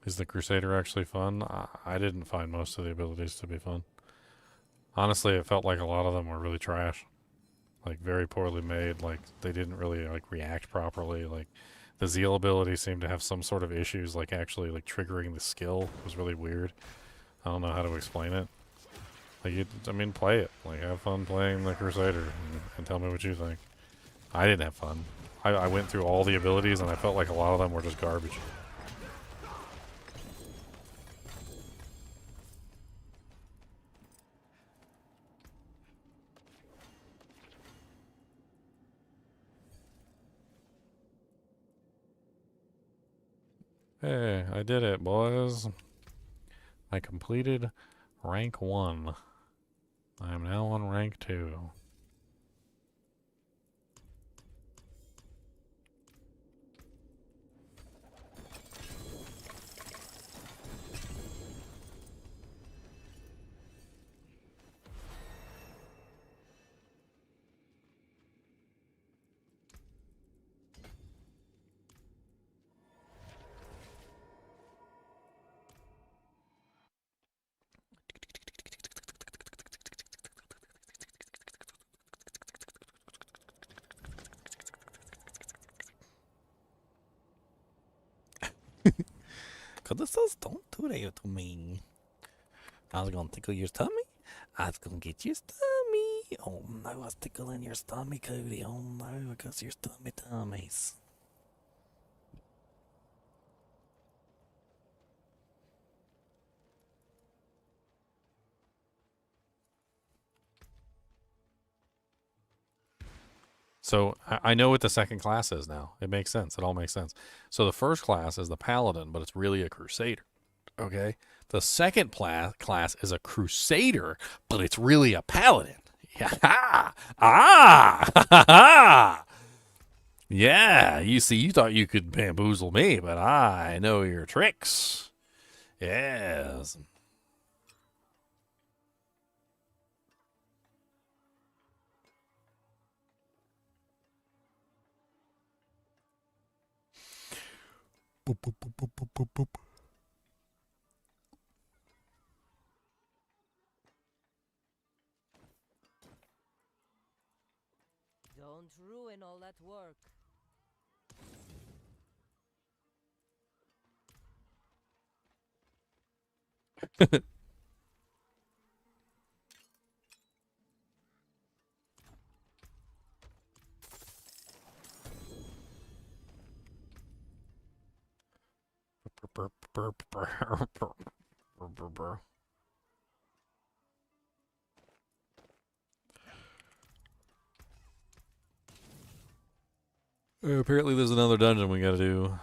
Is the Crusader actually fun? I didn't find most of the abilities to be fun. Honestly, it felt like a lot of them were really trash. Like, very poorly made. Like, they didn't really, like, react properly. Like, the Zeal ability seemed to have some sort of issues, like, actually, like, triggering the skill. It was really weird. I don't know how to explain it. Like, I mean, play it. Like, have fun playing the Crusader and tell me what you think. I didn't have fun. I went through all the abilities, and I felt like a lot of them were just garbage. Hey, I did it, boys. I completed rank 1. I am now on rank 2. Codicils, don't do that to me. I was gonna tickle your tummy. I was gonna get your stomach. Oh no, I was tickling your stomach, Cody. Oh no, because your tummies. So I know what the second class is now. It makes sense. It all makes sense. So the first class is the Paladin, but it's really a Crusader. Okay? The second class is a Crusader, but it's really a Paladin. Ah! Yeah, you see, you thought you could bamboozle me, but I know your tricks. Yes. Boop, boop, boop, boop, boop, boop, boop. Don't ruin all that work. Apparently there's another dungeon we gotta do.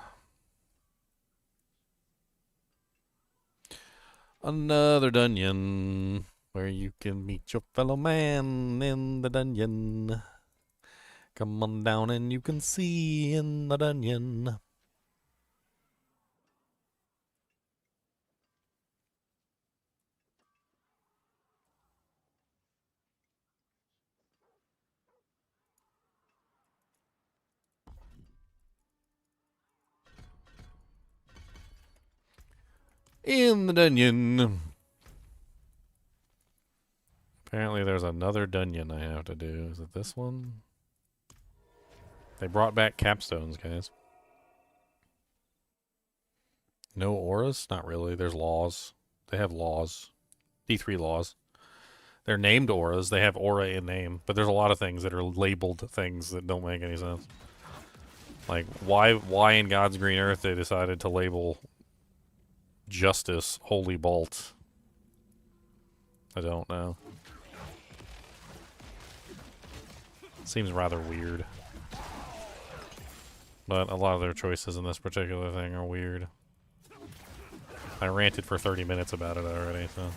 Another dungeon where you can meet your fellow man in the dungeon. Come on down and you can see in the dungeon. In the dungeon. Apparently there's another dungeon I have to do. Is it this one? They brought back capstones, guys. No auras? Not really. There's laws. They have laws. D3 laws. They're named auras. They have aura in name. But there's a lot of things that are labeled things that don't make any sense. Like, why in God's green earth they decided to label Justice Holy Bolt? I don't know. Seems rather weird. But a lot of their choices in this particular thing are weird. I ranted for 30 minutes about it already, so...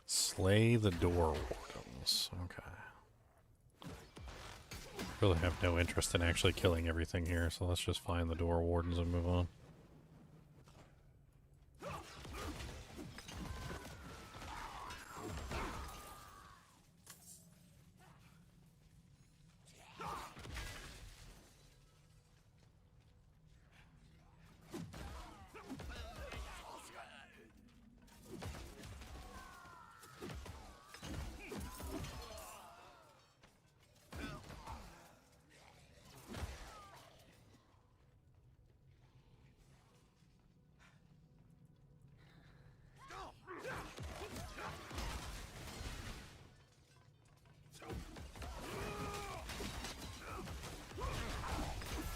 Slay the door wardens. Okay. Really have no interest in actually killing everything here, so let's just find the door wardens and move on.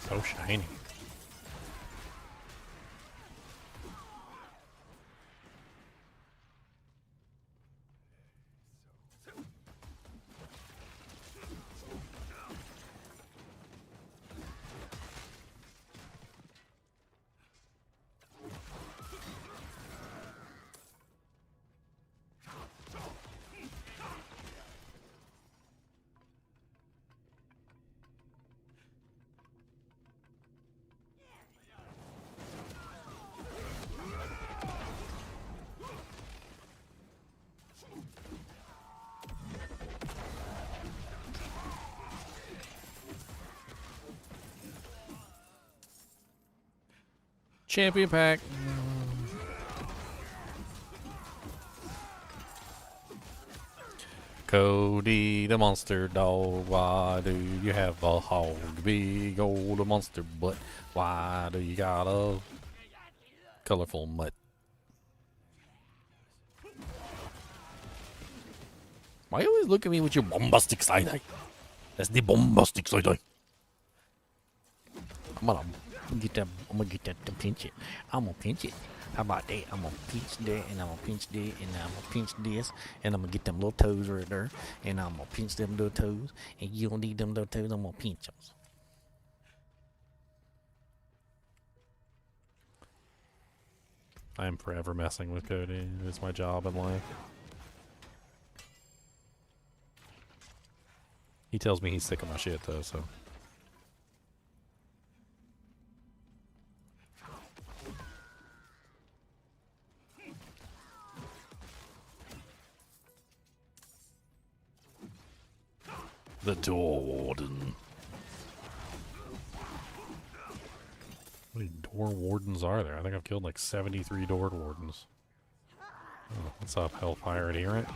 So shiny. Champion pack. Cody the monster dog, why do you have a hog? Big old monster butt. Why do you got a colorful mutt? Why you always look at me with your bombastic side eye? That's the bombastic side eye. I'm gonna get that. I'm gonna get that to pinch it. I'm gonna pinch it. How about that? I'm gonna pinch that, and I'm gonna pinch that, and I'm gonna pinch this, and I'm gonna get them little toes right there, and I'm gonna pinch them little toes, and you don't need them little toes. I'm gonna pinch them. I'm forever messing with Cody. It's my job in life. He tells me he's sick of my shit though, so. The Door Warden. How many Door Wardens are there? I think I've killed like 73 Door Wardens. Oh, what's up, Hellfire Adherent?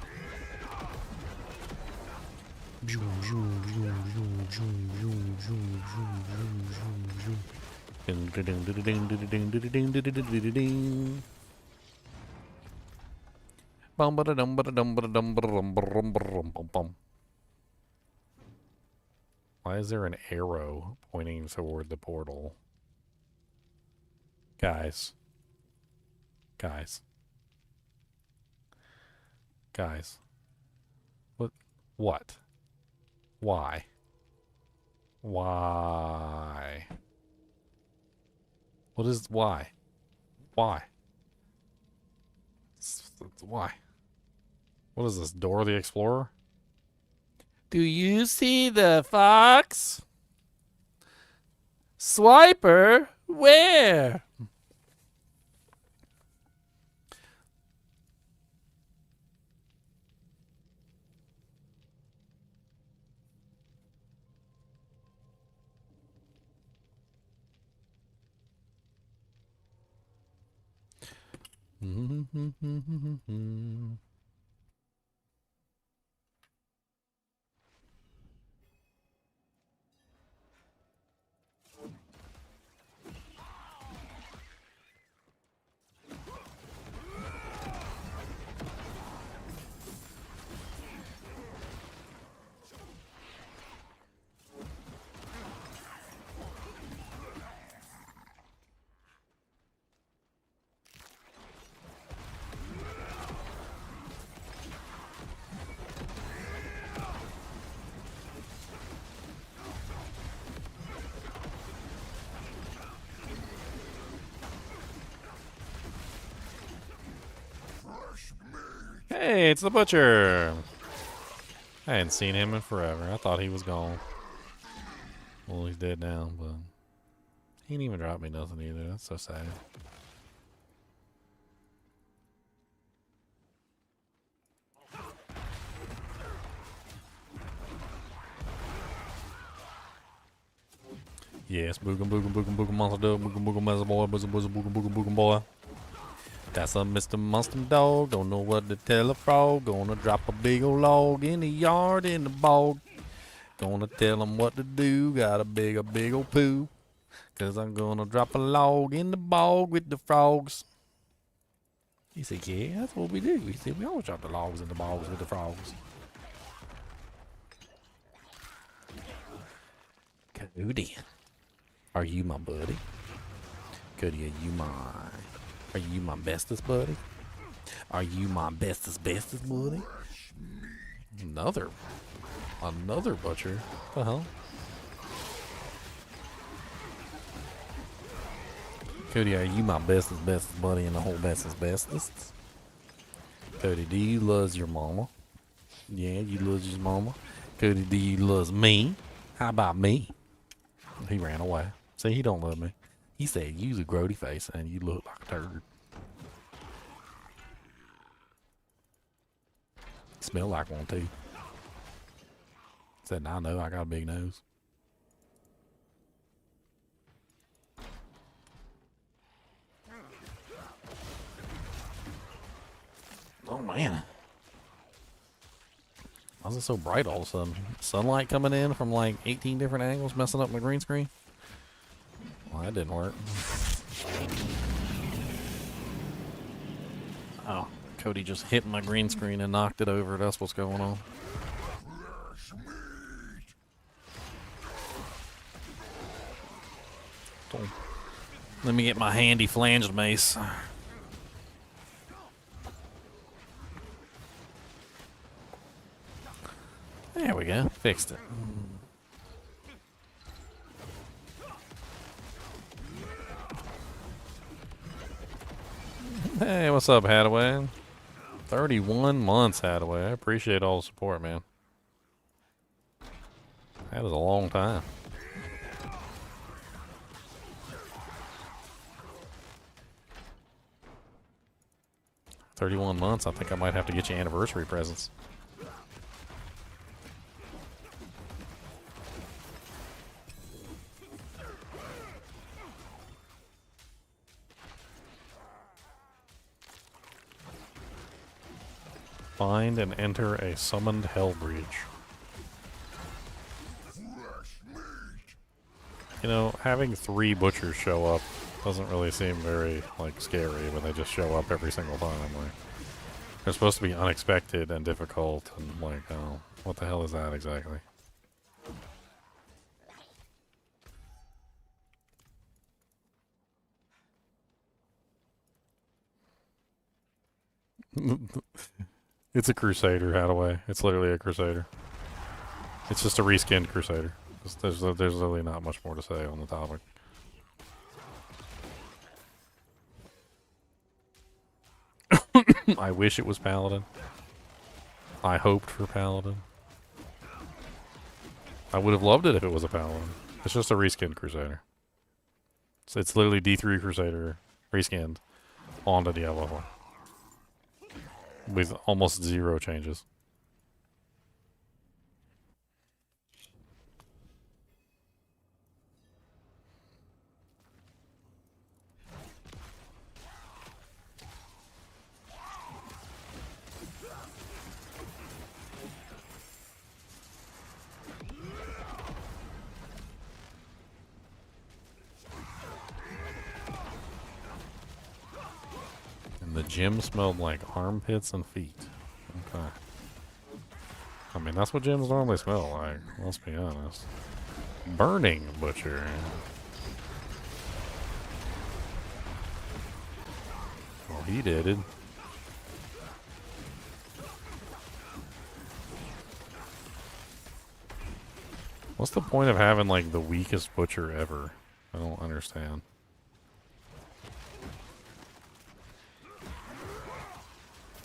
Why is there an arrow pointing toward the portal? Guys. Guys. Guys. What? What? Why? Why? What is why? Why? Why? What is this? Dora the Explorer? Do you see the fox? Swiper? Where? Hey, it's the Butcher. I hadn't seen him in forever. I thought he was gone. Well, he's dead now, but he didn't even drop me nothing either. That's so sad. Yes, boogum boogum boogum boogum monster dog, boogum boogum monster boy, boogum boogum boogum boogum boogum boy. That's a Mr. Monster Dog, don't know what to tell a frog. Gonna drop a big old log in the yard in the bog. Gonna tell him what to do, got a big old poo. Cause I'm gonna drop a log in the bog with the frogs. He said, yeah, that's what we do. He said, we always drop the logs in the bogs with the frogs. Cody, are you my buddy? Cody, are you my bestest buddy? Are you my bestest buddy? Another butcher. What the hell? Cody, are you my bestest buddy in the whole bestest? Cody, do you love your mama? Yeah, you love your mama. Cody, do you love me? How about me? He ran away. See, he don't love me. He said, use a grody face and you look like a turd. Smell like one too. Said, I know, I got a big nose. Oh man. Why is it so bright all of a sudden? Sunlight coming in from like 18 different angles, messing up my green screen? Well, that didn't work. Oh, Cody just hit my green screen and knocked it over. That's what's going on. Let me get my handy flanged mace. There we go. Fixed it. Hey, what's up, Hadaway? 31 months, Hadaway. I appreciate all the support, man. That is a long time. "31 months, I think I might have to get you anniversary presents." Find and enter a summoned Hellbreach. You know, having 3 butchers show up doesn't really seem very, like, scary when they just show up every single time. Like, they're supposed to be unexpected and difficult, and like, oh, what the hell is that exactly? It's a Crusader, Hadaway. It's literally a Crusader. It's just a reskinned Crusader. There's really not much more to say on the topic. I wish it was Paladin. I hoped for Paladin. I would have loved it if it was a Paladin. It's just a reskinned Crusader. It's literally D3 Crusader reskinned onto Diablo 4. With almost zero changes. And the gym smelled like armpits and feet. Okay. I mean, that's what gyms normally smell like, let's be honest. Burning Butcher. Well, he did it. What's the point of having, like, the weakest butcher ever? I don't understand.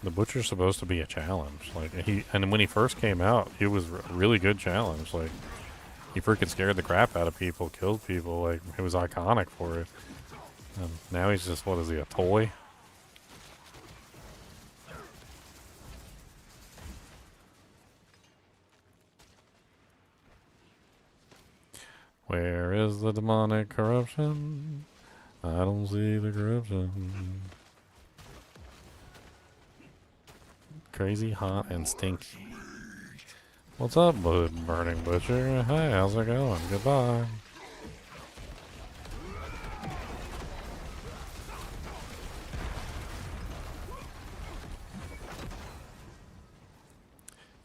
The butcher's supposed to be a challenge. Like, and when he first came out, he was a really good challenge. Like, he freaking scared the crap out of people, killed people. Like, it was iconic for it. And now he's just, what is he, a toy? Where is the demonic corruption? I don't see the corruption. Crazy, hot, and stinky. What's up, Burning Butcher? Hey, how's it going? Goodbye.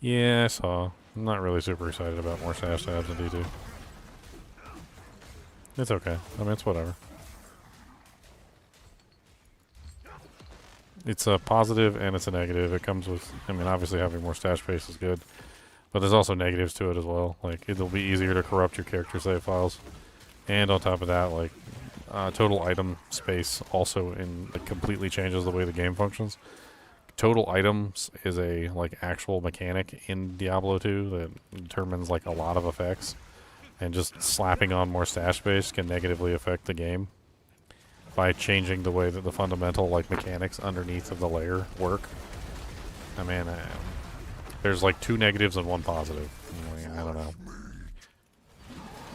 Yeah, I saw. I'm not really super excited about more stash tabs in D2. It's okay. I mean, it's whatever. It's a positive and it's a negative. It comes with, I mean, obviously having more stash space is good, but there's also negatives to it as well. Like, it'll be easier to corrupt your character save files. And on top of that, like, total item space also completely changes the way the game functions. Total items is a, like, actual mechanic in Diablo 2 that determines, like, a lot of effects. And just slapping on more stash space can negatively affect the game by changing the way that the fundamental, like, mechanics underneath of the layer work. I mean, there's like 2 negatives and 1 positive. You know, I don't know.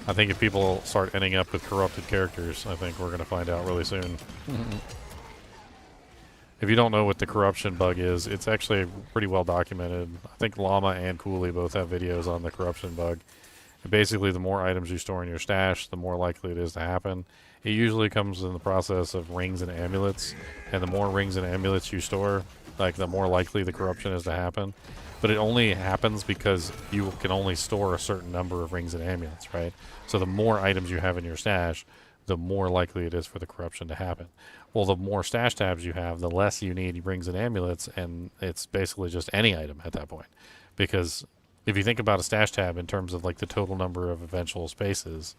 I think if people start ending up with corrupted characters, I think we're going to find out really soon. If you don't know what the corruption bug is, it's actually pretty well documented. I think Llama and Cooley both have videos on the corruption bug. And basically, the more items you store in your stash, the more likely it is to happen. It usually comes in the process of rings and amulets, and the more rings and amulets you store, like, the more likely the corruption is to happen. But it only happens because you can only store a certain number of rings and amulets, right? So the more items you have in your stash, the more likely it is for the corruption to happen. Well, the more stash tabs you have, the less you need rings and amulets, and it's basically just any item at that point. Because if you think about a stash tab in terms of, like, the total number of eventual spaces,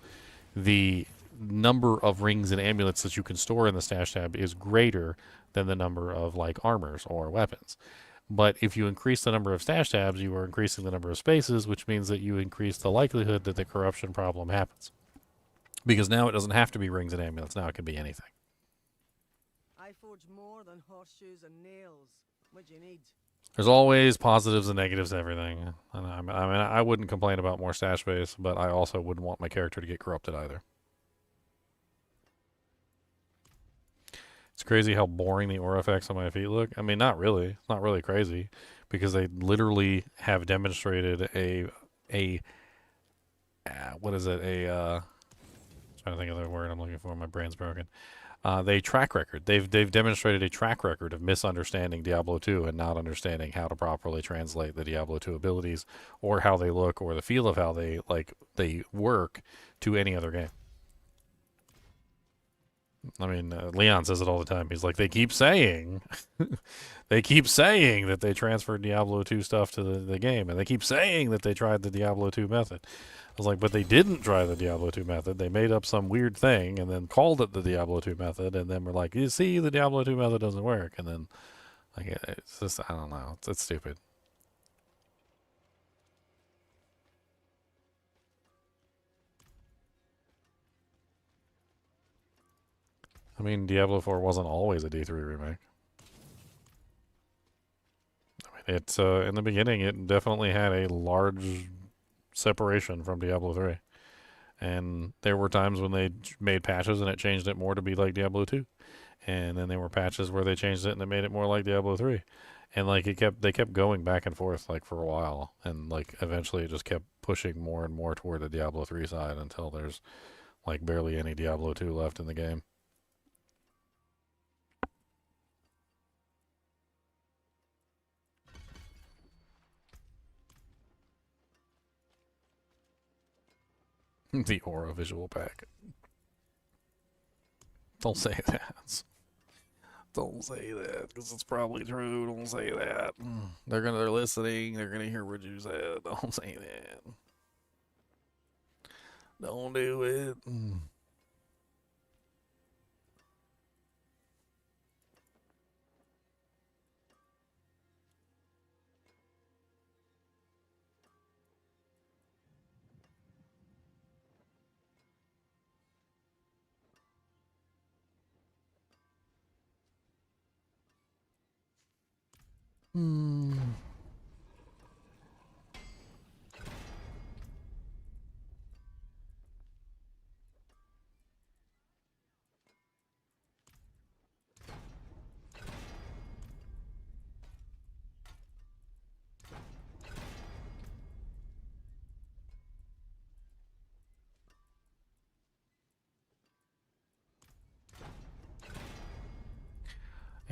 the number of rings and amulets that you can store in the stash tab is greater than the number of, like, armors or weapons. But if you increase the number of stash tabs, you are increasing the number of spaces, which means that you increase the likelihood that the corruption problem happens. Because now it doesn't have to be rings and amulets. Now it can be anything. I forge more than horseshoes and nails. What do you need? There's always positives and negatives to everything. And I mean, I wouldn't complain about more stash space, but I also wouldn't want my character to get corrupted either. It's crazy how boring the aura effects on my feet look. I mean, not really. It's not really crazy, because they literally have demonstrated what is it? Trying to think of the word I'm looking for. My brain's broken. Track record. They've demonstrated a track record of misunderstanding Diablo 2 and not understanding how to properly translate the Diablo 2 abilities, or how they look, or the feel of how they work to any other game. I mean, Leon says it all the time. He's like, they keep saying, they keep saying that they transferred Diablo 2 stuff to the game, and they keep saying that they tried the Diablo 2 method. I was like, but they didn't try the Diablo 2 method. They made up some weird thing and then called it the Diablo 2 method, and then we're like, you see, the Diablo 2 method doesn't work. And then, like, it's just, I don't know. It's stupid. I mean, Diablo 4 wasn't always a D3 remake. I mean, it's in the beginning, it definitely had a large separation from Diablo 3. And there were times when they made patches and it changed it more to be like Diablo 2. And then there were patches where they changed it and it made it more like Diablo 3. And like they kept going back and forth like for a while, and like eventually it just kept pushing more and more toward the Diablo 3 side until there's like barely any Diablo 2 left in the game. The Aura visual pack. Don't say that. Don't say that, because it's probably true. Don't say that. They're listening. They're gonna hear what you said. Don't say that. Don't do it.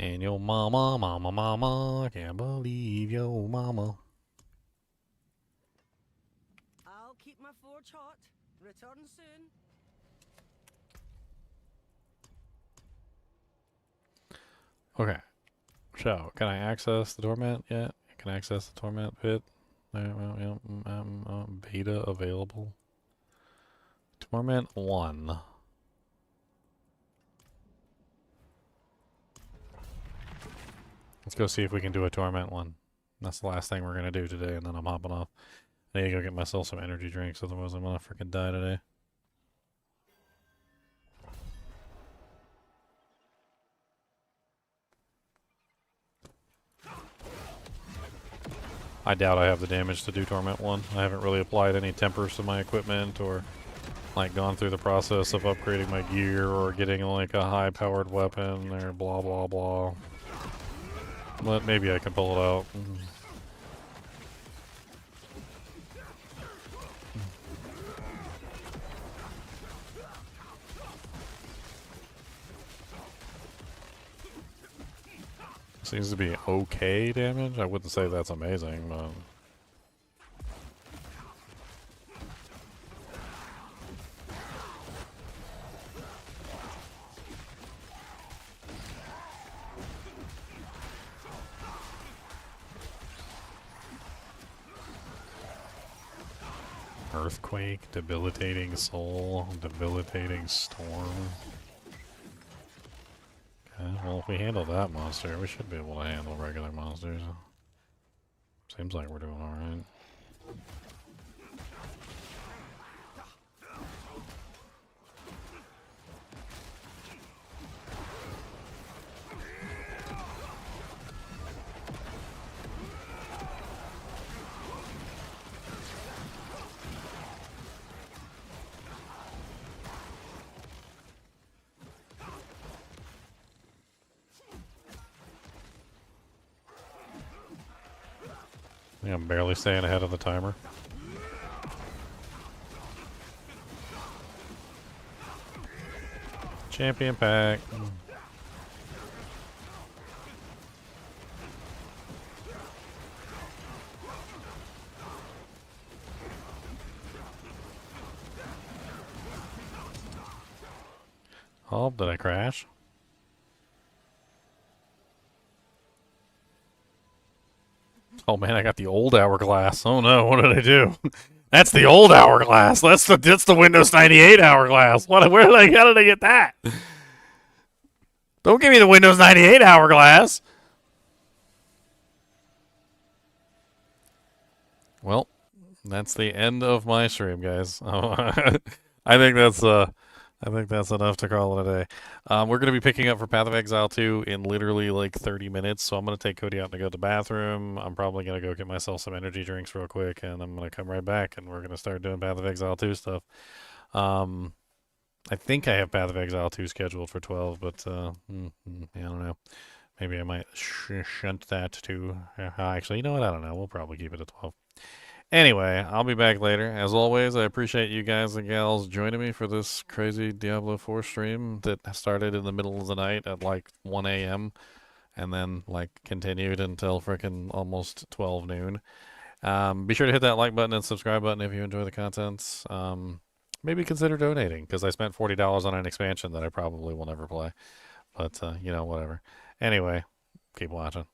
And your mama, can't believe your mama. I'll keep my forge hot. Return soon. Okay. So, can I access the Torment yet? Can I access the Torment pit? Beta available. Torment 1. Let's go see if we can do a Torment 1. That's the last thing we're going to do today, and then I'm hopping off. I need to go get myself some energy drinks, otherwise I'm going to freaking die today. I doubt I have the damage to do Torment 1. I haven't really applied any tempers to my equipment or like gone through the process of upgrading my gear or getting like a high powered weapon or blah blah blah. But maybe I can pull it out. Seems to be okay damage. I wouldn't say that's amazing, but Earthquake, Debilitating Soul, Debilitating Storm. Okay, well, if we handle that monster, we should be able to handle regular monsters. Seems like we're doing alright. Yeah, I'm barely staying ahead of the timer. Champion pack. Oh, did I crash? Oh man, I got the old hourglass. Oh no, what did I do? That's the old hourglass. That's the Windows 98 hourglass. How did I get that? Don't give me the Windows 98 hourglass. Well, that's the end of my stream, guys. I think that's enough to call it a day. We're going to be picking up for Path of Exile 2 in literally like 30 minutes, so I'm going to take Cody out to go to the bathroom. I'm probably going to go get myself some energy drinks real quick, and I'm going to come right back, and we're going to start doing Path of Exile 2 stuff. I think I have Path of Exile 2 scheduled for 12, but I don't know. Maybe I might shunt that to... actually, you know what? I don't know. We'll probably keep it at 12. Anyway, I'll be back later. As always, I appreciate you guys and gals joining me for this crazy Diablo 4 stream that started in the middle of the night at like 1 a.m. and then like continued until frickin' almost 12 noon. Be sure to hit that like button and subscribe button if you enjoy the content. Maybe consider donating, because I spent $40 on an expansion that I probably will never play. But, you know, whatever. Anyway, keep watching.